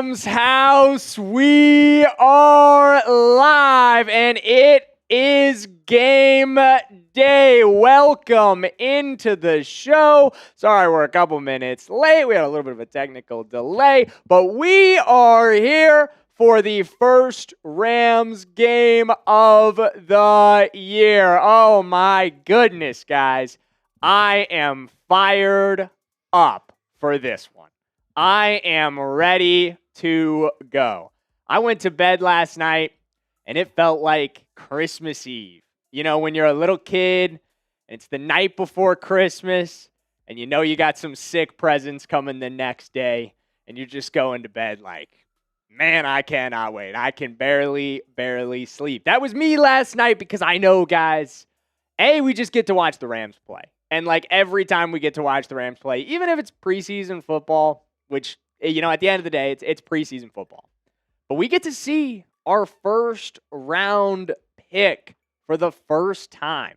Rams house. We are live and it is game day. Welcome into the show. Sorry, we're a couple minutes late. We had a little bit of a technical delay, but we are here for the first Rams game of the year. Oh my goodness, guys. I am fired up for this one. I am ready to go. I went to bed last night and it felt like Christmas Eve. You know, when you're a little kid and it's the night before Christmas and you know you got some sick presents coming the next day and you're just going to bed like, man, I cannot wait. I can barely sleep. That was me last night because I know, guys, we just get to watch the Rams play. And like every time we get to watch the Rams play, even if it's preseason football, which, you know, at the end of the day, it's preseason football. But we get to see our first round pick for the first time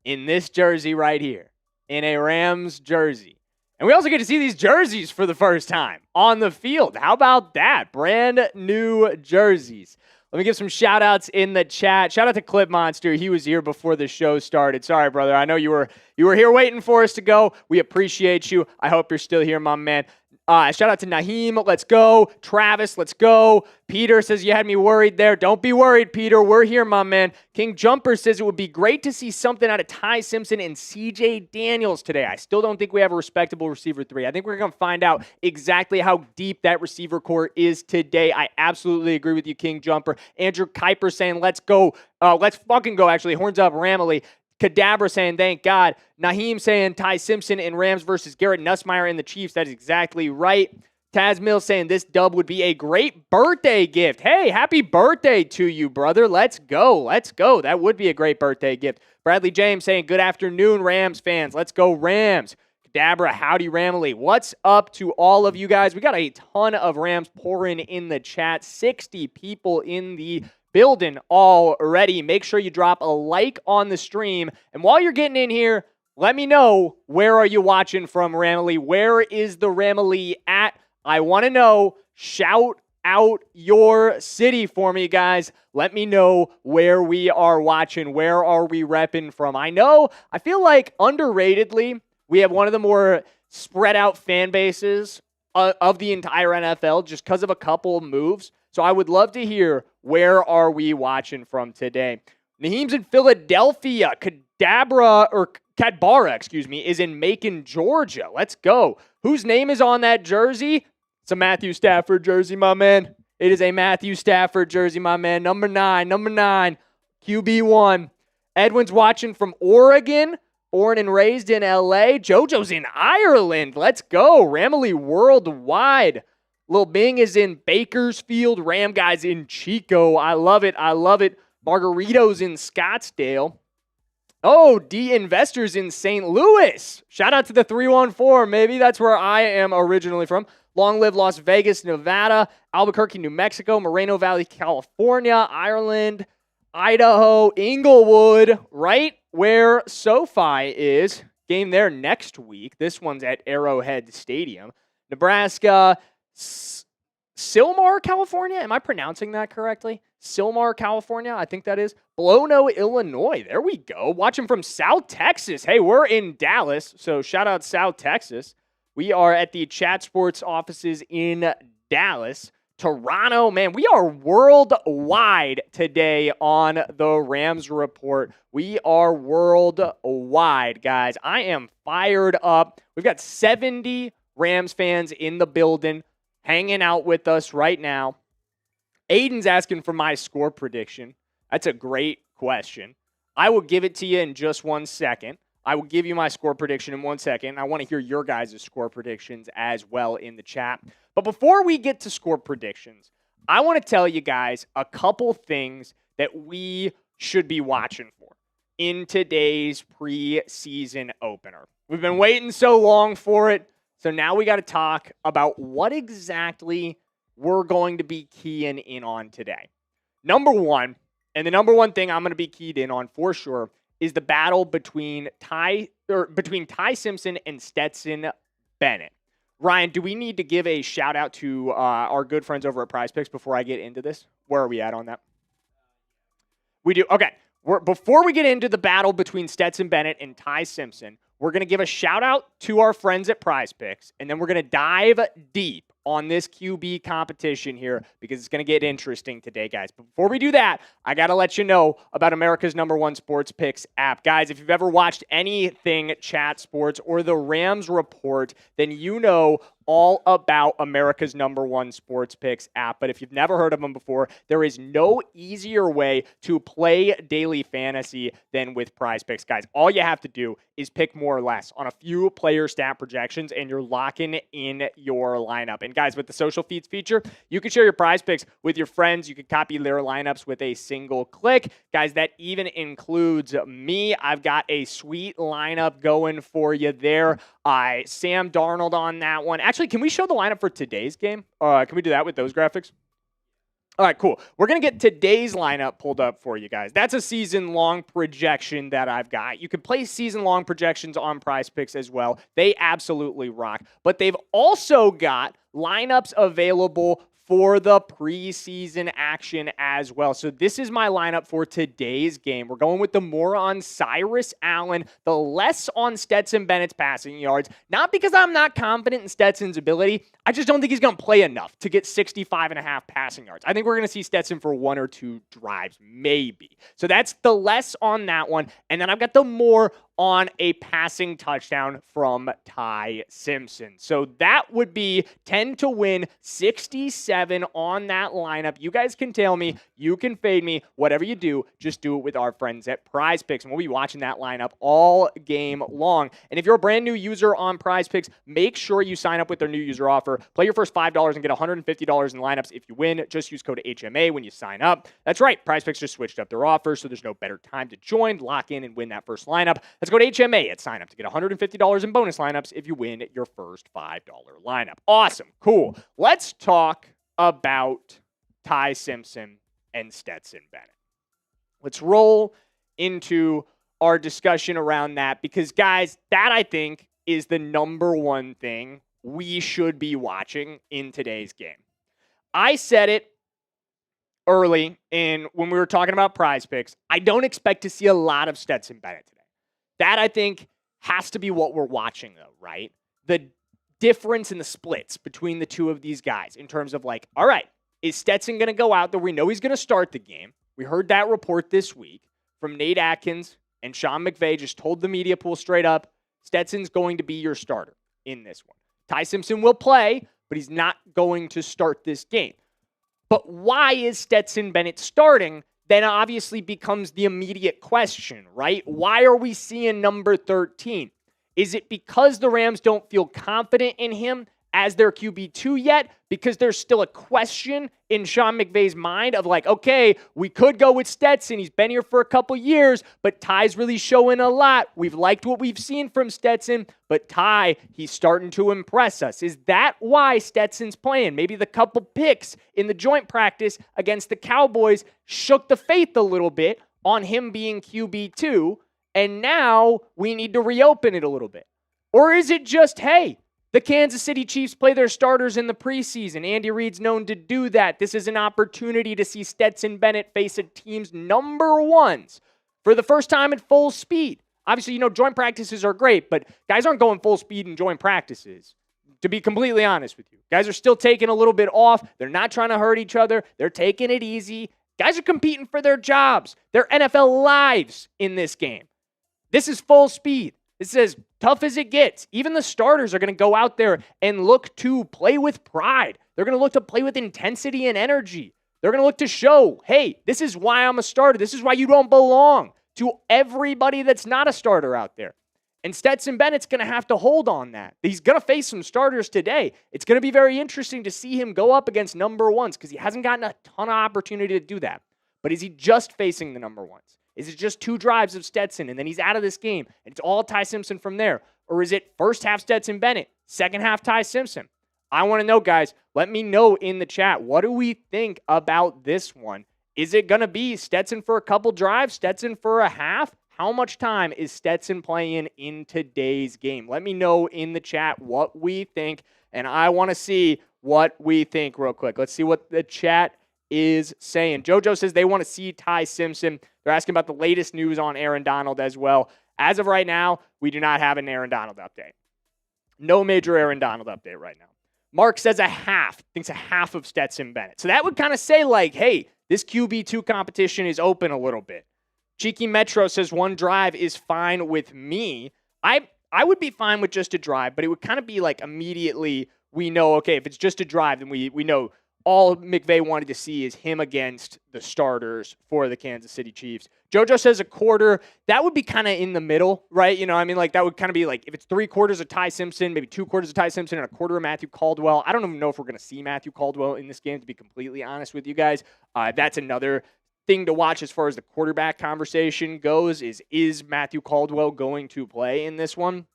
in this jersey right here, in a Rams jersey. And we also get to see these jerseys for the first time on the field. How about that? Brand new jerseys. Let me give some shout-outs in the chat. Shout out to Clip Monster. He was here before the show started. Sorry, brother. I know you were here waiting for us to go. We appreciate you. I hope you're still here, my man. Shout out to Naheem. Let's go. Travis, let's go. Peter says you had me worried there. Don't be worried, Peter. We're here, my man. King Jumper says it would be great to see something out of Ty Simpson and CJ Daniels today. I still don't think we have a respectable receiver 3. I think we're going to find out exactly how deep that receiver core is today. I absolutely agree with you, King Jumper. Andrew Kuiper saying, let's go. Let's fucking go, actually. Horns up, Ramley. Kadabra saying, thank God. Naheem saying, Ty Simpson and Rams versus Garrett Nussmeier and the Chiefs. That is exactly right. Taz Mills saying, this dub would be a great birthday gift. Hey, happy birthday to you, brother. Let's go. Let's go. That would be a great birthday gift. Bradley James saying, good afternoon, Rams fans. Let's go, Rams. Kadabra, howdy, Ramley. What's up to all of you guys? We got a ton of Rams pouring in the chat. 60 people in the building already. Make sure you drop a like on the stream. And while you're getting in here, let me know, where are you watching from, Ramley? Where is the Ramley at? I want to know. Shout out your city for me, guys. Let me know where we are watching. Where are we repping from? I feel like underratedly, we have one of the more spread out fan bases of the entire NFL just because of a couple of moves. So I would love to hear, where are we watching from today? Naheem's in Philadelphia. Cadbara, is in Macon, Georgia. Let's go. Whose name is on that jersey? It's a Matthew Stafford jersey, my man. It is a Matthew Stafford jersey, my man. Number 9, QB1. Edwin's watching from Oregon, born and raised in LA. JoJo's in Ireland. Let's go. Ramley worldwide. Lil Bing is in Bakersfield. Ram Guy's in Chico. I love it. Margarito's in Scottsdale. Oh, D Investors in St. Louis. Shout out to the 314. Maybe that's where I am originally from. Long live Las Vegas, Nevada. Albuquerque, New Mexico. Moreno Valley, California. Ireland. Idaho. Inglewood. Right where SoFi is. Game there next week. This one's at Arrowhead Stadium. Nebraska. Sylmar, California? Am I pronouncing that correctly? Sylmar, California? I think that is. Blono, Illinois. There we go. Watching from South Texas. Hey, we're in Dallas, so shout out South Texas. We are at the Chat Sports offices in Dallas. Toronto, man, we are worldwide today on the Rams Report. We are worldwide, guys. I am fired up. We've got 70 Rams fans in the building, hanging out with us right now. Aiden's asking for my score prediction. That's a great question. I will give it to you in just 1 second. I will give you my score prediction in 1 second. I want to hear your guys' score predictions as well in the chat. But before we get to score predictions, I want to tell you guys a couple things that we should be watching for in today's preseason opener. We've been waiting so long for it. So now we got to talk about what exactly we're going to be keying in on today. Number one, and the number one thing I'm going to be keyed in on for sure, is the battle between Ty Simpson and Stetson Bennett. Ryan, do we need to give a shout out to our good friends over at Prize Picks before I get into this? Where are we at on that? We do. Okay. Before we get into the battle between Stetson Bennett and Ty Simpson, we're going to give a shout out to our friends at Prize Picks, and then we're going to dive deep on this QB competition here because it's going to get interesting today, guys. But before we do that, I got to let you know about America's #1 sports picks app. Guys, if you've ever watched anything Chat Sports or the Rams Report, then you know all about America's #1 sports picks app. But if you've never heard of them before, there is no easier way to play daily fantasy than with Prize Picks, guys. All you have to do is pick more or less on a few player stat projections, and you're locking in your lineup. And guys, with the social feeds feature, you can share your Prize Picks with your friends. You can copy their lineups with a single click. Guys, that even includes me. I've got a sweet lineup going for you there. Sam Darnold on that one. Actually, can we show the lineup for today's game? Can we do that with those graphics? All right, cool. We're going to get today's lineup pulled up for you guys. That's a season-long projection that I've got. You can play season-long projections on Prize Picks as well. They absolutely rock. But they've also got lineups available for the preseason action as well. So this is my lineup for today's game. We're going with the more on Cyrus Allen, the less on Stetson Bennett's passing yards. Not because I'm not confident in Stetson's ability. I just don't think he's going to play enough to get 65.5 passing yards. I think we're going to see Stetson for 1 or 2 drives, maybe. So that's the less on that one. And then I've got the more on a passing touchdown from Ty Simpson. So that would be 10 to win, 67 on that lineup. You guys can tell me, you can fade me, whatever you do, just do it with our friends at Prize Picks. And we'll be watching that lineup all game long. And if you're a brand new user on Prize Picks, make sure you sign up with their new user offer. Play your first $5 and get $150 in lineups if you win. Just use code HMA when you sign up. That's right, Prize Picks just switched up their offer, so there's no better time to join, lock in, and win that first lineup. Let's go to HMA at sign up to get $150 in bonus lineups if you win your first $5 lineup. Awesome. Cool. Let's talk about Ty Simpson and Stetson Bennett. Let's roll into our discussion around that because, guys, that I think is the #1 thing we should be watching in today's game. I said it early when we were talking about Prize Picks. I don't expect to see a lot of Stetson Bennett today. That, I think, has to be what we're watching, though, right? The difference in the splits between the two of these guys in terms of, like, all right, is Stetson going to go out there? We know he's going to start the game. We heard that report this week from Nate Atkins, and Sean McVay just told the media pool straight up, Stetson's going to be your starter in this one. Ty Simpson will play, but he's not going to start this game. But why is Stetson Bennett starting? Then obviously becomes the immediate question, right? Why are we seeing number 13? Is it because the Rams don't feel confident in him as their QB2 yet? Because there's still a question in Sean McVay's mind of like, okay, we could go with Stetson. He's been here for a couple years, but Ty's really showing a lot. We've liked what we've seen from Stetson, but Ty, he's starting to impress us. Is that why Stetson's playing? Maybe the couple picks in the joint practice against the Cowboys shook the faith a little bit on him being QB2, and now we need to reopen it a little bit. Or is it just, hey, the Kansas City Chiefs play their starters in the preseason. Andy Reid's known to do that. This is an opportunity to see Stetson Bennett face a team's #1s for the first time at full speed. Obviously, joint practices are great, but guys aren't going full speed in joint practices, to be completely honest with you. Guys are still taking a little bit off. They're not trying to hurt each other. They're taking it easy. Guys are competing for their jobs, their NFL lives in this game. This is full speed. This is as tough as it gets. Even the starters are going to go out there and look to play with pride. They're going to look to play with intensity and energy. They're going to look to show, hey, this is why I'm a starter. This is why you don't belong to everybody that's not a starter out there. And Stetson Bennett's going to have to hold on that. He's going to face some starters today. It's going to be very interesting to see him go up against #1s because he hasn't gotten a ton of opportunity to do that. But is he just facing the #1s? Is it just 2 drives of Stetson and then he's out of this game and it's all Ty Simpson from there? Or is it first half Stetson Bennett, second half Ty Simpson? I want to know, guys. Let me know in the chat. What do we think about this one? Is it going to be Stetson for a couple drives, Stetson for a half? How much time is Stetson playing in today's game? Let me know in the chat what we think. and I want to see what we think real quick. Let's see what the chat is saying. JoJo says they want to see Ty Simpson. They're asking about the latest news on Aaron Donald as well. As of right now, we do not have an Aaron Donald update. No major Aaron Donald update right now. Mark says thinks a half of Stetson Bennett. So that would kind of say like, hey, this QB2 competition is open a little bit. Cheeky Metro says one drive is fine with me. I would be fine with just a drive, but it would kind of be like immediately we know, okay, if it's just a drive, then we know all McVay wanted to see is him against the starters for the Kansas City Chiefs. JoJo says a quarter. That would be kind of in the middle, right? Like that would kind of be like if it's 3/4 of Ty Simpson, maybe 2/4 of Ty Simpson, and a quarter of Matthew Caldwell. I don't even know if we're going to see Matthew Caldwell in this game, to be completely honest with you guys. That's another thing to watch as far as the quarterback conversation goes is Matthew Caldwell going to play in this one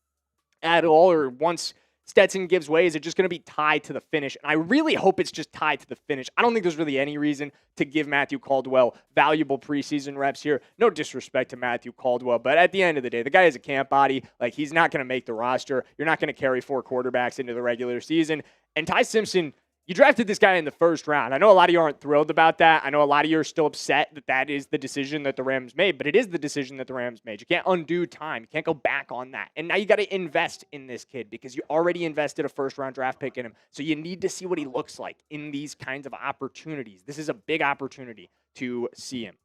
at all, or once Stetson gives way, is it just going to be tied to the finish? And I really hope it's just tied to the finish. I don't think there's really any reason to give Matthew Caldwell valuable preseason reps here. No disrespect to Matthew Caldwell, but at the end of the day, the guy is a camp body. Like, he's not going to make the roster. You're not going to carry 4 quarterbacks into the regular season. And Ty Simpson, you drafted this guy in the first round. I know a lot of you aren't thrilled about that. I know a lot of you are still upset that that is the decision that the Rams made, but it is the decision that the Rams made. You can't undo time. You can't go back on that. And now you got to invest in this kid because you already invested a first-round draft pick in him. So you need to see what he looks like in these kinds of opportunities. This is a big opportunity to see him.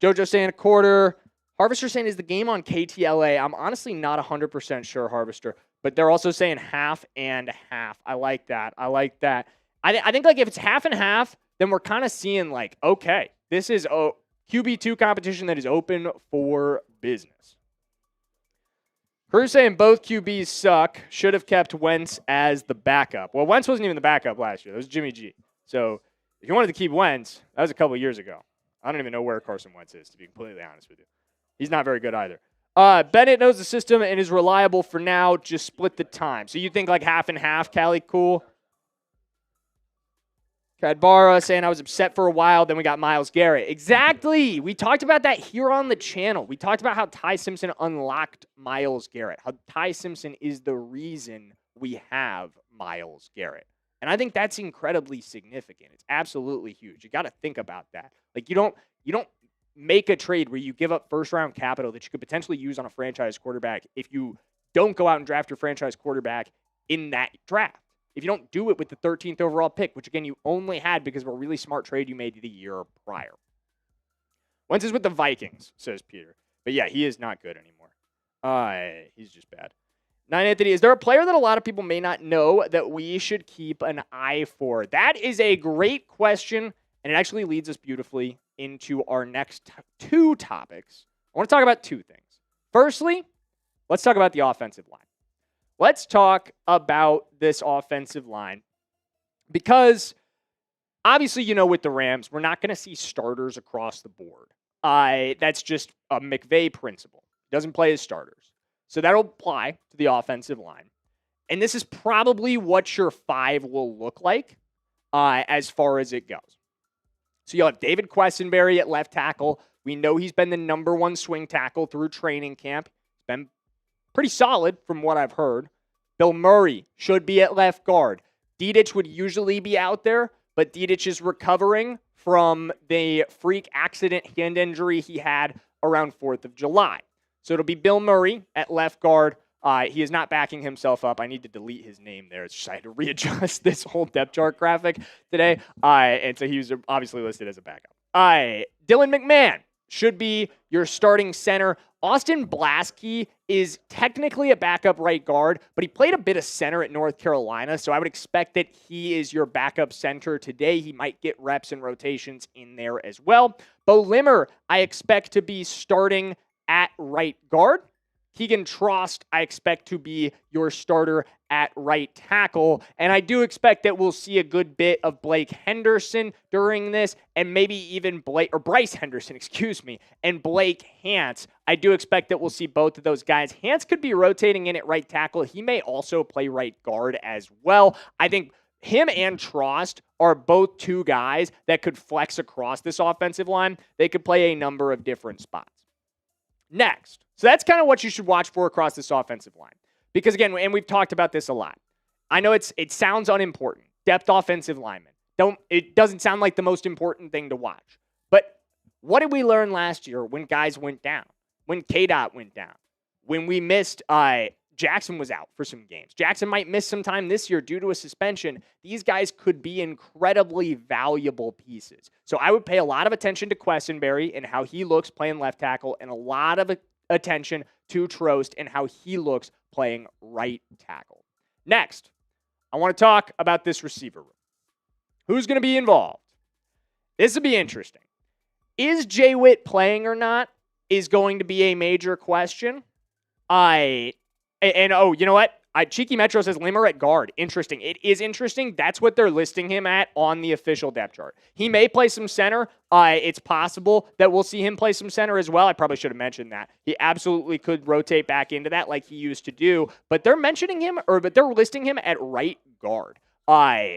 JoJo saying a quarter. Harvester saying, is the game on KTLA? I'm honestly not 100% sure, Harvester, but they're also saying half and half. I like that. I think like if it's half and half, then we're kind of seeing like, okay, this is a QB2 competition that is open for business. Crew's saying both QBs suck. Should have kept Wentz as the backup. Well, Wentz wasn't even the backup last year. That was Jimmy G. So if you wanted to keep Wentz, that was a couple of years ago. I don't even know where Carson Wentz is, to be completely honest with you. He's not very good either. Bennett knows the system and is reliable for now. Just split the time. So you think like half and half, Callie? Cool. Cadbara saying I was upset for a while, then we got Myles Garrett. Exactly. We talked about that here on the channel. We talked about how Ty Simpson unlocked Myles Garrett, how Ty Simpson is the reason we have Myles Garrett. And I think that's incredibly significant. It's absolutely huge. You got to think about that. Like you don't make a trade where you give up first-round capital that you could potentially use on a franchise quarterback if you don't go out and draft your franchise quarterback in that draft. If you don't do it with the 13th overall pick, which, again, you only had because of a really smart trade you made the year prior. Wentz is with the Vikings, says Peter. But, yeah, he is not good anymore. He's just bad. 9 Anthony, is there a player that a lot of people may not know that we should keep an eye for? That is a great question, and it actually leads us beautifully into our next 2 topics. I want to talk about 2 things. Firstly, let's talk about the offensive line. Let's talk about this offensive line because obviously, with the Rams, we're not going to see starters across the board. That's just a McVay principle. He doesn't play his starters. So that'll apply to the offensive line. And this is probably what your 5 will look like as far as it goes. So you'll have David Quessenberry at left tackle. We know he's been the number 1 swing tackle through training camp. He's been pretty solid from what I've heard. Bill Murray should be at left guard. Dedich would usually be out there, but Dedich is recovering from the freak accident hand injury he had around 4th of July. So it'll be Bill Murray at left guard. He is not backing himself up. I need to delete his name there. It's just I had to readjust this whole depth chart graphic today. And so he was obviously listed as a backup. Dylan McMahon should be your starting center. Austin Blaskey is technically a backup right guard, but he played a bit of center at North Carolina, so I would expect that he is your backup center today. He might get reps and rotations in there as well. Bo Limmer, I expect to be starting at right guard. Keegan Trost, I expect to be your starter at right tackle. And I do expect that we'll see a good bit of Blake Henderson during this, and maybe even Bryce Henderson, and Blake Hance. I do expect that we'll see both of those guys. Hance could be rotating in at right tackle. He may also play right guard as well. I think him and Trost are both 2 guys that could flex across this offensive line. They could play a number of different spots. Next. So that's kind of what you should watch for across this offensive line. Because, again, and we've talked about this a lot. I know it sounds unimportant. Depth offensive lineman. It doesn't sound like the most important thing to watch. But what did we learn last year when guys went down? When K-Dot went down? When we missed, Jackson was out for some games. Jackson might miss some time this year due to a suspension. These guys could be incredibly valuable pieces. So I would pay a lot of attention to Quessenberry and how he looks playing left tackle, and a lot of attention to Trost and how he looks playing right tackle. Next, I want to talk about this receiver room. Who's going to be involved? This will be interesting. Is Jay Witt playing or not is going to be a major question. You know what? Cheeky Metro says Limmer at guard. Interesting. It is interesting. That's what they're listing him at on the official depth chart. He may play some center. It's possible that we'll see him play some center as well. I probably should have mentioned that. He absolutely could rotate back into that like he used to do. But they're mentioning him, but they're listing him at right guard.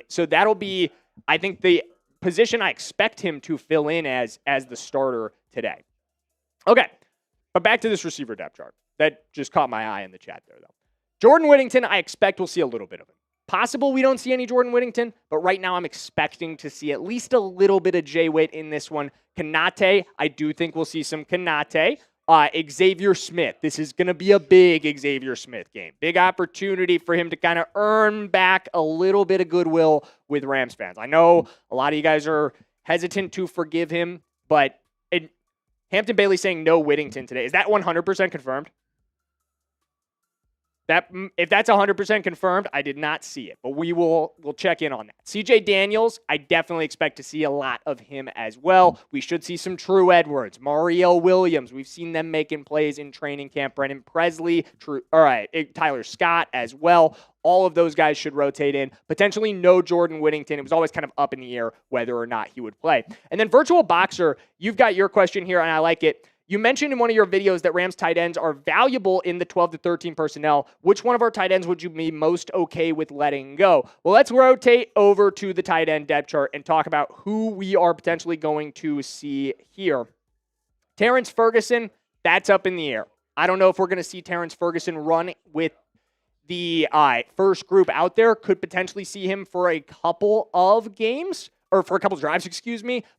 So that'll be, I think, the position I expect him to fill in as the starter today. Okay, but back to this receiver depth chart. That just caught my eye in the chat there, though. Jordan Whittington, I expect we'll see a little bit of him. Possible we don't see any Jordan Whittington, but right now I'm expecting to see at least a little bit of Jay Witt in this one. Kanate, I do think we'll see some Kanate. Xavier Smith, this is going to be a big Xavier Smith game. Big opportunity for him to kind of earn back a little bit of goodwill with Rams fans. I know a lot of you guys are hesitant to forgive him, but Hampton Bailey saying no Whittington today. Is that 100% confirmed? If that's 100% confirmed, I did not see it, but we'll check in on that. CJ Daniels, I definitely expect to see a lot of him as well. We should see some True Edwards, Mario Williams. We've seen them making plays in training camp. Brennan Presley, Tyler Scott as well. All of those guys should rotate in. Potentially no Jordan Whittington. It was always kind of up in the air whether or not he would play. And then Virtual Boxer, you've got your question here, and I like it. You mentioned in one of your videos that Rams tight ends are valuable in the 12 to 13 personnel. Which one of our tight ends would you be most okay with letting go? Well, let's rotate over to the tight end depth chart and talk about who we are potentially going to see here. Terrence Ferguson, that's up in the air. I don't know if we're going to see Terrence Ferguson run with the first group out there. Could potentially see him for a couple of games. Or for a couple drives,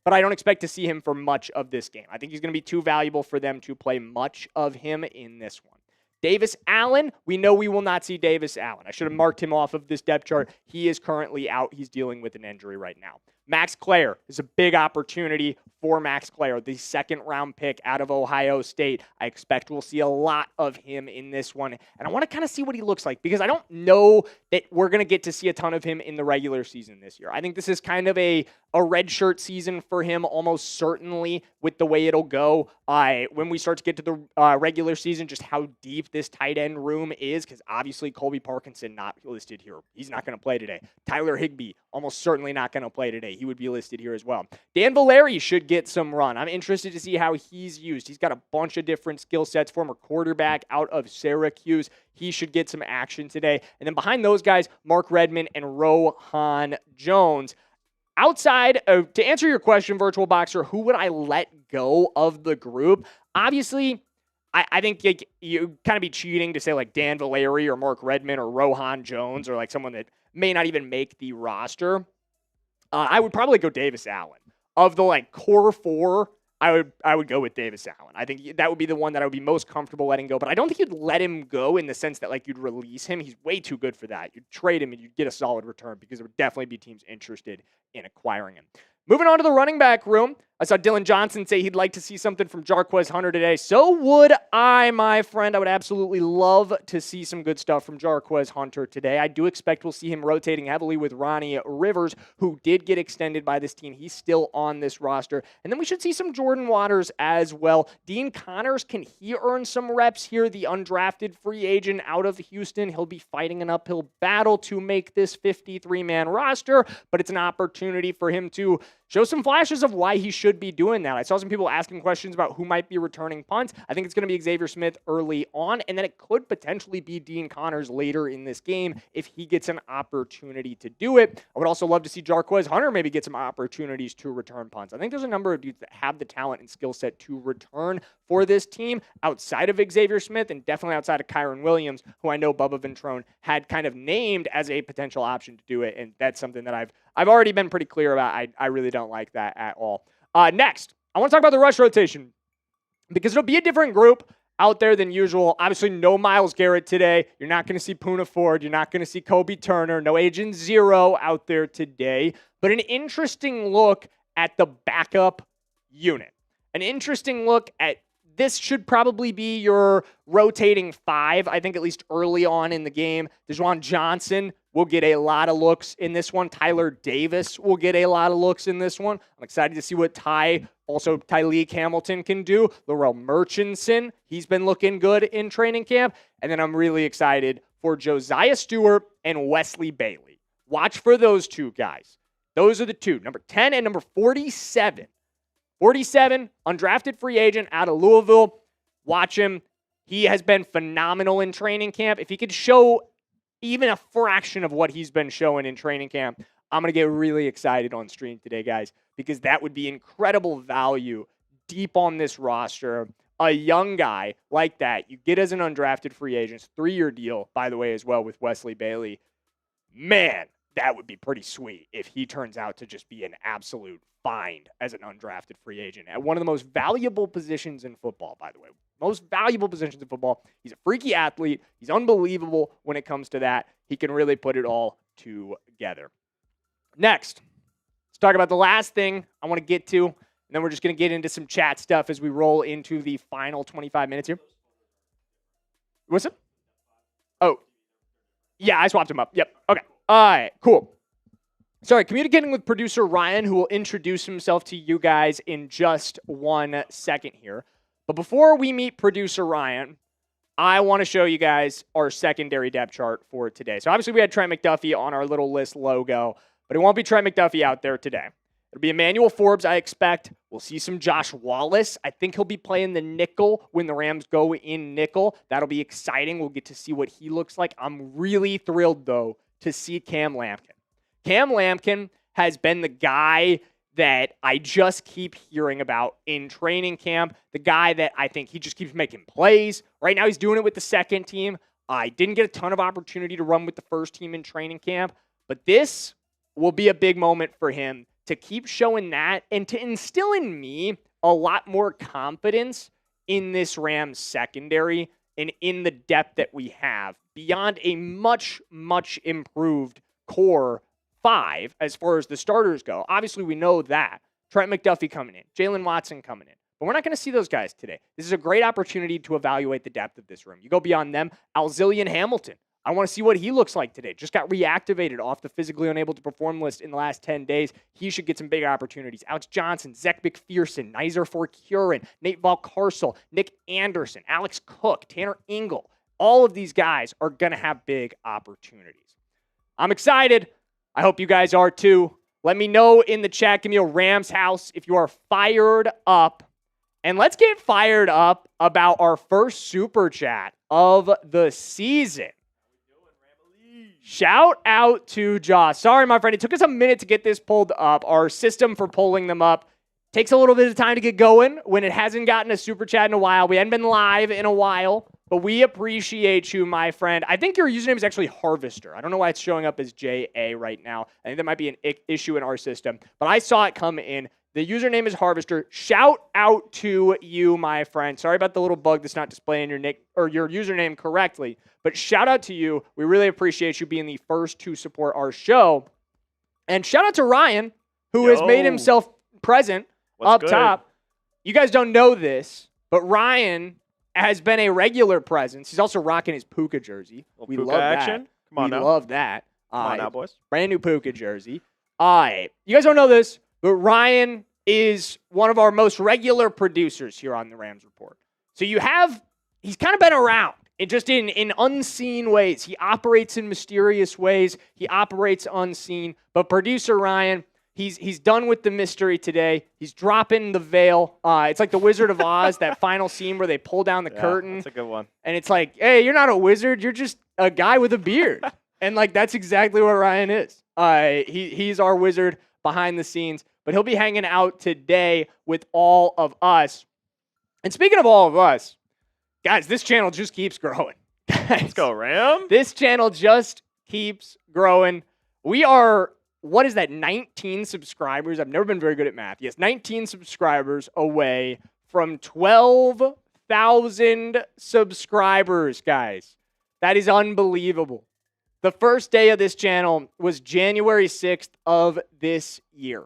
but I don't expect to see him for much of this game. I think he's going to be too valuable for them to play much of him in this one. Davis Allen, we know we will not see Davis Allen. I should have marked him off of this depth chart. He is currently out. He's dealing with an injury right now. Max Clare is a big opportunity for Max Clare, the second-round pick out of Ohio State. I expect we'll see a lot of him in this one, and I want to kind of see what he looks like because I don't know that we're going to get to see a ton of him in the regular season this year. I think this is kind of a redshirt season for him, almost certainly, with the way it'll go. When we start to get to the regular season, just how deep this tight end room is, because obviously Colby Parkinson not listed here. He's not going to play today. Tyler Higbee, almost certainly not going to play today. He would be listed here as well. Dan Valeri should get some run. I'm interested to see how he's used. He's got a bunch of different skill sets. Former quarterback out of Syracuse. He should get some action today. And then behind those guys, Mark Redmond and Rohan Jones. Outside of, to answer your question, Virtual Boxer, who would I let go of the group? Obviously, I think you kind of be cheating to say like Dan Valeri or Mark Redmond or Rohan Jones or like someone that may not even make the roster. I would probably go Davis Allen. Of the like core four, I would go with Davis Allen. I think that would be the one that I would be most comfortable letting go. But I don't think you'd let him go in the sense that like you'd release him. He's way too good for that. You'd trade him and you'd get a solid return because there would definitely be teams interested in acquiring him. Moving on to the running back room, I saw Dylan Johnson say he'd like to see something from Jarquez Hunter today. So would I, my friend. I would absolutely love to see some good stuff from Jarquez Hunter today. I do expect we'll see him rotating heavily with Ronnie Rivers, who did get extended by this team. He's still on this roster. And then we should see some Jordan Waters as well. Dean Connors, can he earn some reps here? The undrafted free agent out of Houston. He'll be fighting an uphill battle to make this 53-man roster, but it's an opportunity for him to show some flashes of why he should be doing that. I saw some people asking questions about who might be returning punts. I think it's going to be Xavier Smith early on, and then it could potentially be Dean Connors later in this game if he gets an opportunity to do it. I would also love to see Jarquez Hunter maybe get some opportunities to return punts. I think there's a number of dudes that have the talent and skill set to return for this team outside of Xavier Smith and definitely outside of Kyron Williams, who I know Bubba Ventrone had kind of named as a potential option to do it. And that's something that I've already been pretty clear about. I really don't like that at all. Next, I want to talk about the rush rotation because it'll be a different group out there than usual. Obviously, no Myles Garrett today. You're not going to see Poona Ford. You're not going to see Kobe Turner. No Agent Zero out there today. But an interesting look at the backup unit. An interesting look at this should probably be your rotating 5, I think, at least early on in the game. Dejuan Johnson will get a lot of looks in this one. Tyler Davis will get a lot of looks in this one. I'm excited to see what Tyleik Hamilton can do. Laurel Murchison, he's been looking good in training camp. And then I'm really excited for Josiah Stewart and Wesley Bailey. Watch for those two guys. Those are the two, number 10 and number 47. 47, undrafted free agent out of Louisville. Watch him. He has been phenomenal in training camp. If he could show even a fraction of what he's been showing in training camp, I'm going to get really excited on stream today, guys, because that would be incredible value deep on this roster. A young guy like that, you get as an undrafted free agent, 3-year deal, by the way, as well with Wesley Bailey. Man, that would be pretty sweet if he turns out to just be an absolute find as an undrafted free agent at one of the most valuable positions in football, by the way. Most valuable positions in football. He's a freaky athlete. He's unbelievable when it comes to that. He can really put it all together. Next, let's talk about the last thing I want to get to, and then we're just going to get into some chat stuff as we roll into the final 25 minutes here. What's up? Oh, yeah, I swapped him up. Yep. Okay. All right, cool. Sorry, communicating with producer Ryan, who will introduce himself to you guys in just 1 second here. But before we meet producer Ryan, I want to show you guys our secondary depth chart for today. So obviously we had Trent McDuffie on our little list logo, but it won't be Trent McDuffie out there today. It'll be Emmanuel Forbes, I expect. We'll see some Josh Wallace. I think he'll be playing the nickel when the Rams go in nickel. That'll be exciting. We'll get to see what he looks like. I'm really thrilled, though, to see Cam Lampkin. Cam Lampkin has been the guy that I just keep hearing about in training camp, the guy that I think he just keeps making plays. Right now he's doing it with the second team. I didn't get a ton of opportunity to run with the first team in training camp, but this will be a big moment for him to keep showing that and to instill in me a lot more confidence in this Rams secondary and in the depth that we have beyond a much, much improved core 5 as far as the starters go. Obviously, we know that. Trent McDuffie coming in, Jalen Watson coming in. But we're not going to see those guys today. This is a great opportunity to evaluate the depth of this room. You go beyond them, Alzillian Hamilton. I want to see what he looks like today. Just got reactivated off the physically unable to perform list in the last 10 days. He should get some big opportunities. Alex Johnson, Zach McPherson, Nizer Forcurin, Nate Valcarcel, Nick Anderson, Alex Cook, Tanner Engel. All of these guys are going to have big opportunities. I'm excited. I hope you guys are too. Let me know in the chat. Give me a Rams house if you are fired up. And let's get fired up about our first super chat of the season. Shout out to Josh. Sorry, my friend. It took us a minute to get this pulled up. Our system for pulling them up takes a little bit of time to get going when it hasn't gotten a super chat in a while. We hadn't been live in a while, but we appreciate you, my friend. I think your username is actually Harvester. I don't know why it's showing up as JA right now. I think that might be an issue in our system, but I saw it come in. The username is Harvester. Shout out to you, my friend. Sorry about the little bug that's not displaying your nick or your username correctly, but shout out to you. We really appreciate you being the first to support our show. And shout out to Ryan, who has made himself present up top. You guys don't know this, but Ryan has been a regular presence. He's also rocking his Puka jersey. We love action. that. Come on we now. love that. Come on now, boys. Brand new Puka jersey. You guys don't know this, but Ryan is one of our most regular producers here on the Rams Report. So he's kind of been around in unseen ways. He operates in mysterious ways. He operates unseen. But producer Ryan, he's done with the mystery today. He's dropping the veil. It's like the Wizard of Oz, that final scene where they pull down the curtain. That's a good one. And it's like, hey, you're not a wizard. You're just a guy with a beard. And like that's exactly what Ryan is. He's our wizard behind the scenes. But he'll be hanging out today with all of us. And speaking of all of us, guys, this channel just keeps growing. Let's go, Ram. This channel just keeps growing. We are, 19 subscribers? I've never been very good at math. Yes, 19 subscribers away from 12,000 subscribers, guys. That is unbelievable. The first day of this channel was January 6th of this year.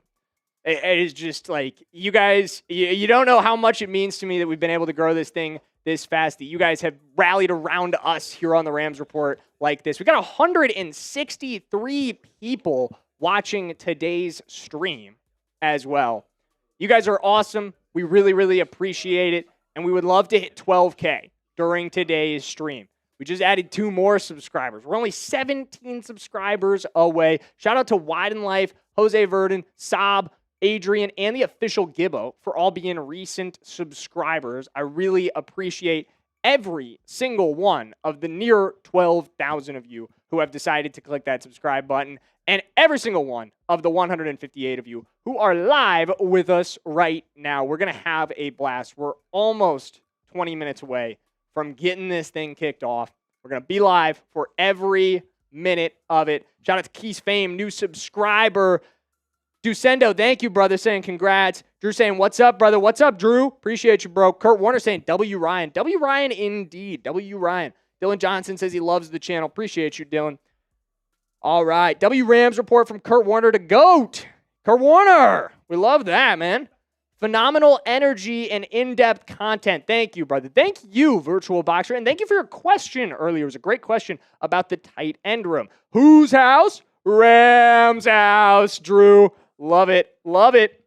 It is just like, you guys, you don't know how much it means to me that we've been able to grow this thing this fast, that you guys have rallied around us here on the Rams Report like this. We got 163 people watching today's stream as well. You guys are awesome. We really, really appreciate it. And we would love to hit 12K during today's stream. We just added 2 more subscribers. We're only 17 subscribers away. Shout out to Wide and Life, Jose Verdon, Saab, Adrian, and the official Gibbo for all being recent subscribers. I really appreciate every single one of the near 12,000 of you who have decided to click that subscribe button, and every single one of the 158 of you who are live with us right now. We're going to have a blast. We're almost 20 minutes away from getting this thing kicked off. We're going to be live for every minute of it. Shout out to Keys Fame, new subscriber. Ducendo, thank you, brother, saying congrats. Drew saying, what's up, brother? What's up, Drew? Appreciate you, bro. Kurt Warner saying, W. Ryan. W. Ryan indeed. W. Ryan. Dylan Johnson says he loves the channel. Appreciate you, Dylan. All right. W. Rams report from Kurt Warner to GOAT. Kurt Warner. We love that, man. Phenomenal energy and in-depth content. Thank you, brother. Thank you, Virtual Boxer. And thank you for your question earlier. It was a great question about the tight end room. Whose house? Rams house, Drew. Love it. Love it.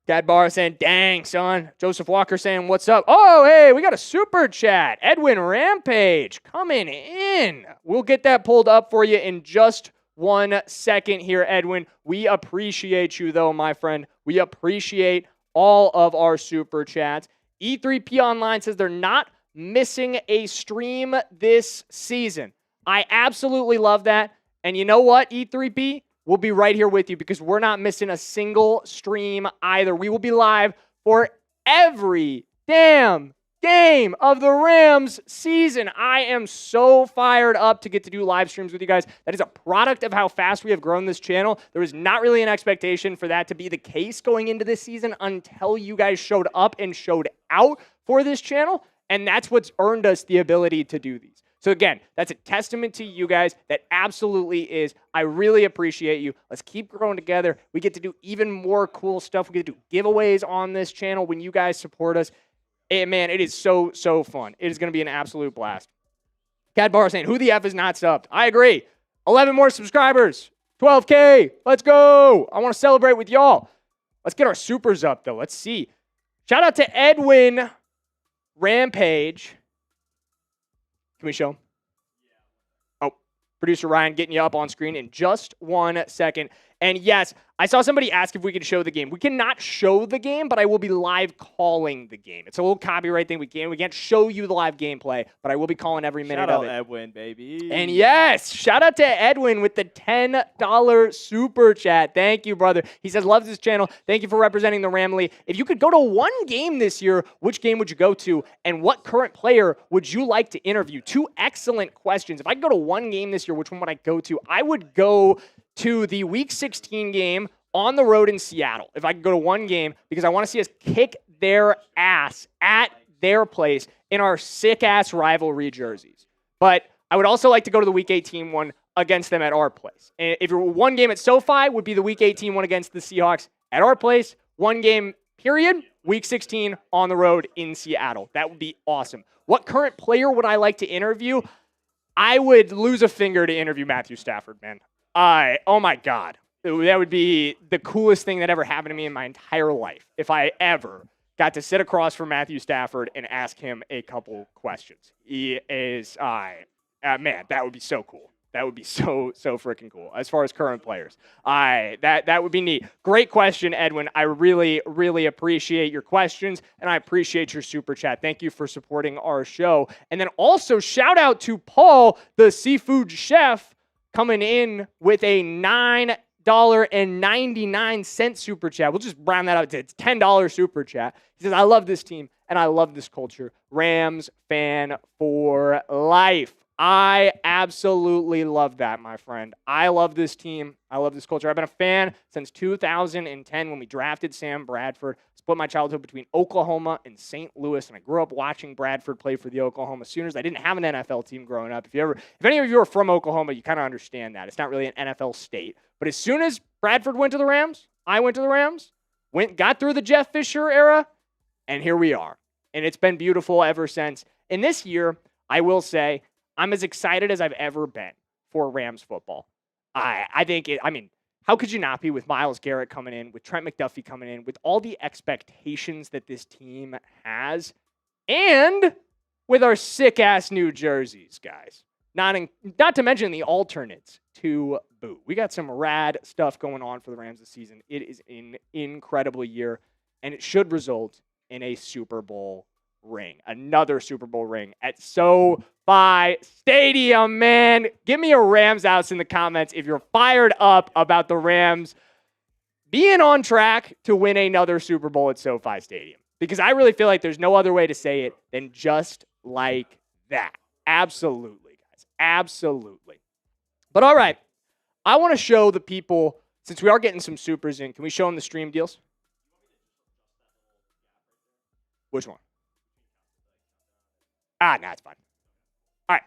Dad Barr saying, dang, son. Joseph Walker saying, what's up? Oh, hey, we got a super chat. Edwin Rampage coming in. We'll get that pulled up for you in just 1 second here, Edwin. We appreciate you, though, my friend. We appreciate all of our super chats. E3P Online says they're not missing a stream this season. I absolutely love that. And you know what, E3P? We'll be right here with you because we're not missing a single stream either. We will be live for every damn game of the Rams season. I am so fired up to get to do live streams with you guys. That is a product of how fast we have grown this channel. There was not really an expectation for that to be the case going into this season until you guys showed up and showed out for this channel. And that's what's earned us the ability to do these. So again, that's a testament to you guys. That absolutely is. I really appreciate you. Let's keep growing together. We get to do even more cool stuff. We get to do giveaways on this channel when you guys support us. And man, it is so, so fun. It is going to be an absolute blast. Cat Bar saying, who the F is not subbed? I agree. 11 more subscribers. 12K. Let's go. I want to celebrate with y'all. Let's get our supers up, though. Let's see. Shout out to Edwin Rampage. Can we show him? Oh, producer Ryan getting you up on screen in just 1 second. And yes, I saw somebody ask if we could show the game. We cannot show the game, but I will be live calling the game. It's a little copyright thing. We can't show you the live gameplay, but I will be calling every minute of it. Shout out Edwin, baby. And yes, shout out to Edwin with the $10 super chat. Thank you, brother. He says, loves this channel. Thank you for representing the Ramley. If you could go to one game this year, which game would you go to? And what current player would you like to interview? 2 excellent questions. If I could go to one game this year, which one would I go to? I would go to the Week 16 game on the road in Seattle, if I could go to one game, because I want to see us kick their ass at their place in our sick-ass rivalry jerseys. But I would also like to go to the Week 18 one against them at our place. And if you're one game at SoFi, would be the Week 18 one against the Seahawks at our place. One game, period, Week 16 on the road in Seattle. That would be awesome. What current player would I like to interview? I would lose a finger to interview Matthew Stafford, man. Oh my God. That would be the coolest thing that ever happened to me in my entire life if I ever got to sit across from Matthew Stafford and ask him a couple questions. He is, man, that would be so cool. That would be so freaking cool as far as current players. That would be neat. Great question, Edwin. I really, really appreciate your questions, and I appreciate your super chat. Thank you for supporting our show. And then also shout out to Paul, the seafood chef, coming in with a $9 $8.99 super chat. We'll just round that up to it's $10 super chat. He says, I love this team and I love this culture. Rams fan for life. I absolutely love that, my friend. I love this team. I love this culture. I've been a fan since 2010 when we drafted Sam Bradford. Split my childhood between Oklahoma and St. Louis, and I grew up watching Bradford play for the Oklahoma Sooners. I didn't have an NFL team growing up. If any of you are from Oklahoma, you kind of understand that. It's not really an NFL state. But as soon as Bradford went to the Rams, I went to the Rams, got through the Jeff Fisher era, and here we are. And it's been beautiful ever since. And this year, I will say, I'm as excited as I've ever been for Rams football. I think how could you not be with Myles Garrett coming in, with Trent McDuffie coming in, with all the expectations that this team has, and with our sick-ass new jerseys, guys. Not to mention the alternates to boot. We got some rad stuff going on for the Rams this season. It is an incredible year, and it should result in a Super Bowl ring. Another Super Bowl ring at SoFi Stadium, man. Give me a Rams house in the comments if you're fired up about the Rams being on track to win another Super Bowl at SoFi Stadium. Because I really feel like there's no other way to say it than just like that. Absolutely, guys. Absolutely. But all right, I want to show the people, since we are getting some supers in, can we show them the stream deals? Which one? No, it's fine. All right.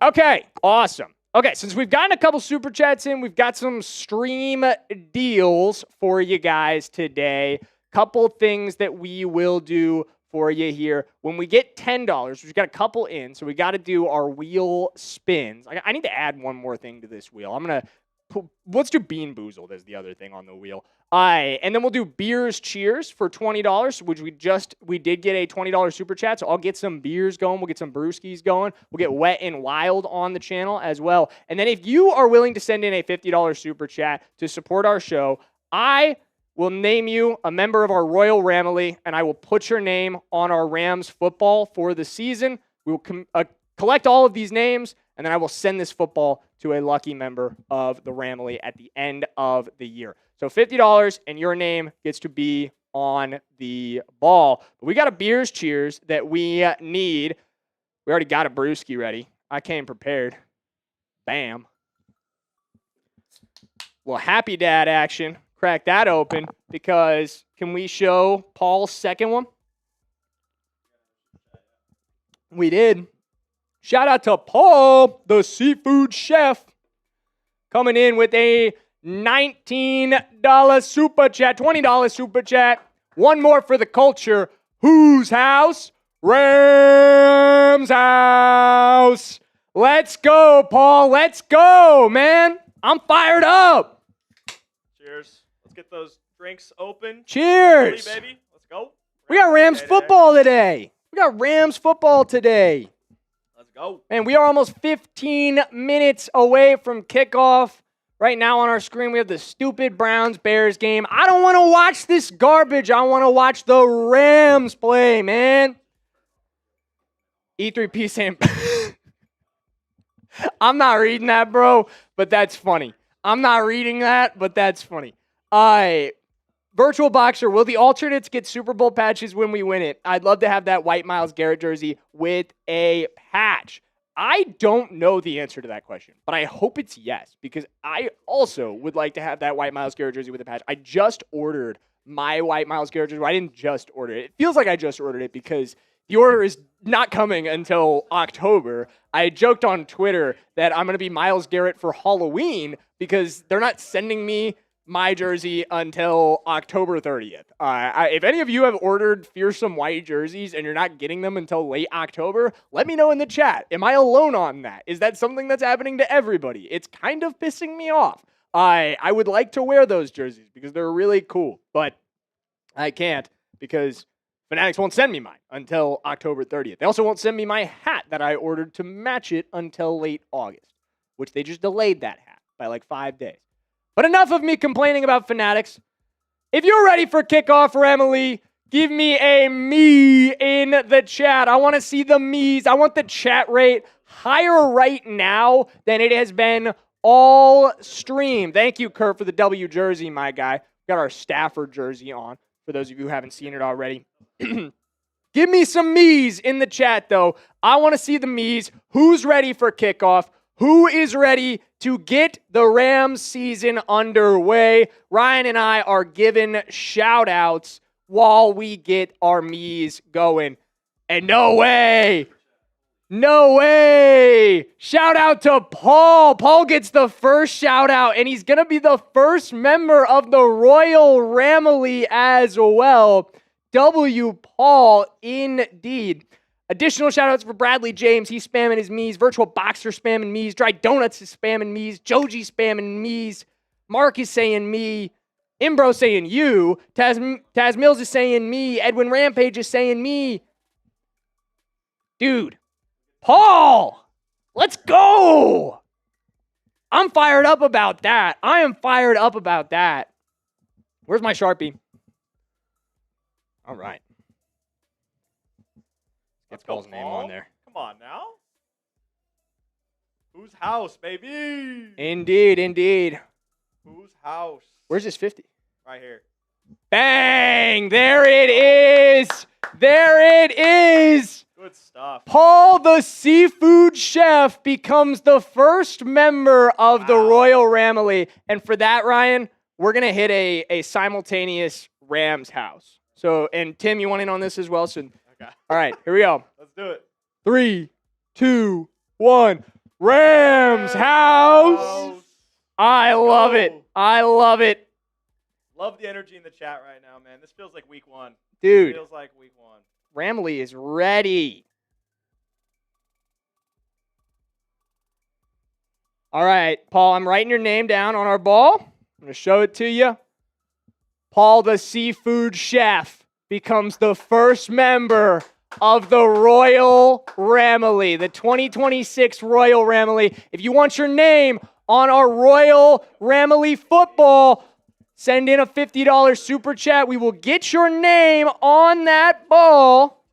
Okay, awesome. Okay, since we've gotten a couple super chats in, we've got some stream deals for you guys today. Couple things that we will do for you here. When we get $10, we've got a couple in, so we got to do our wheel spins. I need to add one more thing to this wheel. Let's do Bean Boozled as the other thing on the wheel. And then we'll do Beers Cheers for $20, which we did get a $20 super chat, so I'll get some beers going. We'll get some brewskis going. We'll get Wet and Wild on the channel as well. And then if you are willing to send in a $50 super chat to support our show, I will name you a member of our Royal Ramily, and I will put your name on our Rams football for the season. We will collect all of these names, and then I will send this football to a lucky member of the Ramily at the end of the year. So $50, and your name gets to be on the ball. But we got a Beers Cheers that we need. We already got a brewski ready. I came prepared. Bam. Well, Happy Dad action. Crack that open because can we show Paul's second one? We did. Shout out to Paul, the seafood chef, coming in with a $19 super chat, $20 super chat. One more for the culture. Whose house? Rams house. Let's go, Paul. Let's go, man. I'm fired up. Cheers. Let's get those drinks open. Cheers. Ready, baby. Let's go. We got Rams football today. Let's go. Man, we are almost 15 minutes away from kickoff. Right now on our screen, we have the stupid Browns-Bears game. I don't want to watch this garbage. I want to watch the Rams play, man. E3P saying, I'm not reading that, bro, but that's funny. I'm not reading that, but that's funny. Virtual Boxer, will the alternates get Super Bowl patches when we win it? I'd love to have that white Myles Garrett jersey with a patch. I don't know the answer to that question, but I hope it's yes, because I also would like to have that white Myles Garrett jersey with a patch. I just ordered my white Myles Garrett jersey. I didn't just order it. It feels like I just ordered it because the order is not coming until October. I joked on Twitter that I'm going to be Myles Garrett for Halloween because they're not sending me my jersey until October 30th. If any of you have ordered fearsome white jerseys and you're not getting them until late October, let me know in the chat. Am I alone on that? Is that something that's happening to everybody? It's kind of pissing me off. I would like to wear those jerseys because they're really cool, but I can't because Fanatics won't send me mine until October 30th. They also won't send me my hat that I ordered to match it until late August, which they just delayed that hat by like 5 days. But enough of me complaining about Fanatics. If you're ready for kickoff, Ramily, give me a me in the chat. I want to see the me's. I want the chat rate higher right now than it has been all stream. Thank you, Kurt, for the W jersey, my guy. Got our Stafford jersey on, for those of you who haven't seen it already. Give me some me's in the chat, though. I want to see the me's. Who's ready for kickoff? Who is ready to get the Rams season underway? Ryan and I are giving shout-outs while we get our me's going. And no way! Shout out to Paul. Paul gets the first shout out, and he's going to be the first member of the Royal Ramily as well. W. Paul, indeed. Additional shout outs for Bradley James. He's spamming his me's. Virtual Boxer spamming me's. Dry Donuts is spamming me's. Joji spamming me's. Mark is saying me. Imbro saying you. Taz Mills is saying me. Edwin Rampage is saying me. Dude. Paul, let's go. I'm fired up about that. I am fired up about that. Where's my Sharpie? All right. Get Paul's name on there. Come on now. Whose house, baby? Indeed. Whose house? Where's his 50? Right here. Bang! There it is. Good stuff. Paul, the seafood chef, becomes the first member of the Royal Ramily. And for that, Ryan, we're going to hit a simultaneous Rams house. So, and Tim, you want in on this as well? So, okay. All right, here we go. Let's do it. 3, 2, 1. Rams house. I love it. Love the energy in the chat right now, man. This feels like week 1. Dude. Feels like week 1. Ramily is ready. All right, Paul, I'm writing your name down on our ball. I'm going to show it to you. Paul, the seafood chef, becomes the first member of the Royal Ramily, the 2026 Royal Ramily. If you want your name on our Royal Ramily football, send in a $50 super chat. We will get your name on that ball,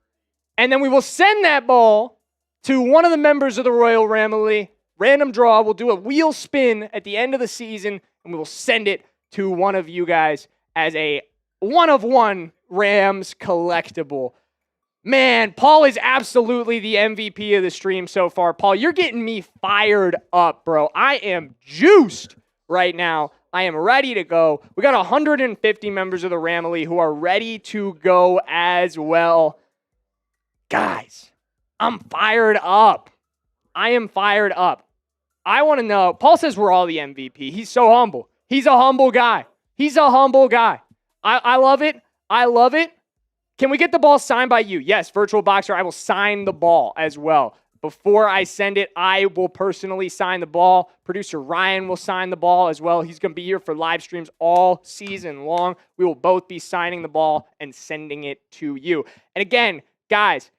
and then we will send that ball to one of the members of the Royal Ramily. Random draw. We'll do a wheel spin at the end of the season, and we will send it to one of you guys as a one-of-one Rams collectible. Man, Paul is absolutely the MVP of the stream so far. Paul, you're getting me fired up, bro. I am juiced right now. I am ready to go. We got 150 members of the Ramily who are ready to go as well. Guys, I'm fired up. I am fired up. I want to know. Paul says we're all the MVP. He's so humble. He's a humble guy. I love it. Can we get the ball signed by you? Yes, Virtual Boxer, I will sign the ball as well. Before I send it, I will personally sign the ball. Producer Ryan will sign the ball as well. He's going to be here for live streams all season long. We will both be signing the ball and sending it to you. And again, guys,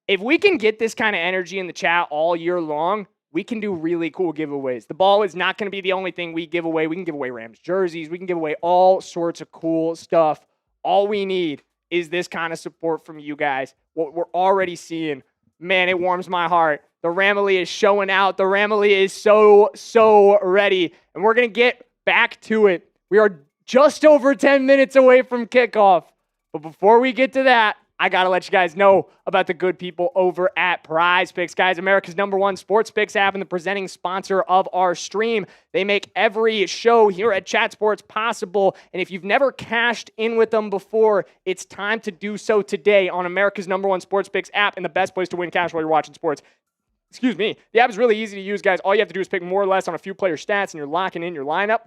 if we can get this kind of energy in the chat all year long, we can do really cool giveaways. The ball is not going to be the only thing we give away. We can give away Rams jerseys. We can give away all sorts of cool stuff. All we need is this kind of support from you guys. What we're already seeing, man, it warms my heart. The Ramily is showing out. The Ramily is so ready. And we're going to get back to it. We are just over 10 minutes away from kickoff. But before we get to that, I got to let you guys know about the good people over at Prize Picks. Guys, America's #1 sports picks app and the presenting sponsor of our stream. They make every show here at Chat Sports possible. And if you've never cashed in with them before, it's time to do so today on America's #1 sports picks app and the best place to win cash while you're watching sports. Excuse me. The app is really easy to use, guys. All you have to do is pick more or less on a few player stats and you're locking in your lineup.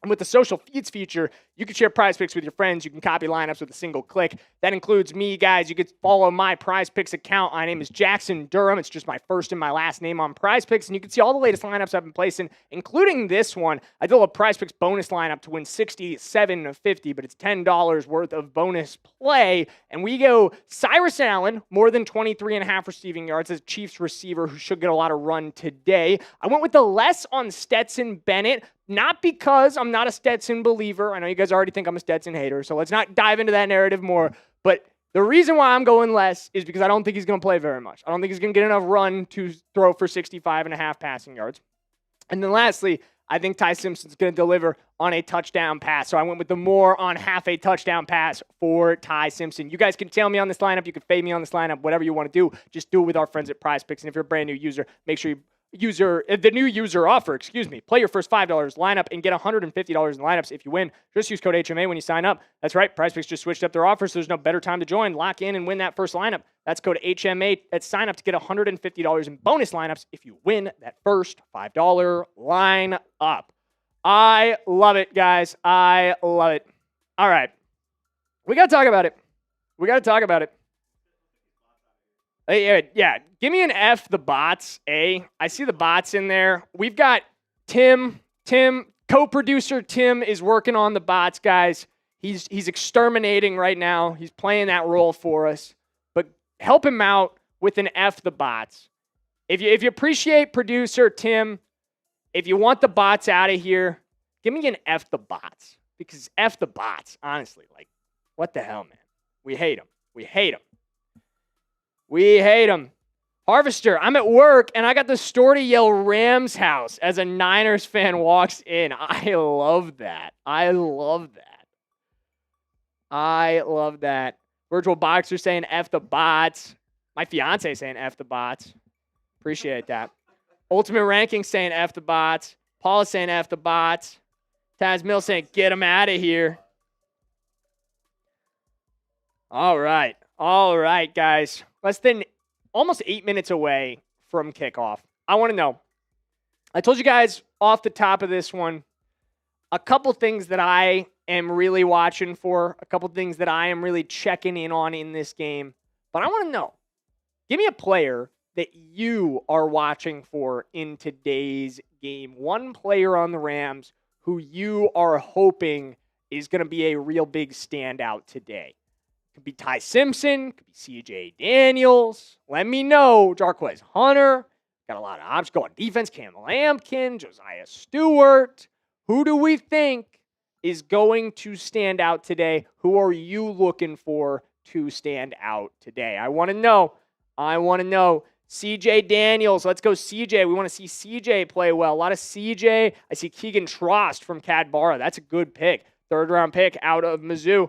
And with the social feeds feature, you can share Prize Picks with your friends. You can copy lineups with a single click. That includes me, guys. You can follow my Prize Picks account. My name is Jackson Durham. It's just my first and my last name on Prize Picks. And you can see all the latest lineups I've been placing, including this one. I did a Prize Picks bonus lineup to win $67.50, but it's $10 worth of bonus play. And we go Cyrus Allen, more than 23.5 receiving yards as Chiefs receiver who should get a lot of run today. I went with the less on Stetson Bennett. Not because I'm not a Stetson believer. I know you guys already think I'm a Stetson hater, so let's not dive into that narrative more. But the reason why I'm going less is because I don't think he's going to play very much. I don't think he's going to get enough run to throw for 65.5 passing yards. And then lastly, I think Ty Simpson's going to deliver on a touchdown pass. So I went with the more on half a touchdown pass for Ty Simpson. You guys can tail me on this lineup. You can fade me on this lineup. Whatever you want to do, just do it with our friends at PrizePicks. And if you're a brand new user, make sure the new user offer, play your first $5 lineup and get $150 in lineups if you win. Just use code HMA when you sign up. That's right. PrizePicks just switched up their offer, so there's no better time to join. Lock in and win that first lineup. That's code HMA at sign up to get $150 in bonus lineups if you win that first $5 line up. I love it, guys. I love it. All right. We got to talk about it. Yeah. Give me an F the bots, A. I see the bots in there. We've got Tim, co-producer Tim is working on the bots, guys. He's exterminating right now. He's playing that role for us. But help him out with an F the bots. If you appreciate producer Tim, if you want the bots out of here, give me an F the bots. Because F the bots, honestly, like, what the hell, man? We hate them. Harvester, I'm at work, and I got the store to yell Rams house as a Niners fan walks in. I love that. Virtual Boxer saying F the bots. My fiance saying F the bots. Appreciate that. Ultimate Ranking saying F the bots. Paul is saying F the bots. Taz Mill saying get them out of here. All right, guys. Less than almost 8 minutes away from kickoff. I want to know. I told you guys off the top of this one, a couple things that I am really watching for, a couple things that I am really checking in on in this game. But I want to know, give me a player that you are watching for in today's game. One player on the Rams who you are hoping is going to be a real big standout today. Could be Ty Simpson, could be C.J. Daniels. Let me know. Jarquez Hunter. Got a lot of options. Go on defense. Cam Lampkin, Josiah Stewart. Who do we think is going to stand out today? Who are you looking for to stand out today? I want to know. C.J. Daniels. Let's go C.J. We want to see C.J. play well. A lot of C.J. I see Keegan Trost from Cadbara. That's a good pick. Third-round pick out of Mizzou.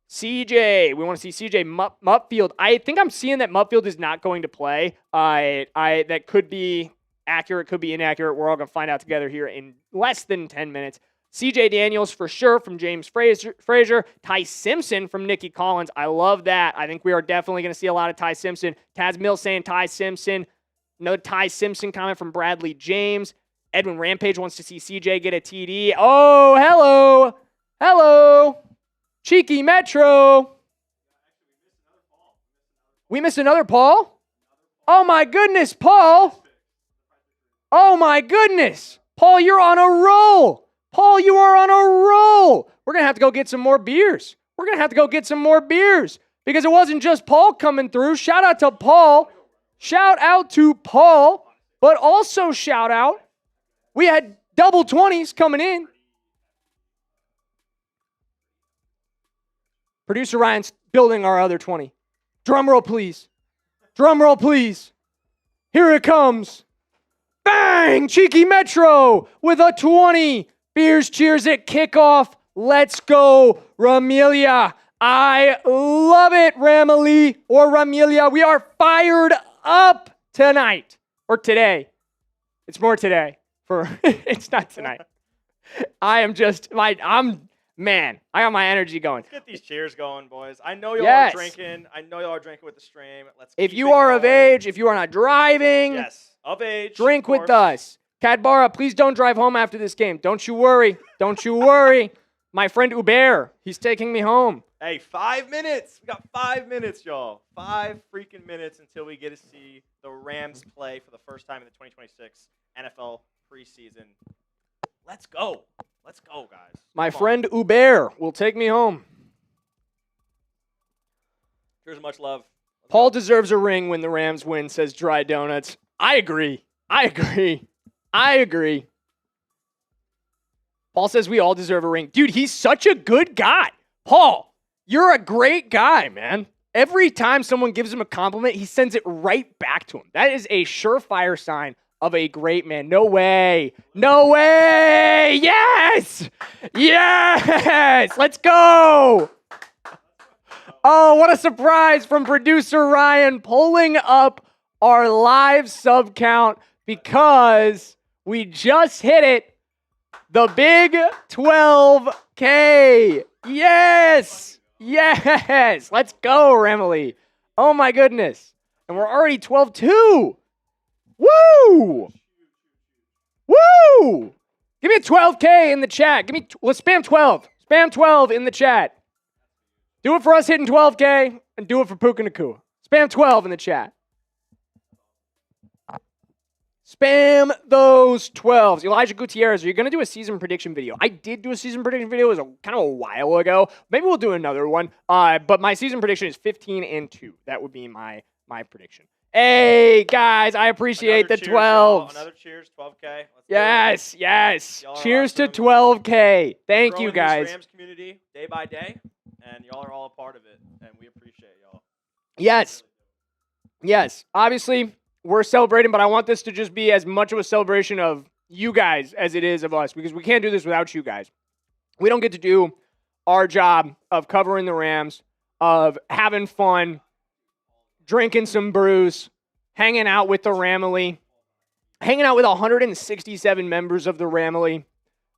CJ, we want to see CJ Mupfield. I think I'm seeing that Mupfield is not going to play. That could be accurate, could be inaccurate. We're all going to find out together here in less than 10 minutes. CJ Daniels for sure from James Frazier. Ty Simpson from Nicky Collins. I love that. I think we are definitely going to see a lot of Ty Simpson. Taz Mills saying Ty Simpson. No Ty Simpson comment from Bradley James. Edwin Rampage wants to see CJ get a TD. Oh, hello. Cheeky Metro. We missed another Paul? Oh my goodness, Paul. Oh my goodness. Paul, you're on a roll. Paul, you are on a roll. We're going to have to go get some more beers. Because it wasn't just Paul coming through. Shout out to Paul. But also shout out. We had double 20s coming in. Producer Ryan's building our other 20. Drum roll, please. Here it comes. Bang! Cheeky Metro with a 20. Beers cheers at kickoff. Let's go, Ramelia. I love it, Ramily or Ramelia. We are fired up tonight. Or today. It's more today. It's not tonight. Man, I got my energy going. Let's get these cheers going, boys. I know y'all are drinking. With the stream. If you are of age, if you are not driving, yes, of age, drink with us. Cadbara, please don't drive home after this game. Don't you worry. My friend Uber, he's taking me home. Hey, 5 minutes. We got 5 minutes, y'all. 5 freaking minutes until we get to see the Rams play for the first time in the 2026 NFL preseason. Let's go, guys. My friend Uber will take me home. Cheers, much love. Paul deserves a ring when the Rams win, says Dry Donuts. I agree. Paul says we all deserve a ring. Dude, he's such a good guy. Paul, you're a great guy, man. Every time someone gives him a compliment, he sends it right back to him. That is a surefire sign of a great man. No way. No way. Yes. Yes. Let's go. Oh, what a surprise from producer Ryan pulling up our live sub count because we just hit it. The big 12K. Yes. Yes. Let's go, Remily. Oh, my goodness. And we're already 12-2. Woo! Woo! Give me a 12K in the chat. Let's spam 12. Spam 12 in the chat. Do it for us hitting 12K and do it for Puka Nakua. Spam 12 in the chat. Spam those 12s. Elijah Gutierrez, are you going to do a season prediction video? I did do a season prediction video. It was kind of a while ago. Maybe we'll do another one. But my season prediction is 15-2. That would be my prediction. Hey, guys, I appreciate the 12s. Another cheers, 12K. Yes. Cheers to 12K. Thank you, guys. This Rams community day by day, and y'all are all a part of it, and we appreciate y'all. Yes. Obviously, we're celebrating, but I want this to just be as much of a celebration of you guys as it is of us, because we can't do this without you guys. We don't get to do our job of covering the Rams, of having fun, drinking some brews, hanging out with the Ramily, hanging out with 167 members of the Ramily.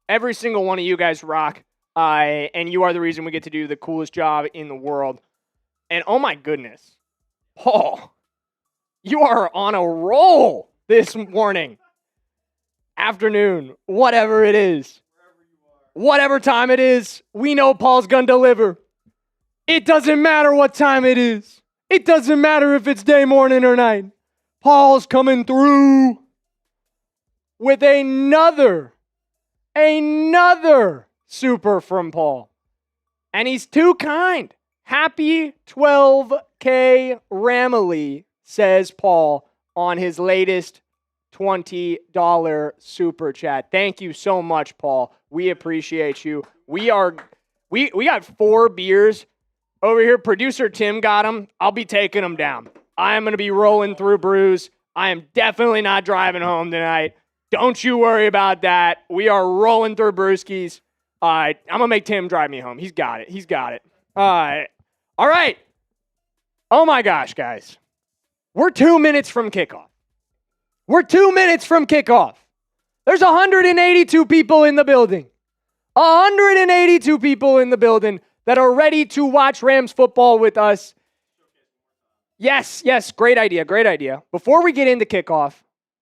Every single one of you guys rock, and you are the reason we get to do the coolest job in the world. And oh my goodness, Paul, you are on a roll this morning, afternoon, whatever it is. Whatever time it is, we know Paul's going to deliver. It doesn't matter what time it is. It doesn't matter if it's day, morning, or night. Paul's coming through with another super from Paul. And he's too kind. Happy 12K Ramily, says Paul on his latest $20 super chat. Thank you so much, Paul. We appreciate you. We got 4 beers over here. Producer Tim got them. I'll be taking them down. I am going to be rolling through brews. I am definitely not driving home tonight. Don't you worry about that. We are rolling through brewskis. I'm going to make Tim drive me home. He's got it. All right. Oh my gosh, guys. We're 2 minutes from kickoff. There's 182 people in the building. 182 people in the building that are ready to watch Rams football with us. Yes, great idea. Before we get into kickoff,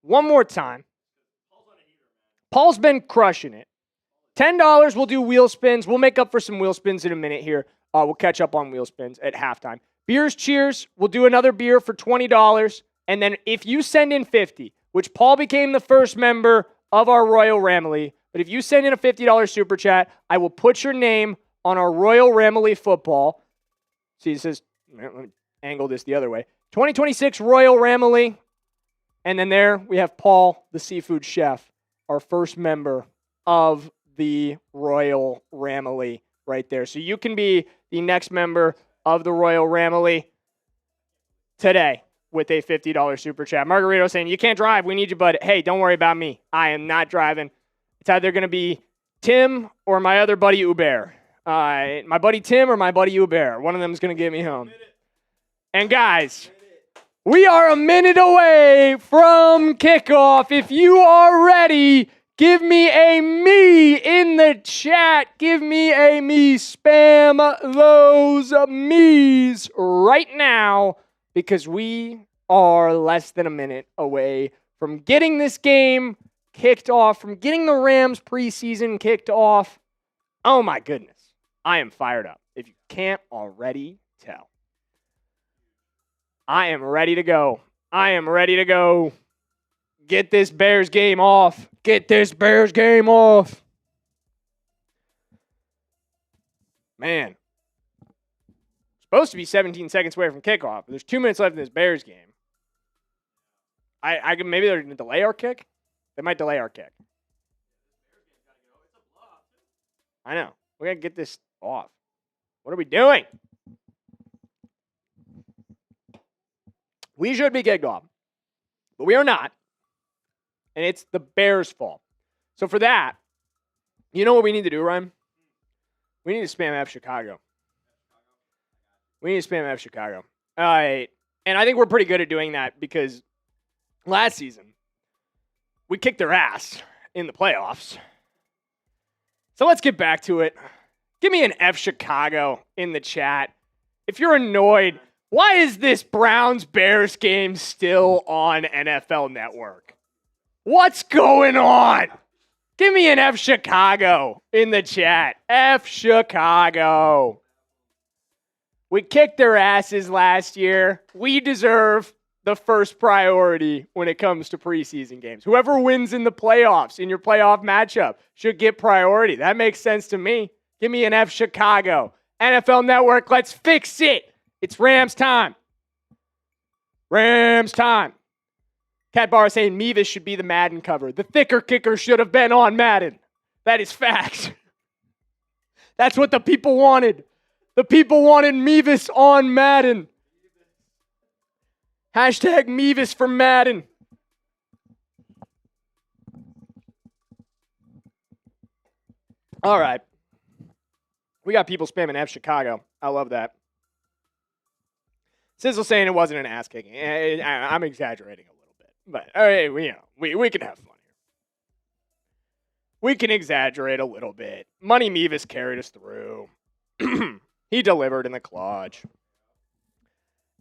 one more time. Paul's been crushing it. $10, we'll do wheel spins. We'll make up for some wheel spins in a minute here. We'll catch up on wheel spins at halftime. Beers Cheers, we'll do another beer for $20. And then if you send in 50, which Paul became the first member of our Royal Ramily, but if you send in a $50 super chat, I will put your name on our Royal Ramily football. See, it says, let me angle this the other way. 2026 Royal Ramily. And then there we have Paul, the seafood chef, our first member of the Royal Ramily right there. So you can be the next member of the Royal Ramily today with a $50 super chat. Margarito saying, you can't drive. We need you, bud. Hey, don't worry about me. I am not driving. It's either going to be Tim or my other buddy Uber. My buddy Tim or my buddy Uber. One of them is going to get me home. And guys, we are a minute away from kickoff. If you are ready, give me a me in the chat. Give me a me. Spam those me's right now, because we are less than a minute away from getting this game kicked off, from getting the Rams preseason kicked off. Oh my goodness. I am fired up, if you can't already tell. I am ready to go. Get this Bears game off. Man. Supposed to be 17 seconds away from kickoff. There's 2 minutes left in this Bears game. Maybe they're going to delay our kick. They might delay our kick. I know. We got to get this off. What are we doing? We should be kicked off, but we are not. and it's the Bears' fault. So for that, you know what we need to do, Ryan? We need to spam F Chicago. We need to spam F Chicago. All right. And I think we're pretty good at doing that because last season, we kicked their ass in the playoffs. So let's get back to it. Give me an F Chicago in the chat. If you're annoyed, why is this Browns-Bears game still on NFL Network? What's going on? Give me an F Chicago in the chat. F Chicago. We kicked their asses last year. We deserve the first priority when it comes to preseason games. Whoever wins in the playoffs, in your playoff matchup, should get priority. That makes sense to me. Give me an F Chicago. NFL Network, let's fix it. It's Rams time. Rams time. Cat Bar saying Mevis should be the Madden cover. The thicker kicker should have been on Madden. That is fact. That's what the people wanted. The people wanted Mevis on Madden. Hashtag Mevis for Madden. All right. We got people spamming F Chicago. I love that. Sizzle saying it wasn't an ass kicking. I'm exaggerating a little bit. But all right, we can have fun here. We can exaggerate a little bit. Money Mevis carried us through. He delivered in the clutch.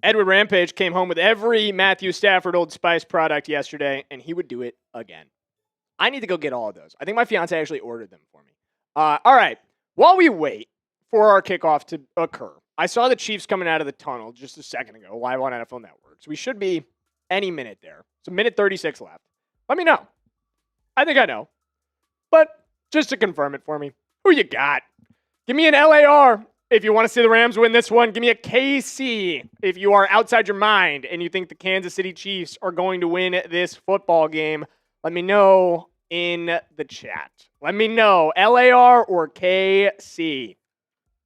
Edward Rampage came home with every Matthew Stafford Old Spice product yesterday, and he would do it again. I need to go get all of those. I think my fiance actually ordered them for me. All right. While we wait for our kickoff to occur, I saw the Chiefs coming out of the tunnel just a second ago, live on NFL Network. So we should be any minute there. So minute 36 left. Let me know. I think I know. But just to confirm it for me, who you got? Give me an LAR if you want to see the Rams win this one. Give me a KC if you are outside your mind and you think the Kansas City Chiefs are going to win this football game. Let me know in the chat. Let me know, LAR or KC.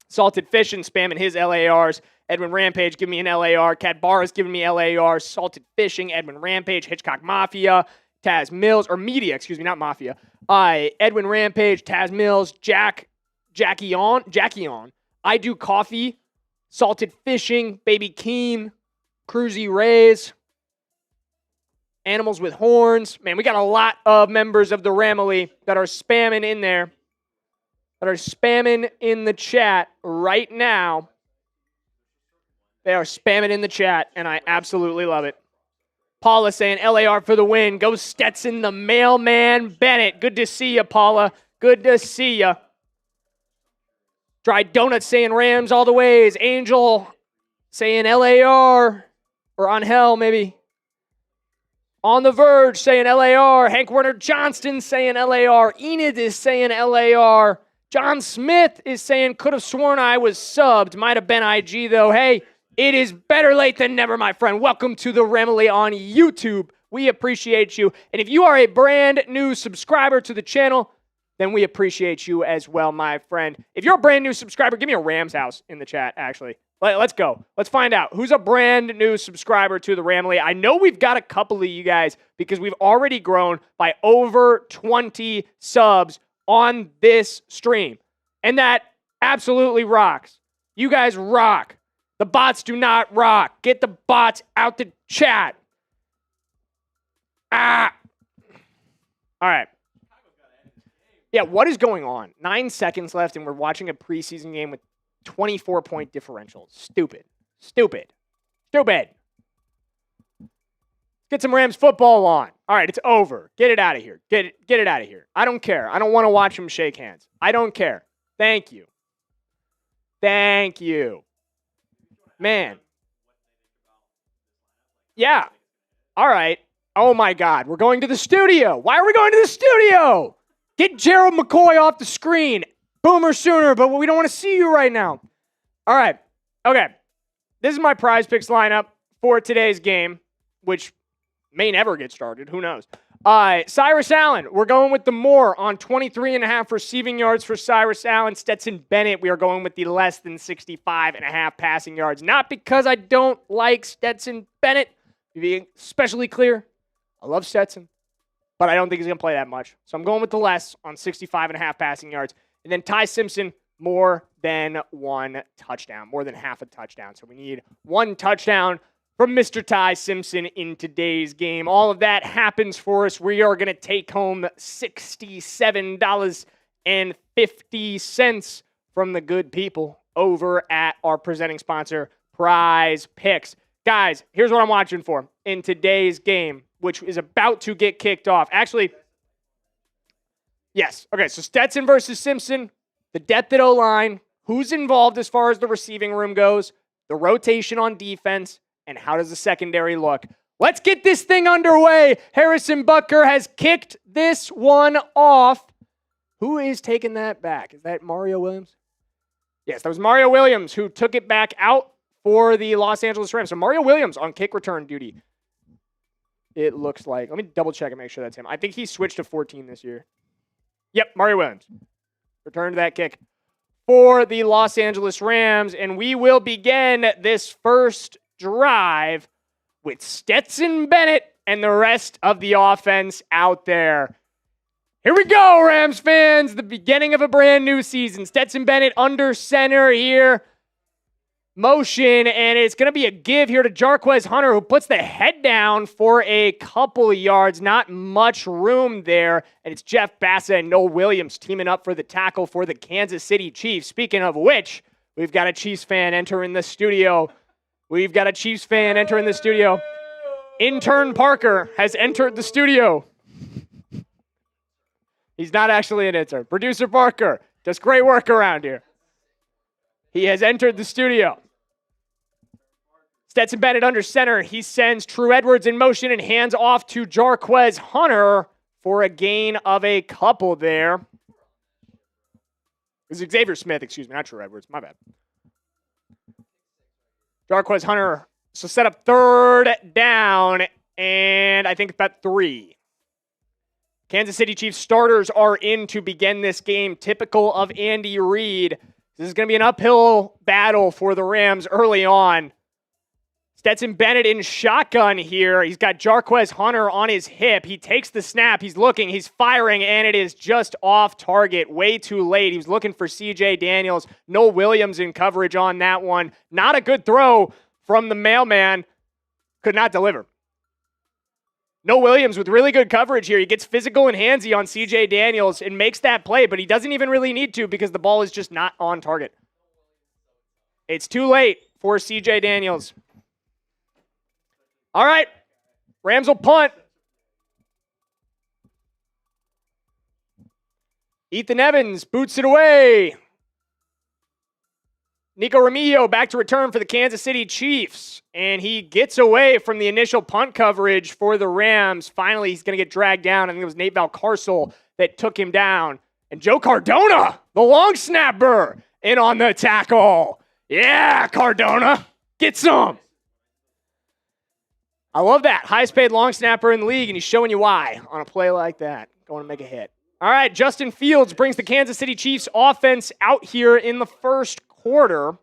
Salted Fishing spamming his LARs. Edwin Rampage, give me an LAR. Cat Barr is giving me LAR. Salted Fishing, Edwin Rampage, Hitchcock Mafia, Taz Mills, or Media, excuse me, not Mafia. Edwin Rampage, Taz Mills, Jackie on. I Do Coffee, Salted Fishing, Baby Keen, Cruzy Rays, Animals with Horns. Man, we got a lot of members of the Ramily that are spamming in there, that are spamming in the chat right now. They are spamming in the chat, and I absolutely love it. Paula saying LAR for the win. Go Stetson, the mailman Bennett. Good to see you, Paula. Good to see you. Dry Donuts saying Rams all the ways. Angel saying LAR. Or on hell, maybe. On the Verge saying LAR. Hank Werner Johnston saying LAR. Enid is saying LAR. John Smith is saying, could have sworn I was subbed. Might have been IG, though. Hey, it is better late than never, my friend. Welcome to the Ramily on YouTube. We appreciate you. And if you are a brand new subscriber to the channel, then we appreciate you as well, my friend. If you're a brand new subscriber, give me a Rams house in the chat, actually. Let's go. Let's find out who's a brand new subscriber to the Ramily. I know we've got a couple of you guys because we've already grown by over 20 subs on this stream. And that absolutely rocks. You guys rock. The bots do not rock. Get the bots out the chat. All right. Yeah, what is going on? 9 seconds left, and we're watching a preseason game with 24-point differentials. Stupid. Get some Rams football on. All right, it's over. Get it out of here. Get it out of here. I don't care. I don't want to watch them shake hands. I don't care. Thank you. Man. Yeah. All right. Oh, my God. We're going to the studio. Why are we going to the studio? Get Gerald McCoy off the screen. Boomer sooner, but we don't want to see you right now. All right. Okay. This is my prize picks lineup for today's game, which may never get started. Who knows? Cyrus Allen. We're going with the more on 23.5 receiving yards for Cyrus Allen. Stetson Bennett. We are going with the less than 65.5 passing yards. Not because I don't like Stetson Bennett. To be especially clear, I love Stetson. but I don't think he's going to play that much. So I'm going with the less on 65.5 passing yards. And then Ty Simpson, more than one touchdown, more than half a touchdown. So we need one touchdown from Mr. Ty Simpson in today's game. All of that happens for us. We are going to take home $67.50 from the good people over at our presenting sponsor, Prize Picks. Guys, here's what I'm watching for in today's game, which is about to get kicked off. Actually, yes. Okay, so Stetson versus Simpson, the depth at O-line, who's involved as far as the receiving room goes, the rotation on defense, and how does the secondary look? Let's get this thing underway. Harrison Butker has kicked this one off. Who is taking that back? Is that Mario Williams? Yes, that was Mario Williams who took it back out for the Los Angeles Rams. So Mario Williams on kick return duty. It looks like. Let me double check and make sure that's him. I think he switched to 14 this year. Yep, Mario Williams. Returned that kick for the Los Angeles Rams. And we will begin this first drive with Stetson Bennett and the rest of the offense out there. Here we go, Rams fans. The beginning of a brand new season. Stetson Bennett under center here. Motion, and it's going to be a give here to Jarquez Hunter, who puts the head down for a couple of yards. Not much room there. And it's Jeff Bassa and Noel Williams teaming up for the tackle for the Kansas City Chiefs. Speaking of which, we've got a Chiefs fan entering the studio. Intern Parker has entered the studio. He's not actually an intern. Producer Parker does great work around here. He has entered the studio. Stetson Bennett under center. He sends True Edwards in motion and hands off to Jarquez Hunter for a gain of a couple there. This is Xavier Smith, not True Edwards. My bad. Jarquez Hunter. So set up third down, and I think about 3. Kansas City Chiefs starters are in to begin this game, typical of Andy Reid. This is going to be an uphill battle for the Rams early on. Stetson Bennett in shotgun here. He's got Jarquez Hunter on his hip. He takes the snap. He's looking. He's firing, and it is just off target. Way too late. He was looking for C.J. Daniels. Noel Williams in coverage on that one. Not a good throw from the mailman. Could not deliver. Noel Williams with really good coverage here. He gets physical and handsy on C.J. Daniels and makes that play, but he doesn't even really need to because the ball is just not on target. It's too late for C.J. Daniels. All right, Rams will punt. Ethan Evans boots it away. Nico Remigio back to return for the Kansas City Chiefs. And he gets away from the initial punt coverage for the Rams. Finally, he's going to get dragged down. I think it was Nate Valcarcel that took him down. And Joe Cardona, the long snapper, in on the tackle. Yeah, Cardona, get some. I love that. Highest paid long snapper in the league, and he's showing you why on a play like that. Going to make a hit. All right, Justin Fields brings the Kansas City Chiefs offense out here in the first quarter.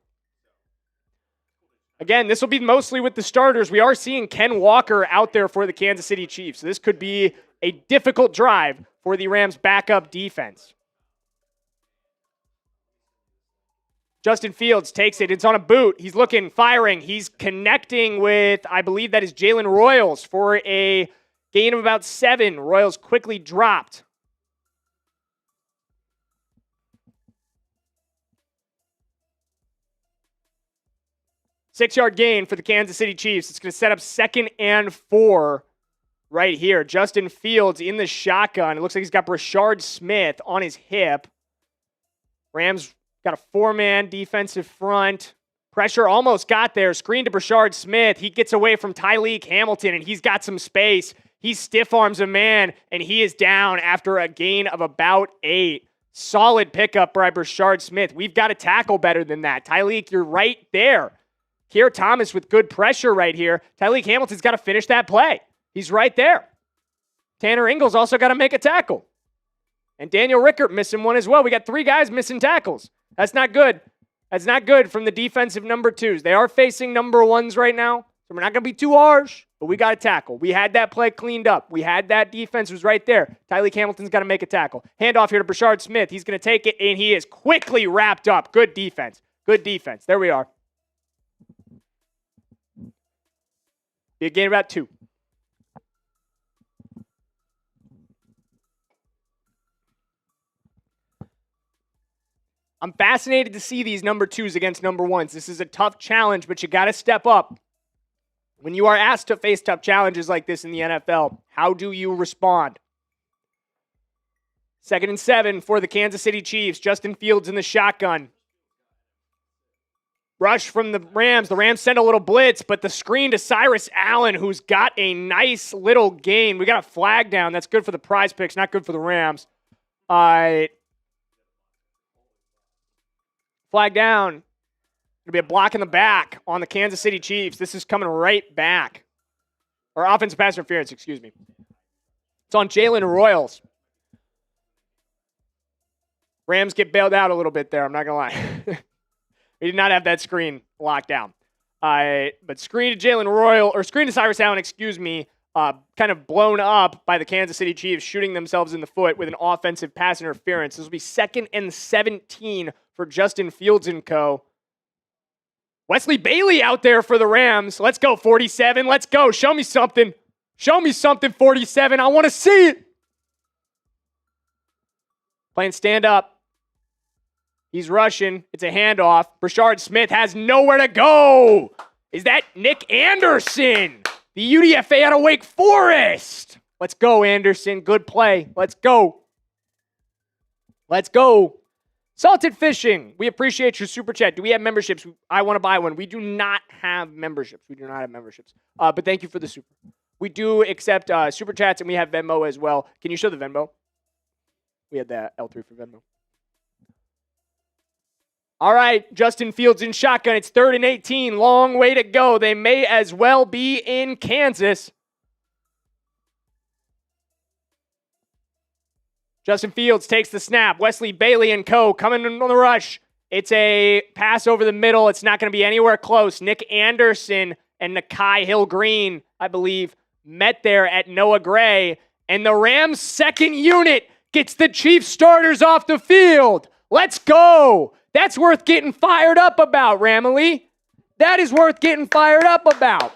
Again, this will be mostly with the starters. We are seeing Ken Walker out there for the Kansas City Chiefs. So this could be a difficult drive for the Rams' backup defense. Justin Fields takes it. It's on a boot. He's looking, firing. He's connecting with, I believe that is Jalen Royals for a gain of about 7. Royals quickly dropped. Six-yard gain for the Kansas City Chiefs. It's going to set up 2nd and 4 right here. Justin Fields in the shotgun. It looks like he's got Brashard Smith on his hip. Rams got a 4-man defensive front. Pressure almost got there. Screen to Brashard Smith. He gets away from Tyleek Hamilton, and he's got some space. He stiff-arms a man, and he is down after a gain of about 8. Solid pickup by Brashard Smith. We've got to tackle better than that. Tyleek, you're right there. Keir Thomas with good pressure right here. Tyleek Hamilton's got to finish that play. He's right there. Tanner Ingles also got to make a tackle. And Daniel Rickert missing one as well. We got 3 guys missing tackles. That's not good. That's not good from the defensive number 2s. They are facing number 1s right now, so we're not going to be too harsh, but but we got a tackle. We had that play cleaned up. We had that defense was right there. Tyreek Hamilton's got to make a tackle. Handoff here to Brashard Smith. He's going to take it, and he is quickly wrapped up. Good defense. Good defense. There we are. Be a gain about 2. I'm fascinated to see these number 2s against number 1s. This is a tough challenge, but you got to step up. When you are asked to face tough challenges like this in the NFL, how do you respond? 2nd and 7 for the Kansas City Chiefs. Justin Fields in the shotgun. Rush from the Rams. The Rams send a little blitz, but the screen to Cyrus Allen, who's got a nice little gain. We got a flag down. That's good for the prize picks, not good for the Rams. Flag down. It'll be a block in the back on the Kansas City Chiefs. This is coming right back. Or offensive pass interference, excuse me. It's on Jalen Royals. Rams get bailed out a little bit there, I'm not going to lie. We did not have that screen locked down. But screen to Jalen Royal, or screen to Cyrus Allen, excuse me, kind of blown up by the Kansas City Chiefs, shooting themselves in the foot with an offensive pass interference. This will be 2nd and 17 for Justin Fields and co. Wesley Bailey out there for the Rams. Let's go, 47. Let's go. Show me something. Show me something, 47. I want to see it. Playing stand up. He's rushing. It's a handoff. Brashard Smith has nowhere to go. Is that Nick Anderson? The UDFA out of Wake Forest. Let's go, Anderson. Good play. Let's go. Let's go. Salted Fishing. We appreciate your super chat. Do we have memberships? I want to buy one. We do not have memberships. But thank you for the super. We do accept super chats, and we have Venmo as well. Can you show the Venmo? We had that L3 for Venmo. All right, Justin Fields in shotgun. It's 3rd and 18. Long way to go. They may as well be in Kansas. Justin Fields takes the snap. Wesley Bailey and co. coming in on the rush. It's a pass over the middle. It's not going to be anywhere close. Nick Anderson and Nakai Hill-Green, I believe, met there at Noah Gray. And the Rams' second unit gets the Chiefs starters off the field. Let's go. That's worth getting fired up about, Ramily. That is worth getting fired up about.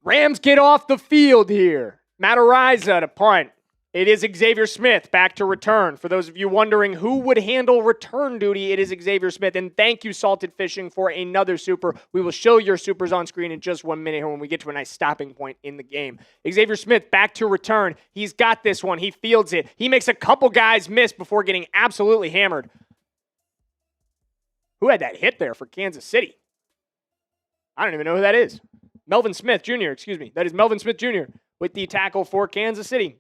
Rams get off the field here. Matariza to punt. It is Xavier Smith back to return. For those of you wondering who would handle return duty, it is Xavier Smith. And thank you, Salted Fishing, for another super. We will show your supers on screen in just 1 minute here when we get to a nice stopping point in the game. Xavier Smith back to return. He's got this one. He fields it. He makes a couple guys miss before getting absolutely hammered. Who had that hit there for Kansas City? I don't even know who that is. Melvin Smith Jr., excuse me. That is Melvin Smith Jr. with the tackle for Kansas City.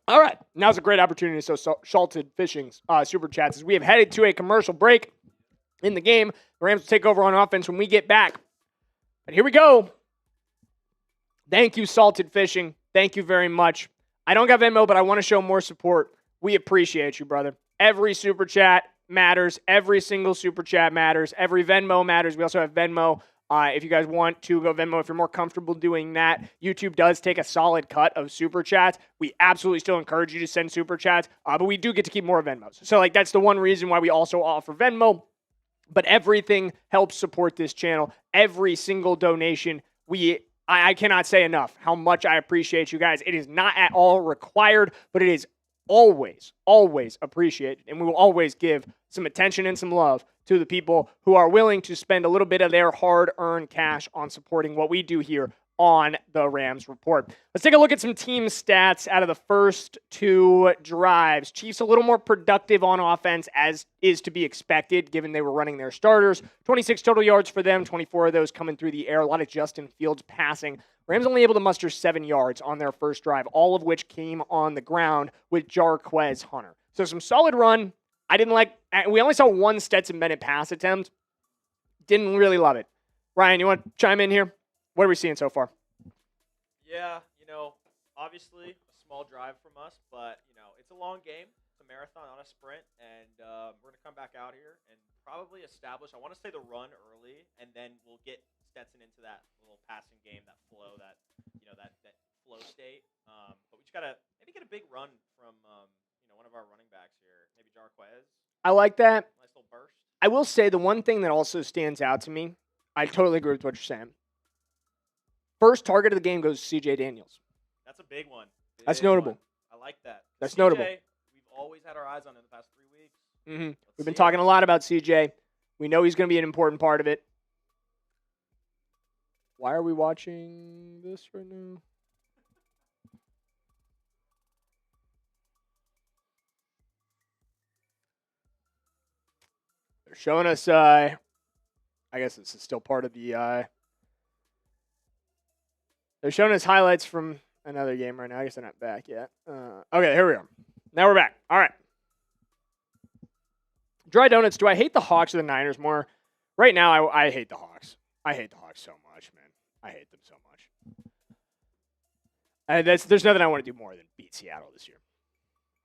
All right, now's a great opportunity to show Salted Fishing's super chats as we have headed to a commercial break in the game. The Rams will take over on offense when we get back. But here we go. Thank you, Salted Fishing. Thank you very much. I don't got Venmo, but I want to show more support. We appreciate you, brother. Every super chat matters. Every single super chat matters. Every Venmo matters. We also have Venmo. If you guys want to go Venmo, if you're more comfortable doing that, YouTube does take a solid cut of super chats. We absolutely still encourage you to send super chats, but we do get to keep more Venmos. So that's the one reason why we also offer Venmo. But everything helps support this channel. Every single donation, I cannot say enough how much I appreciate you guys. It is not at all required, but it is always, always appreciated. And we will always give some attention and some love to the people who are willing to spend a little bit of their hard-earned cash on supporting what we do here on the Rams Report. Let's take a look at some team stats out of the first 2 drives. Chiefs a little more productive on offense, as is to be expected, given they were running their starters. 26 total yards for them, 24 of those coming through the air. A lot of Justin Fields passing. Rams only able to muster 7 yards on their first drive, all of which came on the ground with Jarquez Hunter. So some solid run. I didn't like, we only saw 1 Stetson Bennett pass attempt. Didn't really love it. Ryan, you want to chime in here? What are we seeing so far? Yeah, obviously a small drive from us, but, it's a long game. It's a marathon, not a sprint, and we're going to come back out here and probably establish, I want to say the run early, and then we'll get Stetson into that little passing game, that flow, that flow state. But we just got to maybe get a big run from, one of our running backs here, maybe Jarquez. I like that. Nice little burst. I will say the one thing that also stands out to me, I totally agree with what you're saying. First target of the game goes to C.J. Daniels. That's a big one. That's notable. I like that. That's CJ, notable. We've always had our eyes on him the past 3 weeks. Mm-hmm. We've been talking a lot about CJ. We know he's going to be an important part of it. Why are we watching this right now? They're showing us, I guess this is still part of the, they're showing us highlights from another game right now. I guess they're not back yet. Okay, here we are. Now we're back. All right. Dry donuts. Do I hate the Hawks or the Niners more? Right now, I hate the Hawks. I hate the Hawks so much, man. I hate them so much. And there's nothing I want to do more than beat Seattle this year.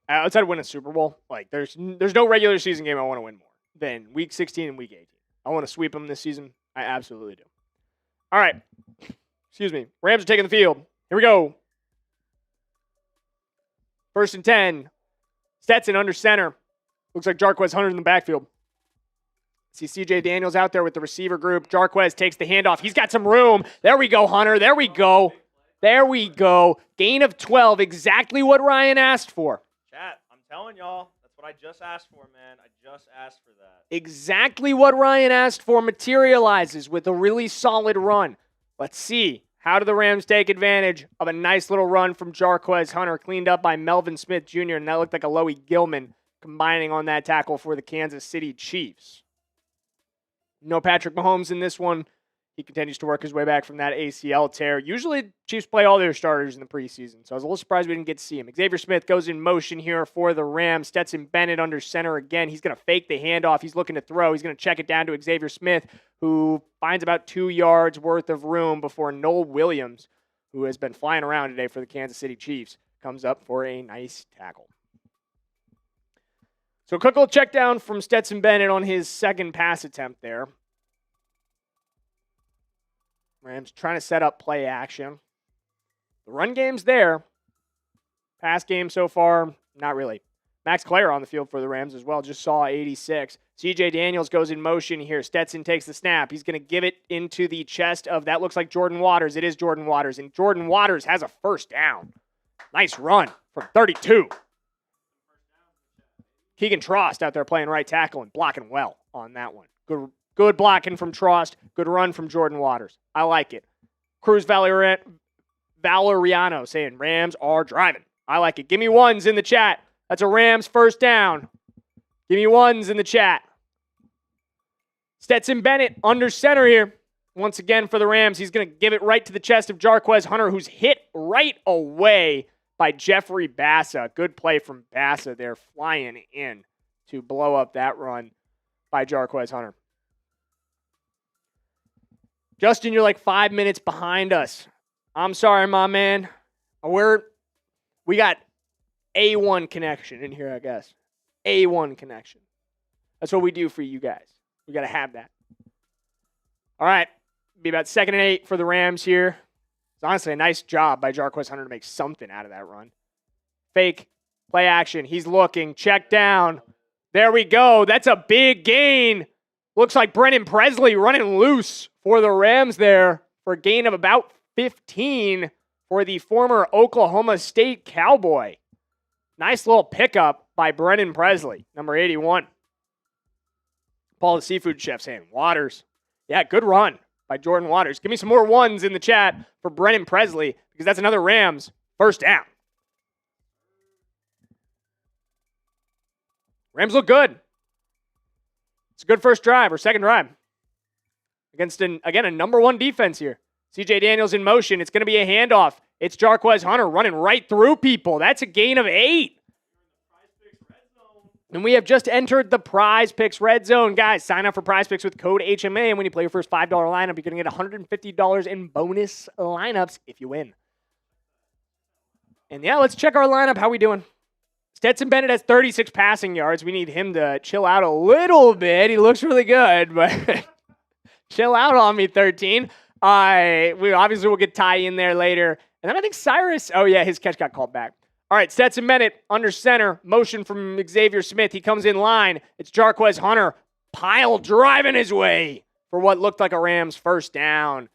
Outside of winning a Super Bowl, like there's no regular season game I want to win more than Week 16 and Week 18. I want to sweep them this season. I absolutely do. All right. Excuse me. Rams are taking the field. Here we go. 1st and 10. Stetson under center. Looks like Jarquez Hunter in the backfield. See C.J. Daniels out there with the receiver group. Jarquez takes the handoff. He's got some room. There we go, Hunter. There we go. There we go. Gain of 12. Exactly what Ryan asked for. Chat, I'm telling y'all. That's what I just asked for, man. I just asked for that. Exactly what Ryan asked for materializes with a really solid run. Let's see. How do the Rams take advantage of a nice little run from Jarquez Hunter, cleaned up by Melvin Smith Jr., and that looked like a Loie Gilman combining on that tackle for the Kansas City Chiefs. No Patrick Mahomes in this one. He continues to work his way back from that ACL tear. Usually, Chiefs play all their starters in the preseason, so I was a little surprised we didn't get to see him. Xavier Smith goes in motion here for the Rams. Stetson Bennett under center again. He's going to fake the handoff. He's looking to throw. He's going to check it down to Xavier Smith, who finds about 2 yards worth of room before Noel Williams, who has been flying around today for the Kansas City Chiefs, comes up for a nice tackle. So a quick little check down from Stetson Bennett on his second pass attempt there. Rams trying to set up play action. The run game's there. Pass game so far, not really. Max Clare on the field for the Rams as well. Just saw 86. C.J. Daniels goes in motion here. Stetson takes the snap. He's going to give it into the chest of, that looks like Jordan Waters. It is Jordan Waters. And Jordan Waters has a first down. Nice run from 32. Keegan Trost out there playing right tackle and blocking well on that one. Good blocking from Trost. Good run from Jordan Waters. I like it. Cruz Valeriano saying Rams are driving. I like it. Give me ones in the chat. That's a Rams first down. Give me ones in the chat. Stetson Bennett under center here. Once again for the Rams. He's going to give it right to the chest of Jarquez Hunter, who's hit right away by Jeffrey Bassa. Good play from Bassa there, flying in to blow up that run by Jarquez Hunter. Justin, you're like 5 minutes behind us. I'm sorry, my man. We got A1 connection in here, I guess. A1 connection. That's what we do for you guys. We got to have that. All right. Be about 2nd and 8 for the Rams here. It's honestly a nice job by Jarquez Hunter to make something out of that run. Fake. Play action. He's looking. Check down. There we go. That's a big gain. Looks like Brennan Presley running loose for the Rams there for a gain of about 15 for the former Oklahoma State Cowboy. Nice little pickup by Brennan Presley, number 81. Paul the Seafood Chef saying, Waters. Yeah, good run by Jordan Waters. Give me some more ones in the chat for Brennan Presley because that's another Rams first down. Rams look good. It's a good first drive or second drive against, a number 1 defense here. C.J. Daniels in motion. It's going to be a handoff. It's Jarquez Hunter running right through people. That's a gain of 8. And we have just entered the Prize Picks Red Zone. Guys, sign up for Prize Picks with code HMA. And when you play your first $5 lineup, you're going to get $150 in bonus lineups if you win. And yeah, let's check our lineup. How we doing? Stetson Bennett has 36 passing yards. We need him to chill out a little bit. He looks really good, but chill out on me, 13. We obviously will get Ty in there later. And then I think Cyrus, oh yeah, his catch got called back. All right, Stetson Bennett under center. Motion from Xavier Smith. He comes in line. It's Jarquez Hunter. Pile driving his way for what looked like a Rams first down.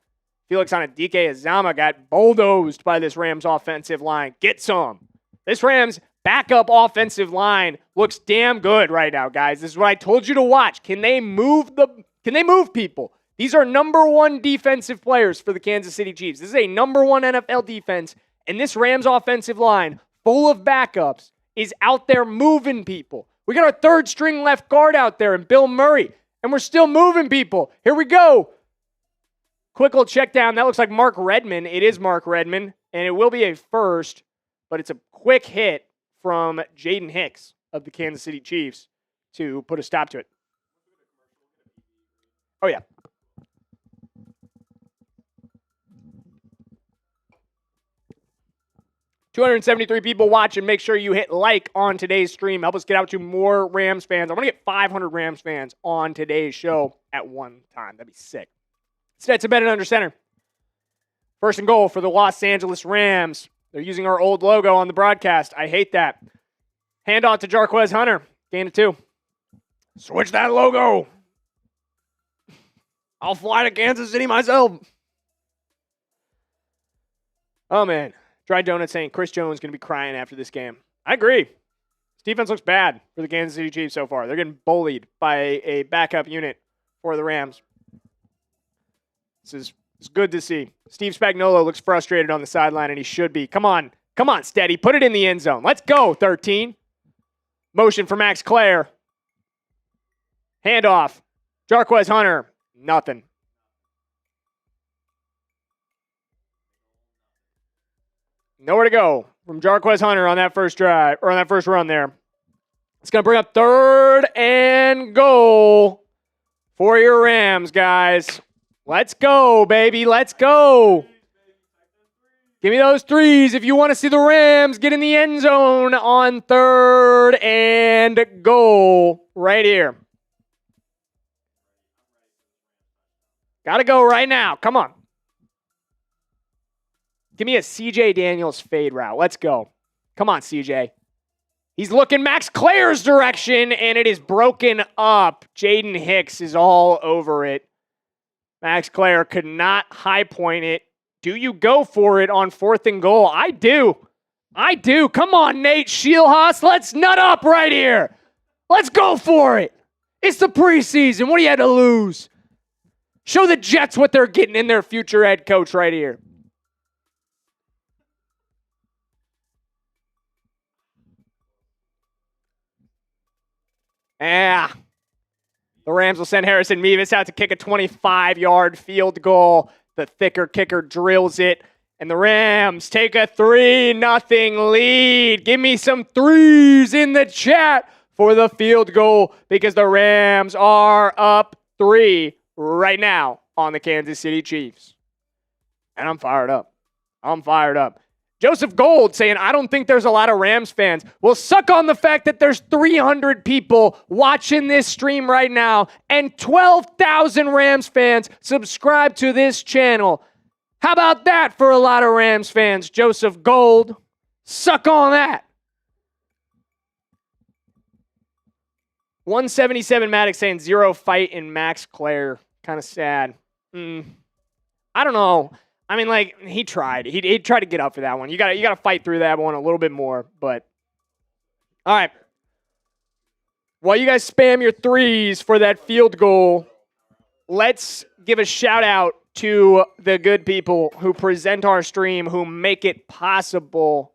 Felix Anadike Azama got bulldozed by this Rams offensive line. Get some. This Rams backup offensive line looks damn good right now, guys. This is what I told you to watch. Can they move people? These are number one defensive players for the Kansas City Chiefs. This is a number one NFL defense, and this Rams offensive line, full of backups, is out there moving people. We got our third string left guard out there and Bill Murray, and we're still moving people. Here we go. Quick little check down. That looks like Mark Redmond. It is Mark Redmond, and it will be a first, but it's a quick hit from Jaden Hicks of the Kansas City Chiefs to put a stop to it. Oh, yeah. $273 people watching. Make sure you hit like on today's stream. Help us get out to more Rams fans. I want to get 500 Rams fans on today's show at one time. That'd be sick. Stetson Bennett under center. First and goal for the Los Angeles Rams. They're using our old logo on the broadcast. I hate that. Handoff to Jarquez Hunter. Gain of 2. Switch that logo. I'll fly to Kansas City myself. Oh, man. Dry Donut saying Chris Jones is going to be crying after this game. I agree. This defense looks bad for the Kansas City Chiefs so far. They're getting bullied by a backup unit for the Rams. This is good to see. Steve Spagnuolo looks frustrated on the sideline, and he should be. Come on, Steady. Put it in the end zone. Let's go, 13. Motion for Max Clare. Handoff. Jarquez Hunter. Nothing. Nowhere to go from Jarquez Hunter on that first drive, or on that first run there. It's going to bring up 3rd and goal for your Rams, guys. Let's go, baby. Let's go. Give me those 3s if you want to see the Rams get in the end zone on 3rd and goal right here. Got to go right now. Come on. Give me a CJ Daniels fade route. Let's go. Come on, CJ. He's looking Max Clare's direction, and it is broken up. Jaden Hicks is all over it. Max Clare could not high point it. Do you go for it on 4th and goal? I do. Come on, Nate Scheelhaase. Let's nut up right here. Let's go for it. It's the preseason. What do you have to lose? Show the Jets what they're getting in their future head coach right here. The Rams will send Harrison Mevis out to kick a 25-yard field goal. The thicker kicker drills it, and the Rams take a 3-0 lead. Give me some 3s in the chat for the field goal because the Rams are up 3 right now on the Kansas City Chiefs. And I'm fired up. Joseph Gould saying, I don't think there's a lot of Rams fans. Well, suck on the fact that there's 300 people watching this stream right now and 12,000 Rams fans subscribe to this channel. How about that for a lot of Rams fans, Joseph Gould? Suck on that. 177 Maddox saying 0 fight in Max Clare. Kind of sad. I don't know. I mean, like, he tried. He tried to get up for that one. You got to fight through that one a little bit more. But, all right. While you guys spam your 3s for that field goal, let's give a shout-out to the good people who present our stream, who make it possible.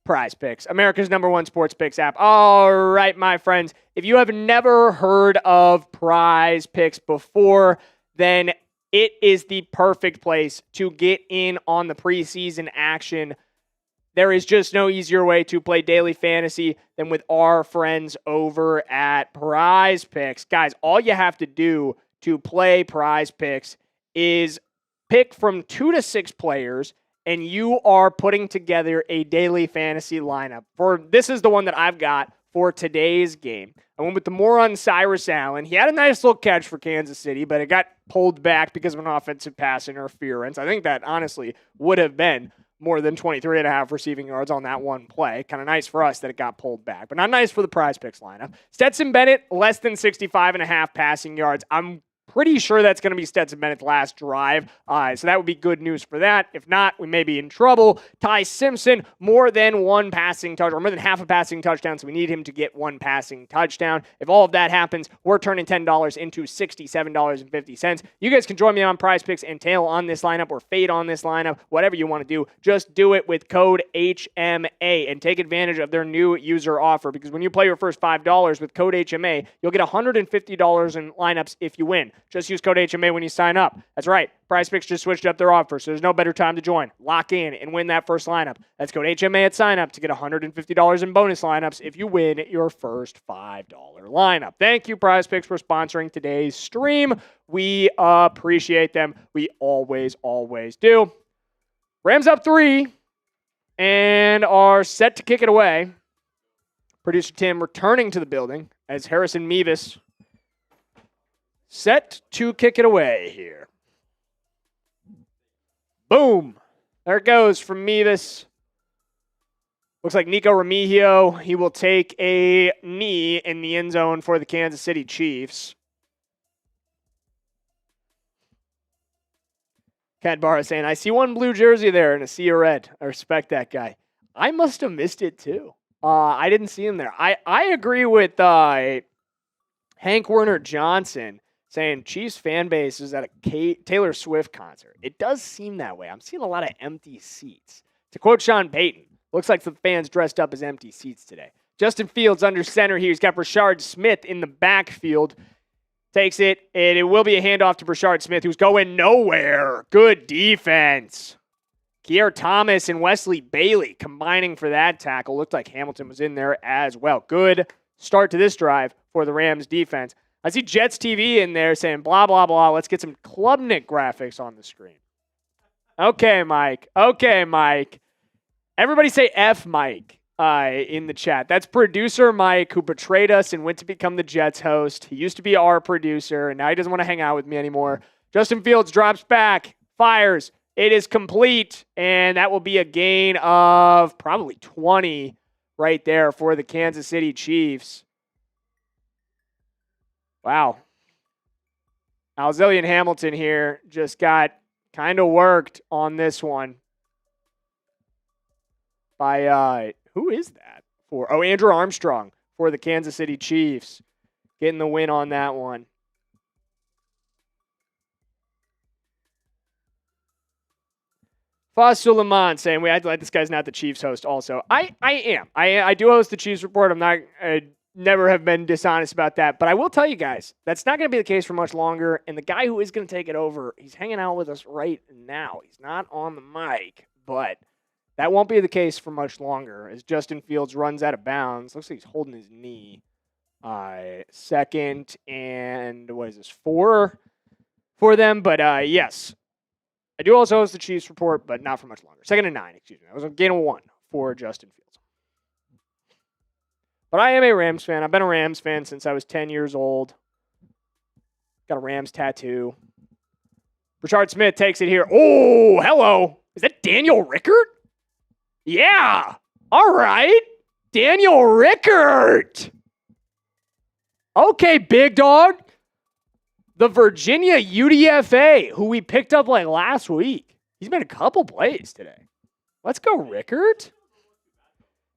Prize Picks, America's #1 sports picks app. All right, my friends. If you have never heard of Prize Picks before, then it is the perfect place to get in on the preseason action. There is just no easier way to play daily fantasy than with our friends over at Prize Picks. Guys, all you have to do to play Prize Picks is pick from 2 to 6 players and you are putting together a daily fantasy lineup. This is the one that I've got for today's game. I went with the moron Cyrus Allen. He had a nice little catch for Kansas City, but it got pulled back because of an offensive pass interference. I think that honestly would have been more than 23.5 receiving yards on that one play. Kind of nice for us that it got pulled back, but not nice for the Prize Picks lineup. Stetson Bennett, less than 65.5 passing yards. I'm pretty sure that's going to be Stetson Bennett's last drive, so that would be good news for that. If not, we may be in trouble. Ty Simpson, more than one passing touchdown, or more than half a passing touchdown, so we need him to get one passing touchdown. If all of that happens, we're turning $10 into $67.50. You guys can join me on Prize Picks and tail on this lineup or fade on this lineup, whatever you want to do. Just do it with code HMA and take advantage of their new user offer, because when you play your first $5 with code HMA, you'll get $150 in lineups if you win. Just use code HMA when you sign up. That's right. PrizePicks just switched up their offer, so there's no better time to join. Lock in and win that first lineup. That's code HMA at sign up to get $150 in bonus lineups if you win your first $5 lineup. Thank you, PrizePicks, for sponsoring today's stream. We appreciate them. We always, always do. Rams up 3 and are set to kick it away. Producer Tim returning to the building as Harrison Mevis set to kick it away here. Boom. There it goes from Mevis. Looks like Nico Remigio. He will take a knee in the end zone for the Kansas City Chiefs. Cat Barra saying, I see one blue jersey there and a sea of red. I respect that guy. I must have missed it too. I didn't see him there. I agree with Hank Werner Johnson saying Chiefs fan base is at a Taylor Swift concert. It does seem that way. I'm seeing a lot of empty seats. To quote Sean Payton, looks like the fans dressed up as empty seats today. Justin Fields under center here. He's got Brashard Smith in the backfield. Takes it, and it will be a handoff to Brashard Smith, who's going nowhere. Good defense. Kier Thomas and Wesley Bailey combining for that tackle. Looked like Hamilton was in there as well. Good start to this drive for the Rams defense. I see Jets TV in there saying, blah, blah, blah. Let's get some Klubnik graphics on the screen. Okay, Mike. Okay, Mike. Everybody say F Mike in the chat. That's producer Mike, who betrayed us and went to become the Jets host. He used to be our producer, and now he doesn't want to hang out with me anymore. Justin Fields drops back, fires. It is complete, and that will be a gain of probably 20 right there for the Kansas City Chiefs. Wow. Alzillian Hamilton here just got kind of worked on this one by, who is that for? Oh, Andrew Armstrong for the Kansas City Chiefs. Getting the win on that one. Faz Suleiman saying, wait, this guy's not the Chiefs host also. I am. I do host the Chiefs Report. I never have been dishonest about that. But I will tell you guys, that's not going to be the case for much longer. And the guy who is going to take it over, he's hanging out with us right now. He's not on the mic, but that won't be the case for much longer as Justin Fields runs out of bounds. Looks like he's holding his knee. Second and, what is this, 4 for them? But yes, I do also host the Chiefs Report, but not for much longer. 2nd and 9, excuse me. That was a gain of 1 for Justin Fields. But I am a Rams fan. I've been a Rams fan since I was 10 years old. Got a Rams tattoo. Brashard Smith takes it here. Oh, hello. Is that Daniel Rickert? Yeah. All right. Daniel Rickert. Okay, big dog. The Virginia UDFA, who we picked up like last week. He's been a couple plays today. Let's go, Rickert.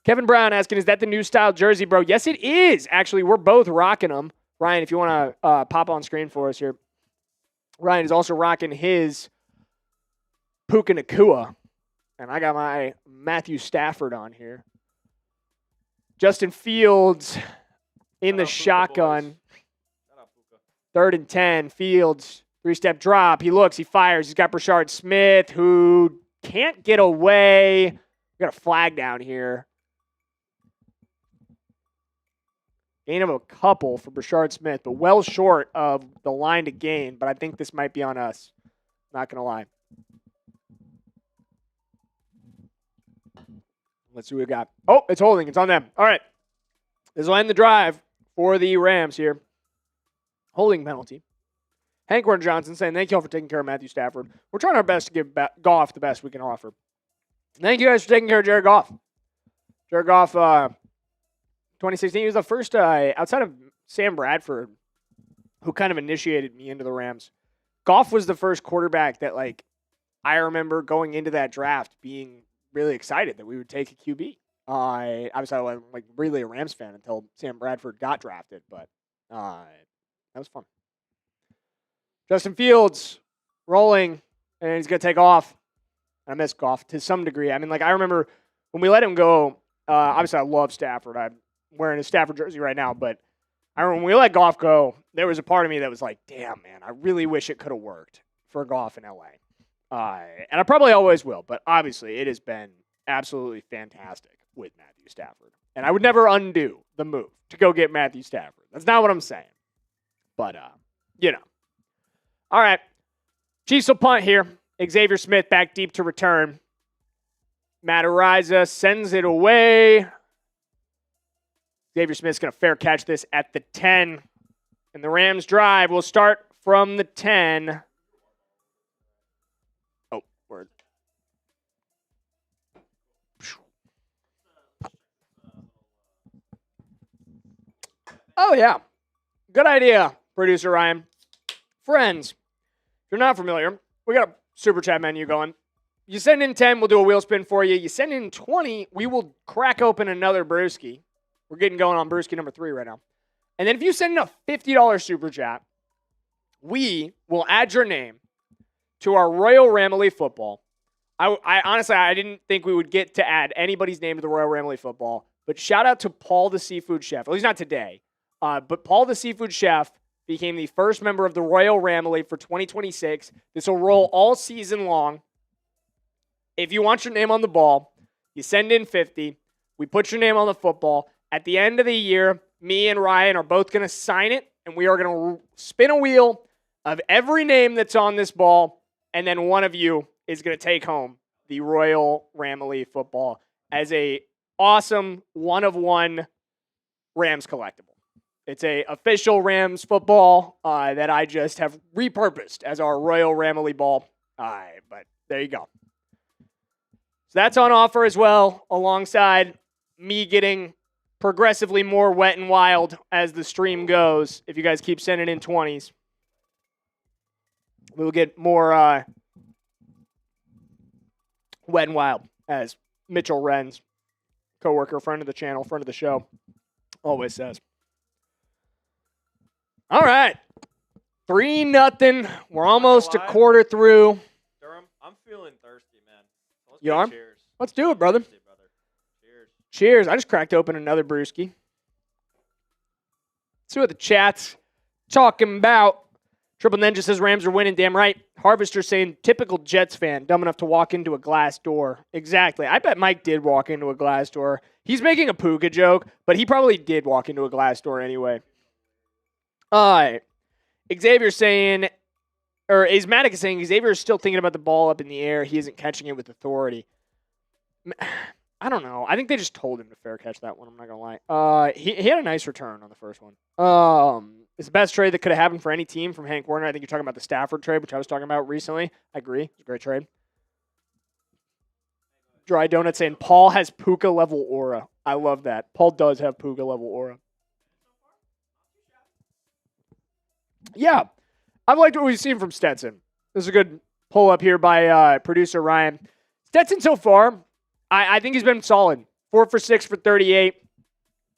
Kevin Brown asking, is that the new style jersey, bro? Yes, it is. Actually, we're both rocking them. Ryan, if you want to pop on screen for us here. Ryan is also rocking his Puka Nacua. And I got my Matthew Stafford on here. Justin Fields in the shotgun. 3rd and 10. Fields, 3-step drop. He looks, he fires. He's got Brashard Smith, who can't get away. We got a flag down here. Gain of a couple for Brashard Smith, but well short of the line to gain. But I think this might be on us. Not going to lie. Let's see what we got. Oh, it's holding. It's on them. All right. This will end the drive for the Rams here. Holding penalty. Hank Warren Johnson saying, thank you all for taking care of Matthew Stafford. We're trying our best to give Goff the best we can offer. Thank you guys for taking care of Jared Goff. Jared Goff, 2016, he was the first, outside of Sam Bradford, who kind of initiated me into the Rams. Goff was the first quarterback that, like, I remember going into that draft being really excited that we would take a QB. Obviously, I wasn't like really a Rams fan until Sam Bradford got drafted, but that was fun. Justin Fields rolling, and he's going to take off. I miss Goff to some degree. I mean, like, I remember when we let him go, obviously I love Stafford. I'm wearing a Stafford jersey right now, but I remember when we let Goff go, there was a part of me that was like, damn, man, I really wish it could have worked for Goff in LA. And I probably always will, but obviously it has been absolutely fantastic with Matthew Stafford. And I would never undo the move to go get Matthew Stafford. That's not what I'm saying. But, you know. All right. Chiefs will punt here. Xavier Smith back deep to return. Matt Ariza sends it away. Xavier Smith's going to fair catch this at the 10. And the Rams drive will start from the 10. Oh, word. Oh, yeah. Good idea, producer Ryan. Friends, if you're not familiar, we got a super chat menu going. You send in 10, we'll do a wheel spin for you. You send in 20, we will crack open another brewski. We're getting going on brewski number 3 right now. And then if you send in a $50 super chat, we will add your name to our Royal Ramley football. I honestly, I didn't think we would get to add anybody's name to the Royal Ramley football, but shout out to Paul the Seafood Chef. At least not today. But Paul the Seafood Chef became the first member of the Royal Ramley for 2026. This will roll all season long. If you want your name on the ball, you send in 50. We put your name on the football. At the end of the year, me and Ryan are both going to sign it, and we are going to spin a wheel of every name that's on this ball, and then one of you is going to take home the Royal Ramley football as a awesome one-of-one Rams collectible. It's a official Rams football that I just have repurposed as our Royal Ramley ball. But there you go. So that's on offer as well, alongside me getting progressively more wet and wild as the stream goes. If you guys keep sending in 20s, we'll get more wet and wild, as Mitchell Wren's coworker, friend of the channel, friend of the show, always says. All right. 3-0. We're almost a quarter through. Durham, I'm feeling thirsty, man. Let's You are? cheers. Let's do it, brother. Thirsty, brother. Cheers. Cheers. I just cracked open another brewski. See what the chat's talking about. Triple Ninja says Rams are winning. Damn right. Harvester saying typical Jets fan, dumb enough to walk into a glass door. Exactly. I bet Mike did walk into a glass door. He's making a Puka joke, but he probably did walk into a glass door anyway. Xavier saying, or Asmatic is saying, Xavier is still thinking about the ball up in the air. He isn't catching it with authority. I don't know. I think they just told him to fair catch that one. I'm not going to lie. He had a nice return on the first one. It's the best trade that could have happened for any team from Hank Warner. I think you're talking about the Stafford trade, which I was talking about recently. I agree. It's a great trade. Dry Donut saying Paul has Puka level aura. I love that. Paul does have Puka level aura. Yeah, I've liked what we've seen from Stetson. This is a good pull up here by producer Ryan. Stetson so far, I think he's been solid. 4 for 6 for 38.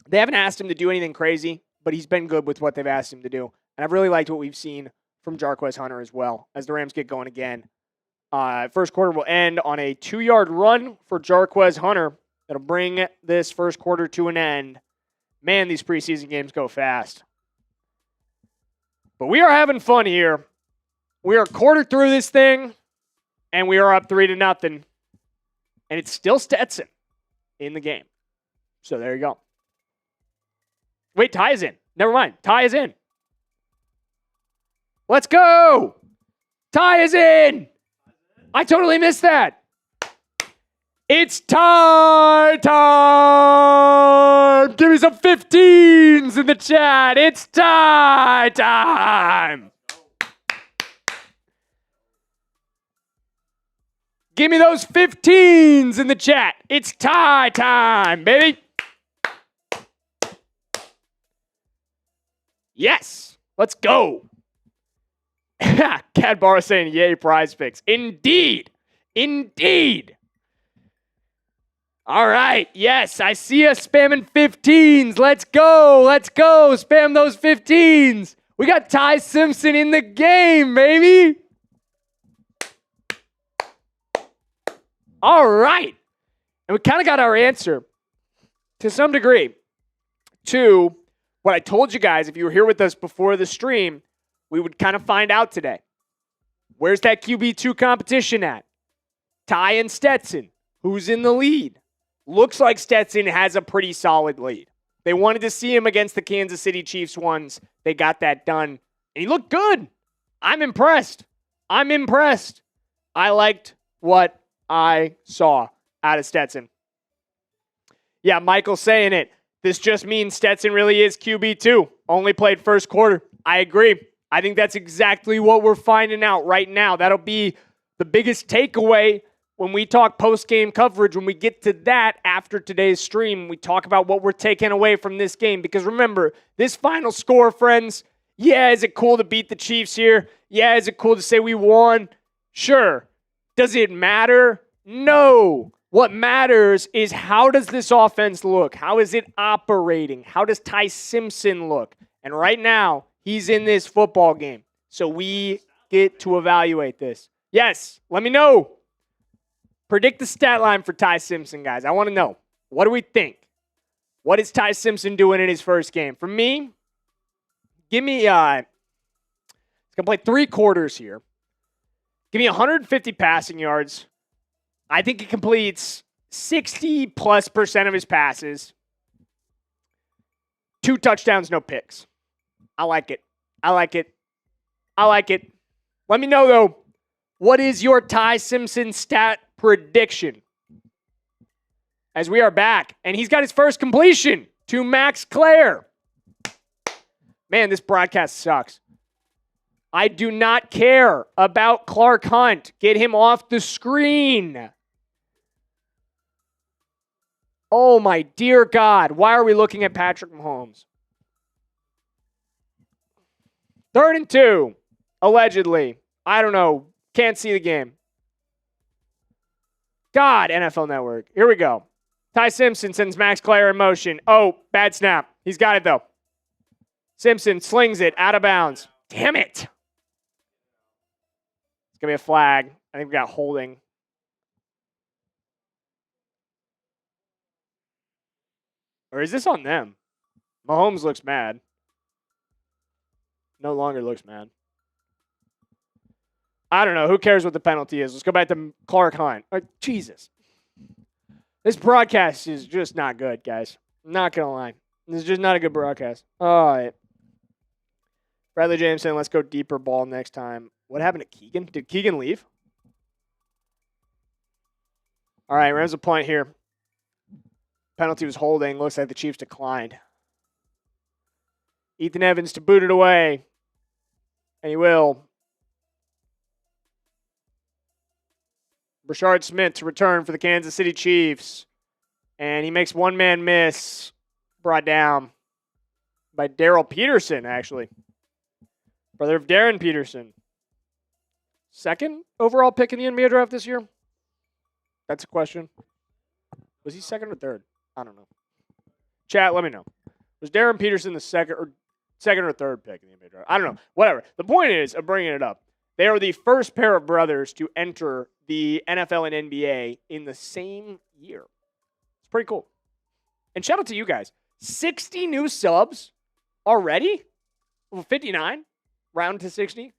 They haven't asked him to do anything crazy, but he's been good with what they've asked him to do. And I've really liked what we've seen from Jarquez Hunter as well as the Rams get going again. First quarter will end on a 2-yard run for Jarquez Hunter. That'll bring this first quarter to an end. Man, these preseason games go fast. But we are having fun here. We are a quarter through this thing, and we are up 3-0. And it's still Stetson in the game. So there you go. Wait, Ty is in. Never mind. Ty is in. Let's go. Ty is in. I totally missed that. It's tie time! Give me some 15s in the chat. It's tie time! Give me those 15s in the chat. It's tie time, baby. Yes, let's go. Cat Bar saying, yay, prize picks. Indeed. Indeed. All right. Yes, I see us spamming 15s. Let's go. Let's go. Spam those 15s. We got Ty Simpson in the game, baby. All right. And we kind of got our answer to some degree to what I told you guys. If you were here with us before the stream, we would kind of find out today. Where's that QB2 competition at? Ty and Stetson. Who's in the lead? Looks like Stetson has a pretty solid lead. They wanted to see him against the Kansas City Chiefs once. They got that done. And he looked good. I'm impressed. I'm impressed. I liked what I saw out of Stetson. Yeah, Michael saying it. This just means Stetson really is QB2. Only played first quarter. I agree. I think that's exactly what we're finding out right now. That'll be the biggest takeaway when we talk post-game coverage, when we get to that after today's stream. We talk about what we're taking away from this game. Because remember, this final score, friends, yeah, is it cool to beat the Chiefs here? Yeah, is it cool to say we won? Sure. Does it matter? No. What matters is how does this offense look? How is it operating? How does Ty Simpson look? And right now, he's in this football game. So we get to evaluate this. Yes, let me know. Predict the stat line for Ty Simpson, guys. I want to know. What do we think? What is Ty Simpson doing in his first game? For me, give me, he's going to play 3 quarters here. Give me 150 passing yards. I think he completes 60+% of his passes. 2 touchdowns, no picks. I like it. I like it. I like it. Let me know, though, what is your Ty Simpson stat prediction? As we are back, and he's got his first completion to Max Clare. Man, this broadcast sucks. I do not care about Clark Hunt. Get him off the screen. Oh, my dear God. Why are we looking at Patrick Mahomes? 3rd and 2, allegedly. I don't know. Can't see the game. God, NFL Network. Here we go. Ty Simpson sends Max Clare in motion. Oh, bad snap. He's got it, though. Simpson slings it out of bounds. Damn it. It's going to be a flag. I think we got holding. Or is this on them? Mahomes looks mad. No longer looks mad. I don't know. Who cares what the penalty is? Let's go back to Clark Hunt. Jesus. This broadcast is just not good, guys. I'm not going to lie. This is just not a good broadcast. All right. Bradley James saying, let's go deeper ball next time. What happened to Keegan? Did Keegan leave? All right, Rams a point here. Penalty was holding. Looks like the Chiefs declined. Ethan Evans to boot it away. And he will. Brashard Smith to return for the Kansas City Chiefs. And he makes one man miss. Brought down by Darrell Peterson, actually. Brother of Darren Peterson. 2nd overall pick in the NBA draft this year? That's a question. Was he 2nd or 3rd? I don't know. Chat, let me know. Was Darren Peterson the 2nd or 3rd pick in the NBA draft? I don't know. Whatever. The point is, of bringing it up, they are the first pair of brothers to enter the NFL and NBA in the same year. It's pretty cool. And shout out to you guys. 60 new subs already? 59? Round to 60?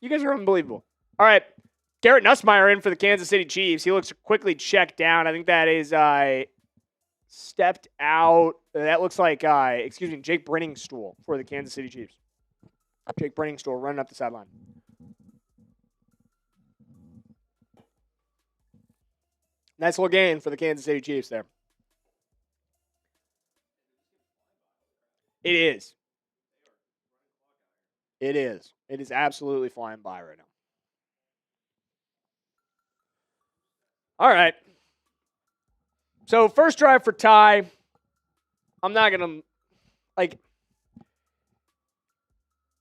You guys are unbelievable. All right. Garrett Nussmeier in for the Kansas City Chiefs. He looks quickly checked down. I think that is stepped out. That looks like, Jake Brenningstool for the Kansas City Chiefs. Jake Brenningstool running up the sideline. Nice little gain for the Kansas City Chiefs there. It is. It is. It is absolutely flying by right now. All right. So first drive for Ty. I'm not going to,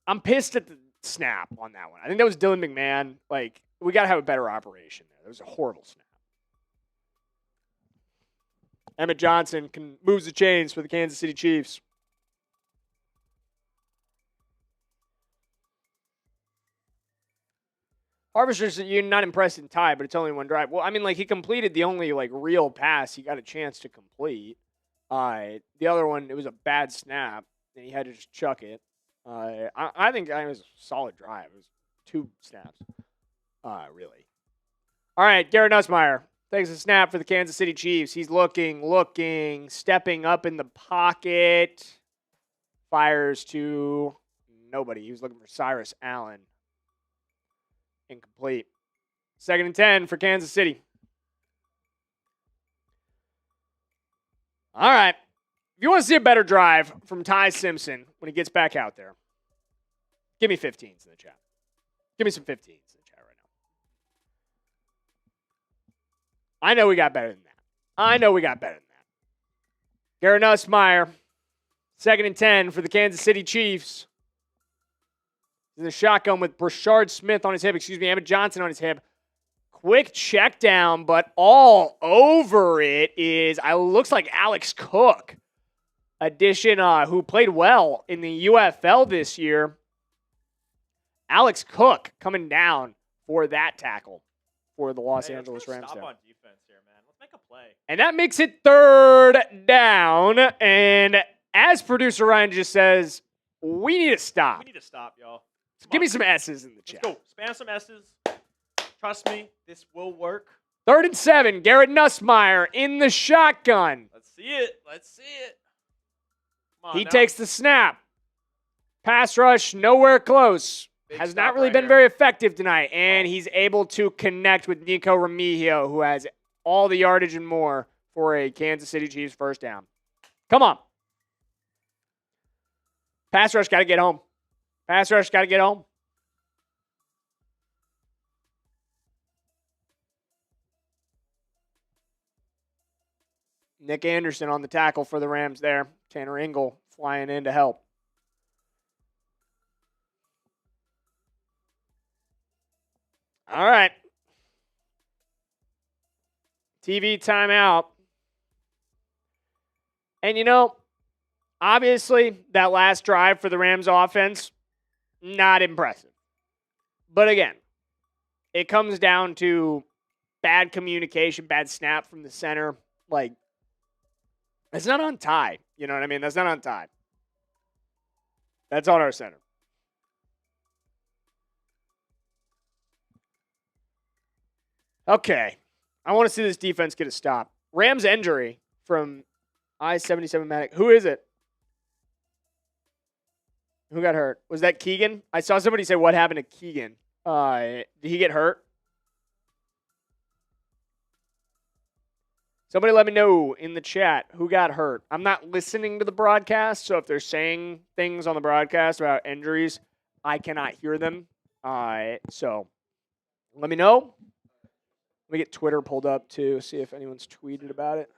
I'm pissed at the snap on that one. I think that was Dylan McMahon. We got to have a better operation there. That was a horrible snap. Emmett Johnson moves the chains for the Kansas City Chiefs. Harvester's, you're not impressed in Ty, but it's only one drive. Well, I mean, he completed the only, real pass he got a chance to complete. The other one, it was a bad snap, and he had to just chuck it. I think it was a solid drive. It was 2 snaps, really. All right, Garrett Nussmeier takes a snap for the Kansas City Chiefs. He's looking, stepping up in the pocket. Fires to nobody. He was looking for Cyrus Allen. Incomplete. 2nd and 10 for Kansas City. All right. If you want to see a better drive from Ty Simpson when he gets back out there, give me 15s in the chat. Give me some 15s in the chat right now. I know we got better than that. Garrett Nussmeier, 2nd and 10 for the Kansas City Chiefs. In the shotgun with Brashard Smith on his hip, Emmett Johnson on his hip. Quick check down, but all over it looks like Alex Cook. Addition, who played well in the UFL this year. Alex Cook coming down for that tackle for the Los Angeles Rams. Stop on defense here, man. Let's make a play. And that makes it 3rd down. And as producer Ryan just says, we need to stop. We need to stop, y'all. Give me some S's in the chat. Let's go. Spam some S's. Trust me, this will work. 3rd and 7. Garrett Nussmeier in the shotgun. Let's see it. He takes the snap. Pass rush, nowhere close. Has not really been very effective tonight. And he's able to connect with Nico Remigio, who has all the yardage and more for a Kansas City Chiefs first down. Come on. Pass rush got to get home. Nick Anderson on the tackle for the Rams there. Tanner Engel flying in to help. All right. TV timeout. And obviously that last drive for the Rams offense, not impressive. But again, it comes down to bad communication, bad snap from the center. It's not on Ty. You know what I mean? That's not on Ty. That's on our center. Okay. I want to see this defense get a stop. Rams injury from I-77 Matic. Who is it? Who got hurt? Was that Keegan? I saw somebody say, what happened to Keegan? Did he get hurt? Somebody let me know in the chat who got hurt. I'm not listening to the broadcast, so if they're saying things on the broadcast about injuries, I cannot hear them. So let me know. Let me get Twitter pulled up to see if anyone's tweeted about it.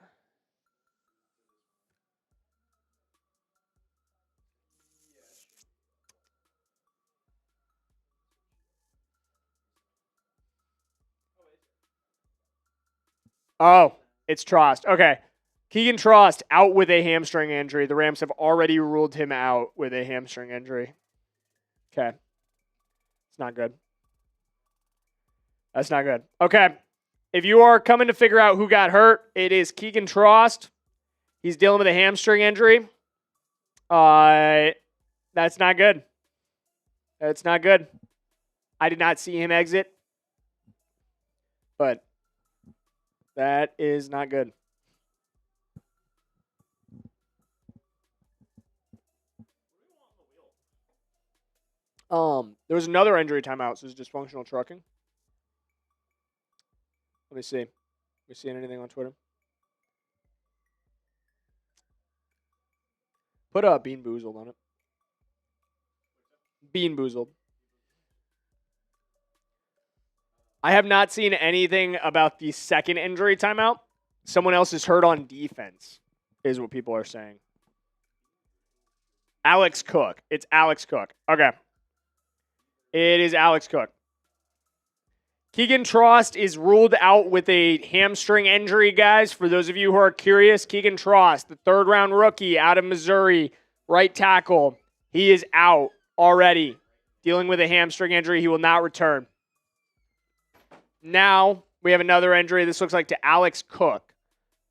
Oh, it's Trost. Okay. Keegan Trost out with a hamstring injury. The Rams have already ruled him out with a hamstring injury. Okay. It's not good. That's not good. Okay. If you are coming to figure out who got hurt, it is Keegan Trost. He's dealing with a hamstring injury. That's not good. That's not good. I did not see him exit. But that is not good. There was another injury timeout, so it's dysfunctional trucking. Let me see. We seeing anything on Twitter? Put a Bean Boozled on it. Bean Boozled. I have not seen anything about the second injury timeout. Someone else is hurt on defense, is what people are saying. Alex Cook. It's Alex Cook. Okay. It is Alex Cook. Keegan Trost is ruled out with a hamstring injury, guys. For those of you who are curious, Keegan Trost, the third-round rookie out of Missouri, right tackle, he is out already, dealing with a hamstring injury. He will not return. Now, we have another injury. This looks like to Alex Cook.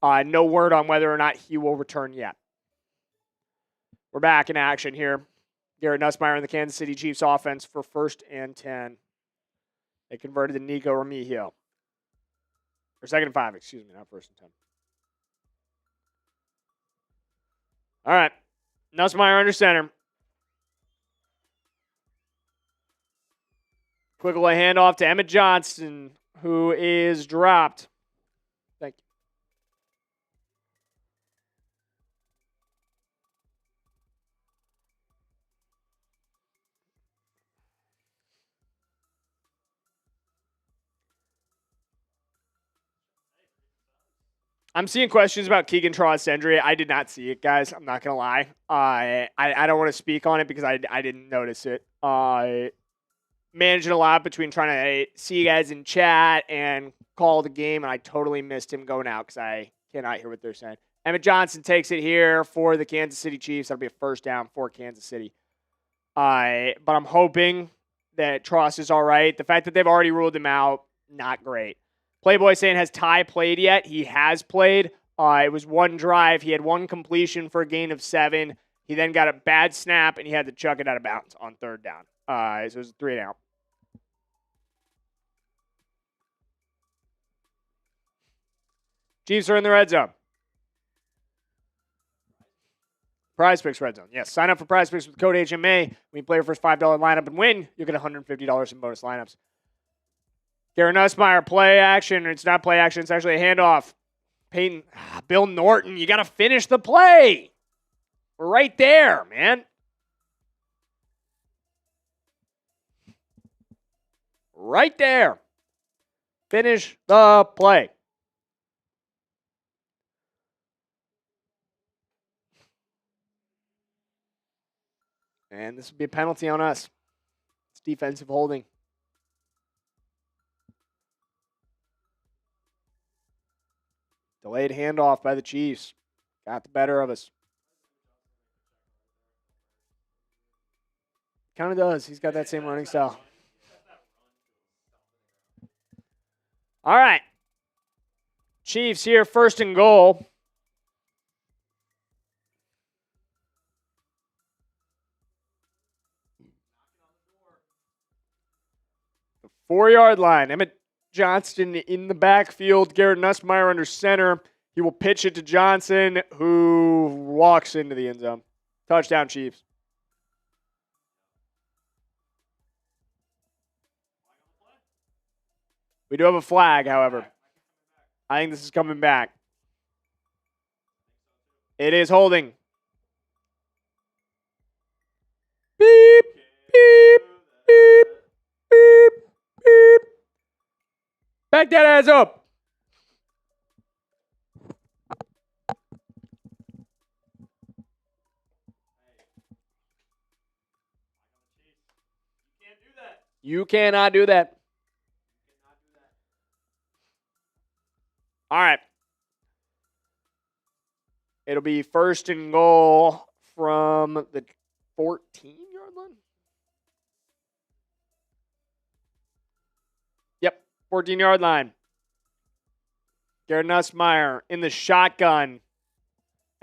No word on whether or not he will return yet. We're back in action here. Garrett Nussmeier in the Kansas City Chiefs offense for 1st and 10. They converted to Nico Remigio. Or 2nd and 5, excuse me, not 1st and 10. All right. Nussmeier under center. Quick little handoff to Emmett Johnston, who is dropped. Thank you. I'm seeing questions about Keegan Trost's injury. I did not see it, guys. I'm not going to lie. I don't want to speak on it because I didn't notice it. Managing a lot between trying to see you guys in chat and call the game, and I totally missed him going out because I cannot hear what they're saying. Emmett Johnson takes it here for the Kansas City Chiefs. That'll be a 1st down for Kansas City. But I'm hoping that Trost is all right. The fact that they've already ruled him out, not great. Playboy saying, has Ty played yet? He has played. It was one drive. He had one completion for a gain of 7. He then got a bad snap, and he had to chuck it out of bounds on 3rd down. So it was a 3 down. Chiefs are in the red zone. Prize Picks red zone. Yes, sign up for Prize Picks with code HMA. When you play your first $5 lineup and win, you'll get $150 in bonus lineups. Garrett Nussmeier, play action. It's not play action. It's actually a handoff. Bill Norton, you got to finish the play. We're right there, man. Right there. Finish the play. And this would be a penalty on us. It's defensive holding. Delayed handoff by the Chiefs. Got the better of us. Kind of does. He's got that same running style. All right. Chiefs here, 1st and goal. The 4-yard line. Emmett Johnston in the backfield. Garrett Nussmeier under center. He will pitch it to Johnson, who walks into the end zone. Touchdown, Chiefs. We do have a flag, however. I think this is coming back. It is holding. Beep, beep, beep, beep, beep. Back that ass up. You cannot do that. All right. It'll be 1st and goal from the 14-yard line. Yep, 14-yard line. Garrett Nussmeier in the shotgun.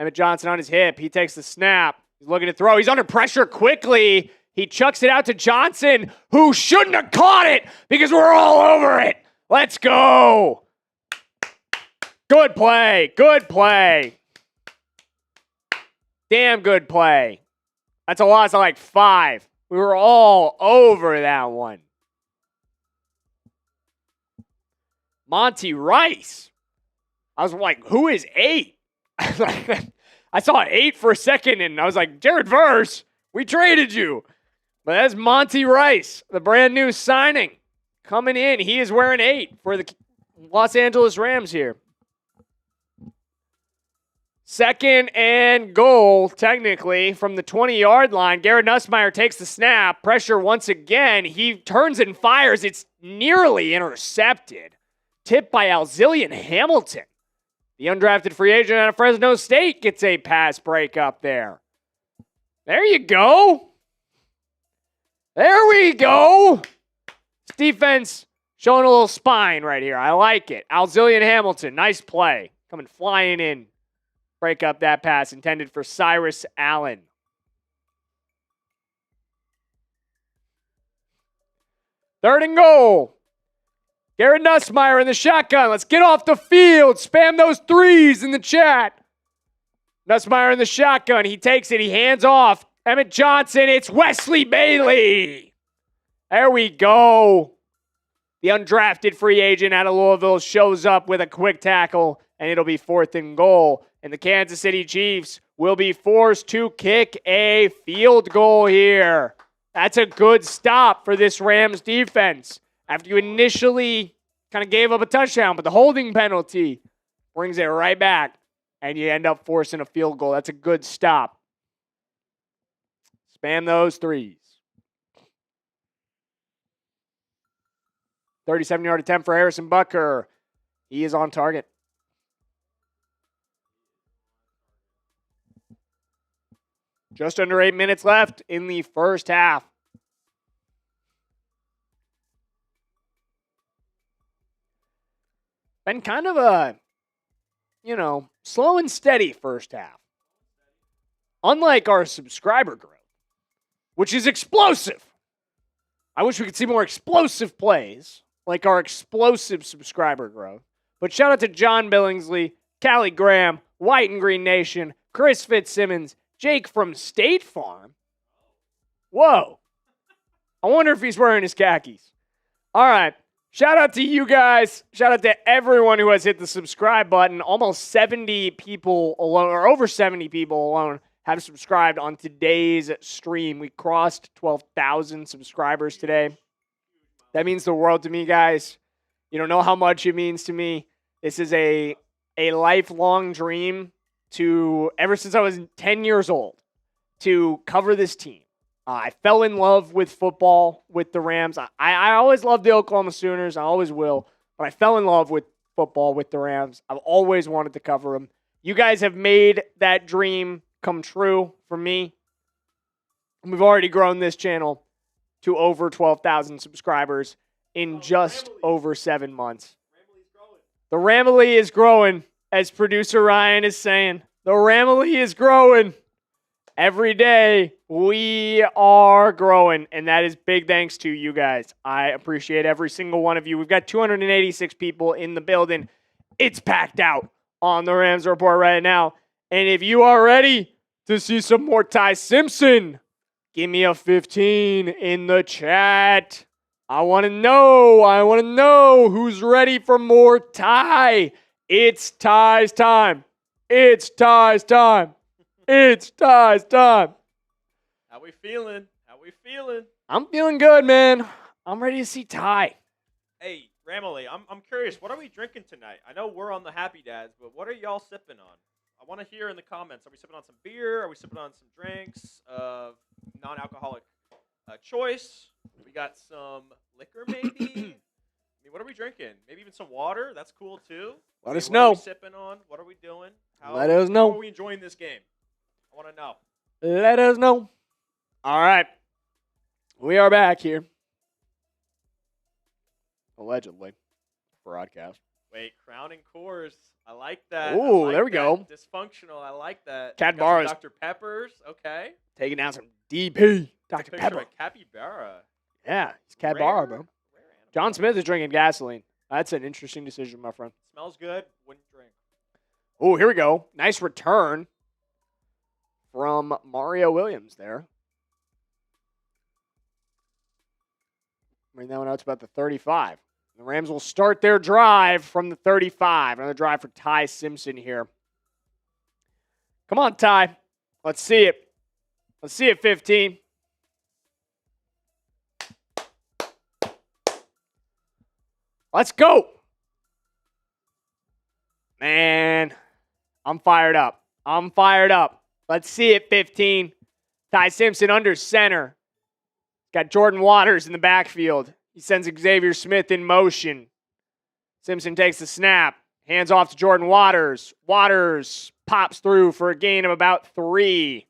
Emmett Johnson on his hip. He takes the snap. He's looking to throw. He's under pressure quickly. He chucks it out to Johnson, who shouldn't have caught it because we're all over it. Let's go. Good play. Good play. Damn good play. That's a loss of like 5. We were all over that one. Monty Rice. I was like, who is 8? I saw 8 for a second, and I was like, Jared Verse, we traded you. But that's Monty Rice, the brand new signing. Coming in, he is wearing 8 for the Los Angeles Rams here. 2nd and goal, technically, from the 20-yard line. Garrett Nussmeier takes the snap. Pressure once again. He turns and fires. It's nearly intercepted. Tipped by Alzillian Hamilton. The undrafted free agent out of Fresno State gets a pass break up there. There you go. There we go. This defense showing a little spine right here. I like it. Alzillian Hamilton, nice play. Coming flying in. Break up that pass intended for Cyrus Allen. Third and goal. Garrett Nussmeier in the shotgun. Let's get off the field. Spam those 3s in the chat. Nussmeier in the shotgun. He takes it. He hands off. Emmett Johnson. It's Wesley Bailey. There we go. The undrafted free agent out of Louisville shows up with a quick tackle, and it'll be 4th and goal. And the Kansas City Chiefs will be forced to kick a field goal here. That's a good stop for this Rams defense. After you initially kind of gave up a touchdown, but the holding penalty brings it right back, and you end up forcing a field goal. That's a good stop. Spam those 3s. 37-yard attempt for Harrison Butker. He is on target. Just under 8 minutes left in the first half. Been kind of a, slow and steady first half. Unlike our subscriber growth, which is explosive. I wish we could see more explosive plays, like our explosive subscriber growth. But shout out to John Billingsley, Callie Graham, White and Green Nation, Chris Fitzsimmons, Jake from State Farm. Whoa. I wonder if he's wearing his khakis. All right. Shout out to you guys. Shout out to everyone who has hit the subscribe button. Almost 70 people alone, or over 70 people alone, have subscribed on today's stream. We crossed 12,000 subscribers today. That means the world to me, guys. You don't know how much it means to me. This is a lifelong dream ever since I was 10 years old, to cover this team. I fell in love with football with the Rams. I always loved the Oklahoma Sooners. I always will. But I fell in love with football with the Rams. I've always wanted to cover them. You guys have made that dream come true for me. We've already grown this channel to over 12,000 subscribers in just over 7 months. The Ramily is growing, as producer Ryan is saying. The Ramily is growing. Every day, we are growing, and that is big thanks to you guys. I appreciate every single one of you. We've got 286 people in the building. It's packed out on the Rams Report right now. And if you are ready to see some more Ty Simpson, give me a 15 in the chat. I want to know who's ready for more Ty. It's Ty's time. It's Ty's time. It's Ty's time. How we feeling? I'm feeling good, man. I'm ready to see Ty. Hey, Ramily, I'm curious. What are we drinking tonight? I know we're on the Happy Dads, but what are y'all sipping on? I want to hear in the comments. Are we sipping on some beer? Are we sipping on some drinks of non-alcoholic choice? We got some liquor, maybe. What are we drinking? Maybe even some water. That's cool too. Let us know. What are we sipping on? What are we doing? Let us know. How are we enjoying this game? I want to know. Let us know. All right. We are back here. Allegedly. Broadcast. Wait, crowning course. I like that. Ooh, there we go. Dysfunctional. I like that. Cat bars. Dr. Peppers. Okay. Taking down some DP. Dr. Picture Pepper. of capybara. Yeah, it's Cat Bar, bro. John Smith is drinking gasoline. That's an interesting decision, my friend. Smells good. Wouldn't drink. Oh, here we go. Nice return from Mario Williams there. Bring that one out to about the 35. The Rams will start their drive from the 35. Another drive for Ty Simpson here. Come on, Ty. Let's see it. Let's see it, 15. Let's go. Man, I'm fired up. I'm fired up. Let's see it, 15. Ty Simpson under center. Got Jordan Waters in the backfield. He sends Xavier Smith in motion. Simpson takes the snap. Hands off to Jordan Waters. Waters pops through for a gain of about 3.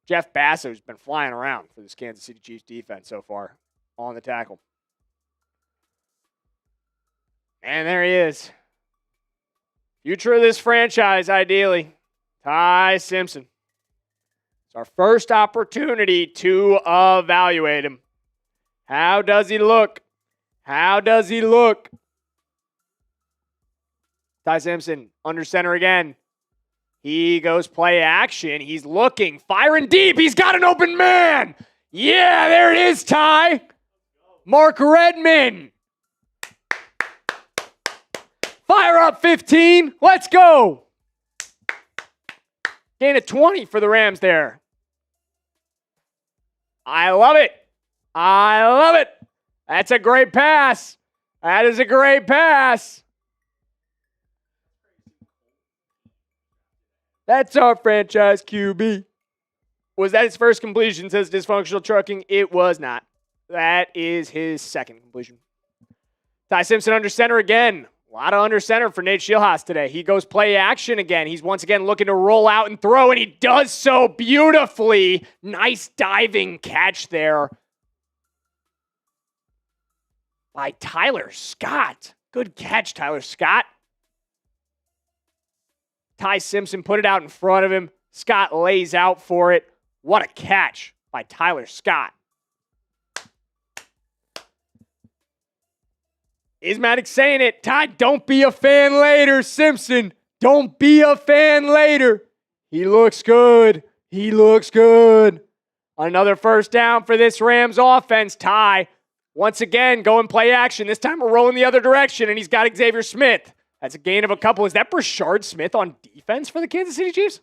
Jeff Basso's been flying around for this Kansas City Chiefs defense so far on the tackle. And there he is. Future of this franchise, ideally. Ty Simpson. It's our first opportunity to evaluate him. How does he look? How does he look? Ty Simpson under center again. He goes play action. He's looking, firing deep. He's got an open man. Yeah, there it is, Ty. Mark Redmond. Fire up, 15. Let's go. Gain of 20 for the Rams there. I love it. I love it. That's a great pass. That is a great pass. That's our franchise QB. Was that his first completion, says Dysfunctional Trucking? It was not. That is his second completion. Ty Simpson under center again. A lot of under center for Nate Scheelhaase today. He goes play action again. He's once again looking to roll out and throw, and he does so beautifully. Nice diving catch there by Tyler Scott. Good catch, Tyler Scott. Ty Simpson put it out in front of him. Scott lays out for it. What a catch by Tyler Scott. Ismatic saying it. Ty, don't be a fan later, Simpson. Don't be a fan later. He looks good. He looks good. Another first down for this Rams offense. Ty, once again, going play action. This time we're rolling the other direction, and he's got Xavier Smith. That's a gain of a couple. Is that Brashard Smith on defense for the Kansas City Chiefs?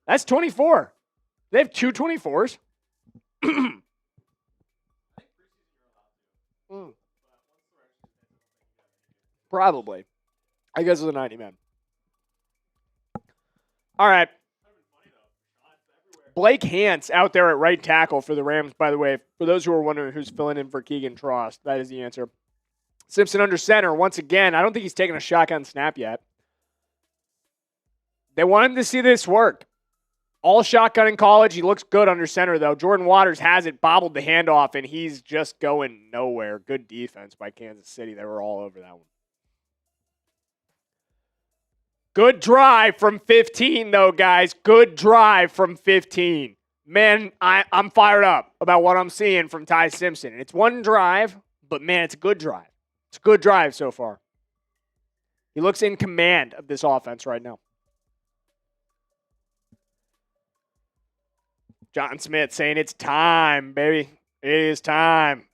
That's 24. They have two 24s. Probably. I guess it's a 90 man. All right. Blake Hance out there at right tackle for the Rams, by the way. For those who are wondering who's filling in for Keegan Trost, that is the answer. Simpson under center. Once again, I don't think he's taken a shotgun snap yet. They want him to see this work. All shotgun in college. He looks good under center, though. Jordan Waters has it, bobbled the handoff, and he's just going nowhere. Good defense by Kansas City. They were all over that one. Good drive from 15, though, guys. Good drive from 15. Man, I'm fired up about what I'm seeing from Ty Simpson. And it's one drive, but, man, it's a good drive. It's a good drive so far. He looks in command of this offense right now. John Smith saying it's time, baby. It is time.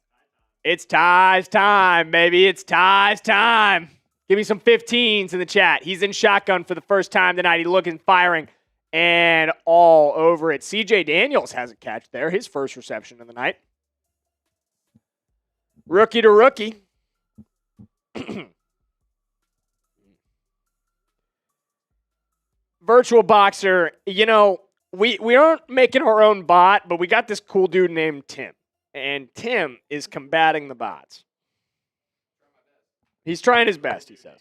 It's Ty's time, baby. It's Ty's time. Give me some 15s in the chat. He's in shotgun for the first time tonight. He's looking, firing, and all over it. CJ Daniels has a catch there. His first reception of the night. Rookie to rookie. Virtual Boxer, you know, we aren't making our own bot, but we got this cool dude named Tim. And Tim is combating the bots. He's trying his best, he says.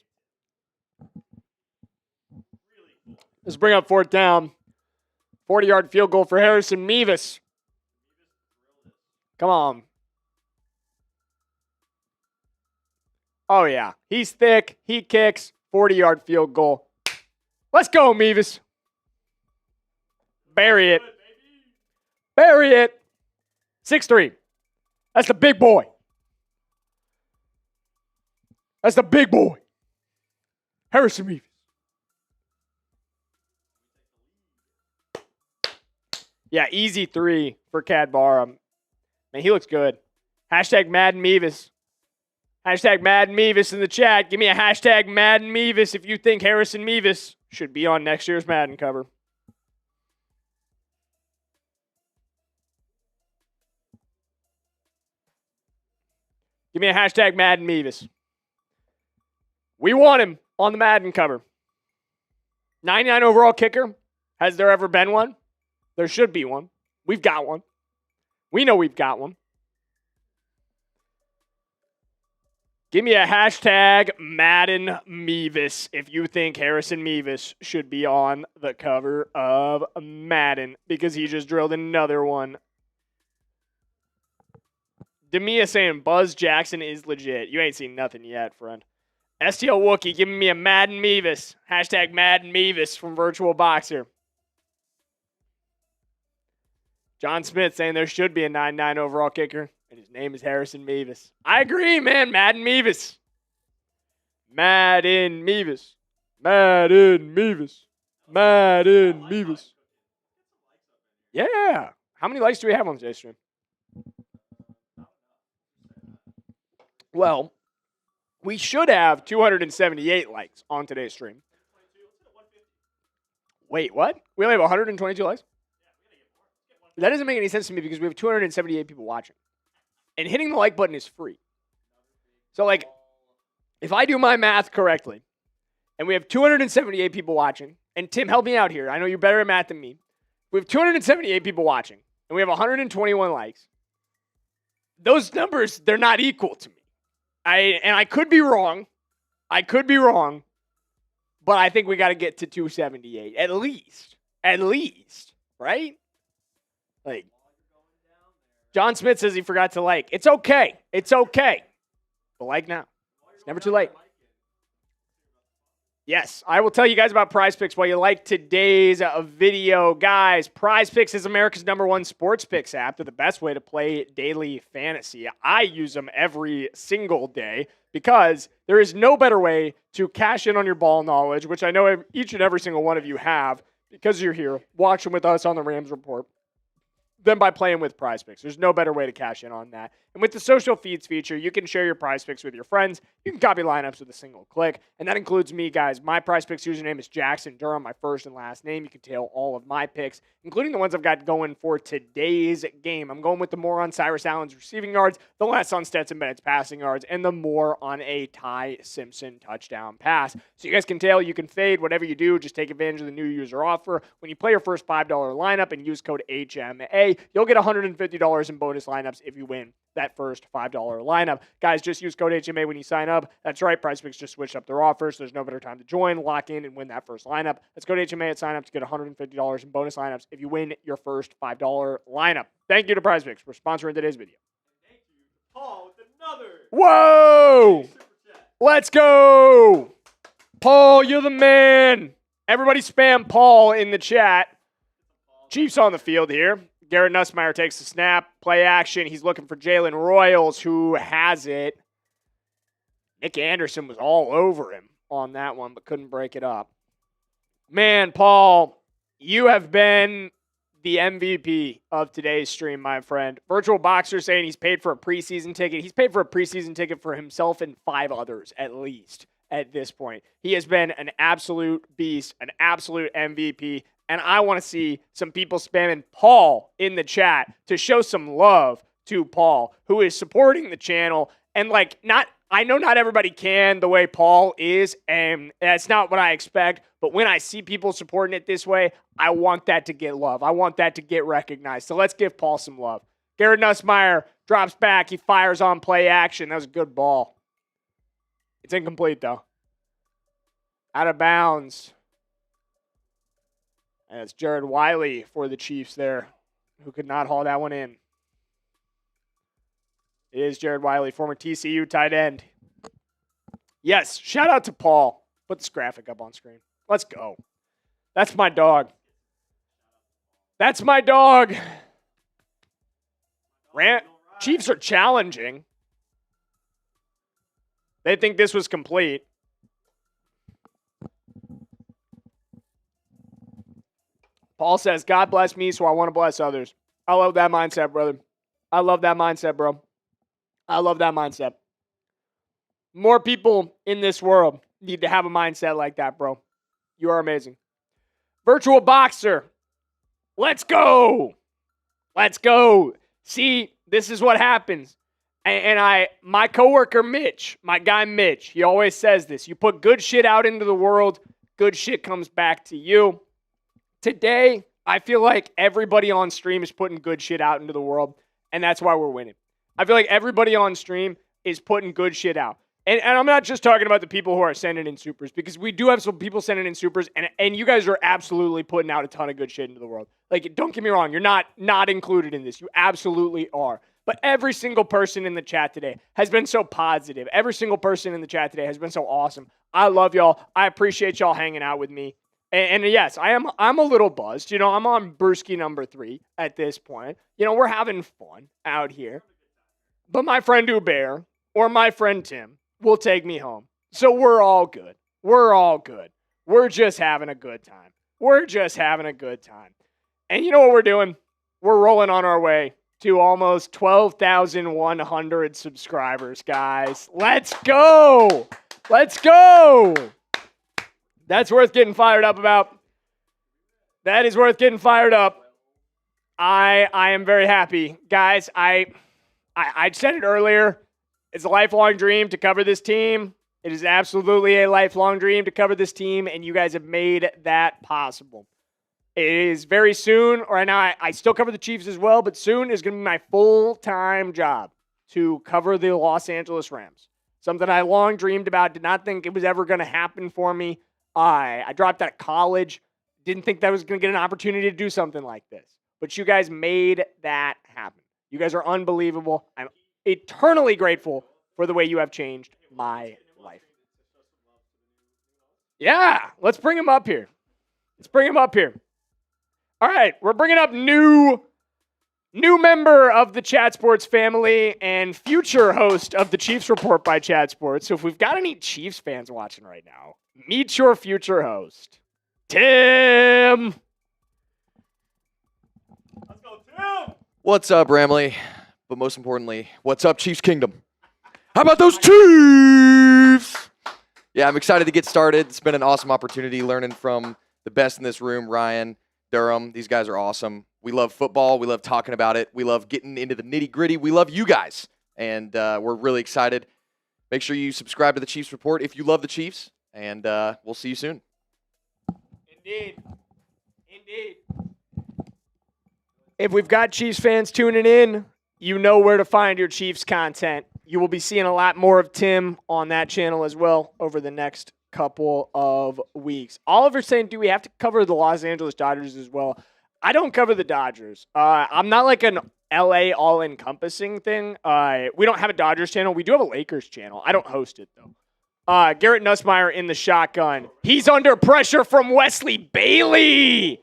Let's bring up fourth down. 40-yard field goal for Harrison Mevis. Come on. Oh, yeah. He's thick. He kicks. 40-yard field goal. Let's go, Mevis. Bury it. Bury it. 6'3". That's the big boy. That's the big boy. Harrison Mevis. Yeah, easy 3 for Cad Barham. Man, he looks good. Hashtag Madden Mevis. Hashtag Madden Mevis in the chat. Give me a hashtag Madden Mevis if you think Harrison Mevis should be on next year's Madden cover. Give me a hashtag Madden Mevis. We want him on the Madden cover. 99 overall kicker. Has there ever been one? There should be one. We've got one. We know we've got one. Give me a hashtag Madden Mevis if you think Harrison Mevis should be on the cover of Madden because he just drilled another one. Demia saying Buzz Jackson is legit. You ain't seen nothing yet, friend. STL Wookie giving me a Madden Mevis. Hashtag Madden Mevis from Virtual Boxer. John Smith saying there should be a 99 overall kicker, and his name is Harrison Mevis. I agree, man. Madden Mevis. Madden Mevis. Madden Mevis. Madden Mevis. Yeah. How many likes do we have on today's stream? Well, we should have 278 likes on today's stream. Wait, what? We only have 122 likes? That doesn't make any sense to me because we have 278 people watching. And hitting the like button is free. So, like, if I do my math correctly, and we have 278 people watching, and Tim, help me out here. I know you're better at math than me. We have 278 people watching, and we have 121 likes. Those numbers, they're not equal to me. I could be wrong. But I think we got to get to 278 at least. Right? Like, John Smith says he forgot to like. It's okay. But like now. It's never too late. Yes, I will tell you guys about Prize Picks while you like today's video. Guys, Prize Picks is America's #1 sports picks app. They're the best way to play daily fantasy. I use them every single day because there is no better way to cash in on your ball knowledge, which I know each and every single one of you have because you're here watching with us on the Rams Report, than by playing with Prize Picks. There's no better way to cash in on that. And with the social feeds feature, you can share your Prize Picks with your friends. You can copy lineups with a single click. And that includes me, guys. My Prize Picks username is Jackson Durham, my first and last name. You can tail all of my picks, including the ones I've got going for today's game. I'm going with the more on Cyrus Allen's receiving yards, the less on Stetson Bennett's passing yards, and the more on a Ty Simpson touchdown pass. So you guys can tail, you can fade, whatever you do, just take advantage of the new user offer. When you play your first $5 lineup and use code HMA, you'll get $150 in bonus lineups if you win that first $5 lineup. Guys, just use code HMA when you sign up. That's right, Prize Picks just switched up their offers. So there's no better time to join, lock in, and win that first lineup. Let's go to HMA at sign up to get $150 in bonus lineups if you win your first $5 lineup. Thank you to Prize Picks for sponsoring today's video. Thank you, Paul, with another. Whoa! Let's go! Paul, you're the man. Everybody spam Paul in the chat. Chiefs on the field here. Garrett Nussmeier takes the snap, play action. He's looking for Jalen Royals, who has it. Nick Anderson was all over him on that one, but couldn't break it up. Man, Paul, you have been the MVP of today's stream, my friend. Virtual Boxer saying he's paid for a preseason ticket. He's paid for a preseason ticket for himself and 5 others, at least, at this point. He has been an absolute beast, an absolute MVP. And I want to see some people spamming Paul in the chat to show some love to Paul, who is supporting the channel. And I know not everybody can the way Paul is, and that's not what I expect. But when I see people supporting it this way, I want that to get love. I want that to get recognized. So let's give Paul some love. Garrett Nussmeier drops back. He fires on play action. That was a good ball. It's incomplete, though. Out of bounds. And it's Jared Wiley for the Chiefs there, who could not haul that one in. It is Jared Wiley, former TCU tight end. Yes, shout out to Paul. Put this graphic up on screen. Let's go. That's my dog. That's my dog. Chiefs are challenging. They think this was complete. Paul says, God bless me, so I want to bless others. I love that mindset, brother. I love that mindset, bro. I love that mindset. More people in this world need to have a mindset like that, bro. You are amazing. Virtual Boxer. Let's go. Let's go. See, this is what happens. And my coworker Mitch, my guy Mitch, he always says this. You put good shit out into the world, good shit comes back to you. Today, I feel like everybody on stream is putting good shit out into the world, and that's why we're winning. I feel like everybody on stream is putting good shit out. And I'm not just talking about the people who are sending in supers, because we do have some people sending in supers, and you guys are absolutely putting out a ton of good shit into the world. Like, don't get me wrong, you're not included in this. You absolutely are. But every single person in the chat today has been so positive. Every single person in the chat today has been so awesome. I love y'all. I appreciate y'all hanging out with me. And yes, I'm a little buzzed. I'm on Brewski number 3 at this point. We're having fun out here. But my friend Uber or my friend Tim will take me home. So we're all good. We're all good. We're just having a good time. We're just having a good time. And you know what we're doing? We're rolling on our way to almost 12,100 subscribers, guys. Let's go. Let's go. That's worth getting fired up about. That is worth getting fired up. I am very happy. Guys, I said it earlier. It's a lifelong dream to cover this team. It is absolutely a lifelong dream to cover this team, and you guys have made that possible. It is very soon, right now I still cover the Chiefs as well, but soon is going to be my full-time job to cover the Los Angeles Rams. Something I long dreamed about, did not think it was ever going to happen for me. I dropped out of college, didn't think that I was going to get an opportunity to do something like this. But you guys made that happen. You guys are unbelievable. I'm eternally grateful for the way you have changed my life. Yeah, let's bring him up here. Let's bring him up here. All right, we're bringing up new member of the Chat Sports family and future host of the Chiefs Report by Chat Sports. So if we've got any Chiefs fans watching right now, meet your future host, Tim. Let's go, Tim. What's up, Ramley? But most importantly, what's up, Chiefs Kingdom? How about those Chiefs? Yeah, I'm excited to get started. It's been an awesome opportunity learning from the best in this room, Ryan, Durham. These guys are awesome. We love football. We love talking about it. We love getting into the nitty-gritty. We love you guys, and we're really excited. Make sure you subscribe to the Chiefs Report if you love the Chiefs, and we'll see you soon. Indeed. If we've got Chiefs fans tuning in, you know where to find your Chiefs content. You will be seeing a lot more of Tim on that channel as well over the next couple of weeks. Oliver's saying, do we have to cover the Los Angeles Dodgers as well? I don't cover the Dodgers. I'm not like an LA all-encompassing thing. We don't have a Dodgers channel. We do have a Lakers channel. I don't host it, though. Garrett Nussmeier in the shotgun. He's under pressure from Wesley Bailey.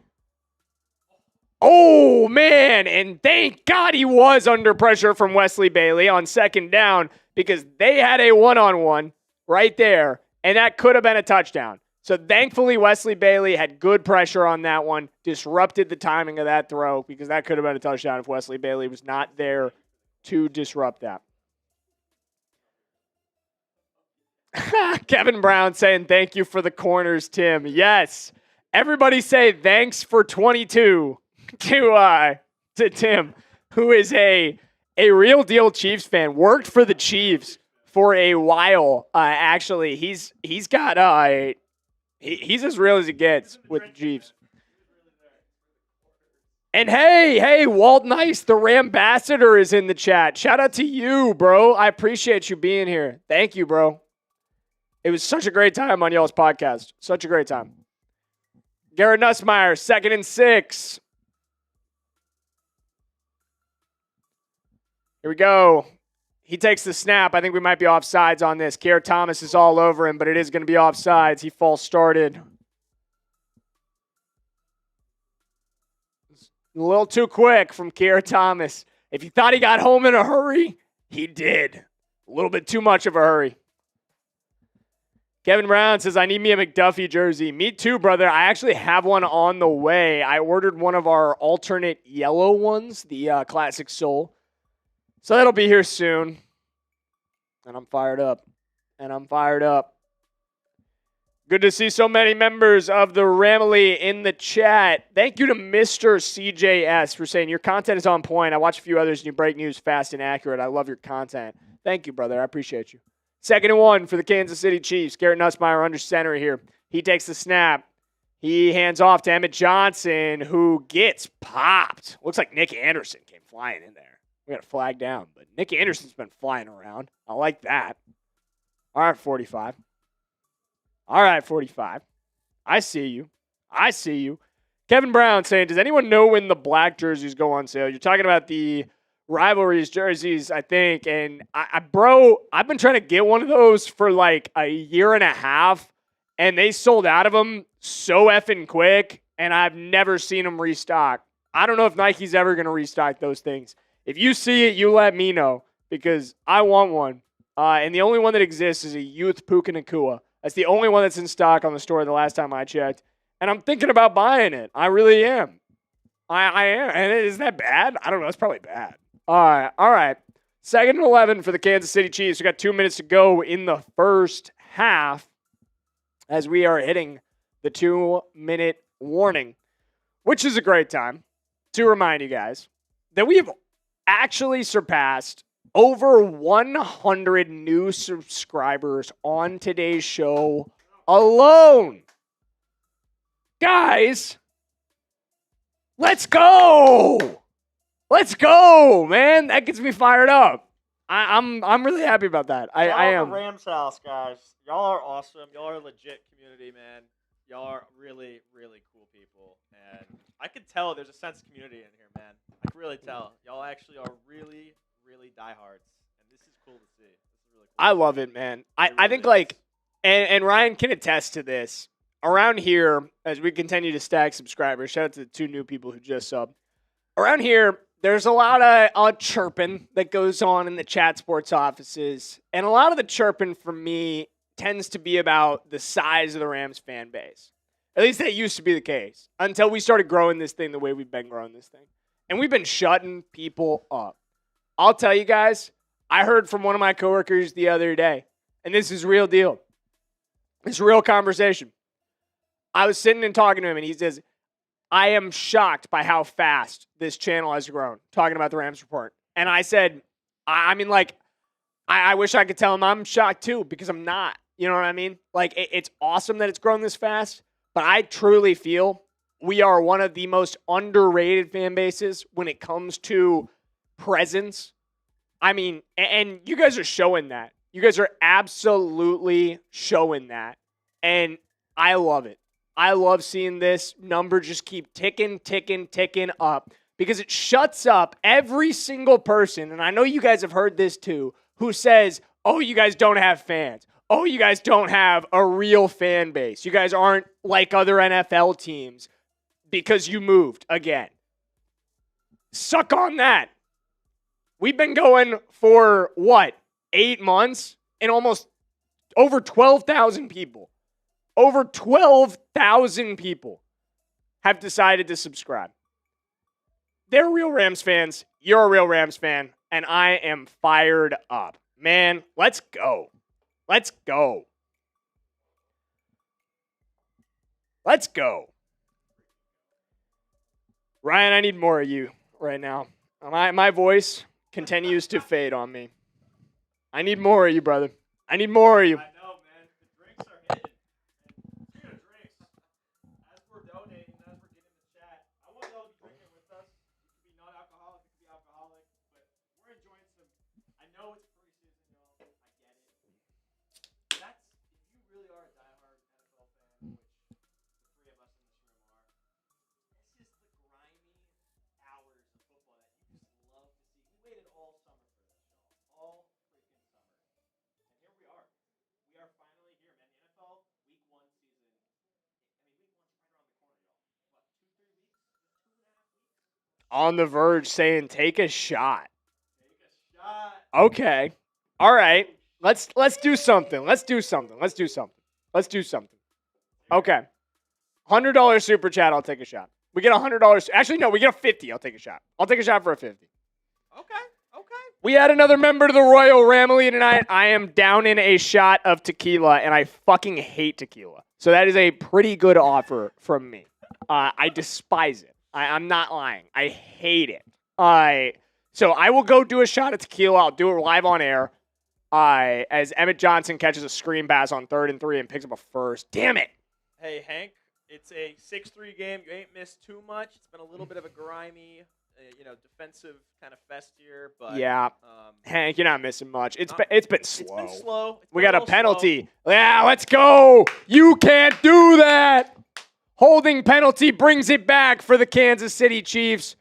Oh, man, and thank God he was under pressure from Wesley Bailey on second down, because they had a one-on-one right there, and that could have been a touchdown. So thankfully, Wesley Bailey had good pressure on that one, disrupted the timing of that throw, because that could have been a touchdown if Wesley Bailey was not there to disrupt that. Kevin Brown saying, thank you for the corners, Tim. Yes. Everybody say thanks for 22 to Tim, who is a real deal Chiefs fan, worked for the Chiefs for a while. Actually, he's got he's as real as it gets with the Chiefs. And hey, Walt Nice, the Rambassador, is in the chat. Shout out to you, bro. I appreciate you being here. Thank you, bro. It was such a great time on y'all's podcast. Such a great time. Garrett Nussmeier, 2nd and 6. Here we go. He takes the snap. I think we might be offsides on this. Kier Thomas is all over him, but it is going to be offsides. He false started. A little too quick from Kier Thomas. If you thought he got home in a hurry, he did. A little bit too much of a hurry. Kevin Brown says, I need me a McDuffie jersey. Me too, brother. I actually have one on the way. I ordered one of our alternate yellow ones, the Classic Soul. So that'll be here soon. And I'm fired up. Good to see so many members of the Ramily in the chat. Thank you to Mr. CJS for saying your content is on point. I watch a few others and you break news fast and accurate. I love your content. Thank you, brother. I appreciate you. 2nd and 1 for the Kansas City Chiefs. Garrett Nussmeier under center here. He takes the snap. He hands off to Emmett Johnson, who gets popped. Looks like Nick Anderson came flying in there. We got a flag down, but Nick Anderson's been flying around. I like that. All right, 45. All right, 45. I see you. Kevin Brown saying, does anyone know when the black jerseys go on sale? You're talking about the rivalries jerseys, I think. And, I've been trying to get one of those for like a year and a half, and they sold out of them so effing quick, and I've never seen them restock. I don't know if Nike's ever going to restock those things. If you see it, you let me know, because I want one. And the only one that exists is a youth Puka Nacua. That's the only one that's in stock on the store the last time I checked. And I'm thinking about buying it. I really am. I am. And is that bad? I don't know. It's probably bad. All right. 2nd and 11 for the Kansas City Chiefs. We got 2 minutes to go in the first half as we are hitting the 2-minute warning, which is a great time to remind you guys that we have actually surpassed over 100 new subscribers on today's show alone. Guys, let's go! Let's go, man. That gets me fired up. I'm really happy about that. I am. The Rams house, guys. Y'all are awesome. Y'all are a legit community, man. Y'all are really, really cool people. And I could tell there's a sense of community in here, man. I can really tell. Y'all actually are really, really diehards. And this is cool to see. This is really cool. I love it, man. I think, like, and Ryan can attest to this. Around here, as we continue to stack subscribers, shout out to the 2 new people who just subbed. Around here, there's a lot of chirping that goes on in the chat sports offices. And a lot of the chirping for me tends to be about the size of the Rams fan base. At least that used to be the case until we started growing this thing the way we've been growing this thing. And we've been shutting people up. I'll tell you guys, I heard from one of my coworkers the other day, and this is real deal. It's a real conversation. I was sitting and talking to him, and he says, I am shocked by how fast this channel has grown, talking about the Rams Report. And I said, I wish I could tell him I'm shocked too, because I'm not. You know what I mean? Like, it's awesome that it's grown this fast, but I truly feel we are one of the most underrated fan bases when it comes to presence. I mean, and you guys are showing that. You guys are absolutely showing that. And I love it. I love seeing this number just keep ticking up, because it shuts up every single person, and I know you guys have heard this too, who says, oh, you guys don't have fans. Oh, you guys don't have a real fan base. You guys aren't like other NFL teams because you moved again. Suck on that. We've been going for, 8 months, and almost over 12,000 people. Over 12,000 people have decided to subscribe. They're real Rams fans. You're a real Rams fan. And I am fired up. Man, let's go. Let's go. Let's go. Ryan, I need more of you right now. My voice continues to fade on me. I need more of you, brother. I need more of you. I know, man. The drinks are hitting. Speaking of drinks, as we're donating, as we're getting in the chat, I want y'all to be drinking with us. It could be non-alcoholic, it could be alcoholic, but we're enjoying some. I know it's preseason, y'all. I get it. That's, if you really are a diehard NFL fan, which the 3 of us in this room are, this is the grimy hours of football that you just love to see. We waited all summer for this, y'all. All freaking summer. And here we are. We are finally here, man. The NFL Week 1 season. I mean, Week 1's right around the corner, y'all. What, 2-3 weeks? 2.5 weeks? On the verge saying, take a shot. Take a shot. Okay. All right. Let's do something. Let's do something. Okay. $100 super chat, I'll take a shot. We get $100. Actually, no, we get a 50. I'll take a shot. I'll take a shot for a 50. Okay. We had another member to the Royal Ramily tonight. I am down in a shot of tequila, and I fucking hate tequila. So that is a pretty good offer from me. I despise it. I'm not lying. I hate it. So I will go do a shot of tequila. I'll do it live on air. As Emmett Johnson catches a screen pass on 3rd and 3 and picks up a first. Damn it. Hey, Hank, it's a 6-3 game. You ain't missed too much. It's been a little bit of a grimy, defensive kind of fest here. But yeah, Hank, you're not missing much. It's been slow. It's been slow. We got a penalty. Slow. Yeah, let's go. You can't do that. Holding penalty brings it back for the Kansas City Chiefs.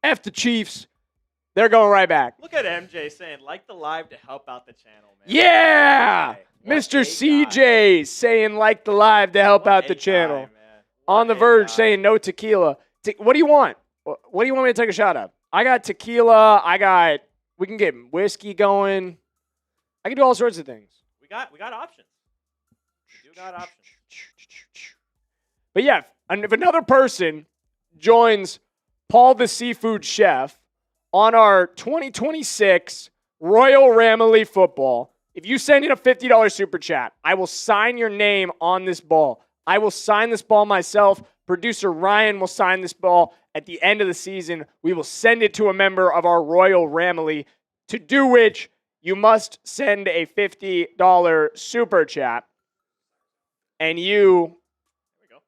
F the Chiefs. They're going right back. Look at MJ saying, like the live to help out the channel, man. Yeah. Mr. CJ saying, like the live to help out the channel. On the verge saying no tequila. What do you want? What do you want me to take a shot of? I got tequila. We can get whiskey going. I can do all sorts of things. We got options. We do got options. But yeah, if another person joins Paul the Seafood Chef on our 2026 Royal Ramily football, if you send in a $50 super chat, I will sign your name on this ball. I will sign this ball myself. Producer Ryan will sign this ball. At the end of the season, we will send it to a member of our Royal Ramily, to do which you must send a $50 super chat. And you,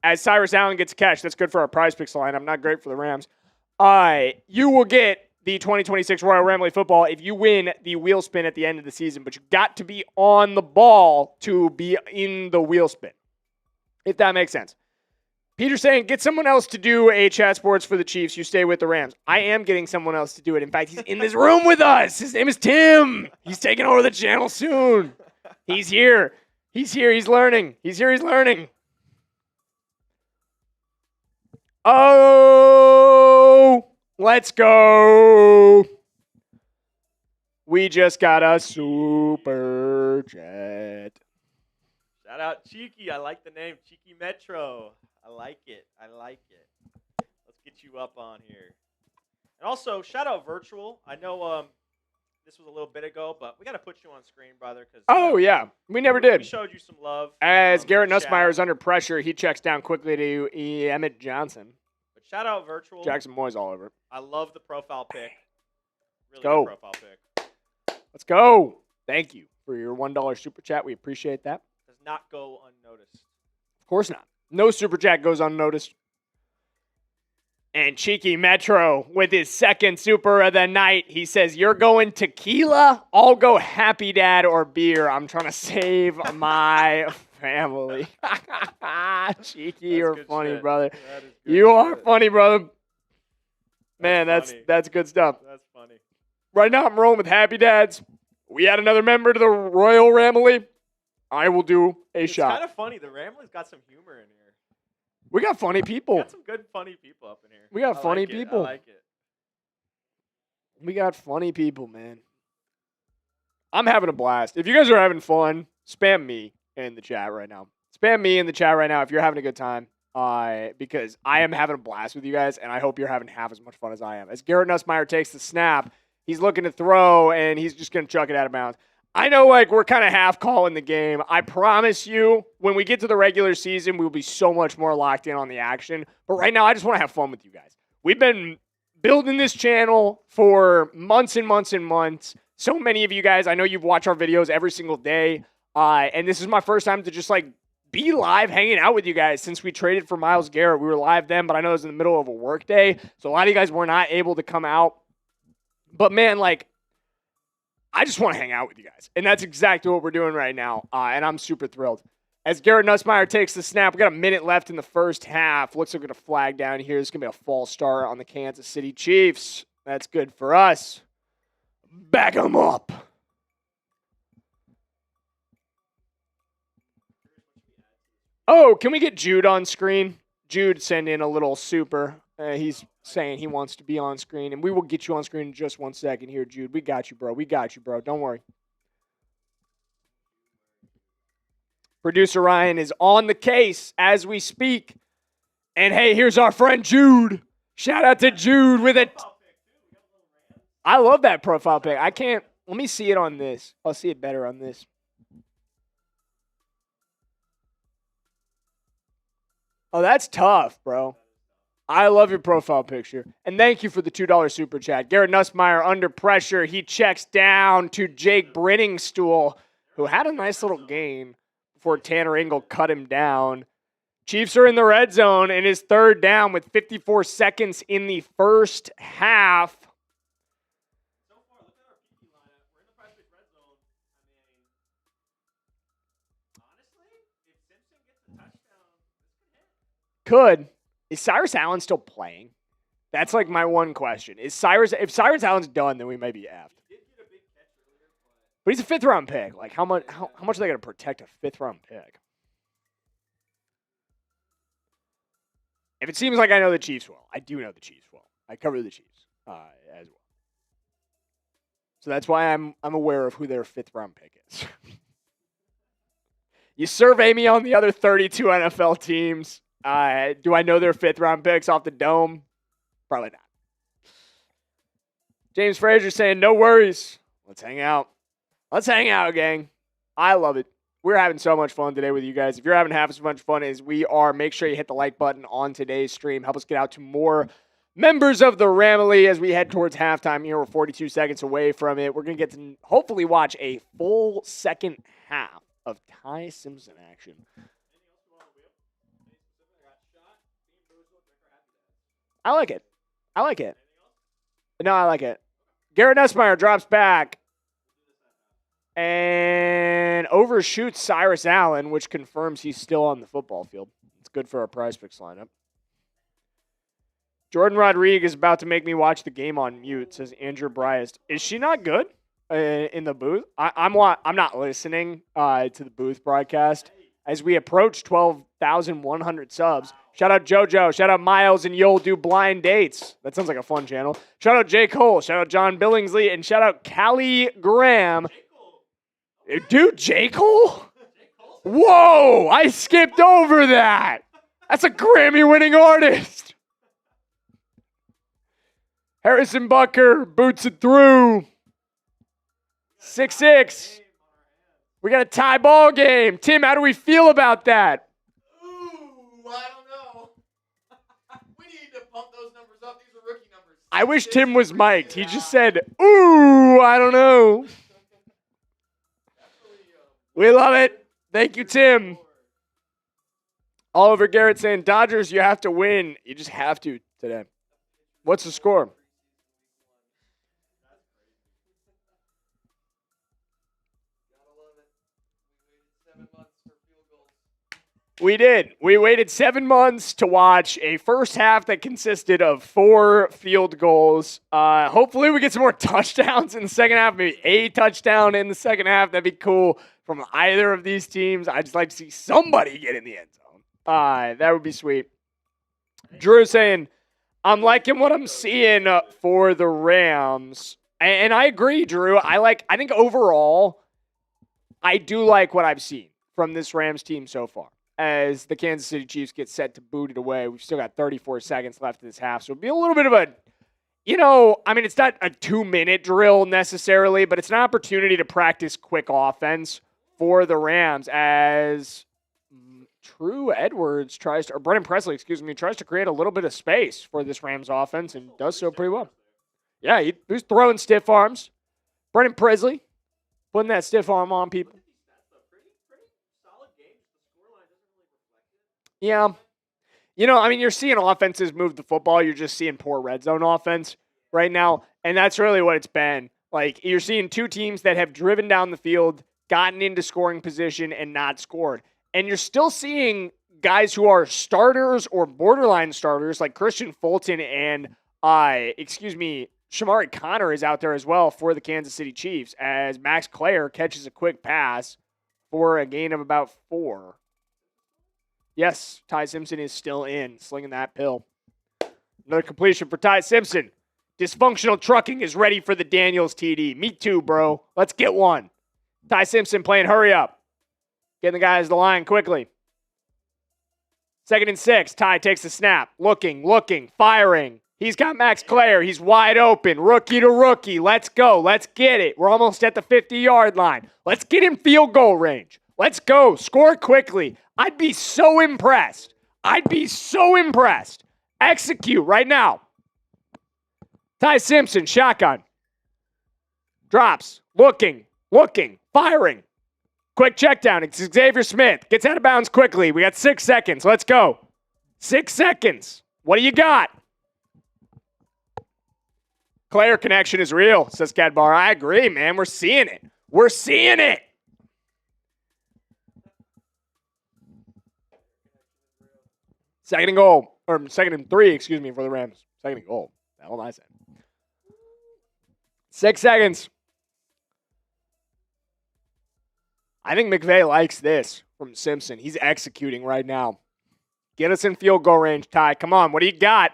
as Cyrus Allen gets a catch, that's good for our prize picks line. I'm not great for the Rams. You will get the 2026 Royal Ramily football if you win the wheel spin at the end of the season, but you got to be on the ball to be in the wheel spin, if that makes sense. Peter's saying, get someone else to do a chat sports for the Chiefs. You stay with the Rams. I am getting someone else to do it. In fact, he's in this room with us. His name is Tim. He's taking over the channel soon. He's here. He's here. He's learning. He's here. He's learning. Oh, let's go. We just got a super chat. Shout out Cheeky. I like the name. Cheeky Metro. I like it. Let's get you up on here. And also, shout out Virtual. I know this was a little bit ago, but we got to put you on screen, brother. Yeah. We never did. We showed you some love. As Garrett Nussmeier is under pressure, he checks down quickly to Emmett Johnson. But shout out Virtual. Jackson Moyes all over. I love the profile pic. Really go. Good profile pic. Let's go. Thank you for your $1 super chat. We appreciate that. Does not go unnoticed. Of course not. No super chat goes unnoticed. And Cheeky Metro with his second super of the night. He says, you're going tequila? I'll go Happy Dad or beer. I'm trying to save my family. Cheeky, you're funny, shit. Brother. You are funny, brother. Man, that's good stuff. That's funny. Right now, I'm rolling with Happy Dads. We had another member to the Royal Ramily. I will do a shot. It's kind of funny. The Ramily's got some humor in here. We got funny people. We got some good, funny people up in here. We got funny people. I like it. We got funny people, man. I'm having a blast. If you guys are having fun, spam me in the chat right now. Spam me in the chat right now if you're having a good time. Because I am having a blast with you guys, and I hope you're having half as much fun as I am. As Garrett Nussmeier takes the snap, he's looking to throw, and he's just going to chuck it out of bounds. I know, we're kind of half calling the game. I promise you, when we get to the regular season, we'll be so much more locked in on the action. But right now, I just want to have fun with you guys. We've been building this channel for months and months and months. So many of you guys, I know you've watched our videos every single day. And this is my first time to just, be live hanging out with you guys since we traded for Myles Garrett. We were live then, but I know it was in the middle of a work day. So a lot of you guys were not able to come out. But, man, I just want to hang out with you guys. And that's exactly what we're doing right now. And I'm super thrilled. As Garrett Nussmeier takes the snap, we got a minute left in the first half. Looks like we're going to flag down here. This is going to be a false start on the Kansas City Chiefs. That's good for us. Back them up. Oh, can we get Jude on screen? Jude send in a little super. He's saying he wants to be on screen, and we will get you on screen in just 1 second here, Jude. We got you, bro. Don't worry. Producer Ryan is on the case as we speak. And, hey, here's our friend Jude. Shout out to Jude with it. I love that profile pic. I can't. Let me see it on this. I'll see it better on this. Oh, that's tough, bro. I love your profile picture. And thank you for the $2 super chat. Garrett Nussmeier under pressure. He checks down to Jake Brenningstool, who had a nice little game before Tanner Engel cut him down. Chiefs are in the red zone and is third down with 54 seconds in the first half. So far, look at our PP lineup. We're in the Preseason red zone. Honestly, if Simpson gets a touchdown, this could hit. Could. Is Cyrus Allen still playing? That's like my one question. If Cyrus Allen's done, then we may be effed. He did get a big catch earlier, But he's a 5th round pick. Like how much are they going to protect a 5th round pick? If it seems like I know the Chiefs well, I do know the Chiefs well. I cover the Chiefs as well. So that's why I'm aware of who their 5th round pick is. You survey me on the other 32 NFL teams. Do I know their 5th round picks off the dome? Probably not. James Frazier saying, no worries. Let's hang out. Let's hang out, gang. I love it. We're having so much fun today with you guys. If you're having half as much fun as we are, make sure you hit the like button on today's stream. Help us get out to more members of the Ramily as we head towards halftime here. We're 42 seconds away from it. We're going to get to hopefully watch a full second half of Ty Simpson action. I like it. I like it. No, I like it. Garrett Nussmeier drops back and overshoots Cyrus Allen, which confirms he's still on the football field. It's good for our Prize Picks lineup. Jordan Rodriguez is about to make me watch the game on mute, says Andrew Bryest. Is she not good in the booth? I'm not listening to the booth broadcast. As we approach 12,100 subs, shout out JoJo, shout out Miles, and you'll do blind dates. That sounds like a fun channel. Shout out J. Cole, shout out John Billingsley, and shout out Callie Graham. Dude, J. Cole? Whoa, I skipped over that. That's a Grammy-winning artist. Harrison Bucker boots it through. 6-6. We got a tie ball game. Tim, how do we feel about that? Ooh, I don't know. We need to pump those numbers up. These are rookie numbers. I wish Tim was mic'd. He just said, ooh, I don't know. We love it. Thank you, Tim. Oliver Garrett saying, Dodgers, you have to win. You just have to today. What's the score? We did. We waited 7 months to watch a first half that consisted of 4 field goals. Hopefully we get some more touchdowns in the second half, maybe a touchdown in the second half. That'd be cool from either of these teams. I'd just like to see somebody get in the end zone. That would be sweet. Drew saying, I'm liking what I'm seeing for the Rams. And I agree, Drew. I think overall, I do like what I've seen from this Rams team so far. As the Kansas City Chiefs get set to boot it away. We've still got 34 seconds left in this half. So it'll be a little bit of a, it's not a 2-minute drill necessarily, but it's an opportunity to practice quick offense for the Rams as Brennan Presley, tries to create a little bit of space for this Rams offense and does so pretty well. Yeah, he's throwing stiff arms. Brennan Presley putting that stiff arm on people. Yeah. You're seeing offenses move the football. You're just seeing poor red zone offense right now. And that's really what it's been. Like, you're seeing two teams that have driven down the field, gotten into scoring position, and not scored. And you're still seeing guys who are starters or borderline starters, like Christian Fulton and, Shamari Connor is out there as well for the Kansas City Chiefs as Max Clare catches a quick pass for a gain of about 4. Yes, Ty Simpson is still in, slinging that pill. Another completion for Ty Simpson. Dysfunctional trucking is ready for the Daniels TD. Me too, bro. Let's get one. Ty Simpson playing hurry up. Getting the guys to the line quickly. 2nd and 6. Ty takes the snap. Looking, firing. He's got Max Claire. He's wide open. Rookie to rookie. Let's go. Let's get it. We're almost at the 50-yard line. Let's get in field goal range. Let's go. Score quickly. I'd be so impressed. Execute right now. Ty Simpson, shotgun. Drops. Looking. Firing. Quick check down. It's Xavier Smith. Gets out of bounds quickly. We got 6 seconds. Let's go. 6 seconds. What do you got? Claire connection is real, says Cadbar. I agree, man. We're seeing it. Second and goal. Or second and 3, excuse me, for the Rams. Second and goal. The hell am I saying? 6 seconds. I think McVay likes this from Simpson. He's executing right now. Get us in field goal range, Ty. Come on, what do you got?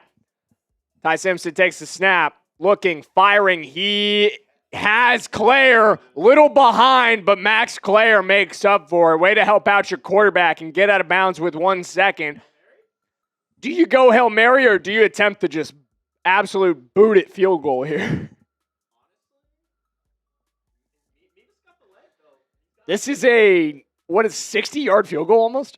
Ty Simpson takes the snap. Looking, firing. He has Claire little behind, but Max Claire makes up for it. Way to help out your quarterback and get out of bounds with 1 second. Do you go Hail Mary or do you attempt to just absolute boot it field goal here? This is a, 60-yard field goal almost?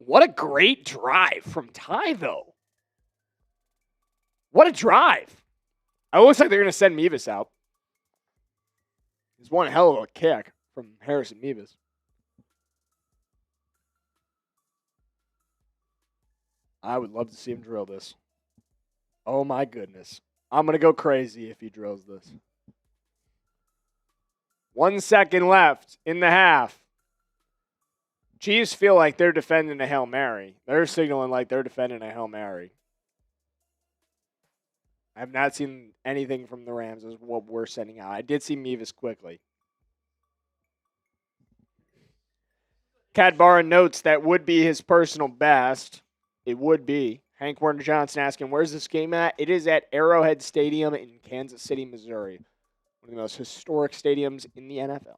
What a great drive from Ty, though. What a drive. It looks like they're going to send Mevis out. It's one hell of a kick from Harrison Mevis. I would love to see him drill this. Oh, my goodness. I'm going to go crazy if he drills this. 1 second left in the half. Chiefs feel like they're defending a Hail Mary. They're signaling like they're defending a Hail Mary. I have not seen anything from the Rams as what we're sending out. I did see Mevis quickly. Cadbarra notes that would be his personal best. It would be. Hank Warner Johnson asking, where's this game at? It is at Arrowhead Stadium in Kansas City, Missouri. One of the most historic stadiums in the NFL.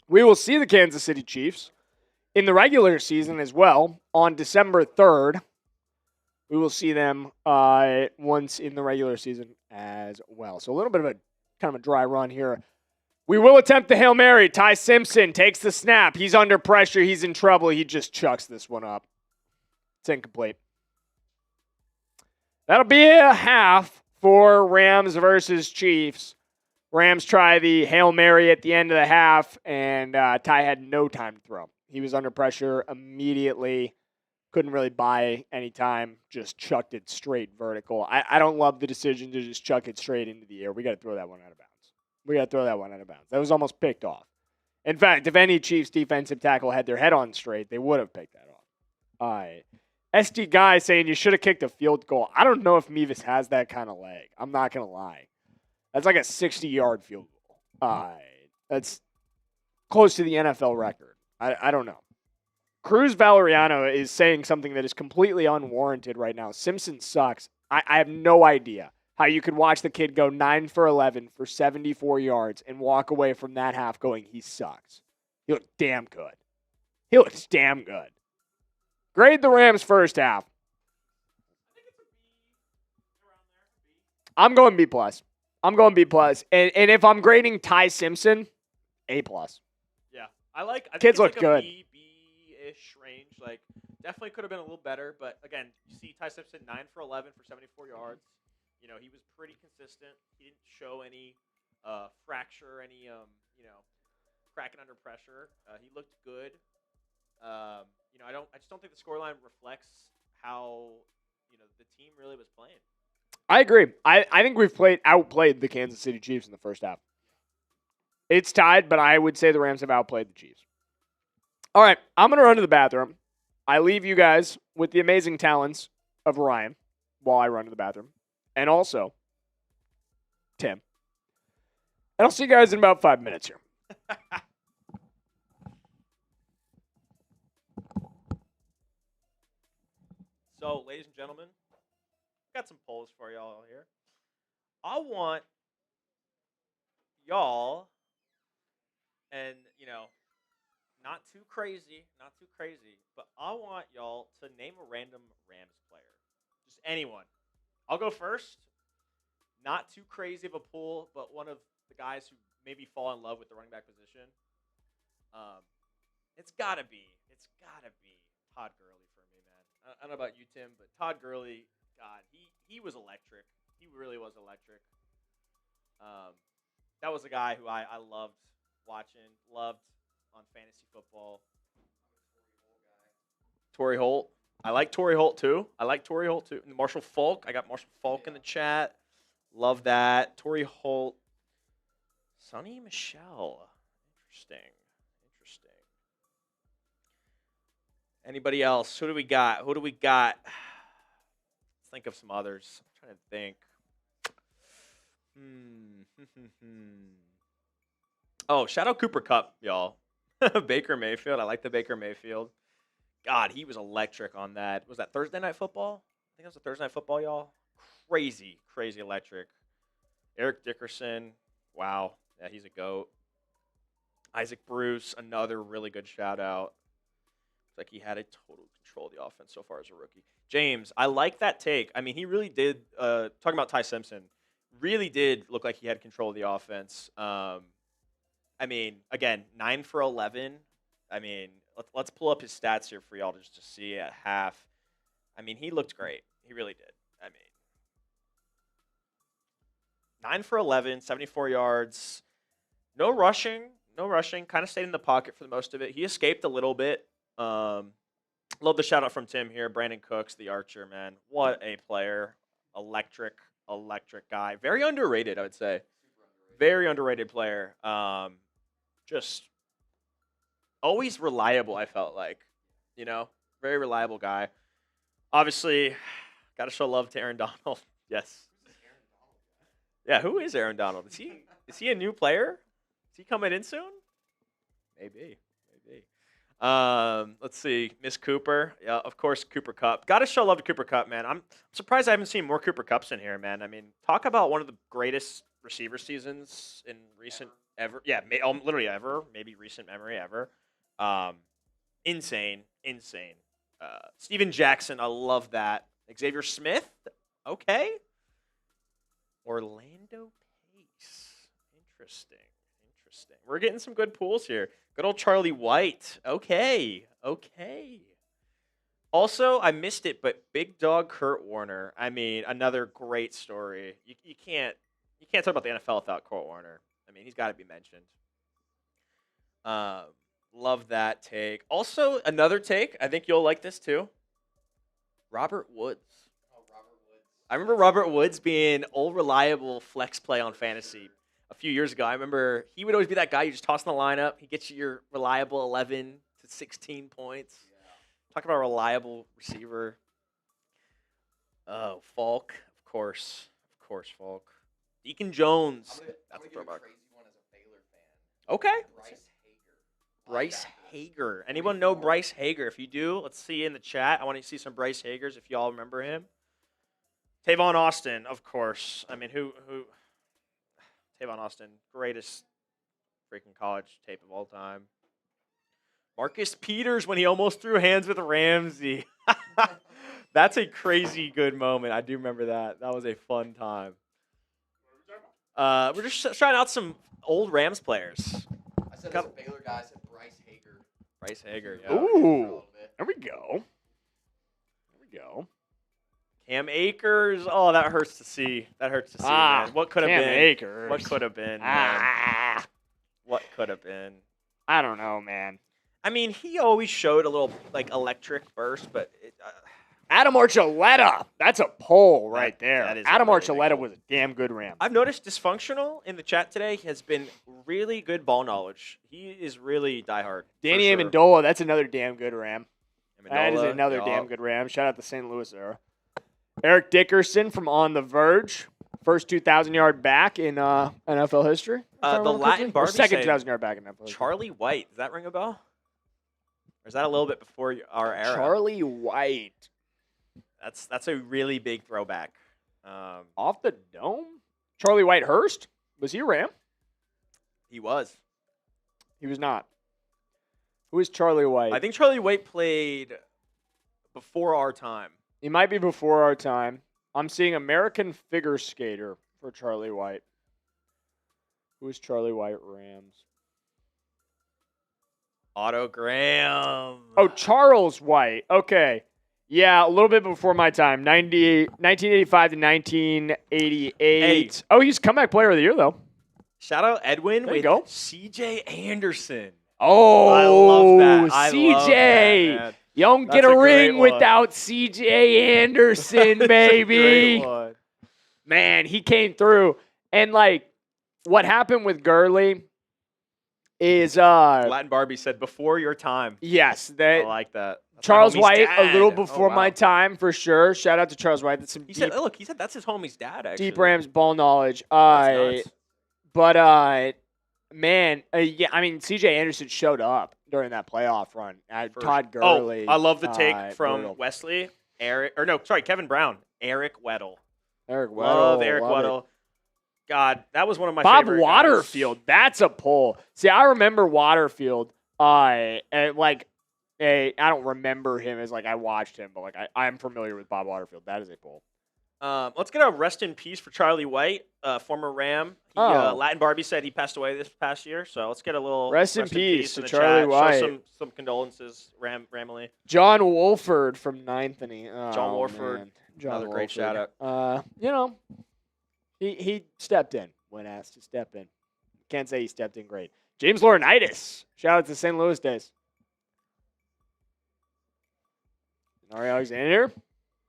We will see the Kansas City Chiefs in the regular season as well on December 3rd. We will see them once in the regular season as well. So a little bit of a kind of a dry run here. We will attempt the Hail Mary. Ty Simpson takes the snap. He's under pressure. He's in trouble. He just chucks this one up. It's incomplete. That'll be a half for Rams versus Chiefs. Rams try the Hail Mary at the end of the half, and Ty had no time to throw. He was under pressure immediately. Couldn't really buy any time. Just chucked it straight vertical. I don't love the decision to just chuck it straight into the air. We got to throw that one out of bounds. That was almost picked off. In fact, if any Chiefs defensive tackle had their head on straight, they would have picked that off. All right. SD Guy saying you should have kicked a field goal. I don't know if Mevis has that kind of leg. I'm not going to lie. That's like a 60-yard field goal. That's close to the NFL record. I don't know. Cruz Valeriano is saying something that is completely unwarranted right now. Simpson sucks. I have no idea how you could watch the kid go 9 for 11 for 74 yards and walk away from that half going, he sucks. He looked damn good. Grade the Rams first half. I'm going B+. And if I'm grading Ty Simpson, A+. Yeah. I think Kids it's look like good. a B-ish range. Like, definitely could have been a little better. But, again, you see Ty Simpson 9 for 11 for 74 yards. You know, he was pretty consistent. He didn't show any fracture, any, cracking under pressure. He looked good. I just don't think the scoreline reflects how, the team really was playing. I agree. I think we've outplayed the Kansas City Chiefs in the first half. It's tied, but I would say the Rams have outplayed the Chiefs. All right, I'm going to run to the bathroom. I leave you guys with the amazing talents of Ryan while I run to the bathroom. And also, Tim. And I'll see you guys in about 5 minutes here. So, ladies and gentlemen, got some polls for y'all here. I want y'all and not too crazy, but I want y'all to name a random Rams player, just anyone. I'll go first. Not too crazy of a pool, but one of the guys who maybe fall in love with the running back position. It's gotta be Todd Gurley for me, man. I don't know about you, Tim, but Todd Gurley, God, he was electric. He really was electric. That was a guy who I loved watching, loved on fantasy football. Torrey Holt. I like Torrey Holt too. Marshall Falk. I got Marshall Falk in the chat. Love that. Torrey Holt. Sonny Michel. Interesting. Anybody else? Who do we got? Let's think of some others. I'm trying to think. Oh, shout out Cooper Kupp, y'all. Baker Mayfield. I like the Baker Mayfield. God, he was electric on that. Was that Thursday Night Football? I think it was a Thursday Night Football, y'all. Crazy electric. Eric Dickerson. Wow. Yeah, he's a GOAT. Isaac Bruce, another really good shout out. Looks like he had a total control of the offense so far as a rookie. James, I like that take. I mean, he really did, talking about Ty Simpson, really did look like he had control of the offense. I mean, again, 9 for 11. I mean, let's pull up his stats here for y'all just to see at half. I mean, he looked great. He really did. I mean, 9 for 11, 74 yards. No rushing. Kind of stayed in the pocket for the most of it. He escaped a little bit. Love the shout out from Tim here. Brandon Cooks, the archer, man. What a player. Electric guy. Very underrated, I would say. Very underrated player. Just always reliable, I felt like. Very reliable guy. Obviously, got to show love to Aaron Donald. Yes. Yeah, who is Aaron Donald? Is he a new player? Is he coming in soon? Maybe. Let's see. Miss Cooper. Yeah, of course, Cooper Kupp. Got to show love to Cooper Kupp, man. I'm surprised I haven't seen more Cooper Kupps in here, man. I mean, talk about one of the greatest receiver seasons in recent ever. Yeah, literally ever. Maybe recent memory ever. Insane. Steven Jackson. I love that. Xavier Smith. Okay. Orlando Pace. Interesting. We're getting some good pools here. Good old Charlie White. Okay. Also, I missed it, but Big Dog Kurt Warner. I mean, another great story. You can't talk about the NFL without Kurt Warner. I mean, he's got to be mentioned. Love that take. Also, another take. I think you'll like this too. Robert Woods. I remember Robert Woods being old reliable flex play on fantasy a few years ago. I remember he would always be that guy you just toss in the lineup. He gets you your reliable 11 to 16 points. Yeah. Talk about a reliable receiver. Oh, Falk, of course, Falk. Deacon Jones. That's a throwback. Crazy one as a Baylor fan. Okay. Bryce Hager. Anyone know Bryce Hager? If you do, let's see in the chat. I want to see some Bryce Hagers if y'all remember him. Tavon Austin, of course. I mean, who? Tavon Austin, greatest freaking college tape of all time. Marcus Peters when he almost threw hands with Ramsey. That's a crazy good moment. I do remember that. That was a fun time. We're just trying out some old Rams players. I said as a Baylor guy, I said Bryce Hager. Yeah. Ooh, there we go. Cam Akers. Oh, that hurts to see. Man. What could have been? Akers. What could have been? Man? What could have been? I don't know, man. I mean, he always showed a little like electric burst, but Adam Archuleta. That's a poll right there. That is Adam really Archuleta was a damn good Ram. I've noticed Dysfunctional in the chat today has been really good ball knowledge. He is really diehard. Danny Amendola. That's another damn good Ram. That is another damn good Ram. Shout out to St. Louis era. Eric Dickerson from On the Verge. First 2,000-yard back in NFL history. The Latin Barbie second 2,000-yard back in NFL history. Charlie White. Does that ring a bell? Or is that a little bit before our era? Charlie White. That's a really big throwback. Off the dome? Charlie Whitehurst? Was he a Ram? He was. He was not. Who is Charlie White? I think Charlie White played before our time. He might be before our time. I'm seeing American figure skater for Charlie White. Who is Charlie White, Rams? Otto Graham. Oh, Charles White. Okay. Yeah, a little bit before my time. 1985 to 1988. Hey. Oh, he's comeback player of the year, though. Shout out Edwin There you with go. CJ Anderson. Oh, I love that. I CJ. love that, man. You don't That's get a a great ring one. without CJ Anderson, That's a baby. great one. Man, he came through. And, like, what happened with Gurley is, Latin Barbie said, before your time. yes, I that like that. That's Charles my homie's White, a little dad. before Oh, my wow. time, for sure. Shout out to Charles White. That's some He deep, said, look, he said that's his homie's dad, actually. deep Rams ball knowledge. That's nuts. But, man, yeah, I mean, CJ Anderson showed up during that playoff run. Todd Gurley. Oh, I love the take from brutal. Wesley. Kevin Brown. Eric Weddle. Eric Weddle. Love Eric love it. Weddle. God, that was one of my Bob favorite Waterfield. guys. That's a pull. See, I remember Waterfield. I don't remember him as, like, I watched him, but, like, I'm familiar with Bob Waterfield. That is a pull. Let's get a rest in peace for Charlie White, former Ram. Latin Barbie said he passed away this past year, so let's get a little Rest in peace in to the Charlie chat. White. Show some condolences, Ramily. John Wolford from Ninthany. Oh, John Wolford, man. John another great Wolford. shout-out. You know, he stepped in when asked to step in. Can't say he stepped in great. James Laurinaitis. Shout out to St. Louis days. Ari Alexander.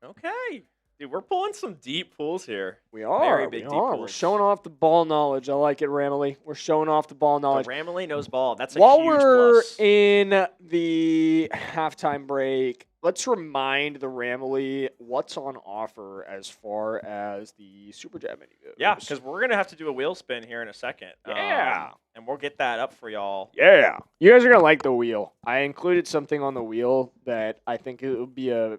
Okay. Dude, we're pulling some deep pools here. We are. Very big deep We're pools. showing off the ball knowledge. I like it, Ramily. We're showing off the ball knowledge. The Ramily knows ball. That's a While huge we're plus. in the halftime break, let's remind the Ramily what's on offer as far as the Super Jam menu goes. Yeah, because we're going to have to do a wheel spin here in a second. Yeah. And we'll get that up for y'all. Yeah. You guys are going to like the wheel. I included something on the wheel that I think it would be a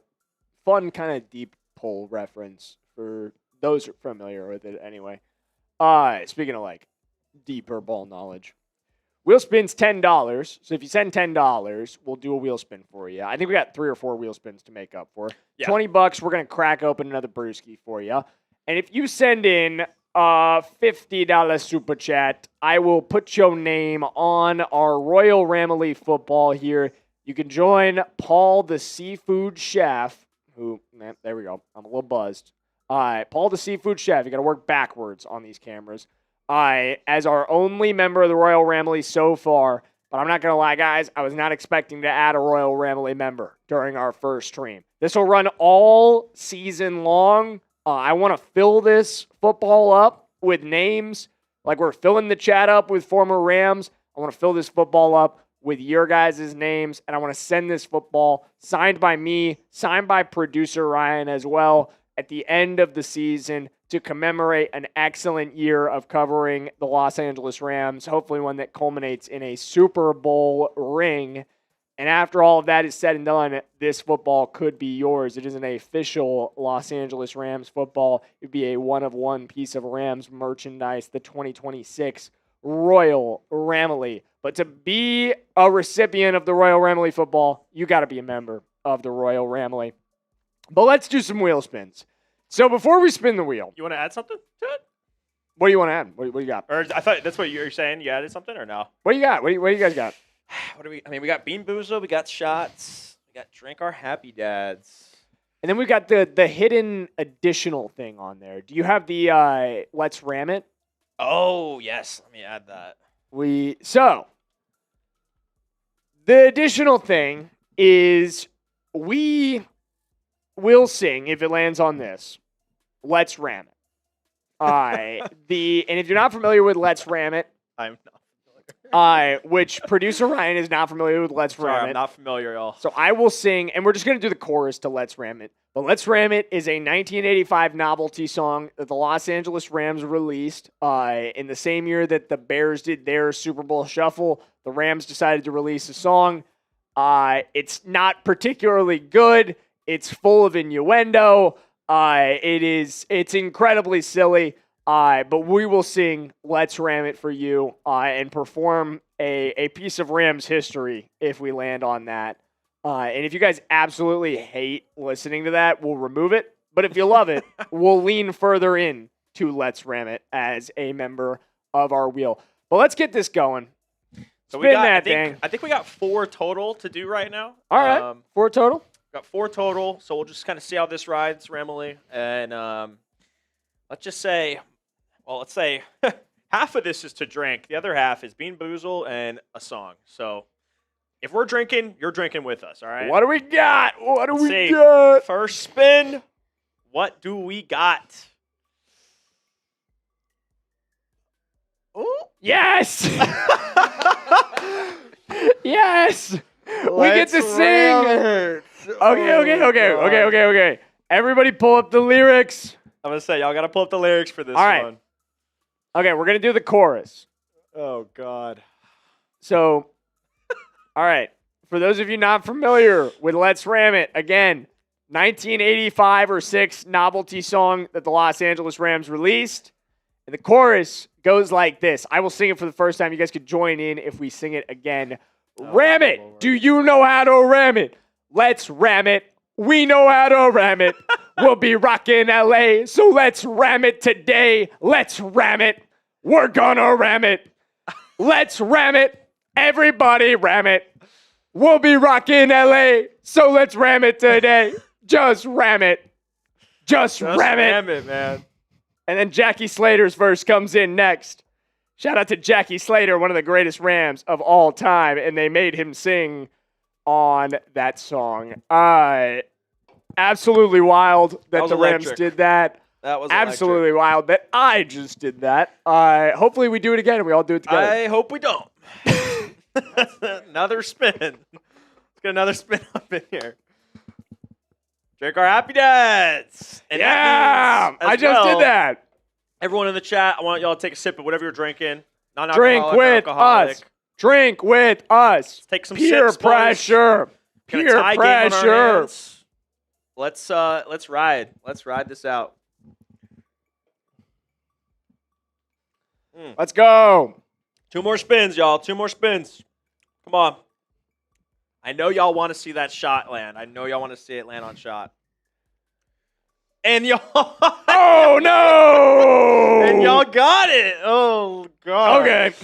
fun kind of deep pull reference for those who are familiar with it anyway. Speaking of, like, deeper ball knowledge. Wheel spin's $10. So if you send $10, we'll do a wheel spin for you. I think we got 3 or 4 wheel spins to make up for. Yeah. $20, we're going to crack open another brewski for you. And if you send in a $50 super chat, I will put your name on our Royal Ramily football here. You can join Paul the Seafood Chef, who, man, there we go. I'm a little buzzed. Paul the Seafood Chef. You got to work backwards on these cameras. As our only member of the Royal Ramily so far, but I'm not going to lie, guys, I was not expecting to add a Royal Ramily member during our first stream. This will run all season long. I want to fill this football up with names, like we're filling the chat up with former Rams. I want to fill this football up with your guys' names, and I want to send this football signed by me, signed by producer Ryan as well, at the end of the season to commemorate an excellent year of covering the Los Angeles Rams, hopefully one that culminates in a Super Bowl ring. And after all of that is said and done, this football could be yours. It is an official Los Angeles Rams football. It would be a one-of-one piece of Rams merchandise, the 2026 Royal Ramily. But to be a recipient of the Royal Ramily football, you got to be a member of the Royal Ramily. But let's do some wheel spins. So before we spin the wheel, You want to add something to it? what do you want to add? What do you got? Or I thought that's what you're saying. You added something or no? What do you got? What do you guys got? We got Bean Boozle, we got shots, we got Drink Our Happy Dads. And then we've got the hidden additional thing on there. Do you have the Let's Ram It? Oh, yes. Let me add that. So the additional thing is we will sing, if it lands on this, Let's Ram It. And if you're not familiar with Let's Ram It, I'm not. which producer Ryan is not familiar with Let's Sorry, Ram I'm It. not familiar at all. So I will sing, and we're just going to do the chorus to Let's Ram It. But Let's Ram It is a 1985 novelty song that the Los Angeles Rams released in the same year that the Bears did their Super Bowl shuffle. The Rams decided to release a song. It's not particularly good. It's full of innuendo. It's incredibly silly. But we will sing Let's Ram It for you and perform a piece of Rams history if we land on that. And if you guys absolutely hate listening to that, we'll remove it. But if you love it, we'll lean further in to Let's Ram It as a member of our wheel. But let's get this going. So Spin that thing. I think we got 4 total to do right now. All right, 4 total. Got 4 total, so we'll just kind of see how this rides, Ramily. And let's just say, let's say half of this is to drink. The other half is Bean Boozle and a song. So if we're drinking, you're drinking with us, all right? What do we got? What do Let's we see. got? First spin. What do we got? Ooh. Yes! Yes! We get to sing! Okay. Everybody pull up the lyrics. I'm going to say, y'all got to pull up the lyrics for this All right. one. Okay, we're going to do the chorus. Oh, God. So, all right. For those of you not familiar with Let's Ram It, again, 1985 or 6 novelty song that the Los Angeles Rams released. And the chorus goes like this. I will sing it for the first time. You guys could join in if we sing it again. Ram it. Lord. Do you know how to ram it? Let's ram it. We know how to ram it. We'll be rocking LA, so let's ram it today. Let's ram it. We're gonna ram it. Let's ram it. Everybody ram it. We'll be rocking LA, so let's ram it today. Just ram it. Just ram it. Ram it, man. And then Jackie Slater's verse comes in next. Shout out to Jackie Slater, one of the greatest Rams of all time, and they made him sing on that song. Absolutely wild that the Rams electric. did that. That was Absolutely wild that I just did that. Hopefully we do it again and we all do it together. I hope we don't. Another spin. Let's get another spin up in here. Drink our happy dads. And yeah, that means, I just did that. Everyone in the chat, I want y'all to take a sip of whatever you're drinking. Drink with us. Drink with us. Let's take some Peer sips, boys. pressure. Gonna Peer tie game on our pressure. hands. Let's ride. Let's ride this out. Let's go. 2 more spins, y'all. 2 more spins. Come on. I know y'all want to see that shot land. I know y'all want to see it land on shot. And y'all. Oh, no. And y'all got it. Oh, God. Okay.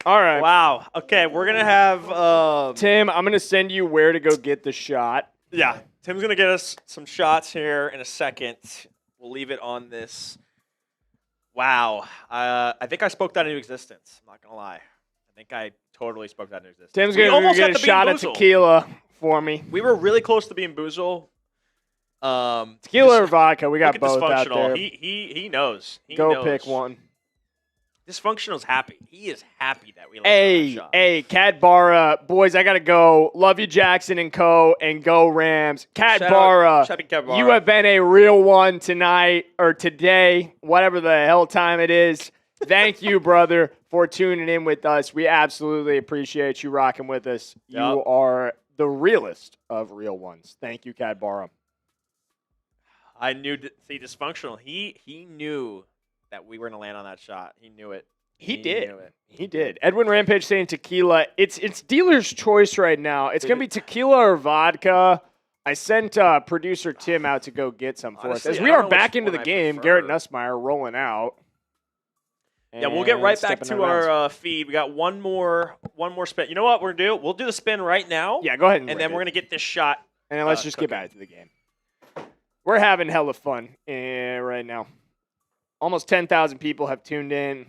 All right. Wow. Okay, we're going to have. Tim, I'm going to send you where to go get the shot. Yeah. Tim's going to get us some shots here in a second. We'll leave it on this. Wow. I think I spoke that into existence. I'm not going to lie. I think I totally spoke that into existence. Tim's going to get a shot of tequila for me. We were really close to being Boozle. Tequila or vodka? We got look at both out Dysfunctional. there. He knows. He Go knows. pick one. Dysfunctional's happy. He is happy that we landed on that shot. Hey, Cat Barra. Boys, I got to go. Love you, Jackson and co. And go Rams. Cat Barra, you have been a real one tonight or today, whatever the hell time it is. Thank you, brother, for tuning in with us. We absolutely appreciate you rocking with us. Yep. You are the realest of real ones. Thank you, Cat Barra. I knew. See, Dysfunctional. He knew that we were going to land on that shot. He knew it. He did. Knew it. He did. Edwin Rampage saying tequila. It's dealer's choice right now. It's going to be tequila or vodka. I sent producer Tim out to go get some for us. Honestly, As I we don't are know back which into the one I game, prefer. Garrett Nussmeier rolling out. Yeah, we'll get right back stepping to in rounds. our feed. We got one more spin. You know what we're going to do? We'll do the spin right now. Yeah, go ahead. And then we're going to get this shot. And then let's just get back to the game. We're having hella fun right now. Almost 10,000 people have tuned in.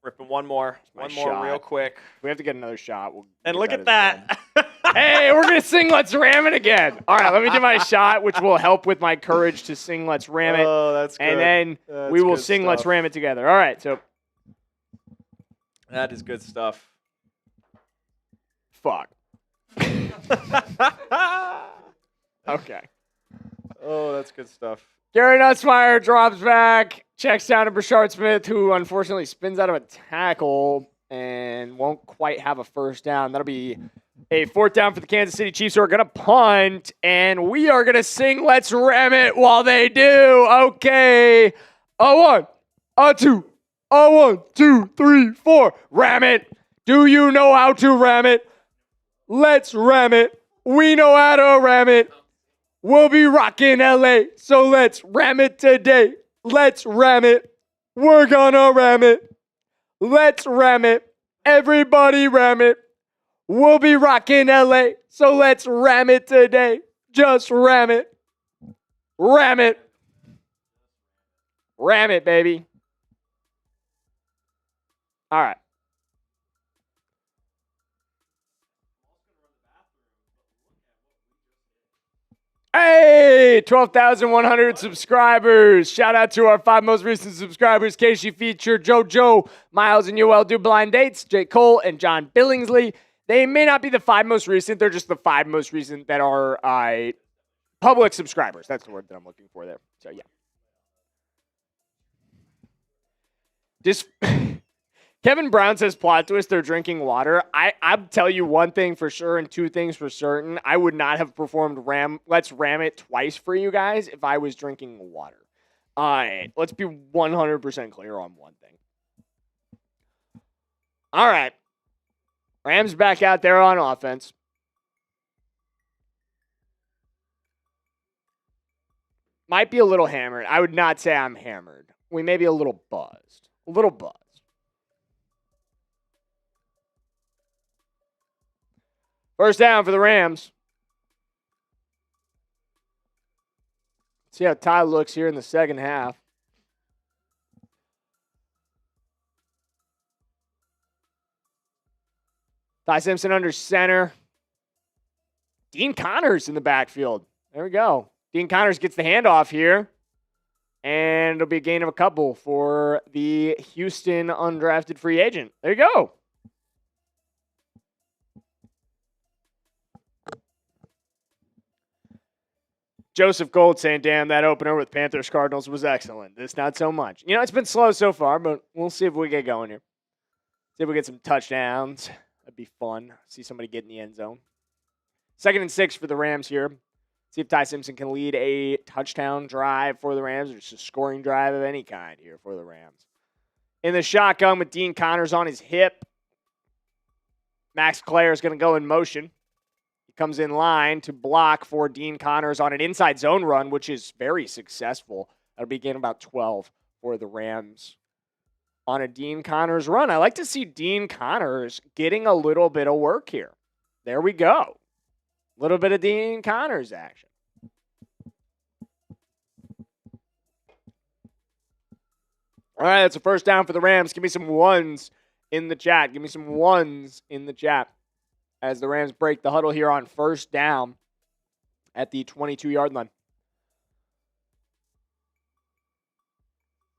Ripping one more shot. real quick. We have to get another shot. And get look at as that. well. Hey, we're going to sing Let's Ram It again. All right, let me do my shot, which will help with my courage to sing Let's Ram It. Oh, that's good. And then we will sing Let's Ram It together. All right, so. That is good stuff. Fuck. Okay. Oh, that's good stuff. Gary Nussmeier drops back, checks down to Brashard Smith, who unfortunately spins out of a tackle and won't quite have a first down. That'll be a 4th down for the Kansas City Chiefs, who are going to punt, and we are going to sing Let's Ram It while they do. Okay. A 1, a 2, a 1, 2, 3, 4. Ram it. Do you know how to ram it? Let's ram it. We know how to ram it. We'll be rocking LA, so let's ram it today. Let's ram it. We're gonna ram it. Let's ram it. Everybody ram it. We'll be rocking LA, so let's ram it today. Just ram it. Ram it. Ram it, baby. All right. Hey, 12,100 subscribers. Shout out to our 5 most recent subscribers. Casey Feature, JoJo, Miles and Yoel do blind dates, J. Cole, and John Billingsley. They may not be the 5 most recent. They're just the 5 most recent that are public subscribers. That's the word that I'm looking for there. So, yeah. Just Kevin Brown says plot twist, they're drinking water. I'll tell you one thing for sure and 2 things for certain. I would not have performed Let's Ram It twice for you guys if I was drinking water. All right, let's be 100% clear on one thing. All right. Rams back out there on offense. Might be a little hammered. I would not say I'm hammered. We may be a little buzzed. A little buzzed. First down for the Rams. See how Ty looks here in the second half. Ty Simpson under center. Dean Connors in the backfield. There we go. Dean Connors gets the handoff here. And it'll be a gain of a couple for the Houston undrafted free agent. There you go. Joseph Gould saying, damn, that opener with Panthers-Cardinals was excellent. This not so much. You know, it's been slow so far, but we'll see if we get going here. See if we get some touchdowns. That'd be fun. See somebody get in the end zone. 2nd and 6 for the Rams here. See if Ty Simpson can lead a touchdown drive for the Rams or just a scoring drive of any kind here for the Rams. In the shotgun with Dean Connors on his hip. Max Clare is going to go in motion. Comes in line to block for Dean Connors on an inside zone run, which is very successful. That'll be gain about 12 for the Rams on a Dean Connors run. I like to see Dean Connors getting a little bit of work here. There we go. A little bit of Dean Connors action. All right, that's a first down for the Rams. Give me some ones in the chat. Give me some ones in the chat. As the Rams break the huddle here on first down at the 22-yard line.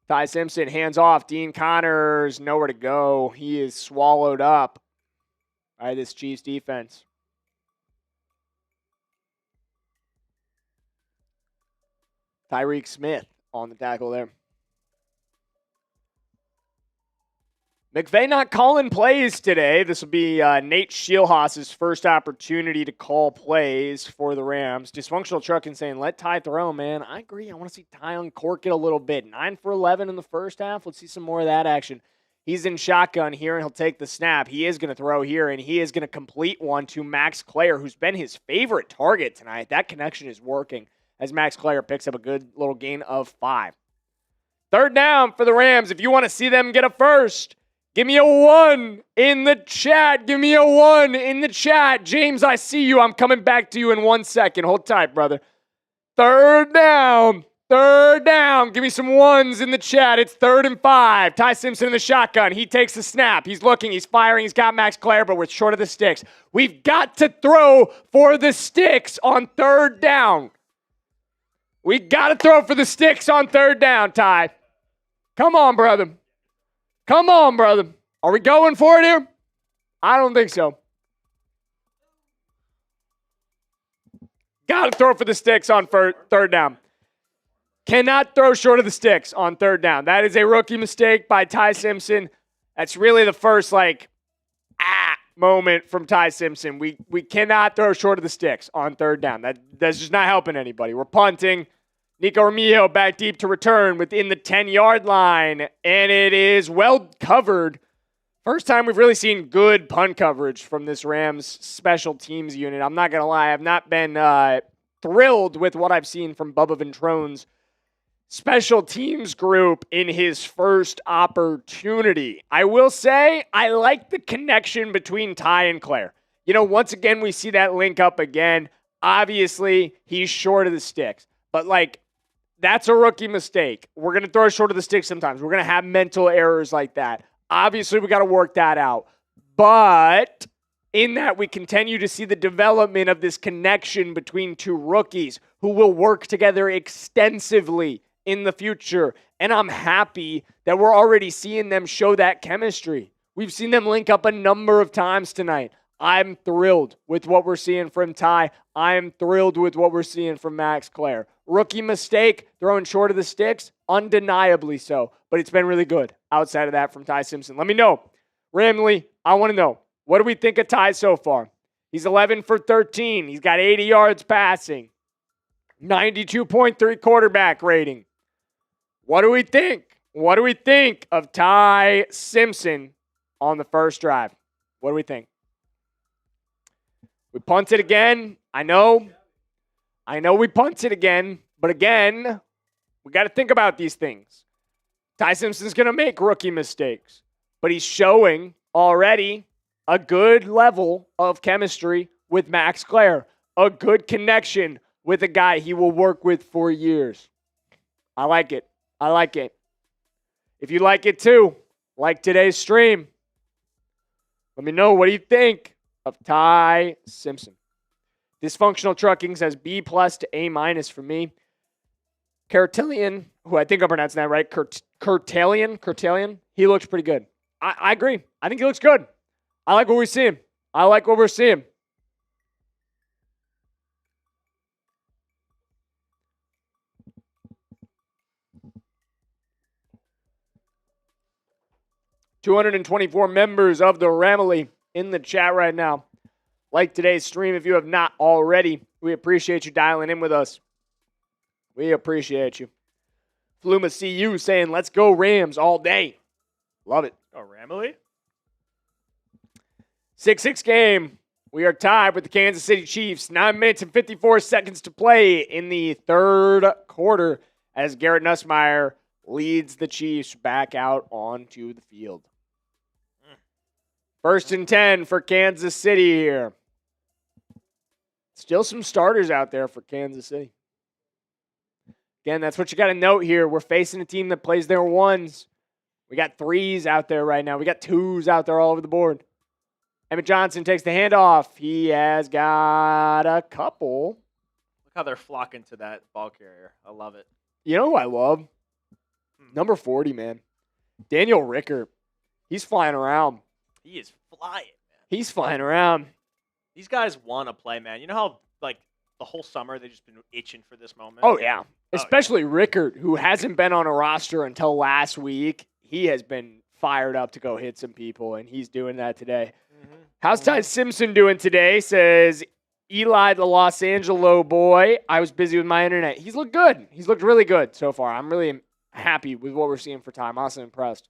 Ty Simpson, hands off. Dean Connors, nowhere to go. He is swallowed up by this Chiefs defense. Tyreek Smith on the tackle there. McVay not calling plays today. This will be Nate Scheelhaase's first opportunity to call plays for the Rams. Dysfunctional Trucking saying, let Ty throw, man. I agree. I want to see Ty uncork it a little bit. 9 for 11 in the first half. Let's see some more of that action. He's in shotgun here, and he'll take the snap. He is going to throw here, and he is going to complete one to Max Clare, who's been his favorite target tonight. That connection is working as Max Clare picks up a good little gain of 5. 3rd down for the Rams. If you want to see them get a first, give me a 1 in the chat. Give me a 1 in the chat. James, I see you. I'm coming back to you in 1 second. Hold tight, brother. 3rd down. 3rd down. Give me some 1s in the chat. It's 3rd and 5. Ty Simpson in the shotgun. He takes the snap. He's looking. He's firing. He's got Max Clare, but we're short of the sticks. We've got to throw for the sticks on 3rd down. We got to throw for the sticks on 3rd down, Ty. Come on, brother. Come on, brother. Are we going for it here? I don't think so. Got to throw for the sticks on 3rd down. Cannot throw short of the sticks on 3rd down. That is a rookie mistake by Ty Simpson. That's really the first, moment from Ty Simpson. We cannot throw short of the sticks on 3rd down. That's just not helping anybody. We're punting. Nico Romeo back deep to return within the 10-yard line, and it is well covered. First time we've really seen good punt coverage from this Rams special teams unit. I'm not going to lie, I've not been thrilled with what I've seen from Bubba Ventrone's special teams group in his first opportunity. I will say I like the connection between Ty and Claire. You know, once again, we see that link up again. Obviously, he's short of the sticks, but that's a rookie mistake. We're going to throw short of the sticks sometimes. We're going to have mental errors like that. Obviously, we got to work that out. But in that, we continue to see the development of this connection between two rookies who will work together extensively in the future. And I'm happy that we're already seeing them show that chemistry. We've seen them link up a number of times tonight. I'm thrilled with what we're seeing from Ty. I'm thrilled with what we're seeing from Max Claire. Rookie mistake, throwing short of the sticks, undeniably so. But it's been really good outside of that from Ty Simpson. Let me know. Ramley, I want to know. What do we think of Ty so far? He's 11 for 13. He's got 80 yards passing. 92.3 quarterback rating. What do we think? What do we think of Ty Simpson on the first drive? What do we think? We punted again. I know we punted again. But again, we got to think about these things. Ty Simpson's going to make rookie mistakes. But he's showing already a good level of chemistry with Max Claire. A good connection with a guy he will work with for years. I like it. I like it. If you like it too, like today's stream, let me know, what do you think of Ty Simpson? Dysfunctional Trucking says B+ to A- for me. Curtalian, who I think I'm pronouncing that right, Curtalian, he looks pretty good. I agree. I think he looks good. I like what we see him. I like what we're seeing. $224 members of the Ramily in the chat right now. Like today's stream if you have not already. We appreciate you dialing in with us. We appreciate you. Fluma CU saying, let's go Rams all day. Love it. Oh, Ramily? 6-6 game. We are tied with the Kansas City Chiefs. 9 minutes and 54 seconds to play in the third quarter as Garrett Nussmeier leads the Chiefs back out onto the field. First and 10 for Kansas City here. Still some starters out there for Kansas City. Again, that's what you got to note here. We're facing a team that plays their ones. We got threes out there right now. We got twos out there all over the board. Emmett Johnson takes the handoff. He has got a couple. Look how they're flocking to that ball carrier. I love it. You know who I love? Number 40, man. Daniel Ricker. He's flying around. He is flying, man. He's flying around. These guys want to play, man. You know how, the whole summer they've just been itching for this moment? Oh, yeah. Especially Rickard, who hasn't been on a roster until last week. He has been fired up to go hit some people, and he's doing that today. Mm-hmm. How's Ty Simpson doing today? Says Eli, the Los Angeles boy. I was busy with my internet. He's looked good. He's looked really good so far. I'm really happy with what we're seeing for Ty. I'm also impressed.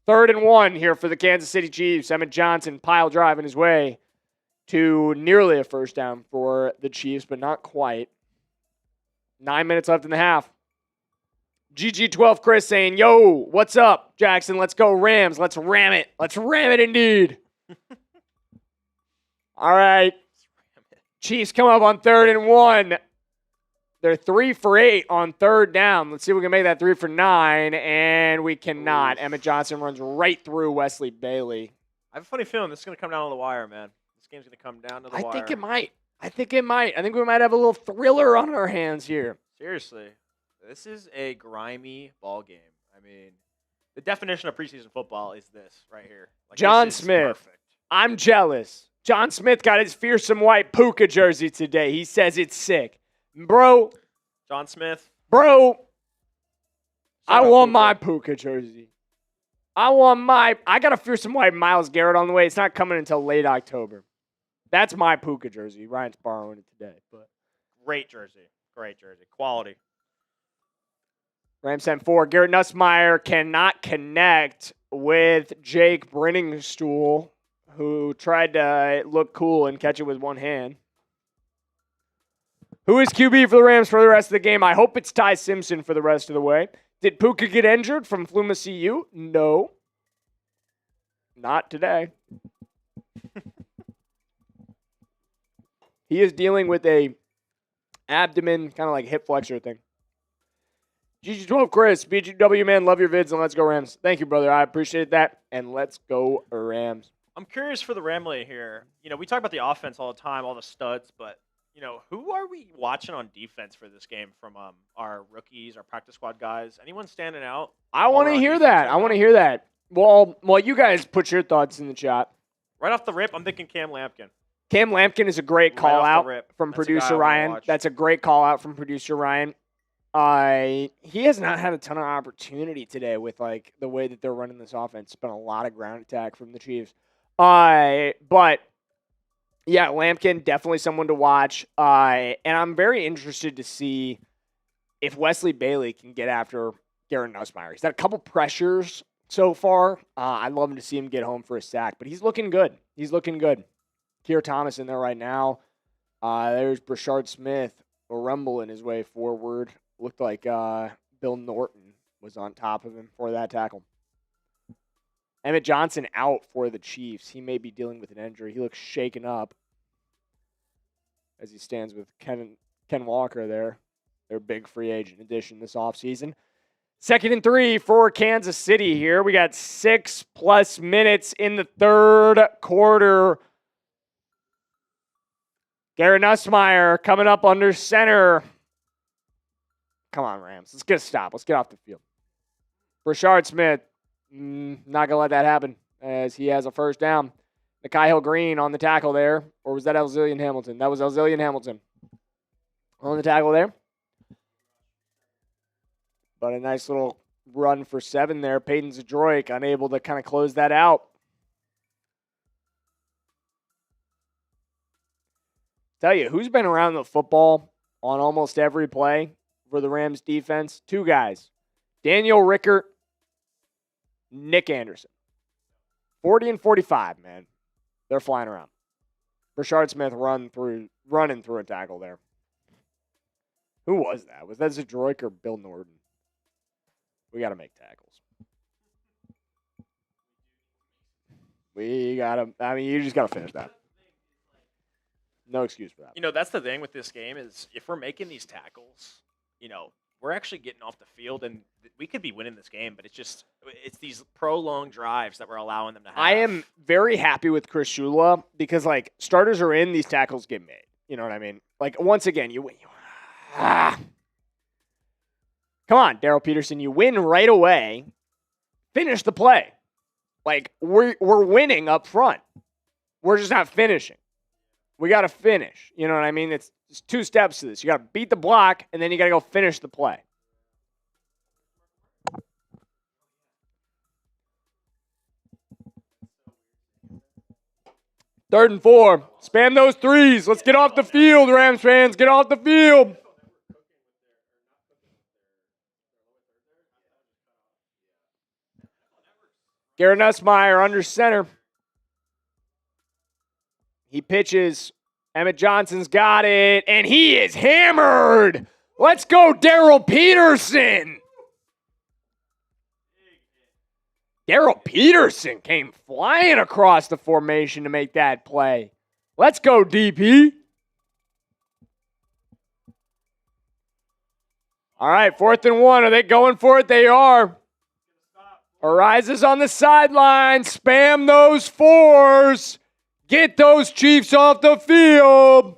3rd and 1 here for the Kansas City Chiefs. Emmett Johnson pile driving his way to nearly a first down for the Chiefs, but not quite. 9 minutes left in the half. GG12 Chris saying, yo, what's up, Jackson? Let's go Rams. Let's ram it. Let's ram it indeed. All right. Chiefs come up on 3rd and 1. They're 3 for 8 on 3rd down. Let's see if we can make that 3 for 9, and we cannot. Emmett Johnson runs right through Wesley Bailey. I have a funny feeling this is going to come down to the wire, man. This game's going to come down to the wire. I think it might. I think we might have a little thriller on our hands here. Seriously. This is a grimy ball game. I mean, the definition of preseason football is this right here. John Smith. Perfect. I'm jealous. John Smith got his fearsome white Puka jersey today. He says it's sick. Bro. John Smith. Bro. I want my Puka jersey. I got a fearsome white Myles Garrett on the way. It's not coming until late October. That's my Puka jersey. Ryan's borrowing it today. But Great jersey. Great jersey. Quality. Rams sent 4. Garrett Nussmeier cannot connect with Jake Brenningstool, who tried to look cool and catch it with one hand. Who is QB for the Rams for the rest of the game? I hope it's Ty Simpson for the rest of the way. Did Puka get injured from Fluma CU? No. Not today. He is dealing with a abdomen, kind of like hip flexor thing. GG12 Chris, BGW man, love your vids and let's go Rams. Thank you, brother. I appreciate that. And let's go Rams. I'm curious for the Ramley here. You know, we talk about the offense all the time, all the studs, but, you know, who are we watching on defense for this game from our rookies, our practice squad guys? Anyone standing out? I want to hear that. I want to hear that. Well, you guys put your thoughts in the chat. Right off the rip, I'm thinking Cam Lampkin. Cam Lampkin is a great call out from That's producer Ryan. That's a great call out from producer Ryan. He has not had a ton of opportunity today with like the way that they're running this offense. It's been a lot of ground attack from the Chiefs. But yeah, Lampkin definitely someone to watch. And I'm very interested to see if Wesley Bailey can get after Garrett Nussmeier. He's had a couple pressures so far. I'd love to see him get home for a sack, but he's looking good. He's looking good. Keir Thomas in there right now. There's Brashard Smith rumbling his way forward. Looked like Bill Norton was on top of him for that tackle. Emmett Johnson out for the Chiefs. He may be dealing with an injury. He looks shaken up as he stands with Ken Walker there. Their big free agent addition this offseason. 2nd and 3 for Kansas City here. We got 6+ minutes in the third quarter. Garrett Nussmeier coming up under center. Come on, Rams. Let's get a stop. Let's get off the field. Brashard Smith, not going to let that happen as he has a first down. Nikhil Green on the tackle there. Or was that Elzillian Hamilton? That was Elzillian Hamilton on the tackle there. But a nice little run for 7 there. Peyton Zadroik unable to kind of close that out. Tell you, who's been around the football on almost every play for the Rams defense? 2 guys. Daniel Rickert, Nick Anderson. 40 and 45, man. They're flying around. Brashard Smith running through a tackle there. Who was that? Was that Zadroik or Bill Norton? We got to make tackles. You just got to finish that. No excuse for that. You know, that's the thing with this game is if we're making these tackles, you know, we're actually getting off the field and we could be winning this game, but it's these prolonged drives that we're allowing them to have. I am very happy with Chris Shula because, like, starters are in, these tackles get made. You know what I mean? Like, once again, you win. Come on, Daryl Peterson. You win right away. Finish the play. Like, we're winning up front. We're just not finishing. We got to finish. You know what I mean? It's 2 steps to this. You got to beat the block, and then you got to go finish the play. Third and 4. Spam those 3s. Let's get off the field, Rams fans. Get off the field. Garrett Nussmeier under center. He pitches. Emmett Johnson's got it, and he is hammered. Let's go, Daryl Peterson. Daryl Peterson came flying across the formation to make that play. Let's go, DP. All right, 4th and 1. Are they going for it? They are. Arises on the sideline. Spam those 4s. Get those Chiefs off the field.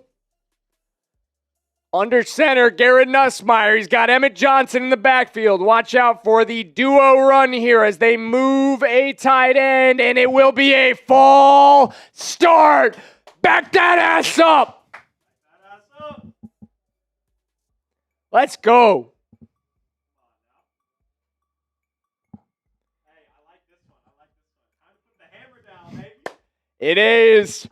Under center, Garrett Nussmeier. He's got Emmett Johnson in the backfield. Watch out for the duo run here as they move a tight end, and it will be a fall start. Back that ass up. Let's go. It is.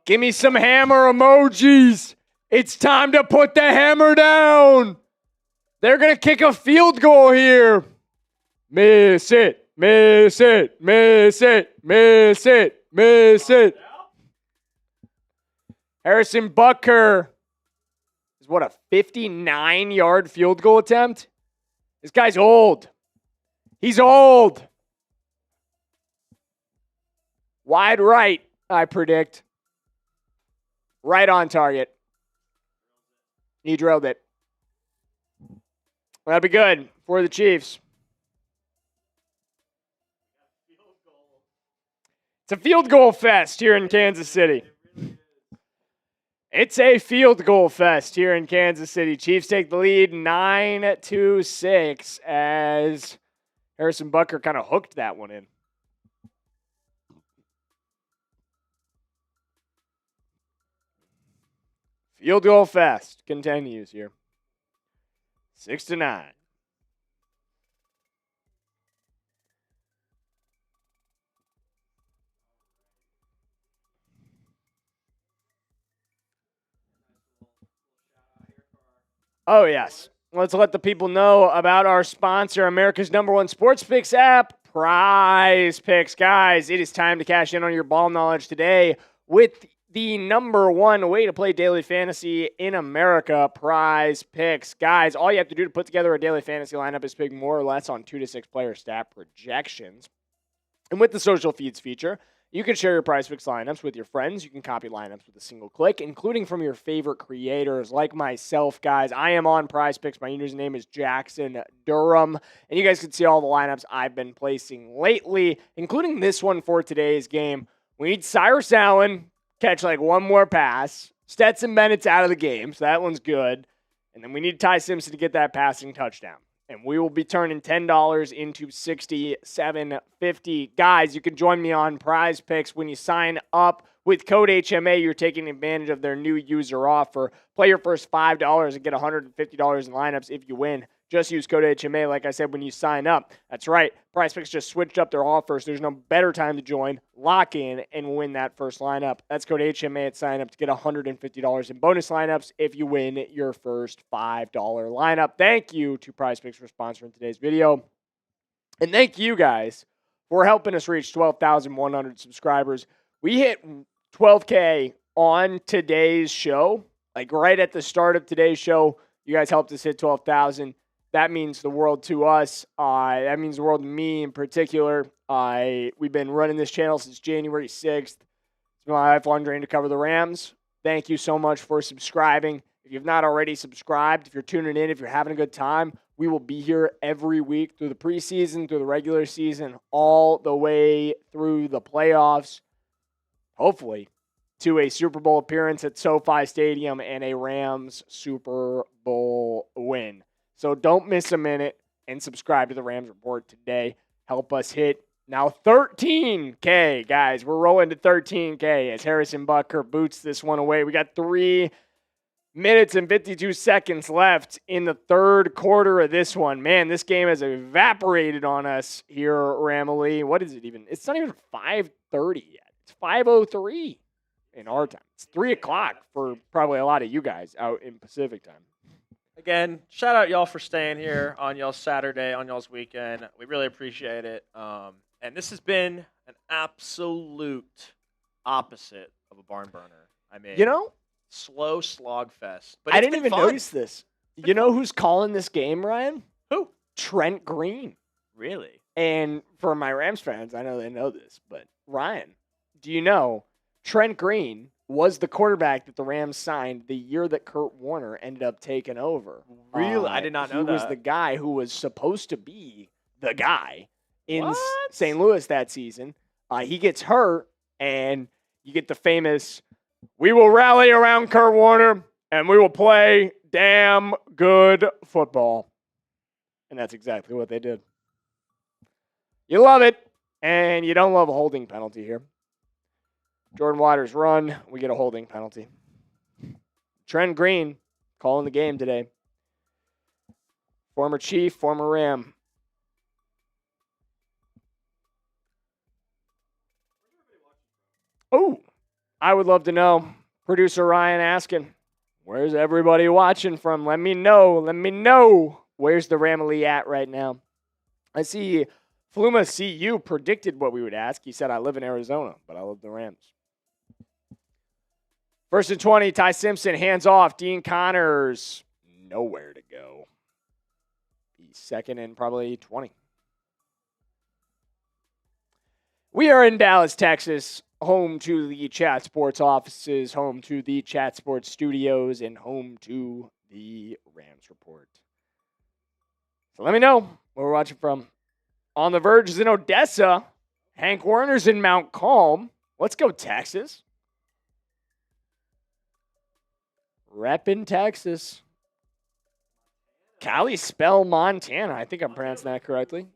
Give me some hammer emojis. It's time to put the hammer down. They're going to kick a field goal here. Miss it. Miss it. Miss it. Miss it. Miss it. Harrison Butker is what, a 59-yard field goal attempt? This guy's old. He's old. Wide right, I predict. Right on target. He drilled it. That'd be good for the Chiefs. It's a field goal fest here in Kansas City. It's a field goal fest here in Kansas City. Chiefs take the lead 9-6 as Harrison Butker kind of hooked that one in. Field goal fest continues here. 6-9. Oh, yes. Let's let the people know about our sponsor, America's #1 sports picks app, Prize Picks. Guys, it is time to cash in on your ball knowledge today with the #1 way to play daily fantasy in America, Prize Picks. Guys, all you have to do to put together a daily fantasy lineup is pick more or less on 2 to 6 player stat projections. And with the social feeds feature, you can share your Prize Picks lineups with your friends. You can copy lineups with a single click, including from your favorite creators like myself, guys. I am on Prize Picks. My username is Jackson Durham. And you guys can see all the lineups I've been placing lately, including this one for today's game. We need Cyrus Allen, catch like one more pass. Stetson Bennett's out of the game, so that one's good. And then we need Ty Simpson to get that passing touchdown. And we will be turning $10 into $67.50. Guys, you can join me on Prize Picks when you sign up with code HMA. You're taking advantage of their new user offer. Play your first $5 and get $150 in lineups if you win. Just use code HMA, like I said, when you sign up. That's right. Prize Picks just switched up their offers. There's no better time to join, lock in, and win that first lineup. That's code HMA at sign up to get $150 in bonus lineups if you win your first $5 lineup. Thank you to Prize Picks for sponsoring today's video. And thank you guys for helping us reach 12,100 subscribers. We hit 12K on today's show. Like right at the start of today's show, you guys helped us hit 12,000. That means the world to us. That means the world to me in particular. We've been running this channel since January 6th. It's been my lifelong dream to cover the Rams. Thank you so much for subscribing. If you've not already subscribed, if you're tuning in, if you're having a good time, we will be here every week through the preseason, through the regular season, all the way through the playoffs. Hopefully, to a Super Bowl appearance at SoFi Stadium and a Rams Super Bowl win. So don't miss a minute and subscribe to the Rams Report today. Help us hit now 13K, guys. We're rolling to 13K as Harrison Butker boots this one away. We got 3 minutes and 52 seconds left in the third quarter of this one. Man, this game has evaporated on us here, Ramley. What is it even? It's not even 5:30 yet. It's 5:03 in our time. It's 3 o'clock for probably a lot of you guys out in Pacific time. Again, shout out y'all for staying here on y'all's Saturday, on y'all's weekend. We really appreciate it. And this has been an absolute opposite of a barn burner. I mean, slow slog fest. But I didn't even notice this. You know who's calling this game, Ryan? Who? Trent Green. Really? And for my Rams fans, I know they know this, but Ryan, do you know Trent Green was the quarterback that the Rams signed the year that Kurt Warner ended up taking over? Really? I did not know that. He was the guy who was supposed to be the guy in St. Louis that season. He gets hurt, and you get the famous, "We will rally around Kurt Warner, and we will play damn good football." And that's exactly what they did. You love it, and you don't love a holding penalty here. Jordan Waters run, we get a holding penalty. Trent Green calling the game today. Former Chief, former Ram. Oh, I would love to know. Producer Ryan asking, where's everybody watching from? Let me know. Let me know Where's the Ramily at right now? I see Fluma CU predicted what we would ask. He said, I live in Arizona, but I love the Rams. 1st and 20, Ty Simpson, hands off. Dean Connors, nowhere to go. He's 2nd and probably 20. We are in Dallas, Texas, home to the Chat Sports offices, home to the Chat Sports studios, and home to the Rams Report. So let me know where we're watching from. On the Verge is in Odessa. Hank Werner's in Mount Calm. Let's go, Texas. Reppin' Texas. Kalispell, Montana. I think I'm pronouncing that correctly.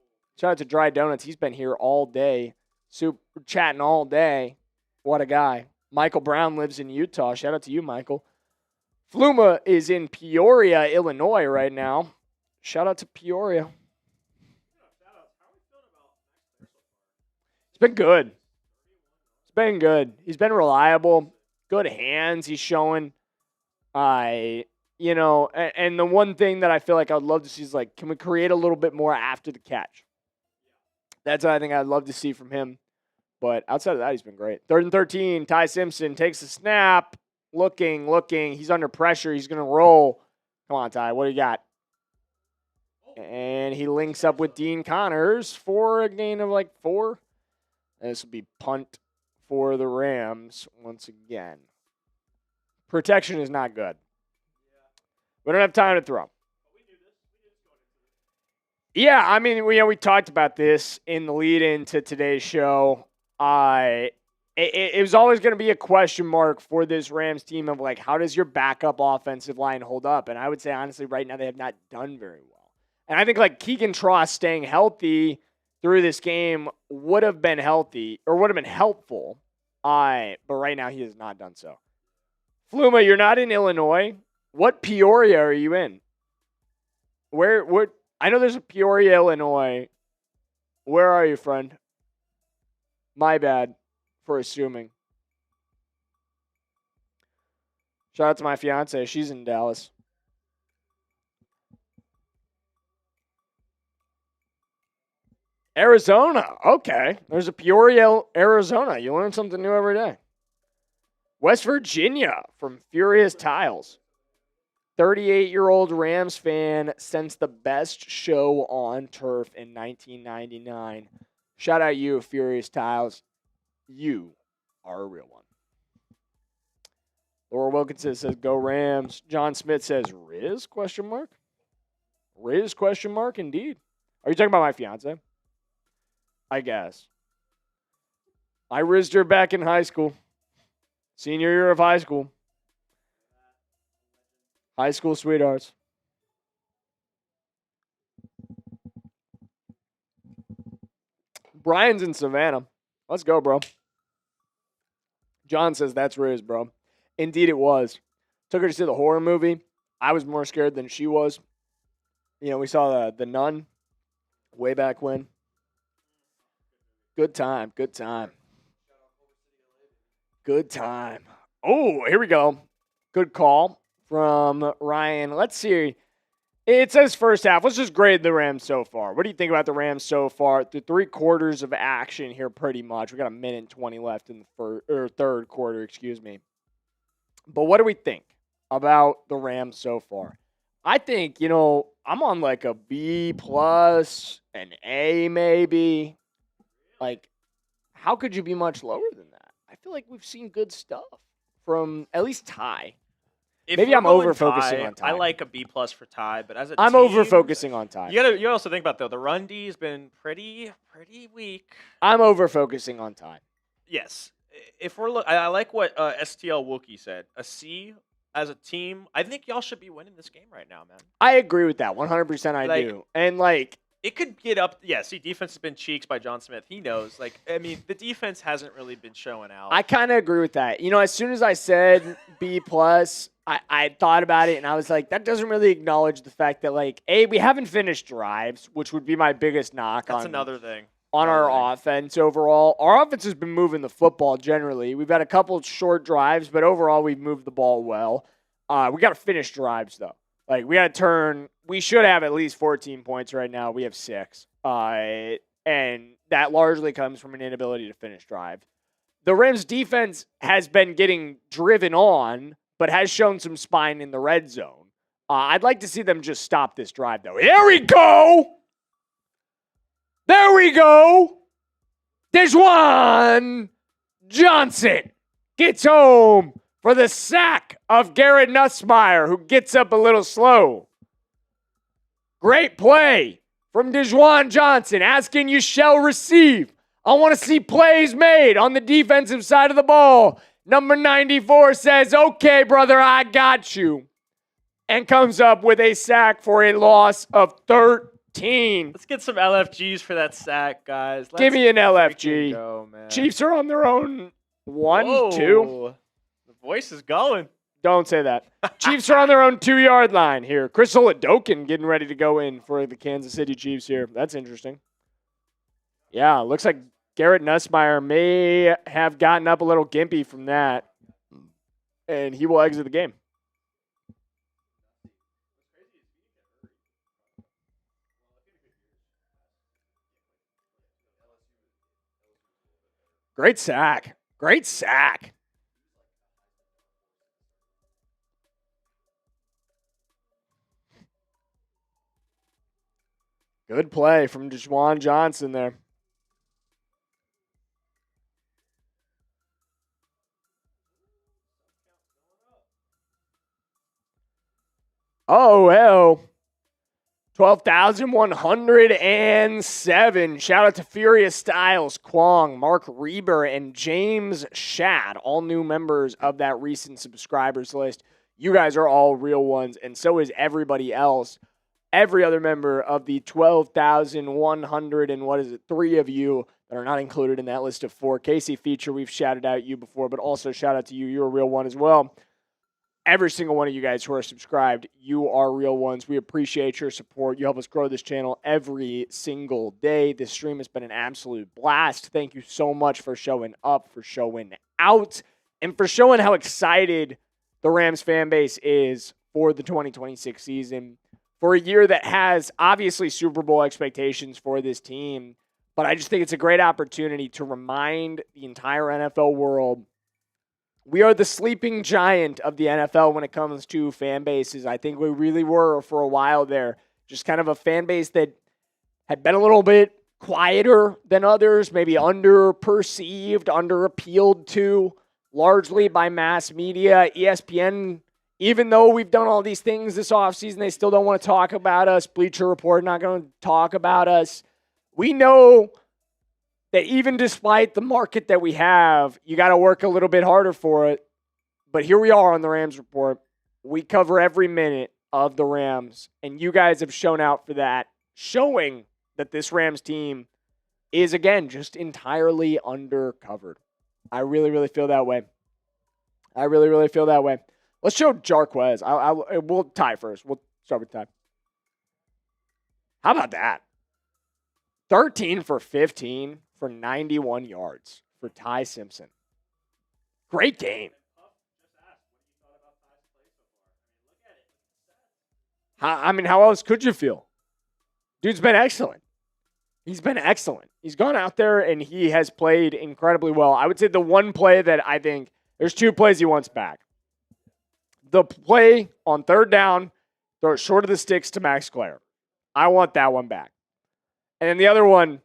Shout out to Dry Donuts. He's been here all day. Super chatting all day. What a guy. Michael Brown lives in Utah. Shout out to you, Michael. Fluma is in Peoria, Illinois right now. Shout out to Peoria. It's been good. It's been good. He's been reliable. Good hands he's showing. And the one thing that I feel like I'd love to see is, like, can we create a little bit more after the catch? That's what I think I'd love to see from him. But outside of that, he's been great. 3rd and 13, Ty Simpson takes a snap. Looking. He's under pressure. He's going to roll. Come on, Ty. What do you got? And he links up with Dean Connors for a gain of like 4. And this will be punt for the Rams once again. Protection is not good. We don't have time to throw. Yeah, I mean, we talked about this in the lead into today's show. It was always going to be a question mark for this Rams team of, like, how does your backup offensive line hold up? And I would say, honestly, right now they have not done very well. And I think, like, Keegan Tross staying healthy through this game would have been helpful. But right now he has not done so. Fluma, you're not in Illinois. What Peoria are you in? Where? I know there's a Peoria, Illinois. Where are you, friend? My bad for assuming. Shout out to my fiance. She's in Dallas. Arizona. Okay. There's a Peoria, Arizona. You learn something new every day. West Virginia from Furious Tiles. 38-year-old Rams fan since the best show on turf in 1999. Shout out you, Furious Tiles. You are a real one. Laura Wilkinson says, go Rams. John Smith says, Riz, question mark? Riz, question mark, indeed. Are you talking about my fiance? I guess. I rizzed her back in high school. Senior year of high school. High school sweethearts. Brian's in Savannah. Let's go, bro. John says that's Riz, bro. Indeed it was. Took her to see the horror movie. I was more scared than she was. We saw the Nun way back when. Good time. Good time. Good time. Oh, here we go. Good call from Ryan. Let's see. It says first half. Let's just grade the Rams so far. What do you think about the Rams so far? The 3 quarters of action here pretty much. We got 1:20 left in the third quarter, excuse me. But what do we think about the Rams so far? I think, I'm on like a B+, an A maybe. Like, how could you be much lower than that? I feel like we've seen good stuff from at least Ty. Maybe I'm over-focusing on Ty. I like a B+ for Ty, but as a I'm team, over-focusing on Ty. You also think about, though, the run D has been pretty weak. I'm over-focusing on Ty. Yes. If we're I like what STL Wookie said. A C as a team. I think y'all should be winning this game right now, man. I agree with that. 100% I do. And, it could get up. Yeah, see, defense has been cheeks by John Smith. He knows. The defense hasn't really been showing out. I kind of agree with that. As soon as I said B+, I thought about it, and I was like, that doesn't really acknowledge the fact that, we haven't finished drives, which would be my biggest knock That's another thing. On our offense overall. Our offense has been moving the football generally. We've had a couple short drives, but overall we've moved the ball well. We got to finish drives, though. Like, we should have at least 14 points right now. We have 6. And that largely comes from an inability to finish drive. The Rams defense has been getting driven on, but has shown some spine in the red zone. I'd like to see them just stop this drive, though. Here we go! There we go! Dejuan Johnson gets home for the sack of Garrett Nussmeier, who gets up a little slow. Great play from Dejuan Johnson, asking you shall receive. I want to see plays made on the defensive side of the ball. Number 94 says, okay, brother, I got you. And comes up with a sack for a loss of 13. Let's get some LFGs for that sack, guys. Give me an LFG. Go, man. Chiefs are on their own 1, Whoa. 2. The voice is going. Don't say that. Chiefs are on their own 2-yard line here. Chris Oladokin getting ready to go in for the Kansas City Chiefs here. That's interesting. Yeah, looks like Garrett Nussmeier may have gotten up a little gimpy from that, and he will exit the game. Great sack. Great sack. Good play from Dejuan Johnson there. Oh, hell. 12,107. Shout out to Furious Styles, Kwong, Mark Reber, and James Shad, all new members of that recent subscribers list. You guys are all real ones, and so is everybody else. Every other member of the 12,100 and what is it, 3 of you that are not included in that list of 4. Casey Feature, we've shouted out you before, but also shout out to you. You're a real one as well. Every single one of you guys who are subscribed, you are real ones. We appreciate your support. You help us grow this channel every single day. This stream has been an absolute blast. Thank you so much for showing up, for showing out, and for showing how excited the Rams fan base is for the 2026 season. For a year that has obviously Super Bowl expectations for this team, but I just think it's a great opportunity to remind the entire NFL world we are the sleeping giant of the NFL when it comes to fan bases. I think we really were for a while there. Just kind of a fan base that had been a little bit quieter than others, maybe under-perceived, under-appealed to, largely by mass media. ESPN, even though we've done all these things this offseason, they still don't want to talk about us. Bleacher Report not going to talk about us. We know that even despite the market that we have, you got to work a little bit harder for it. But here we are on the Rams Report. We cover every minute of the Rams, and you guys have shown out for that, showing that this Rams team is, again, just entirely undercovered. I really, really feel that way. I really, really feel that way. Let's show Jarquez. We'll tie first. We'll start with tie. How about that? 13 for 15. For 91 yards for Ty Simpson. Great game. How else could you feel? Dude's been excellent. He's been excellent. He's gone out there and he has played incredibly well. I would say the one play that I think, there's 2 plays he wants back. The play on 3rd down, throw it short of the sticks to Max Clare. I want that one back. And then the other one,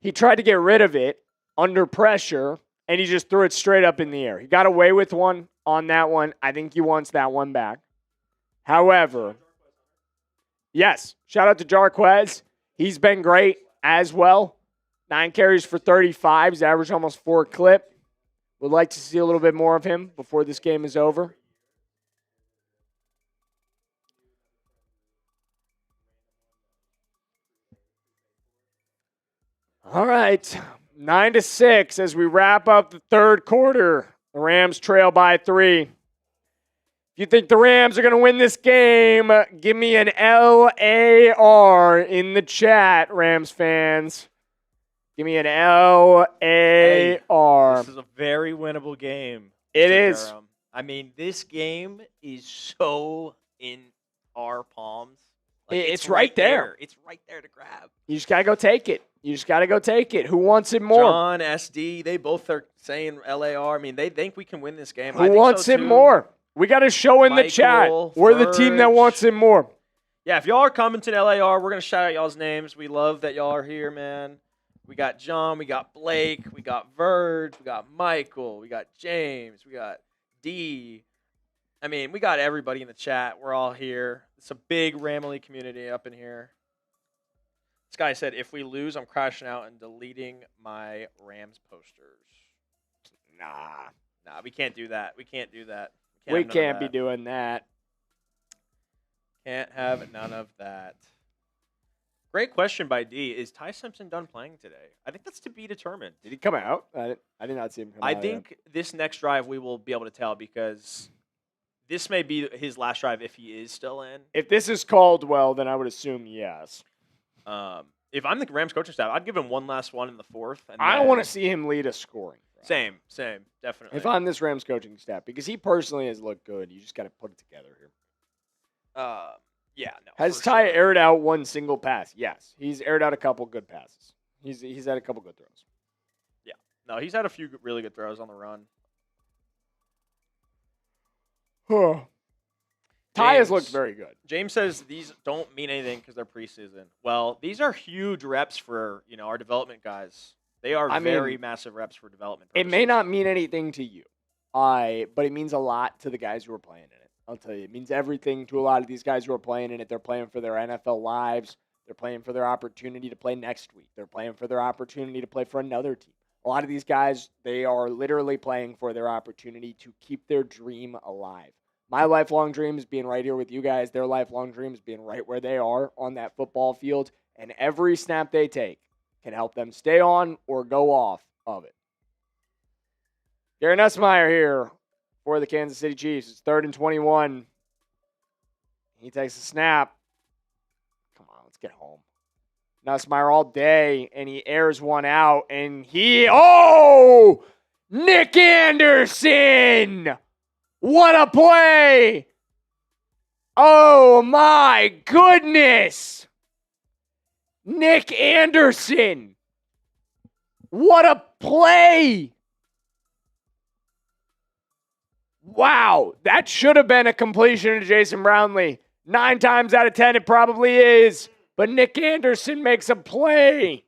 he tried to get rid of it under pressure, and he just threw it straight up in the air. He got away with one on that one. I think he wants that one back. However, yes, shout out to Jarquez. He's been great as well. 9 carries for 35. He's averaged almost 4 clip. Would like to see a little bit more of him before this game is over. All right, 9-6 as we wrap up the 3rd quarter. The Rams trail by 3. If you think the Rams are going to win this game, give me an LAR in the chat, Rams fans. Give me an LAR. Hey, this is a very winnable game. It is. I mean, this game is so our palms. It's right there. It's right there to grab. You just got to go take it. Who wants it more? John, SD, they both are saying LAR. I mean, they think we can win this game. I Who think wants so it too. more? We got to show in the chat. Michael, We're the team that Verge. wants it more. Yeah, if y'all are commenting LAR, we're going to shout out y'all's names. We love that y'all are here, man. We got John, we got Blake, we got Verge, we got Michael, we got James, we got D. I mean, we got everybody in the chat. We're all here. It's a big Ramley community up in here. This guy said, if we lose, I'm crashing out and deleting my Rams posters. Nah, we can't do that. We can't do that. We can't be doing that. Can't have none of that. Great question by D. Is Ty Simpson done playing today? I think that's to be determined. Did he come out? I did not see him come out. I think this next drive we will be able to tell because this may be his last drive if he is still in. If this is Caldwell, then I would assume yes. If I'm the Rams coaching staff, I'd give him one last one in the fourth. And I don't want to see him lead a scoring drive. Same, definitely. If I'm this Rams coaching staff, because he personally has looked good. You just got to put it together here. Yeah, no. Has Ty aired out one single pass? Yes. He's aired out a couple good passes. He's had a couple good throws. Yeah. No, he's had a few really good throws on the run. Ty has looked very good. James says these don't mean anything because they're preseason. Well, these are huge reps for our development guys. They are very massive reps for development purposes. It may not mean anything to you, but it means a lot to the guys who are playing in it. I'll tell you, it means everything to a lot of these guys who are playing in it. They're playing for their NFL lives. They're playing for their opportunity to play next week. They're playing for their opportunity to play for another team. A lot of these guys, they are literally playing for their opportunity to keep their dream alive. My lifelong dream is being right here with you guys. Their lifelong dream is being right where they are on that football field. And every snap they take can help them stay on or go off of it. Gary Nussmeier here for the Kansas City Chiefs. It's 3rd and 21. He takes a snap. Come on, let's get home. Nussmeier all day, and he airs one out, and Nick Anderson! What a play! Oh, my goodness! Nick Anderson! What a play! Wow, that should have been a completion to Jason Brownlee. 9 times out of 10, it probably is. But Nick Anderson makes a play.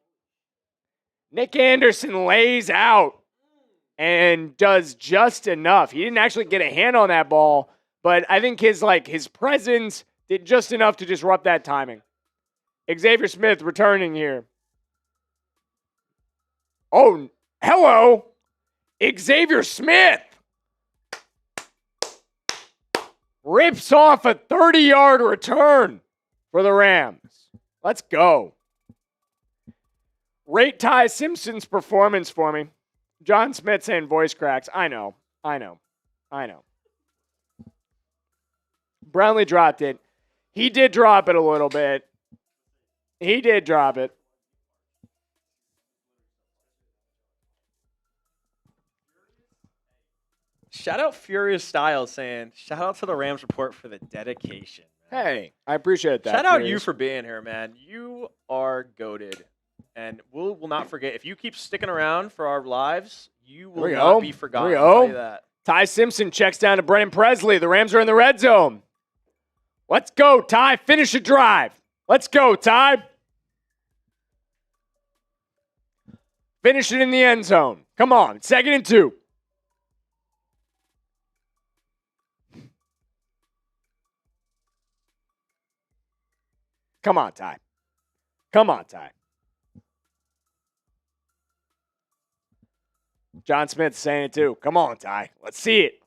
Nick Anderson lays out and does just enough. He didn't actually get a hand on that ball, but I think his presence did just enough to disrupt that timing. Xavier Smith returning here. Oh, hello, Xavier Smith. Rips off a 30-yard return for the Rams. Let's go. Rate Ty Simpson's performance for me. John Smith saying voice cracks. I know. Brownlee dropped it. He did drop it a little bit. He did drop it. Shout out Furious Styles saying, shout out to the Rams report for the dedication. Man. Hey, I appreciate that. Shout out Furious. you for being here, man. You are goated. And we'll not forget. If you keep sticking around for our lives, you will not be forgotten. I'll tell you that. Ty Simpson checks down to Brennan Presley. The Rams are in the red zone. Let's go, Ty. Finish the drive. Let's go, Ty. Finish it in the end zone. Come on. 2nd and 2. Come on, Ty. Come on, Ty. John Smith's saying it too. Come on, Ty. Let's see it.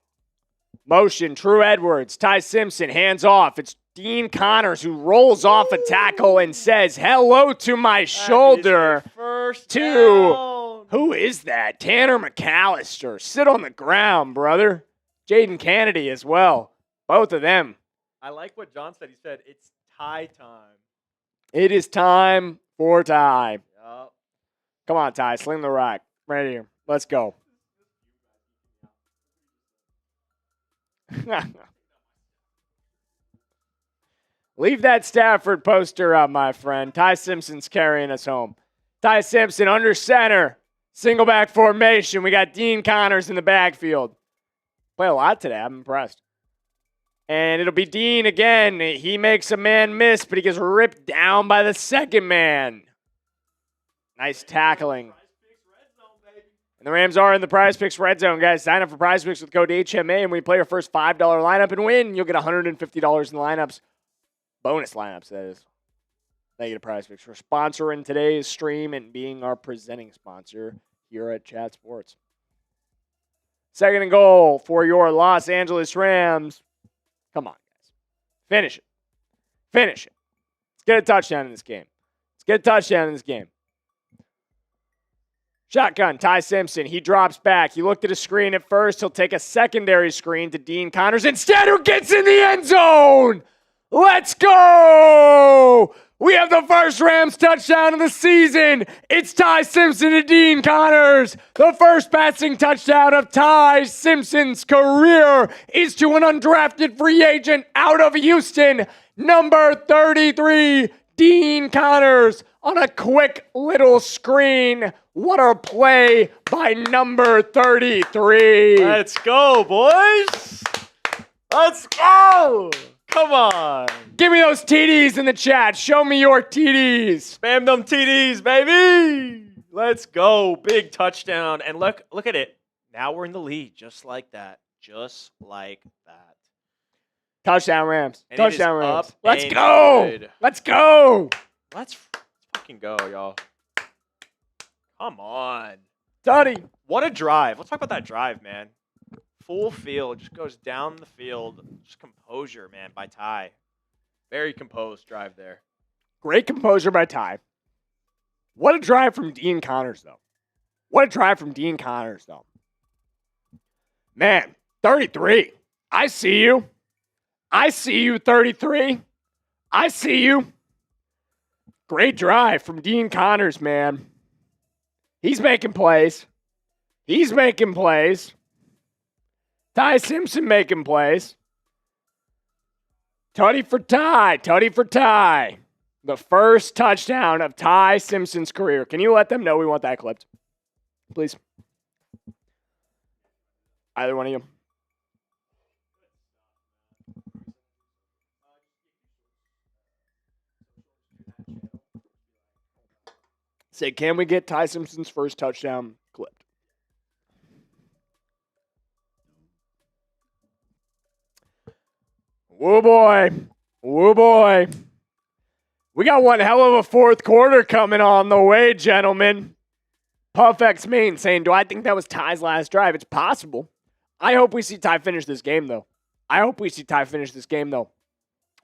Motion, True Edwards, Ty Simpson, hands off. It's Dean Connors who rolls off a tackle and says, hello to my shoulder. First to, down. Who is that? Tanner McAllister. Sit on the ground, brother. Jaden Kennedy as well. Both of them. I like what John said. He said, it's Ty time. It is time for Ty. Yep. Come on, Ty. Sling the rock. Right here. Let's go. Leave that Stafford poster up, my friend. Ty Simpson's carrying us home. Ty Simpson under center. Single back formation. We got Dean Connors in the backfield. Play a lot today. I'm impressed. And it'll be Dean again. He makes a man miss, but he gets ripped down by the second man. Nice tackling. And the Rams are in the Prize Picks red zone, guys. Sign up for Prize Picks with code HMA, and when you play your first $5 lineup and win, you'll get $150 in lineups. Bonus lineups, that is. Thank you to Prize Picks for sponsoring today's stream and being our presenting sponsor here at Chat Sports. Second and goal for your Los Angeles Rams. Come on, guys. Finish it. Finish it. Let's get a touchdown in this game. Let's get a touchdown in this game. Shotgun, Ty Simpson. He drops back. He looked at a screen at first. He'll take a secondary screen to Dean Connors instead, who gets in the end zone. Let's go! We have the first Rams touchdown of the season. It's Ty Simpson to Dean Connors. The first passing touchdown of Ty Simpson's career is to an undrafted free agent out of Houston, number 33, Dean Connors, on a quick little screen. What a play by number 33. Let's go, boys. Let's go. Come on. Give me those TDs in the chat. Show me your TDs. Spam them TDs, baby. Let's go. Big touchdown. And look at it. Now we're in the lead just like that. Just like that. Touchdown Rams. And Touchdown Rams. up Let's and go. good. Let's go. Let's fucking go, y'all. Come on. Tutty. What a drive. Let's talk about that drive, man. Full field. Just goes down the field. Just composure, man, by Ty. Very composed drive there. Great composure by Ty. What a drive from Dean Connors, though. What a drive from Dean Connors, though. Man, 33. I see you. I see you, 33. I see you. Great drive from Dean Connors, man. He's making plays. He's making plays. Ty Simpson making plays. Tutty for Ty. Tutty for Ty. The first touchdown of Ty Simpson's career. Can you let them know we want that clipped? Please. Either one of you. Say, can we get Ty Simpson's first touchdown clipped? Woo boy. Woo boy. We got one hell of a fourth quarter coming on the way, gentlemen. Puff X Main saying, do I think that was Ty's last drive? It's possible. I hope we see Ty finish this game, though.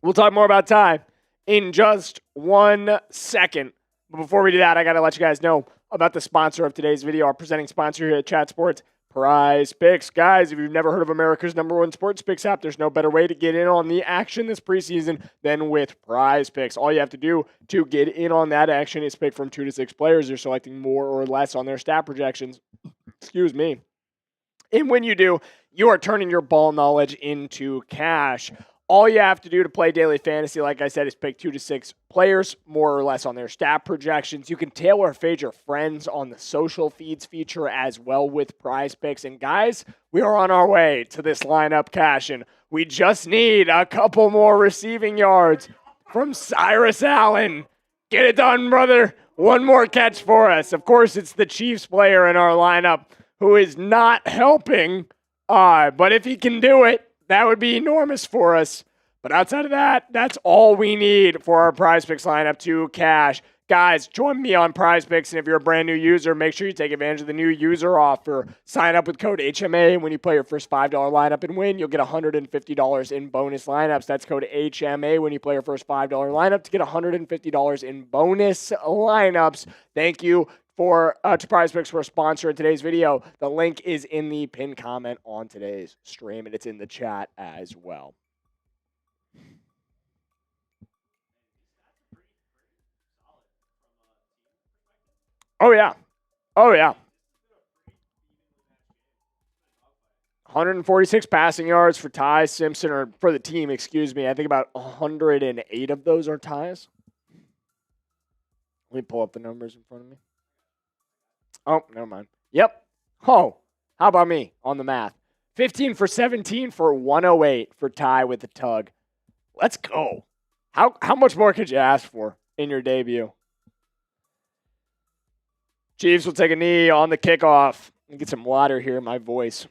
We'll talk more about Ty in just 1 second. But before we do that, I got to let you guys know about the sponsor of today's video, our presenting sponsor here at Chat Sports, Prize Picks. Guys, if you've never heard of America's #1 sports picks app, there's no better way to get in on the action this preseason than with Prize Picks. All you have to do to get in on that action is pick from 2 to 6 players. You're selecting more or less on their stat projections. Excuse me. And when you do, you are turning your ball knowledge into cash. All you have to do to play daily fantasy, like I said, is pick 2 to 6 players, more or less on their stat projections. You can tailor fade your friends on the social feeds feature as well with Prize Picks. And guys, we are on our way to this lineup cash-in. We just need a couple more receiving yards from Cyrus Allen. Get it done, brother. One more catch for us. Of course, it's the Chiefs player in our lineup who is not helping. But if he can do it, that would be enormous for us. But outside of that, that's all we need for our Prize Picks lineup to cash. Guys, join me on Prize Picks, and if you're a brand new user, make sure you take advantage of the new user offer. Sign up with code HMA, and when you play your first $5 lineup and win, you'll get $150 in bonus lineups. That's code HMA when you play your first $5 lineup to get $150 in bonus lineups. Thank you to Prize Picks for a sponsor in today's video. The link is in the pinned comment on today's stream, and it's in the chat as well. Oh, yeah. 100%. 146 passing yards for Ty Simpson, or for the team, excuse me. I think about 108 of those are Ty's. Let me pull up the numbers in front of me. Oh, never mind. Yep. Oh, how about me on the math? 15 for 17 for 108 for Ty with the tug. Let's go. How much more could you ask for in your debut? Chiefs will take a knee on the kickoff. Let me get some water here in my voice.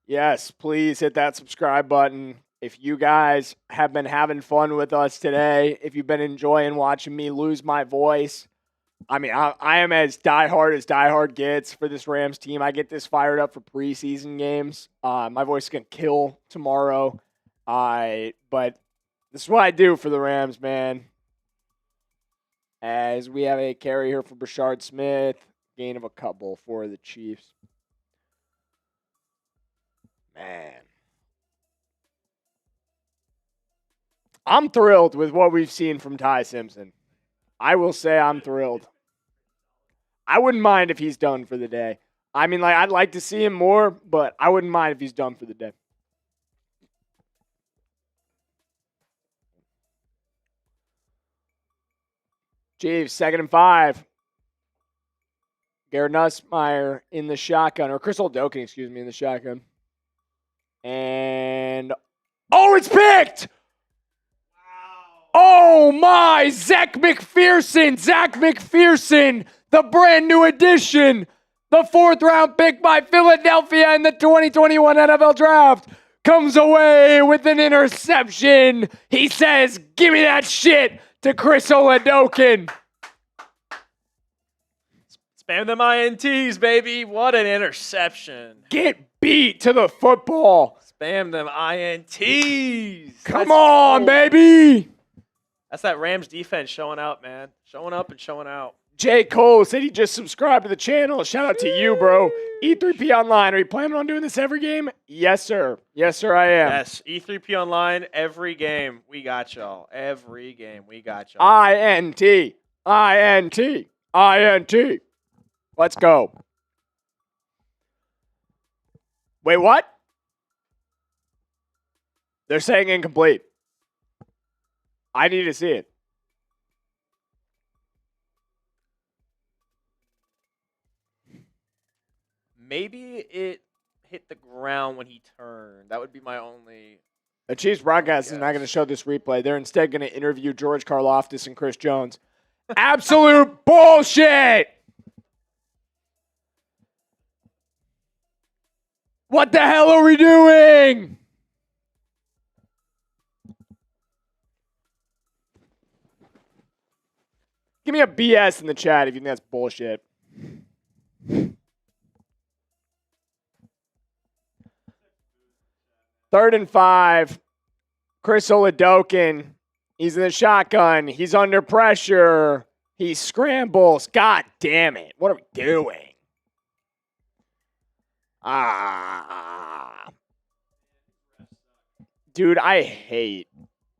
Yes, please hit that subscribe button. If you guys have been having fun with us today, if you've been enjoying watching me lose my voice, I mean, I am as diehard gets for this Rams team. I get this fired up for preseason games. My voice is going to kill tomorrow. But this is what I do for the Rams, man. As we have a carry here for Brashard Smith. Gain of a couple for the Chiefs. Man. I'm thrilled with what we've seen from Ty Simpson. I will say I'm thrilled. I wouldn't mind if he's done for the day. I mean, like, I'd like to see him more, but I wouldn't mind if he's done for the day. Chiefs, 2nd and 5. Garrett Nussmeier in the shotgun, or Chris Oldokin, excuse me, in the shotgun. And, oh, it's picked! Oh my, Zach McPherson, the brand new addition, the 4th round pick by Philadelphia in the 2021 NFL Draft, comes away with an interception. He says, give me that shit to Chris Oldokin. Spam them INTs, baby. What an interception. Get beat to the football. Spam them INTs. Come on, baby. That's that Rams defense showing out, man. Showing up and showing out. J. Cole said he just subscribed to the channel. Shout out to you, bro. E3P Online. Are you planning on doing this every game? Yes, sir. Yes, sir, I am. Yes, E3P Online, every game. We got y'all. Every game, we got y'all. INT. Let's go. Wait, what? They're saying incomplete. I need to see it. Maybe it hit the ground when he turned. That would be my only... The Chiefs broadcast is not going to show this replay. They're instead going to interview George Karlaftis and Chris Jones. Absolute bullshit! What the hell are we doing? Give me a BS in the chat if you think that's bullshit. Third and 5. Chris Oldokin. He's in the shotgun. He's under pressure. He scrambles. God damn it. What are we doing? Dude, I hate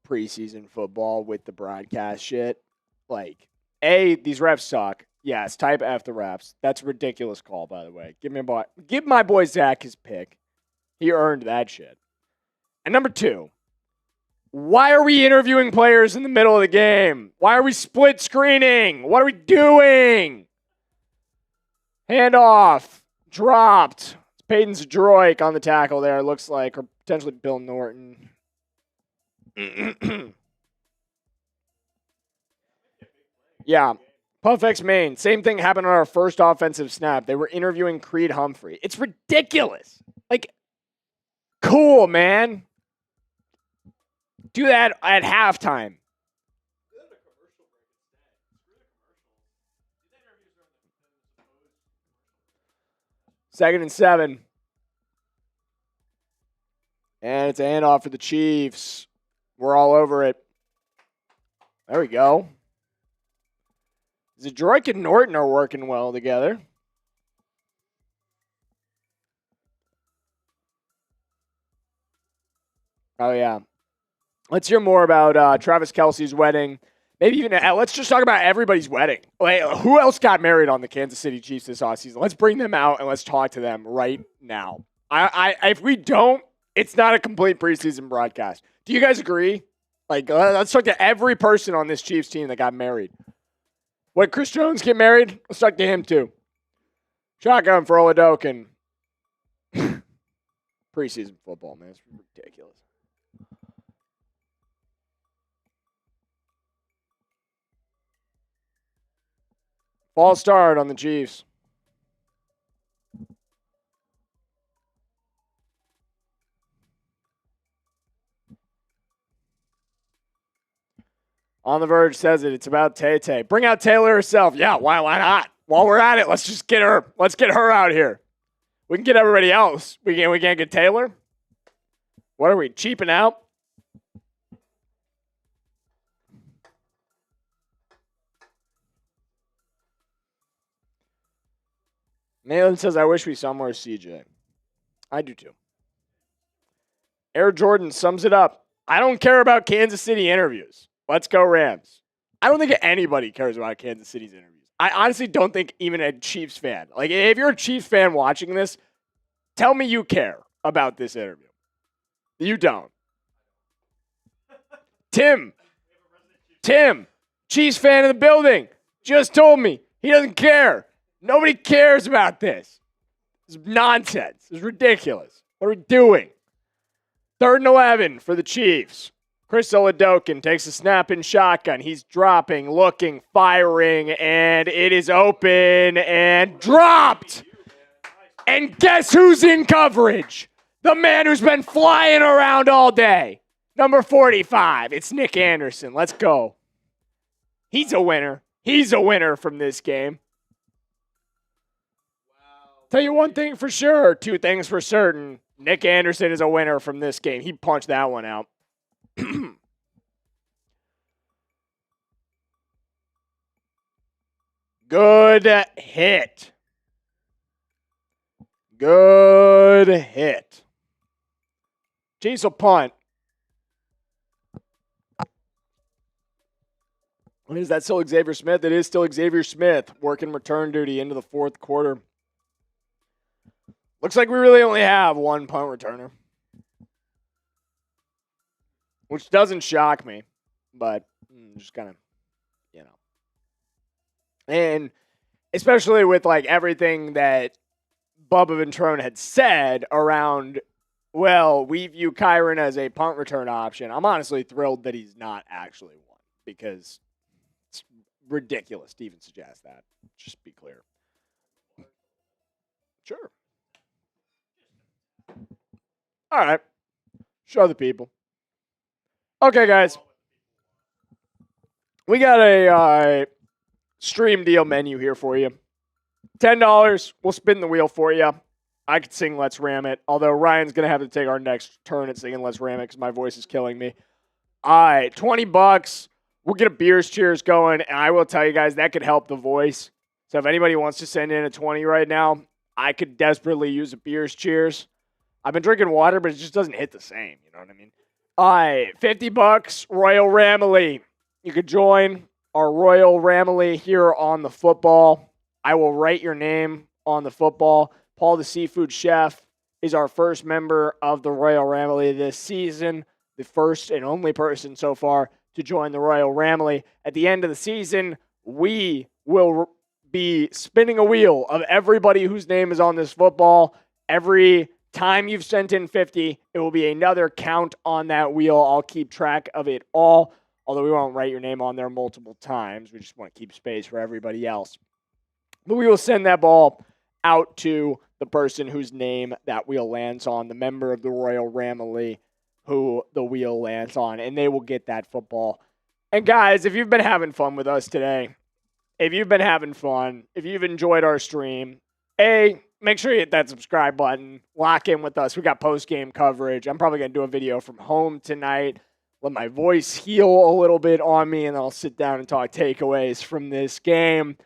preseason football with the broadcast shit. Like, A, these refs suck. Yes, type F the refs. That's a ridiculous call, by the way. Give my boy Zach his pick. He earned that shit. And number 2, why are we interviewing players in the middle of the game? Why are we split screening? What are we doing? Handoff. Dropped. It's Peyton Zdroik on the tackle there, it looks like. Or potentially Bill Norton. Yeah. Puffx Maine. Same thing happened on our first offensive snap. They were interviewing Creed Humphrey. It's ridiculous. Like, cool, man. Do that at halftime. 2nd and 7. And it's a handoff for the Chiefs. We're all over it. There we go. Zdroik and Norton are working well together. Oh, yeah. Let's hear more about Travis Kelce's wedding. Maybe even let's just talk about everybody's wedding. Like, who else got married on the Kansas City Chiefs this offseason? Let's bring them out and let's talk to them right now. If we don't, it's not a complete preseason broadcast. Do you guys agree? Like, let's talk to every person on this Chiefs team that got married. What, Chris Jones get married? Let's talk to him too. Shotgun for Oladokin. Preseason football, man. It's ridiculous. False start on the Chiefs. On the Verge says it's about Tay-Tay. Bring out Taylor herself. Yeah, why not? While we're at it, let's just get her. Let's get her out here. We can get everybody else. We can't get Taylor? What are we, cheaping out? Malin says, I wish we saw more CJ. I do too. Air Jordan sums it up. I don't care about Kansas City interviews. Let's go Rams. I don't think anybody cares about Kansas City's interviews. I honestly don't think even a Chiefs fan. Like, if you're a Chiefs fan watching this, tell me you care about this interview. You don't. Tim, Chiefs fan in the building, just told me he doesn't care. Nobody cares about this. This is nonsense. This is ridiculous. What are we doing? 3rd and 11 for the Chiefs. Chris Oladokin takes a snap in shotgun. He's dropping, looking, firing, and it is open and dropped. And guess who's in coverage? The man who's been flying around all day. Number 45. It's Nick Anderson. Let's go. He's a winner. He's a winner from this game. Tell you one thing for sure, 2 things for certain. Nick Anderson is a winner from this game. He punched that one out. Good hit. Good hit. Chiefs will punt. Is that still Xavier Smith? It is still Xavier Smith working return duty into the 4th quarter. Looks like we really only have one punt returner. Which doesn't shock me, but just kind of, And especially with like everything that Bubba Ventrone had said around, well, we view Kyron as a punt return option. I'm honestly thrilled that he's not actually one because it's ridiculous to even suggest that. Just be clear. Sure. All right. Show the people. Okay, guys. We got a stream deal menu here for you. $10. We'll spin the wheel for you. I could sing Let's Ram It, although Ryan's going to have to take our next turn at singing Let's Ram It because my voice is killing me. All right, $20. We'll get a Beers Cheers going, and I will tell you guys that could help the voice. So if anybody wants to send in a 20 right now, I could desperately use a Beers Cheers. I've been drinking water, but it just doesn't hit the same. You know what I mean? All right, $50, Royal Ramily. You could join our Royal Ramily here on the football. I will write your name on the football. Paul the Seafood Chef is our first member of the Royal Ramily this season, the first and only person so far to join the Royal Ramily. At the end of the season, we will be spinning a wheel of everybody whose name is on this football. Every time you've sent in 50, it will be another count on that wheel. I'll keep track of it all, although we won't write your name on there multiple times. We just want to keep space for everybody else. But we will send that ball out to the person whose name that wheel lands on, the member of the Royal Ramily who the wheel lands on, and they will get that football. And guys, if you've been having fun with us today, if you've been having fun, if you've enjoyed our stream, make sure you hit that subscribe button. Lock in with us. We got post-game coverage. I'm probably going to do a video from home tonight. Let my voice heal a little bit on me, and then I'll sit down and talk takeaways from this game.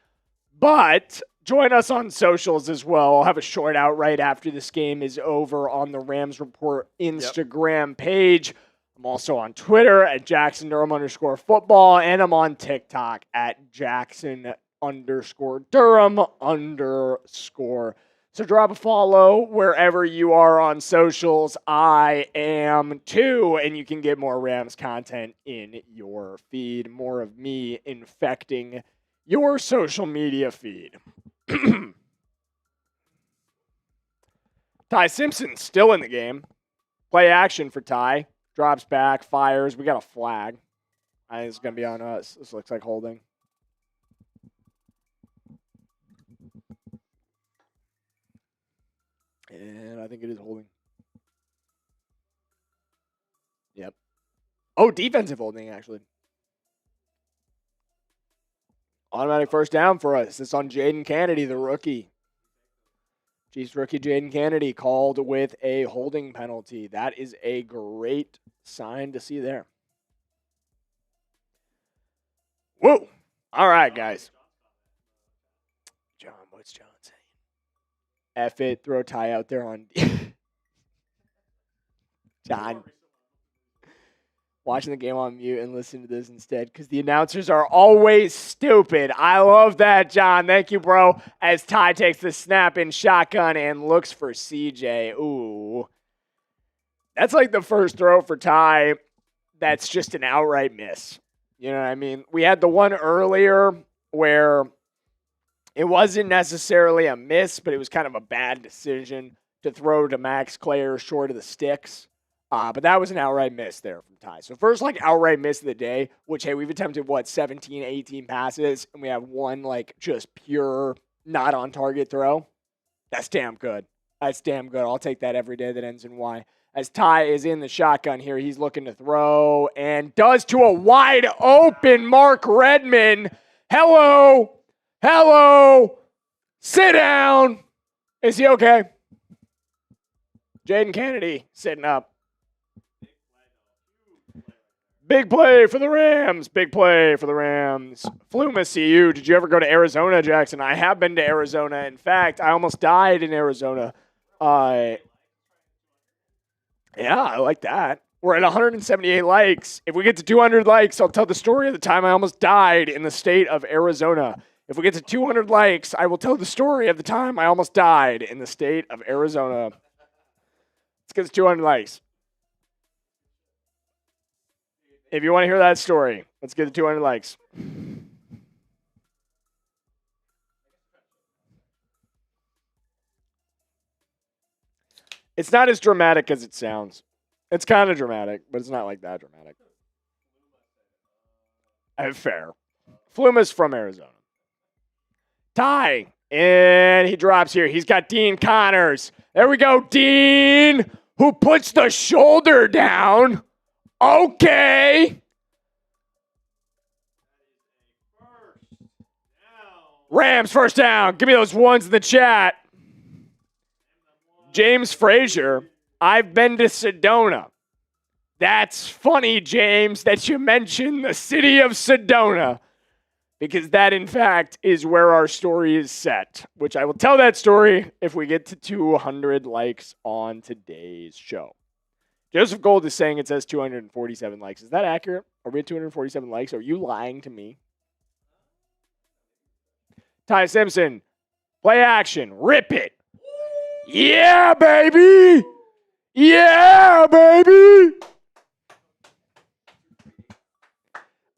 But Join us on socials as well. I'll have a short out right after this game is over on the Rams Report Instagram page. I'm also on Twitter at Jackson_Durham_football, and I'm on TikTok at Jackson_Durham_. So drop a follow wherever you are on socials. I am too, and you can get more Rams content in your feed. More of me infecting your social media feed. Ty Simpson still in the game. Play action for Ty. Drops back, fires. We got a flag. I think it's going to be on us. This looks like holding. And I think it is holding. Yep. Oh, defensive holding, actually. Automatic first down for us. It's on Jaden Kennedy, the rookie. Chiefs rookie Jaden Kennedy called with a holding penalty. That is a great sign to see there. Whoa. All right, guys. John, what's John saying? F it, throw Ty out there on John. Watching the game on mute and listen to this instead because the announcers are always stupid. I love that, John. Thank you, bro. As Ty takes the snap in shotgun and looks for CJ. Ooh. That's like the first throw for Ty that's just an outright miss. You know what I mean? We had the one earlier where it wasn't necessarily a miss, but it was kind of a bad decision to throw to Max Clayer short of the sticks. But that was an outright miss there from Ty. So first, like, outright miss of the day, which, hey, we've attempted, 17, 18 passes, and we have one, like, just pure not on target throw. That's damn good. That's damn good. I'll take that every day that ends in Y. As Ty is in the shotgun here, he's looking to throw and does to a wide open Mark Redmond. Hello. Sit down. Is he okay? Jaden Kennedy sitting up. Big play for the Rams. Big play for the Rams. Flumus CU. Did you ever go to Arizona, Jackson? I have been to Arizona. In fact, I almost died in Arizona. Yeah, I like that. We're at 178 likes. If we get to 200 likes, I'll tell the story of the time I almost died in the state of Arizona. If we get to 200 likes, I will tell the story of the time I almost died in the state of Arizona. Let's get to 200 likes. If you want to hear that story, let's get to 200 likes. It's not as dramatic as it sounds. It's kind of dramatic, but it's not like that dramatic. Fair. Flumus from Arizona. Ty, and he drops here. He's got Dean Connors. There we go, Dean, who puts the shoulder down. Okay. Rams first down. Give me those ones in the chat. James Frazier. I've been to Sedona. That's funny, James, that you mentioned the city of Sedona, because that, in fact, is where our story is set, which I will tell that story if we get to 200 likes on today's show. Joseph Gould is saying it says 247 likes. Is that accurate? Are we at 247 likes? Are you lying to me? Ty Simpson, play action. Rip it. Yeah, baby. Yeah, baby.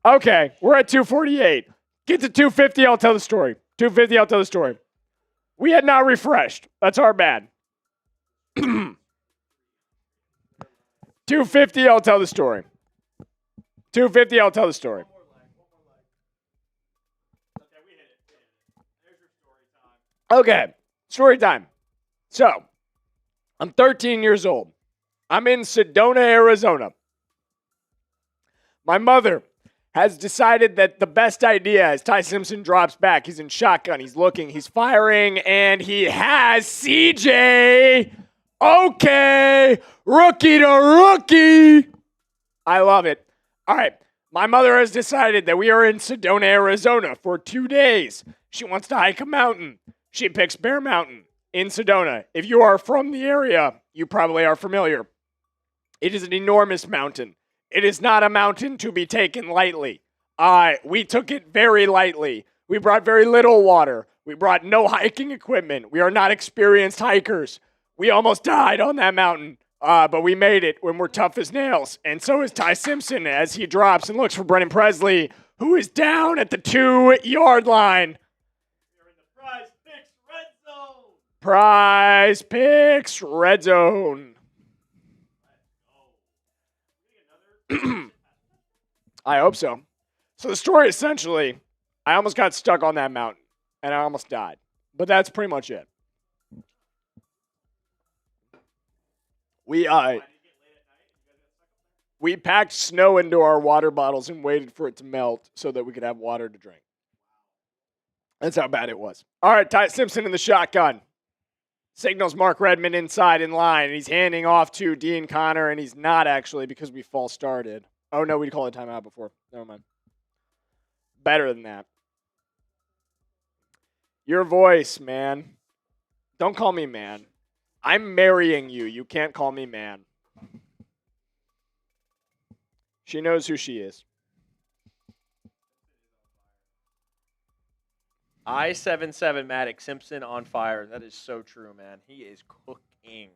Okay, we're at 248. Get to 250, I'll tell the story. 250, I'll tell the story. We had not refreshed. That's our bad. 250, I'll tell the story. 250, I'll tell the story. Okay, story time. So, I'm 13 years old. I'm in Sedona, Arizona. My mother has decided that the best idea, as Ty Simpson drops back, he's in shotgun, he's looking, he's firing, and he has CJ. Okay, rookie to rookie. I love it. All right, my mother has decided that we are in Sedona, Arizona for 2 days. She wants to hike a mountain. She picks Bear Mountain in Sedona. If you are from the area, you probably are familiar. It is an enormous mountain. It is not a mountain to be taken lightly. We took it very lightly. We brought very little water. We brought no hiking equipment. We are not experienced hikers. We almost died on that mountain, but we made it when we're tough as nails. And so is Ty Simpson as he drops and looks for Brennan Presley, who is down at the 2-yard line. You're in the Prize Picks Red Zone. Prize Picks Red Zone. I hope so. So the story essentially, I almost got stuck on that mountain, and I almost died. But that's pretty much it. We packed snow into our water bottles and waited for it to melt so that we could have water to drink. That's how bad it was. All right, Ty Simpson in the shotgun. Signals Mark Redmond inside in line, and he's handing off to Dean Connor, and he's not actually because we false started. Oh, no, we called a timeout before. Never mind. Better than that. Your voice, man. Don't call me man. I'm marrying you. You can't call me man. She knows who she is. I-77 Maddox Simpson on fire. That is so true, man. He is cooking.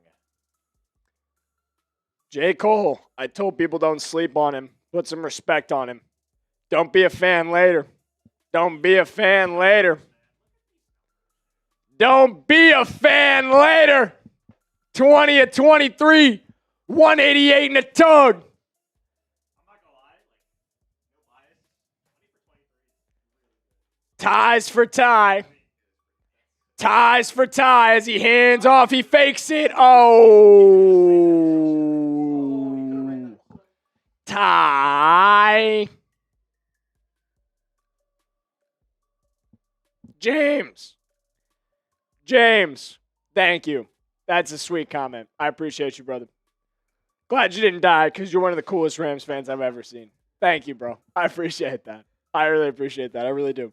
J. Cole, I told people don't sleep on him. Put some respect on him. Don't be a fan later. Don't be a fan later. Don't be a fan later. 20 of 23. 188 in a tug. Ties for Ty. Ties for Ty as he hands off. He fakes it. Oh. Ty. James. Thank you. That's a sweet comment. I appreciate you, brother. Glad you didn't die because you're one of the coolest Rams fans I've ever seen. Thank you, bro. I appreciate that. I really appreciate that. I really do.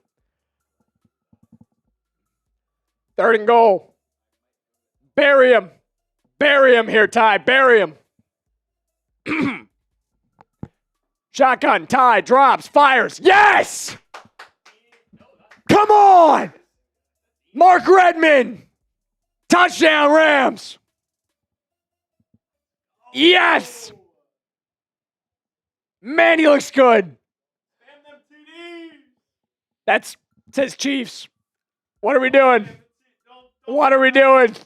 3rd and goal. Bury him. Bury him here, Ty. Bury him. Shotgun. Ty drops. Fires. Yes! Come on! Mark Redmond. Touchdown, Rams. Yes! Man, he looks good. That says Chiefs. What are we doing? What are we doing?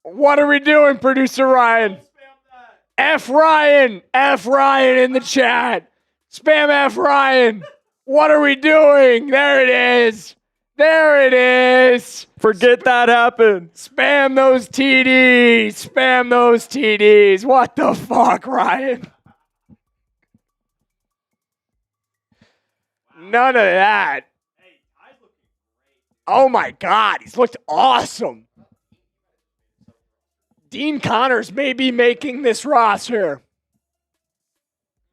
What are we doing, producer Ryan? F Ryan. F Ryan in the chat. Spam F Ryan. What are we doing? There it is. There it is. Forget that happened. Spam those TDs. Spam those TDs. What the fuck, Ryan? None of that. Oh my God, he's looked awesome. Dean Connors may be making this roster.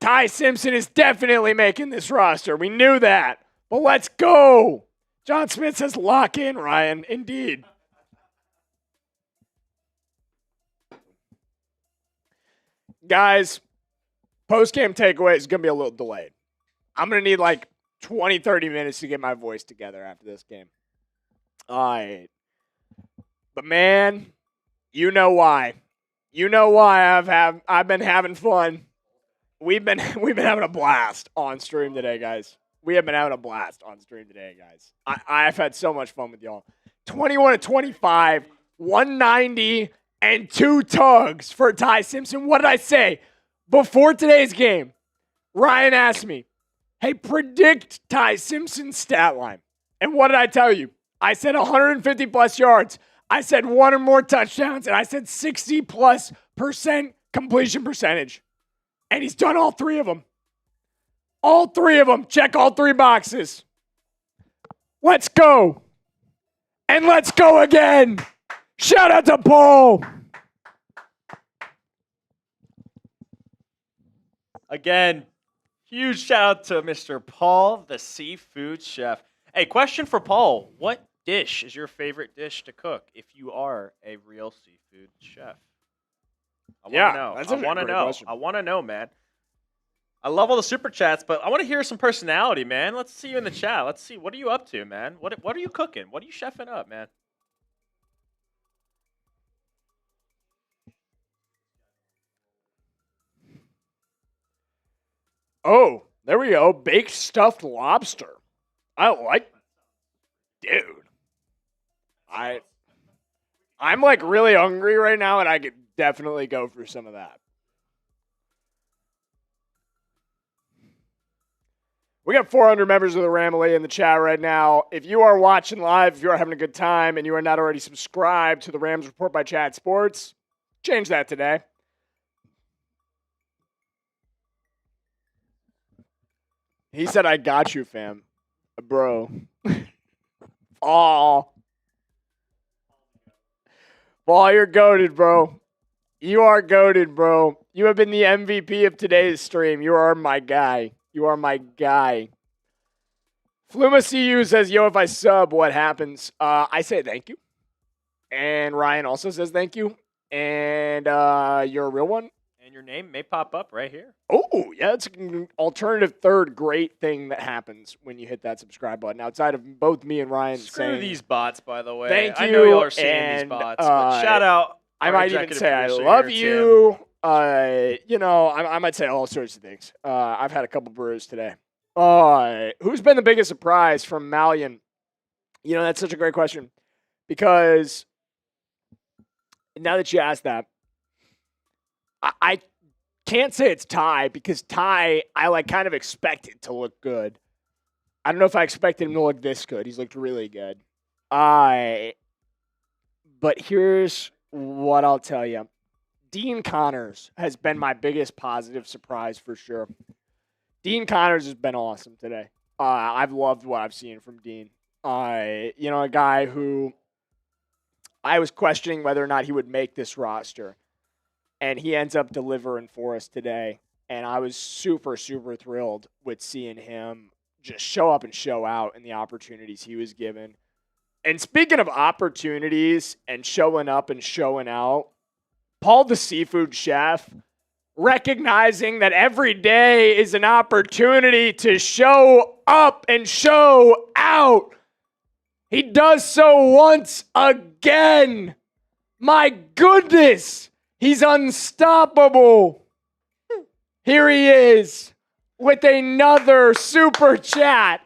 Ty Simpson is definitely making this roster. We knew that. But let's go. John Smith says lock in, Ryan. Indeed. Guys, post-game takeaway is going to be a little delayed. I'm going to need like 20, 30 minutes to get my voice together after this game. All right. But man, you know why. You know why I've been having fun. We've been having a blast on stream today, guys. We have been having a blast on stream today, guys. I've had so much fun with y'all. 21 to 25, 190, and 2 tugs for Ty Simpson. What did I say? Before today's game, Ryan asked me, hey, predict Ty Simpson's stat line. And what did I tell you? I said 150 plus yards. I said 1 or more touchdowns. And I said 60+% completion percentage. And he's done all 3 of them. All 3 of them. Check all 3 boxes. Let's go. And let's go again. Shout out to Paul. Again, huge shout out to Mr. Paul, the seafood chef. Hey, question for Paul. What dish is your favorite dish to cook if you are a real seafood chef? I want to know. That's I a want to great know. question. I want to know, man. I love all the super chats, but I want to hear some personality, man. Let's see you in the chat. Let's see. What are you up to, man? What are you cooking? What are you chefing up, man? Oh, there we go. Baked stuffed lobster. I like, dude. I'm like really hungry right now, and I could definitely go for some of that. We got 400 members of the Ramily in the chat right now. If you are watching live, if you are having a good time, and you are not already subscribed to the Rams Report by Chad Sports, change that today. He said, I got you, fam. Bro. Aw. Paul, you're goated, bro. You are goated, bro. You have been the MVP of today's stream. You are my guy. You are my guy. Fluma CU says, yo, if I sub, what happens? I say thank you. And Ryan also says thank you. And you're a real one. And your name may pop up right here. Oh, yeah, it's an alternative third great thing that happens when you hit that subscribe button. Outside of both me and Ryan Screw saying these bots, by the way. thank you. I know y'all are seeing these and, bots, but shout out. I our might even executive say I producer love here, you. I might say all sorts of things. I've had a couple brews today. Who's been the biggest surprise from Malian? You know, that's such a great question because now that you asked that, I can't say it's Ty because Ty, I like kind of expected to look good. I don't know if I expected him to look this good. He's looked really good. But here's what I'll tell you. Dean Connors has been my biggest positive surprise for sure. Dean Connors has been awesome today. I've loved what I've seen from Dean. A guy who I was questioning whether or not he would make this roster. And he ends up delivering for us today. And I was super, super thrilled with seeing him just show up and show out in the opportunities he was given. And speaking of opportunities and showing up and showing out, Paul the Seafood Chef, recognizing that every day is an opportunity to show up and show out. He does so once again. My goodness. He's unstoppable. Here he is with another super chat.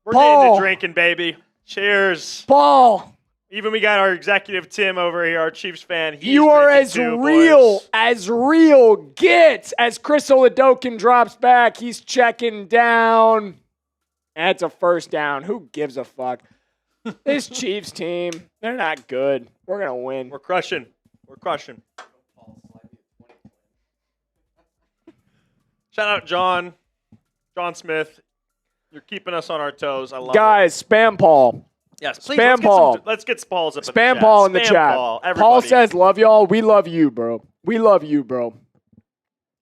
We're Paul. getting to drinking, baby. Cheers. Paul. Even we got our executive Tim over here, our Chiefs fan. He's You are drinking as too, real boys. as real gets. As Chris Oladokin drops back, he's checking down. That's a first down. Who gives a fuck? This Chiefs team, they're not good. We're going to win. We're crushing. We're crushing. Shout out John Smith. You're keeping us on our toes. I love it. Guys, spam Paul. Yes, please. Spam Paul. Let's get Spalls up Spam in the chat. Paul in the Spam chat. Paul, Paul everybody. says, love y'all. We love you, bro. We love you, bro.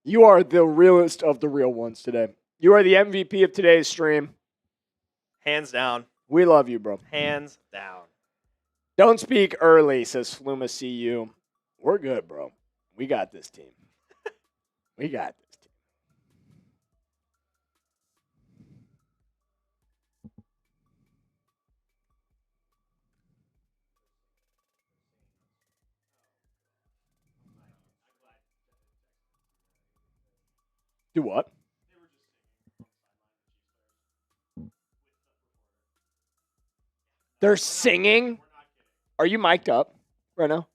You are the realest of the real ones today. You are the MVP of today's stream. Hands down. We love you, bro. Hands down. Don't speak early, says Fluma CU. We're good, bro. We got this team. We got this team. Do what? They're singing? Are you mic'd up right now?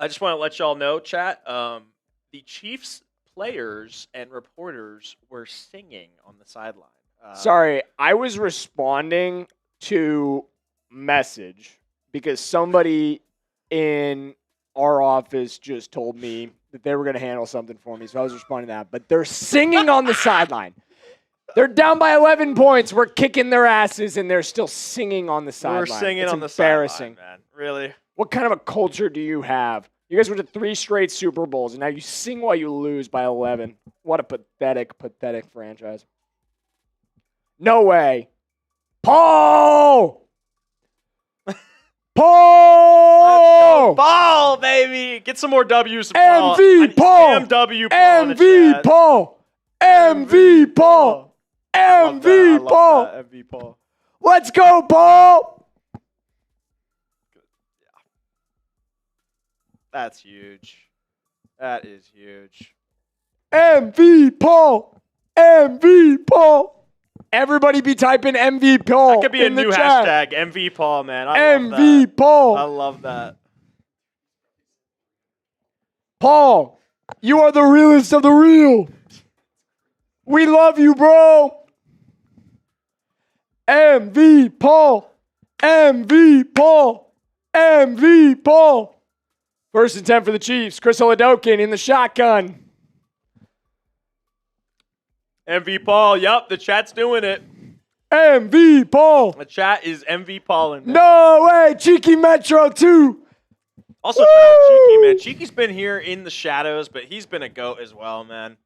I just want to let y'all know, chat, the Chiefs players and reporters were singing on the sideline. Sorry, I was responding to message because somebody in our office just told me that they were going to handle something for me, so I was responding to that. But they're singing on the sideline. They're down by 11 points. We're kicking their asses, and they're still singing on the sideline. We're singing it's on the embarrassing. sideline, man. Really? What kind of a culture do you have? You guys went to 3 straight Super Bowls, and now you sing while you lose by 11. What a pathetic, pathetic franchise. No way. Paul! Paul! Ball, baby. Get some more W's. MV Paul! MW Paul. in the MV chat. Paul! MV Paul! MV Paul! MV Paul. Let's go, Paul! That's huge. That is huge. MV Paul! MV Paul! Everybody be typing MV Paul. That could be a in the new chat. hashtag. MV Paul, man. I love MV that. Paul. I love that. Paul, you are the realest of the real. We love you, bro. MV Paul. MV Paul. MV Paul. First and 10 for the Chiefs. Chris Oladokin in the shotgun. MV Paul. Yup, the chat's doing it. MV Paul. The chat is MV Paul in there. No way. Cheeky Metro, too. Also, shout out Cheeky, man. Cheeky's been here in the shadows, but he's been a GOAT as well, man.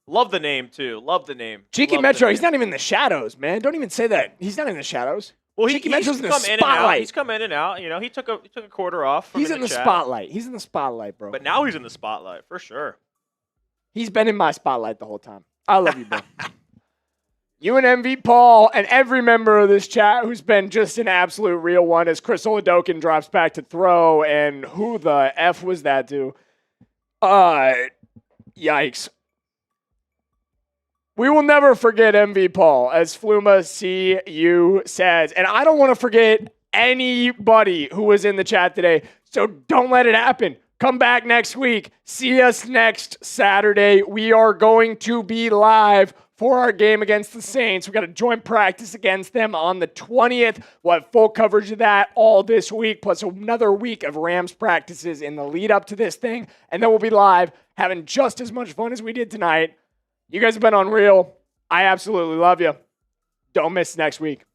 Love the name, too. Love the name. Cheeky Love Metro, the he's name. not even in the shadows, man. Don't even say that. He's not in the shadows. Well, Cheeky he's Metro's in the come in and out. spotlight. He's come in and out. You know, he took a quarter off from He's in the chat. spotlight. He's in the spotlight, bro. But now he's in the spotlight, for sure. He's been in my spotlight the whole time. I love you, bro. You and MV Paul and every member of this chat who's been just an absolute real one as Chris Oladokin drops back to throw. And who the F was that to? Yikes. We will never forget MV Paul, as Fluma CU says. And I don't want to forget anybody who was in the chat today. So don't let it happen. Come back next week. See us next Saturday. We are going to be live for our game against the Saints. We got a joint practice against them on the 20th. We'll have full coverage of that all this week, plus another week of Rams practices in the lead up to this thing. And then we'll be live having just as much fun as we did tonight. You guys have been unreal. I absolutely love you. Don't miss next week.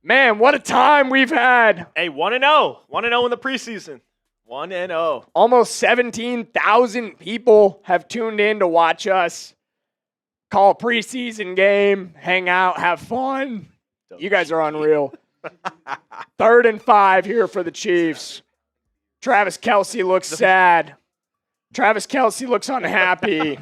Man, what a time we've had. Hey, 1-0. 1-0 in the preseason. 1-0. Almost 17,000 people have tuned in to watch us call a preseason game, hang out, have fun. You guys are unreal. 3rd and 5 here for the Chiefs. Travis Kelce looks sad. Travis Kelce looks unhappy.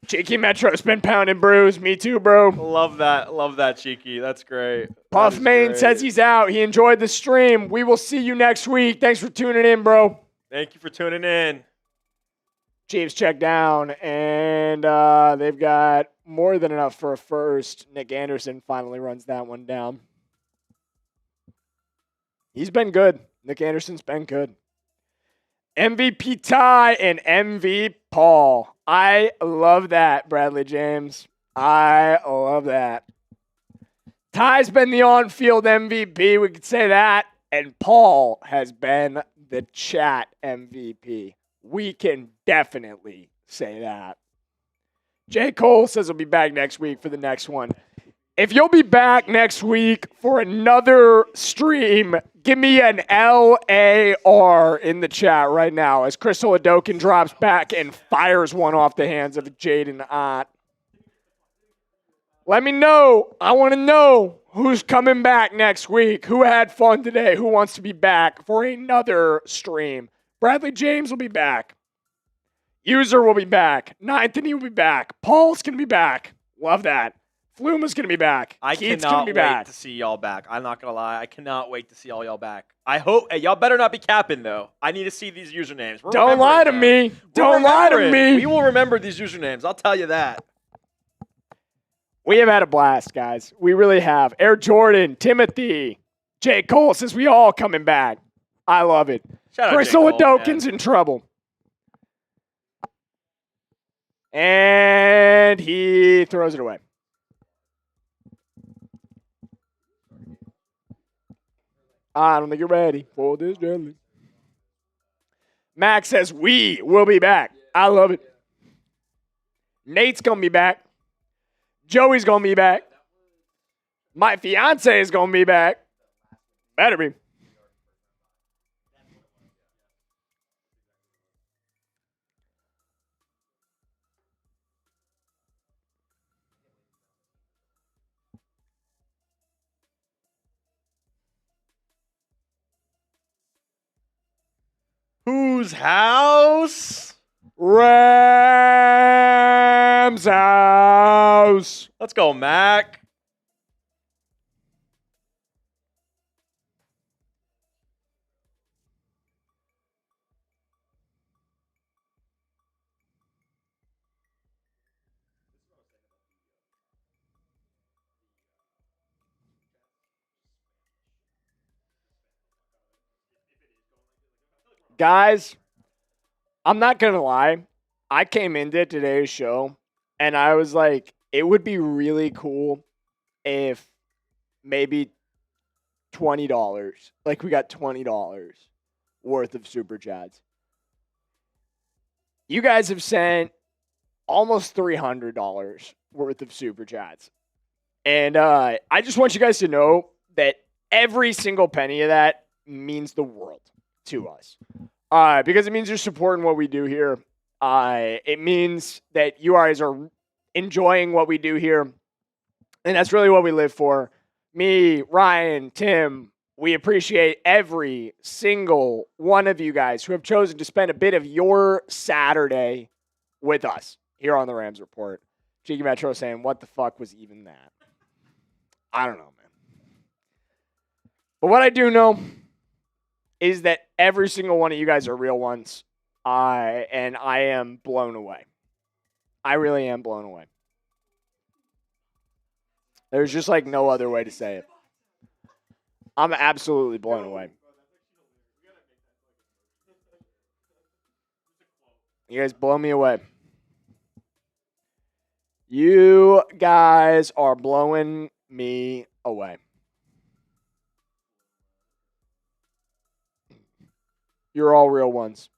Cheeky Metro's been pounding brews. Me too, bro. Love that. Love that, Cheeky. That's great. Puff That is Main great. says he's out. He enjoyed the stream. We will see you next week. Thanks for tuning in, bro. Thank you for tuning in. Chiefs check down, and they've got more than enough for a first. Nick Anderson finally runs that one down. He's been good. Nick Anderson's been good. MVP Ty and MV Paul. I love that, Bradley James. I love that. Ty's been the on-field MVP. We could say that. And Paul has been the chat MVP. We can definitely say that. J. Cole says he'll be back next week for the next one. If you'll be back next week for another stream, give me an LAR in the chat right now as Chris Oladokin drops back and fires one off the hands of Jaden Ott. Let me know. I want to know who's coming back next week, who had fun today, who wants to be back for another stream. Bradley James will be back. User will be back. Anthony will be back. Paul's going to be back. Love that. Fluma's going to be back. I Keith's cannot gonna be wait back. to see y'all back. I'm not going to lie. I cannot wait to see all y'all back. I hope. Hey, y'all better not be capping, though. I need to see these usernames. We're Don't lie to remembering me. them. Don't We're lie to remembering. me. We will remember these usernames. I'll tell you that. We have had a blast, guys. We really have. Air Jordan, Timothy, J. Cole says we all coming back. I love it. Shout out Chris J. Cole, Oladokin's man. in trouble. And he throws it away. I don't think you're ready for this jelly. Max says we will be back. I love it. Nate's going to be back. Joey's going to be back. My fiance is going to be back. Better be. Whose house? Rams house. Let's go, Mac. Guys, I'm not going to lie. I came into today's show and I was like, it would be really cool if maybe $20, like we got $20 worth of Super Chats. You guys have sent almost $300 worth of Super Chats. And I just want you guys to know that every single penny of that means the world to us. Because it means you're supporting what we do here. It means that you guys are enjoying what we do here. And that's really what we live for. Me, Ryan, Tim, we appreciate every single one of you guys who have chosen to spend a bit of your Saturday with us here on the Rams Report. Cheeky Metro saying, what the fuck was even that? I don't know, man. But what I do know is that every single one of you guys are real ones. And I am blown away. I really am blown away. There's just like no other way to say it. I'm absolutely blown away. You guys blow me away. You guys are blowing me away. You're all real ones.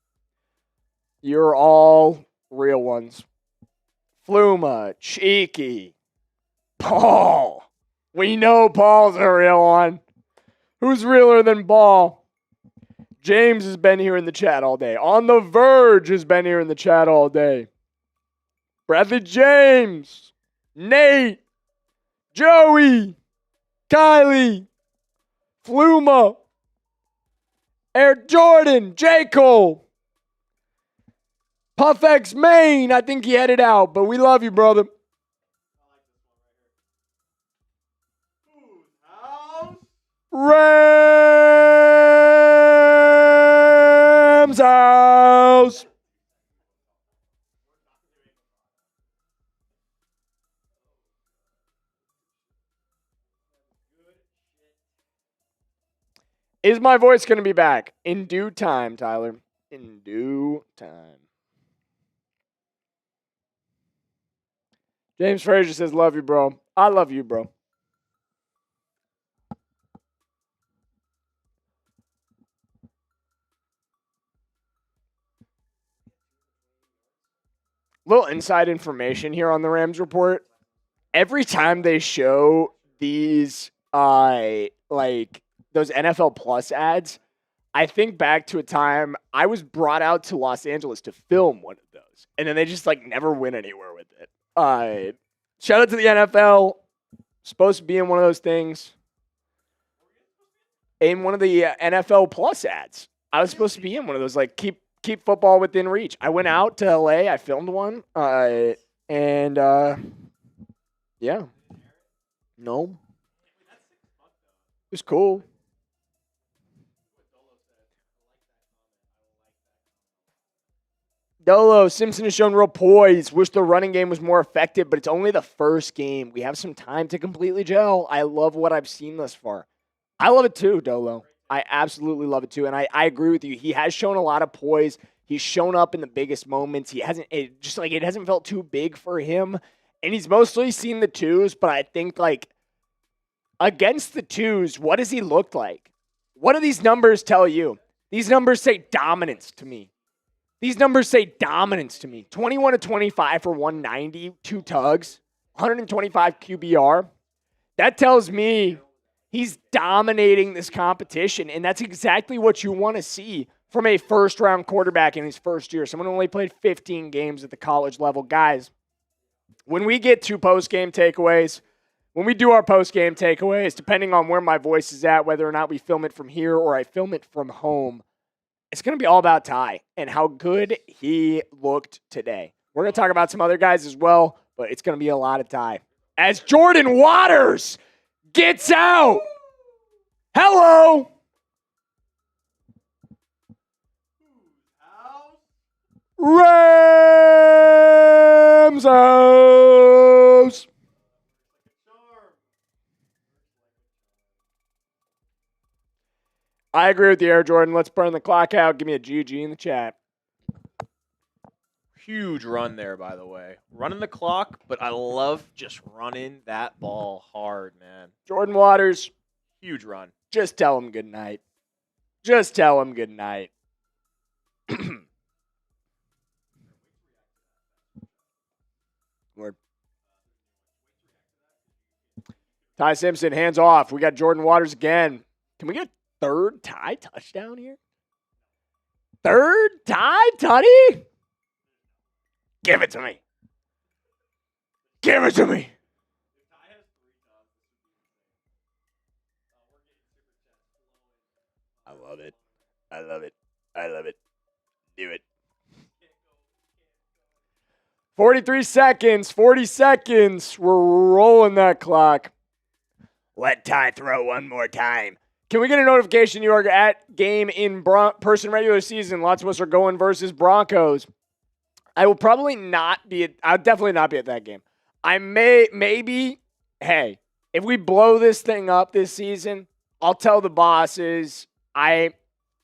You're all real ones. Fluma, Cheeky, Paul. We know Paul's a real one. Who's realer than Paul? James has been here in the chat all day. On the Verge has been here in the chat all day. Bradley James, Nate, Joey, Kylie, Fluma, Air Jordan, J. Cole, PuffX Main. I think he headed out, but we love you, brother. Rams house. Is my voice going to be back? In due time, Tyler. In due time. James Frazier says, love you, bro. I love you, bro. Little inside information here on the Rams Report. Every time they show these, like those NFL Plus ads, I think back to a time I was brought out to Los Angeles to film one of those, and then they just like never went anywhere with it. Shout out to the NFL. Supposed to be in one of those things. In one of the NFL Plus ads. I was supposed to be in one of those, like keep football within reach. I went out to LA. I filmed one. And yeah. No. It was cool. Dolo, Simpson has shown real poise. Wish the running game was more effective, but it's only the first game. We have some time to completely gel. I love what I've seen thus far. I love it too, Dolo. I absolutely love it too. And I agree with you. He has shown a lot of poise. He's shown up in the biggest moments. It hasn't felt too big for him. And he's mostly seen the twos, but I think like against the twos, what does he look like? What do these numbers tell you? These numbers say dominance to me. 21 to 25 for 190, 2 tugs, 125 QBR. That tells me he's dominating this competition, and that's exactly what you want to see from a first-round quarterback in his first year. Someone who only played 15 games at the college level. Guys, when we get to post-game takeaways, when we do our post-game takeaways, depending on where my voice is at, whether or not we film it from here or I film it from home, it's going to be all about Ty and how good he looked today. We're going to talk about some other guys as well, but it's going to be a lot of Ty. As Jordan Waters gets out. Hello. Rams house. I agree with you, Air Jordan. Let's burn the clock out. Give me a GG in the chat. Huge run there, by the way. Running the clock, but I love just running that ball hard, man. Jordan Waters, Huge run. just tell him good night. Just tell him good night. Word. Ty Simpson, hands off. We got Jordan Waters again. Can we get a third Ty touchdown here? Third Ty tutty? Give it to me. Give it to me. I love it. I love it. I love it. Do it. 43 seconds. 40 seconds. We're rolling that clock. Let Ty throw one more time. Can we get a notification you are at game in person regular season? Lots of us are going versus Broncos. I will probably not be I'll definitely not be at that game. I maybe, hey, if we blow this thing up this season, I'll tell the bosses. I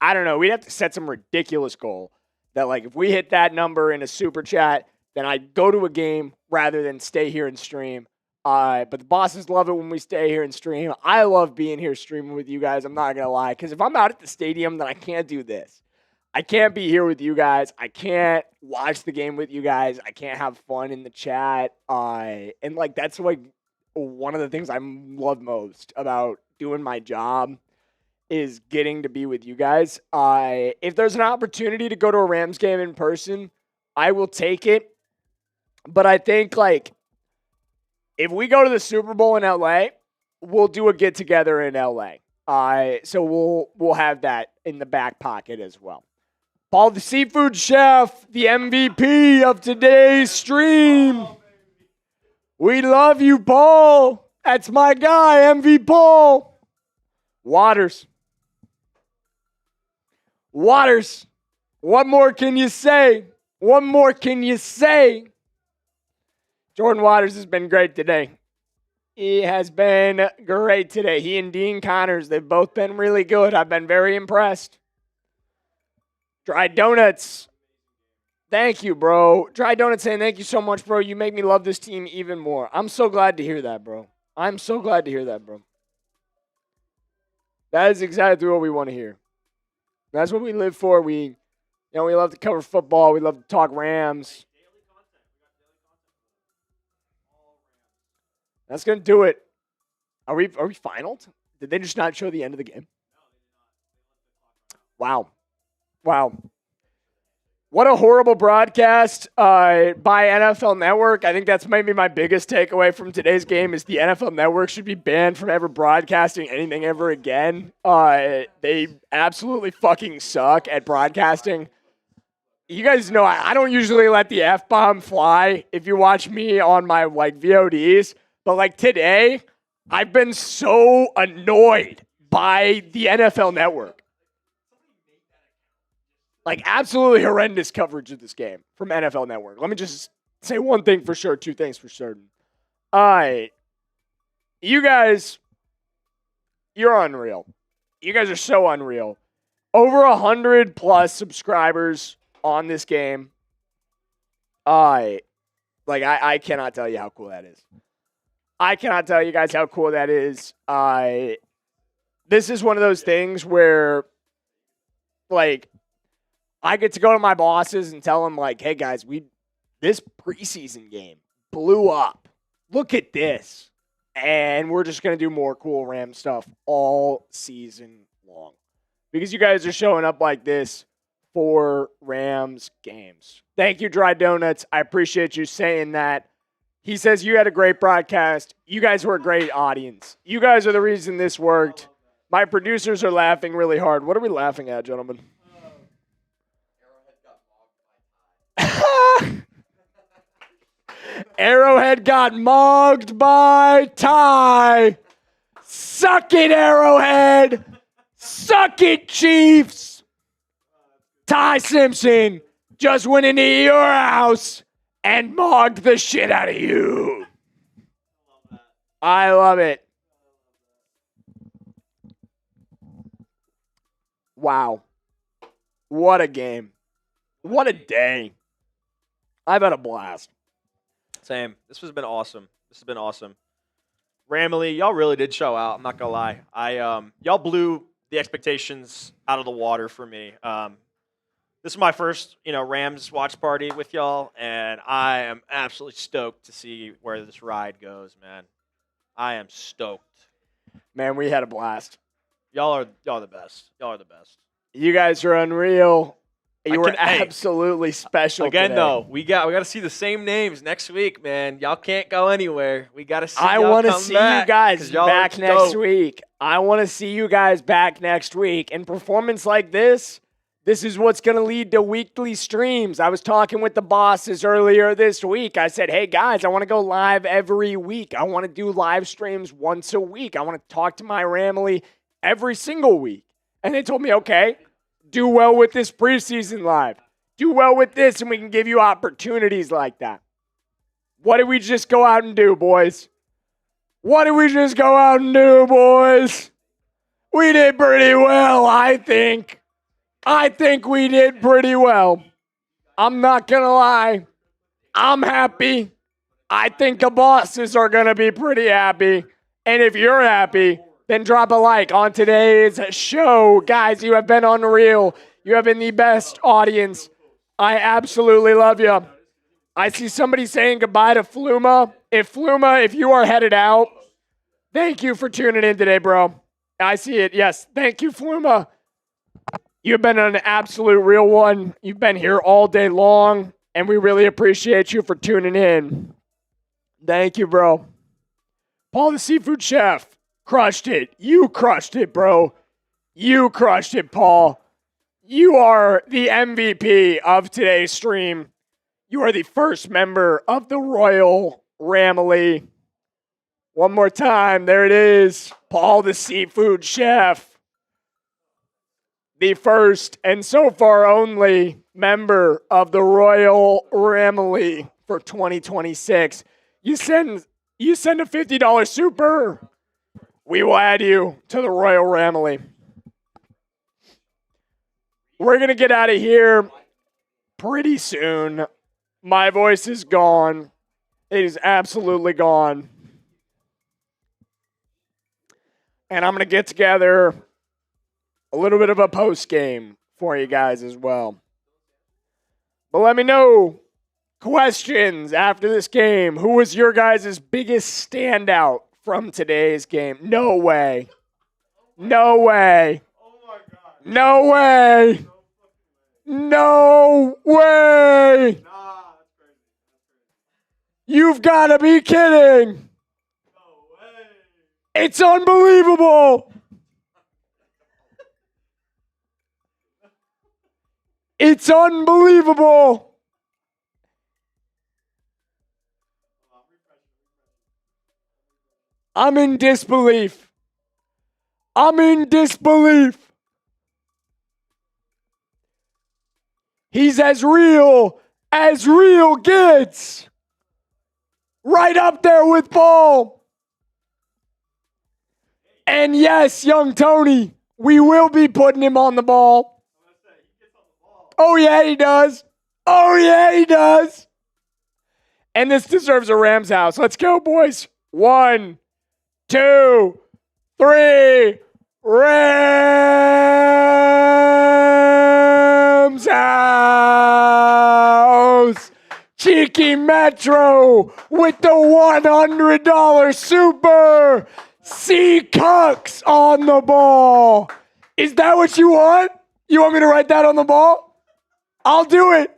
don't know. We'd have to set some ridiculous goal that, like, if we hit that number in a super chat, then I'd go to a game rather than stay here and stream. But the bosses love it when we stay here and stream. I love being here streaming with you guys. I'm not going to lie. Because if I'm out at the stadium, then I can't do this. I can't be here with you guys. I can't watch the game with you guys. I can't have fun in the chat. And, like, that's, like, one of the things I love most about doing my job is getting to be with you guys. If there's an opportunity to go to a Rams game in person, I will take it. But I think, like, if we go to the Super Bowl in LA, we'll do a get-together in LA. So we'll have that in the back pocket as well. Paul, the seafood chef, the MVP of today's stream. We love you, Paul. That's my guy, MV Paul. Waters. What more can you say? What more can you say? Jordan Waters has been great today. He has been great today. He and Dean Connors, they've both been really good. I've been very impressed. Dry Donuts. Thank you, bro. Dry Donuts saying thank you so much, bro. You make me love this team even more. I'm so glad to hear that, bro. I'm so glad to hear that, bro. That is exactly what we want to hear. That's what we live for. We love to cover football. We love to talk Rams. That's going to do it. Are we finaled? Did they just not show the end of the game? Wow. What a horrible broadcast by NFL Network. I think that's maybe my biggest takeaway from today's game is the NFL Network should be banned from ever broadcasting anything ever again. They absolutely fucking suck at broadcasting. You guys know I don't usually let the F-bomb fly if you watch me on my, like, VODs. But, like, today, I've been so annoyed by the NFL Network. Like, absolutely horrendous coverage of this game from NFL Network. Let me just say one thing for sure, two things for certain. You guys, you're unreal. You guys are so unreal. Over 100+ subscribers on this game. I cannot tell you how cool that is. I cannot tell you guys how cool that is. This is one of those things where, like, I get to go to my bosses and tell them, like, hey, guys, this preseason game blew up. Look at this. And we're just going to do more cool Ram stuff all season long. Because you guys are showing up like this for Rams games. Thank you, Dry Donuts. I appreciate you saying that. He says you had a great broadcast. You guys were a great audience. You guys are the reason this worked. My producers are laughing really hard. What are we laughing at, gentlemen? Arrowhead got mugged by Ty. Suck it, Arrowhead. Suck it, Chiefs. Ty Simpson just went into your house and mugged the shit out of you. I love it. Wow. What a game. What a day. I've had a blast. Same. This has been awesome. Ramley, y'all really did show out. I'm not gonna lie. Y'all blew the expectations out of the water for me. This is my first, Rams watch party with y'all, and I am absolutely stoked to see where this ride goes, man. I am stoked. Man, we had a blast. Y'all are the best. Y'all are the best. You guys are unreal. You were absolutely special again, today. though. We got to see the same names next week, man. Y'all can't go anywhere. We got to see. I want to see you guys back next week. I want to see you guys back next week. And performance like this is what's going to lead to weekly streams. I was talking with the bosses earlier this week. I said, hey, guys, I want to go live every week. I want to do live streams once a week. I want to talk to my family every single week. And they told me, okay, do well with this preseason live. Do well with this, and we can give you opportunities like that. What did we just go out and do, boys? What did we just go out and do, boys? We did pretty well, I think. I think we did pretty well. I'm not going to lie. I'm happy. I think the bosses are going to be pretty happy. And if you're happy, then drop a like on today's show. Guys, you have been unreal. You have been the best audience. I absolutely love you. I see somebody saying goodbye to Fluma. If you are headed out, thank you for tuning in today, bro. I see it. Yes, thank you, Fluma. You've been an absolute real one. You've been here all day long, and we really appreciate you for tuning in. Thank you, bro. Paul the Seafood Chef. Crushed it. You crushed it, bro. You crushed it, Paul. You are the MVP of today's stream. You are the first member of the Royal Ramily. One more time. There it is. Paul the Seafood Chef. The first and so far only member of the Royal Ramily for 2026. You send a $50 super. We will add you to the Royal Ramily. We're going to get out of here pretty soon. My voice is gone. It is absolutely gone. And I'm going to get together a little bit of a post game for you guys as well. But let me know questions after this game. Who was your guys' biggest standout from today's game? No way. No way. No way. No way. You've got to be kidding. It's unbelievable. It's unbelievable. I'm in disbelief. I'm in disbelief. He's as real gets. Right up there with Paul. And yes, young Tony, we will be putting him on the ball. Oh, yeah, he does. Oh, yeah, he does. And this deserves a Rams house. Let's go, boys. 1, 2, 3. Rams house. Cheeky Metro with the $100 super. C. Cucks on the ball. Is that what you want? You want me to write that on the ball? I'll do it.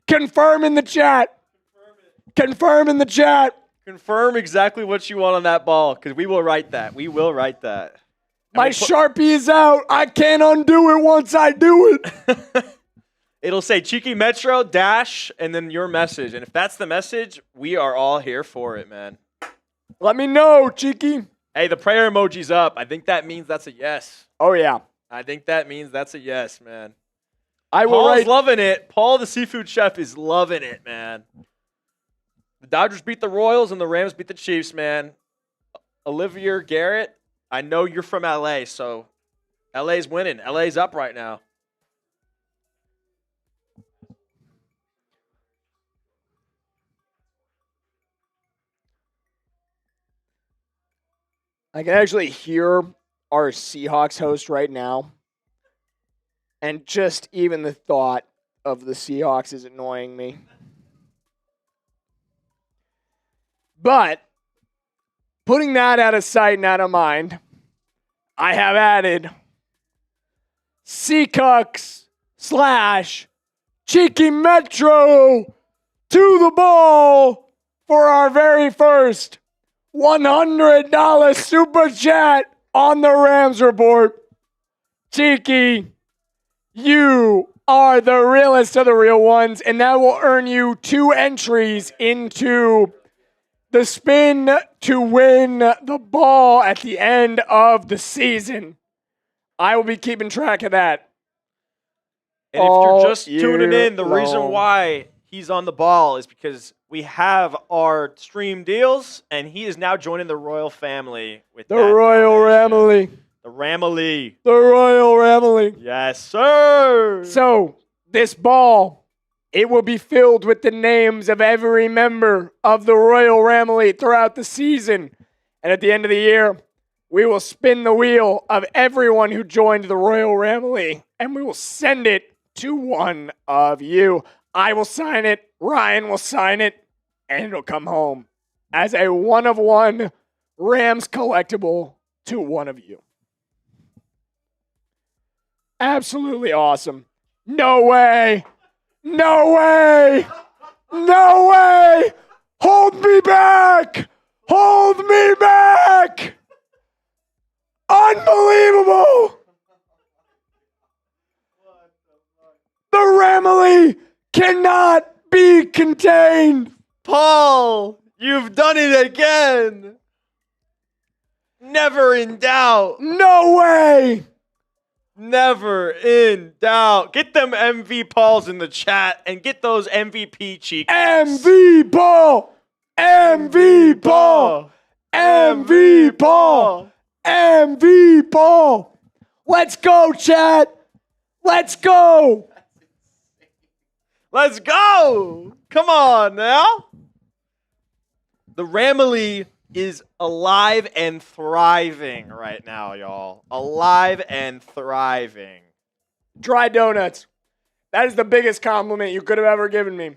Confirm in the chat. Confirm in the chat. Confirm exactly what you want on that ball, because we will write that. We will write that. My Sharpie is out. I can't undo it once I do it. It'll say Cheeky Metro dash and then your message. And if that's the message, we are all here for it, man. Let me know, Cheeky. Hey, the prayer emoji's up. I think that means that's a yes. Oh, yeah. I think that means that's a yes, man. I will Paul's write. loving it. Paul, the seafood chef, is loving it, man. The Dodgers beat the Royals and the Rams beat the Chiefs, man. Olivia Garrett, I know you're from LA, so LA's winning. LA's up right now. I can actually hear our Seahawks host right now. And just even the thought of the Seahawks is annoying me. But putting that out of sight and out of mind, I have added Seacucks / Cheeky Metro to the ball for our very first $100 super chat on the Rams Report. Cheeky, you are the realest of the real ones, and that will earn you 2 entries into the spin to win the ball at the end of the season. I will be keeping track of that. And if you're just all tuning year in, the reason long. why he's on the ball is because we have our stream deals, and he is now joining the Royal family with The that Royal donation. Ramily. The Ramily. The Royal Ramily. Yes, sir. So, this ball, it will be filled with the names of every member of the Royal Ramily throughout the season. And at the end of the year, we will spin the wheel of everyone who joined the Royal Ramily, and we will send it to one of you. I will sign it, Ryan will sign it, and it'll come home as a 1-of-1 Rams collectible to one of you. Absolutely awesome. No way. No way. No way. Hold me back. Hold me back. Unbelievable. The Ramily cannot be contained. Paul, you've done it again. Never in doubt. No way. Never in doubt. Get them MV Pauls in the chat and get those MVP cheeks. MV ball. MV ball. MV ball. MV ball. Let's go, chat. Let's go. Let's go. Come on now. The Ramily is alive and thriving right now, y'all. Alive and thriving. Dry donuts. That is the biggest compliment you could have ever given me.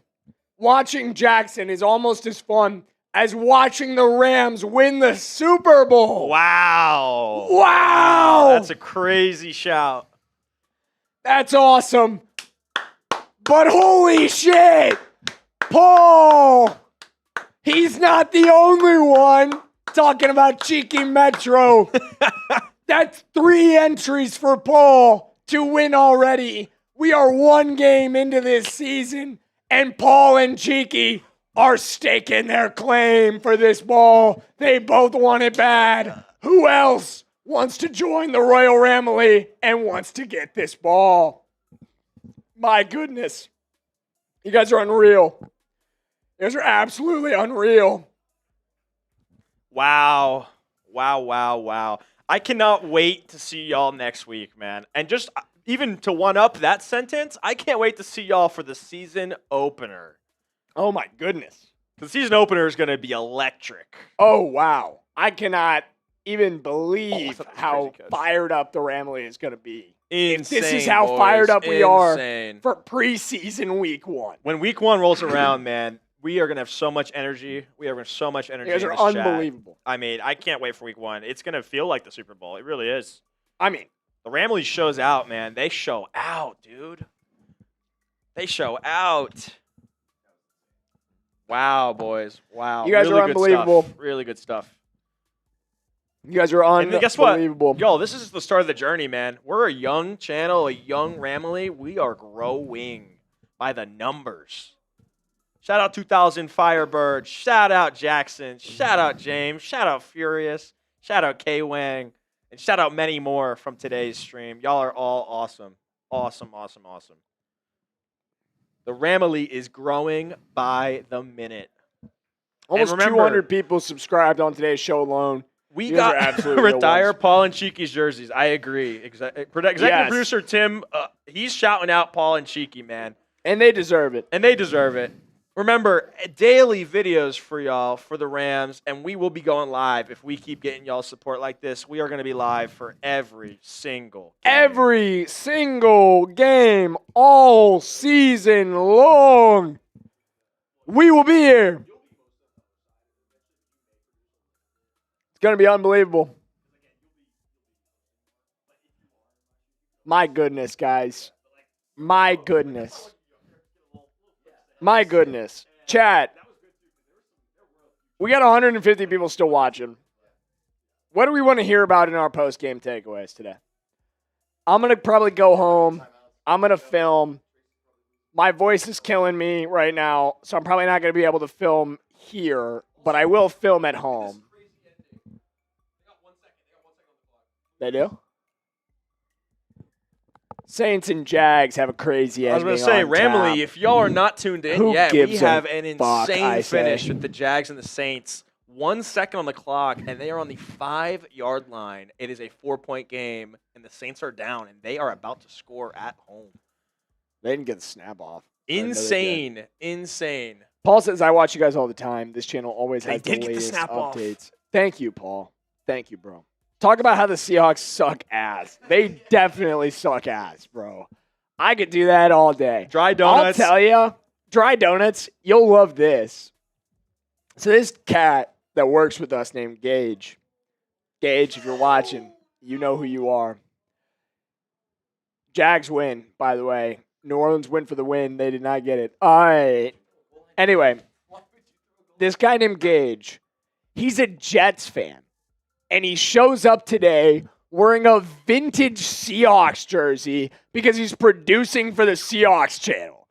Watching Jackson is almost as fun as watching the Rams win the Super Bowl. Wow. Wow. That's a crazy shout. That's awesome. But holy shit, Paul, he's not the only one talking about Cheeky Metro. That's 3 entries for Paul to win already. We are 1 game into this season, and Paul and Cheeky are staking their claim for this ball. They both want it bad. Who else wants to join the Royal Ramily and wants to get this ball? My goodness. You guys are unreal. You guys are absolutely unreal. Wow. Wow, wow, wow. I cannot wait to see y'all next week, man. And just even to one up that sentence, I can't wait to see y'all for the season opener. Oh my goodness. The season opener is going to be electric. Oh wow. I cannot even believe thought that was how crazy catch. fired up the Ramily is going to be. Insane, This is how boys. fired up we Insane. are for preseason week 1. When week 1 rolls around, man, we are going to have so much energy. We are going to have so much energy. You guys in are this chat. unbelievable. I mean, I can't wait for week 1. It's going to feel like the Super Bowl. It really is. I mean, The Ramily shows out, man. They show out, dude. They show out. Wow, boys. Wow. You guys really are good unbelievable. Stuff. Really good stuff. you guys are And then guess what? unbelievable. Yo, this is the start of the journey, man. We're a young channel, a young Ramily. We are growing. by the numbers. Shout out 2000 Firebird. Shout out Jackson. Shout out James. Shout out Furious. Shout out K-Wang. And shout out many more from today's stream. Y'all are all awesome. Awesome, awesome, awesome. The Ramily is growing by the minute. Almost remember, 200 people subscribed on today's show alone. We These are got absolute real retire ones. Paul and Cheeky's jerseys. I agree. Executive Yes. producer Tim, he's shouting out Paul and Cheeky, man. And they deserve it. And they deserve it. Remember, daily videos for y'all for the Rams, and we will be going live if we keep getting y'all support like this. We are going to be live for every single game. Every single game, all season long. We will be here. It's going to be unbelievable. My goodness, guys. My goodness. My goodness. Chat. We got 150 people still watching. What do we want to hear about in our post-game takeaways today? I'm going to probably go home. I'm going to film. My voice is killing me right now, so I'm probably not going to be able to film here, but I will film at home. They do? Saints and Jags have a crazy ending. I was going to say, on Ramily, tap. if y'all are not tuned in Who yet, gives we a have an fuck, I insane say. finish with the Jags and the Saints. 1 second on the clock, and they are on the 5-yard line. It is a 4-point game, and the Saints are down, and they are about to score at home. They didn't get the snap off. I know they did. Insane. Insane. Paul says, I watch you guys all the time. This channel always They has the did get the latest snap off. updates. Thank you, Paul. Thank you, bro. Talk about how the Seahawks suck ass. They definitely suck ass, bro. I could do that all day. Dry donuts. I'll tell you, dry donuts, you'll love this. So this cat that works with us named Gage. Gage, if you're watching, you know who you are. Jags win, by the way. New Orleans win for the win. They did not get it. All right. Anyway, this guy named Gage, he's a Jets fan. And he shows up today wearing a vintage Seahawks jersey because he's producing for the Seahawks channel.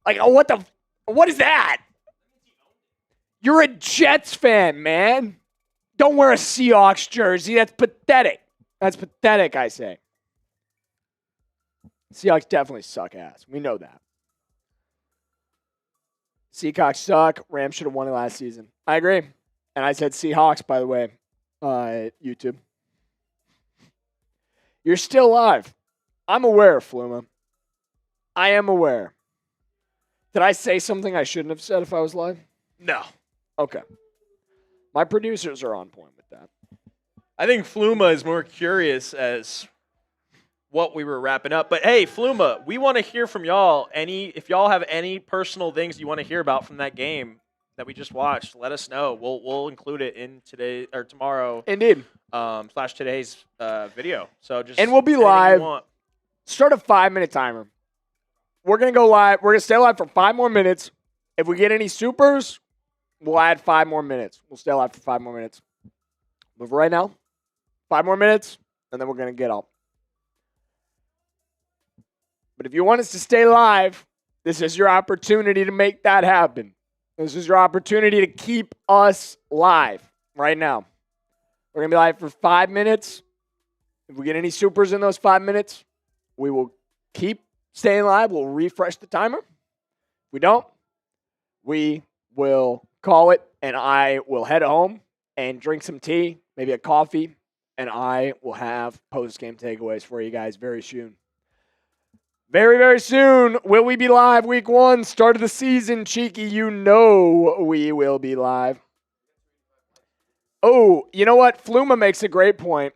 Like, oh, what is that? You're a Jets fan, man. Don't wear a Seahawks jersey. That's pathetic. That's pathetic, I say. Seahawks definitely suck ass. We know that. Seahawks suck. Rams should have won it last season. I agree. And I said Seahawks, by the way, YouTube. You're still live. I'm aware, Fluma. I am aware. Did I say something I shouldn't have said if I was live? No. Okay. My producers are on point with that. I think Fluma is more curious as what we were wrapping up. But hey, Fluma, we want to hear from y'all. If y'all have any personal things you want to hear about from that game that we just watched, let us know. We'll include it in today or tomorrow. Indeed. / today's video. So just And we'll be anything you live. want. Start a 5-minute timer. We're going to go live. We're going to stay live for 5 more minutes. If we get any supers, we'll add 5 more minutes. We'll stay live for 5 more minutes. But for right now, 5 more minutes, and then we're going to get up. But if you want us to stay live, this is your opportunity to make that happen. This is your opportunity to keep us live right now. We're going to be live for 5 minutes. If we get any supers in those 5 minutes, we will keep staying live. We'll refresh the timer. If we don't, we will call it, and I will head home and drink some tea, maybe a coffee, and I will have post-game takeaways for you guys very soon. Very, very soon. Will we be live week 1, start of the season? Cheeky, you know we will be live. Oh, you know what? Fluma makes a great point.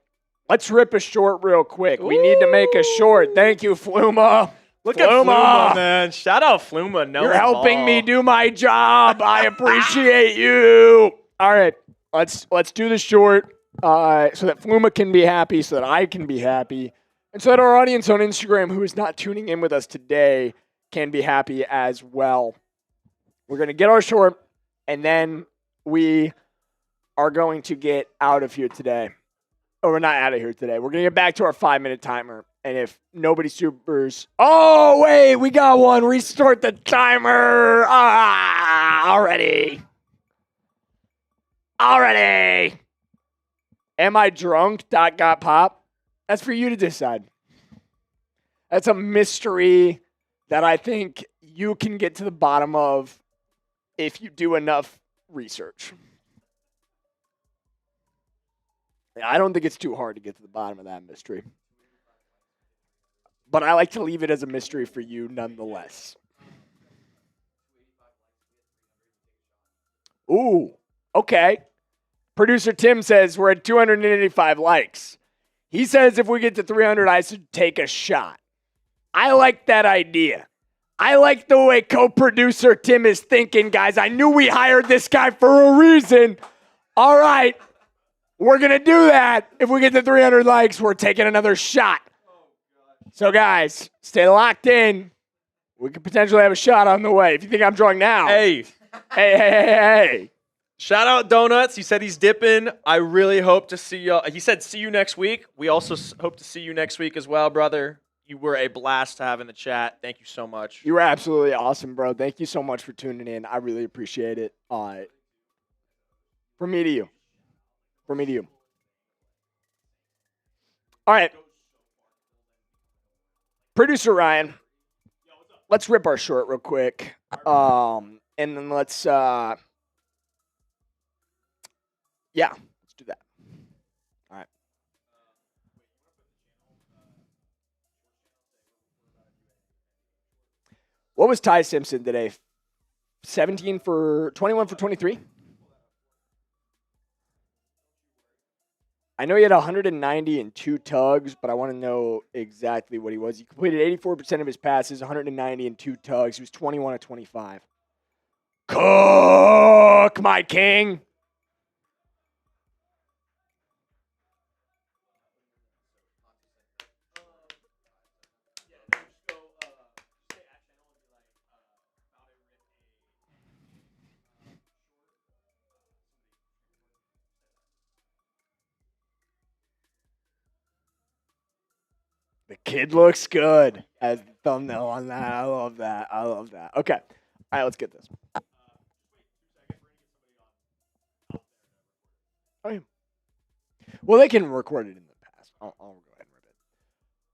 Let's rip a short real quick. We need to make a short. Thank you, Fluma. Look at Fluma, man. Shout out Fluma. You're helping me do my job. I appreciate you. All right, let's do the short so that Fluma can be happy, so that I can be happy, and so that our audience on Instagram who is not tuning in with us today can be happy as well. We're going to get our short, and then we are going to get out of here today. Oh, we're not out of here today. We're going to get back to our 5-minute timer, And if nobody supers, oh wait, we got one. Restart the timer. Already. Am I drunk? Got pop. That's for you to decide. That's a mystery that I think you can get to the bottom of if you do enough research. I don't think it's too hard to get to the bottom of that mystery. But I like to leave it as a mystery for you nonetheless. Ooh, okay. Producer Tim says we're at 285 likes. He says if we get to 300, I should take a shot. I like that idea. I like the way co-producer Tim is thinking, guys. I knew we hired this guy for a reason. All right, we're going to do that. If we get to 300 likes, we're taking another shot. So, guys, stay locked in. We could potentially have a shot on the way. If you think I'm drunk now. Hey. Shout out Donuts. He said he's dipping. I really hope to see y'all. He said see you next week. We also hope to see you next week as well, brother. You were a blast to have in the chat. Thank you so much. You were absolutely awesome, bro. Thank you so much for tuning in. I really appreciate it. From me to you. All right. Producer Ryan, let's rip our short real quick. And then let's, let's do that. All right. What was Ty Simpson today? 21 for 23? I know he had 190 and 2 tugs, but I want to know exactly what he was. He completed 84% of his passes, 190 and 2 tugs. He was 21 of 25. Cook, my king. The kid looks good as the thumbnail on that. I love that. Okay. All right, let's get this. Okay. Well, they can record it in the past. I'll go ahead and rip it.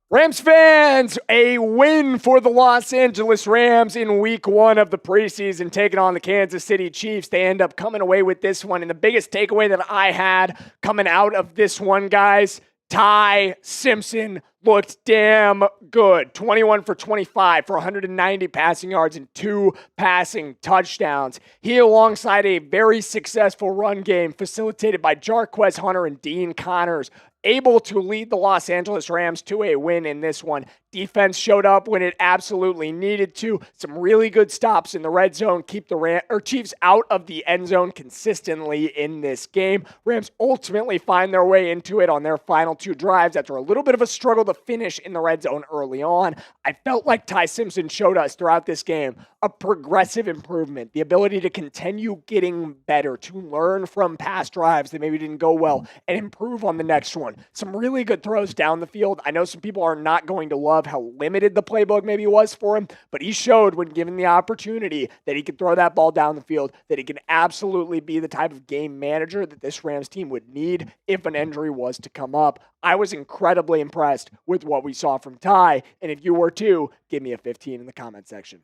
Rams fans, a win for the Los Angeles Rams in week 1 of the preseason, taking on the Kansas City Chiefs. They end up coming away with this one. And the biggest takeaway that I had coming out of this one, guys, Ty Simpson looked damn good. 21 for 25 for 190 passing yards and 2 passing touchdowns. He, alongside a very successful run game facilitated by Jarquez Hunter and Dean Connors, able to lead the Los Angeles Rams to a win in this one. Defense showed up when it absolutely needed to. Some really good stops in the red zone. Keep the Chiefs out of the end zone consistently in this game. Rams ultimately find their way into it on their final 2 drives after a little bit of a struggle to finish in the red zone early on. I felt like Ty Simpson showed us throughout this game a progressive improvement, the ability to continue getting better, to learn from past drives that maybe didn't go well and improve on the next one. Some really good throws down the field. I know some people are not going to love how limited the playbook maybe was for him, but he showed when given the opportunity that he could throw that ball down the field, that he can absolutely be the type of game manager that this Rams team would need if an injury was to come up. I was incredibly impressed with what we saw from Ty, and if you were too, give me a 15 in the comment section.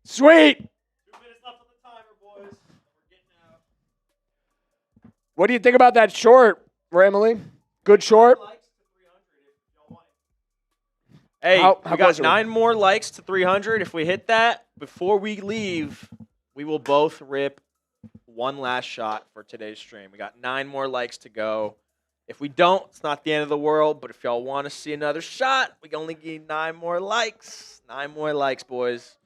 Sweet! 2 minutes left on the timer, boys. We're getting out. What do you think about that short, Emily? Good short? Hey, how we got 9 more likes to 300. If we hit that, before we leave, we will both rip one last shot for today's stream. We got 9 more likes to go. If we don't, it's not the end of the world, but if y'all want to see another shot, we only need 9 more likes. 9 more likes, boys.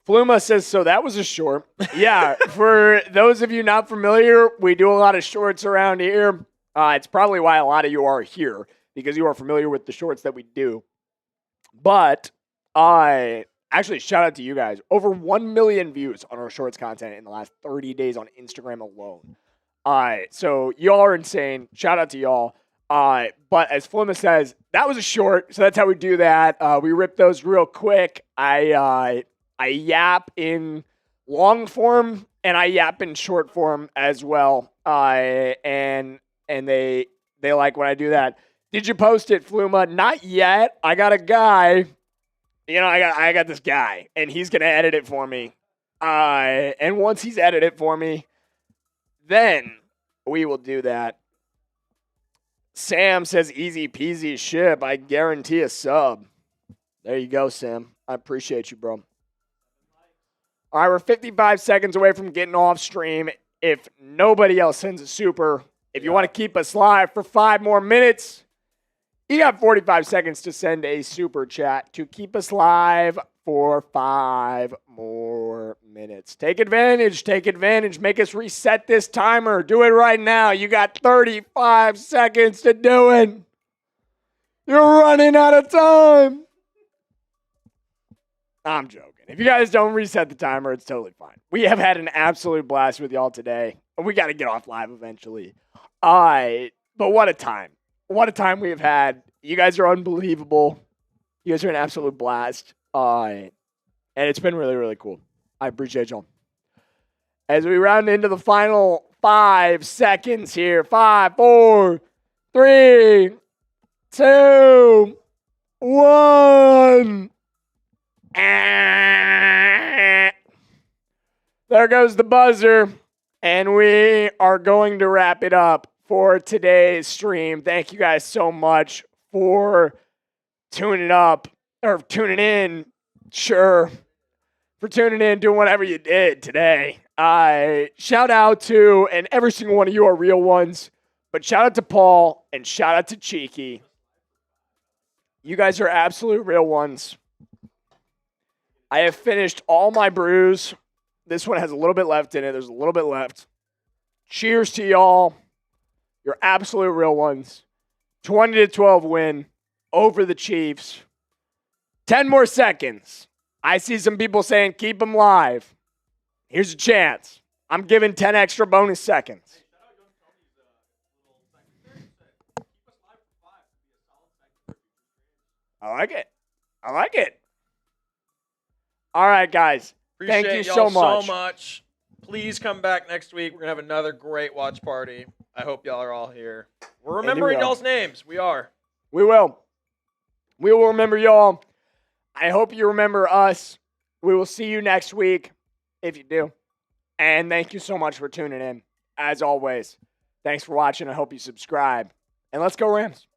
Fluma says, so that was a short. Yeah, for those of you not familiar, we do a lot of shorts around here. It's probably why a lot of you are here, because you are familiar with the shorts that we do. But actually, shout out to you guys. Over 1 million views on our shorts content in the last 30 days on Instagram alone. So y'all are insane. Shout out to y'all. But as Flima says, that was a short, so that's how we do that. We rip those real quick. I yap in long form and I yap in short form as well. And they like when I do that. Did you post it, Fluma? Not yet. I got a guy. I got this guy, and he's gonna edit it for me. And once he's edited it for me, then we will do that. Sam says easy peasy ship. I guarantee a sub. There you go, Sam. I appreciate you, bro. All right, we're 55 seconds away from getting off stream. If nobody else sends a super, if you want to keep us live for 5 more minutes, you got 45 seconds to send a super chat to keep us live for 5 more minutes. Take advantage. Take advantage. Make us reset this timer. Do it right now. You got 35 seconds to do it. You're running out of time. I'm joking. If you guys don't reset the timer, it's totally fine. We have had an absolute blast with y'all today. We got to get off live eventually. But what a time. What a time we have had. You guys are unbelievable. You guys are an absolute blast. And it's been really, really cool. I appreciate y'all. As we round into the final 5 seconds here. 5, 4, 3, 2, 1. There goes the buzzer. And we are going to wrap it up for today's stream. Thank you guys so much for tuning in. Sure. For tuning in, doing whatever you did today. Shout out to, and every single one of you are real ones, but shout out to Paul and shout out to Cheeky. You guys are absolute real ones. I have finished all my brews. This one has a little bit left in it. There's a little bit left. Cheers to y'all. You're absolute real ones. 20-12 win over the Chiefs. 10 more seconds. I see some people saying keep them live. Here's a chance. I'm giving 10 extra bonus seconds. I like it. I like it. All right, guys. Thank you so much. Please come back next week. We're going to have another great watch party. I hope y'all are all here. We're remembering y'all's names. We are. We will. We will remember y'all. I hope you remember us. We will see you next week, if you do. And thank you so much for tuning in. As always, thanks for watching. I hope you subscribe. And let's go Rams.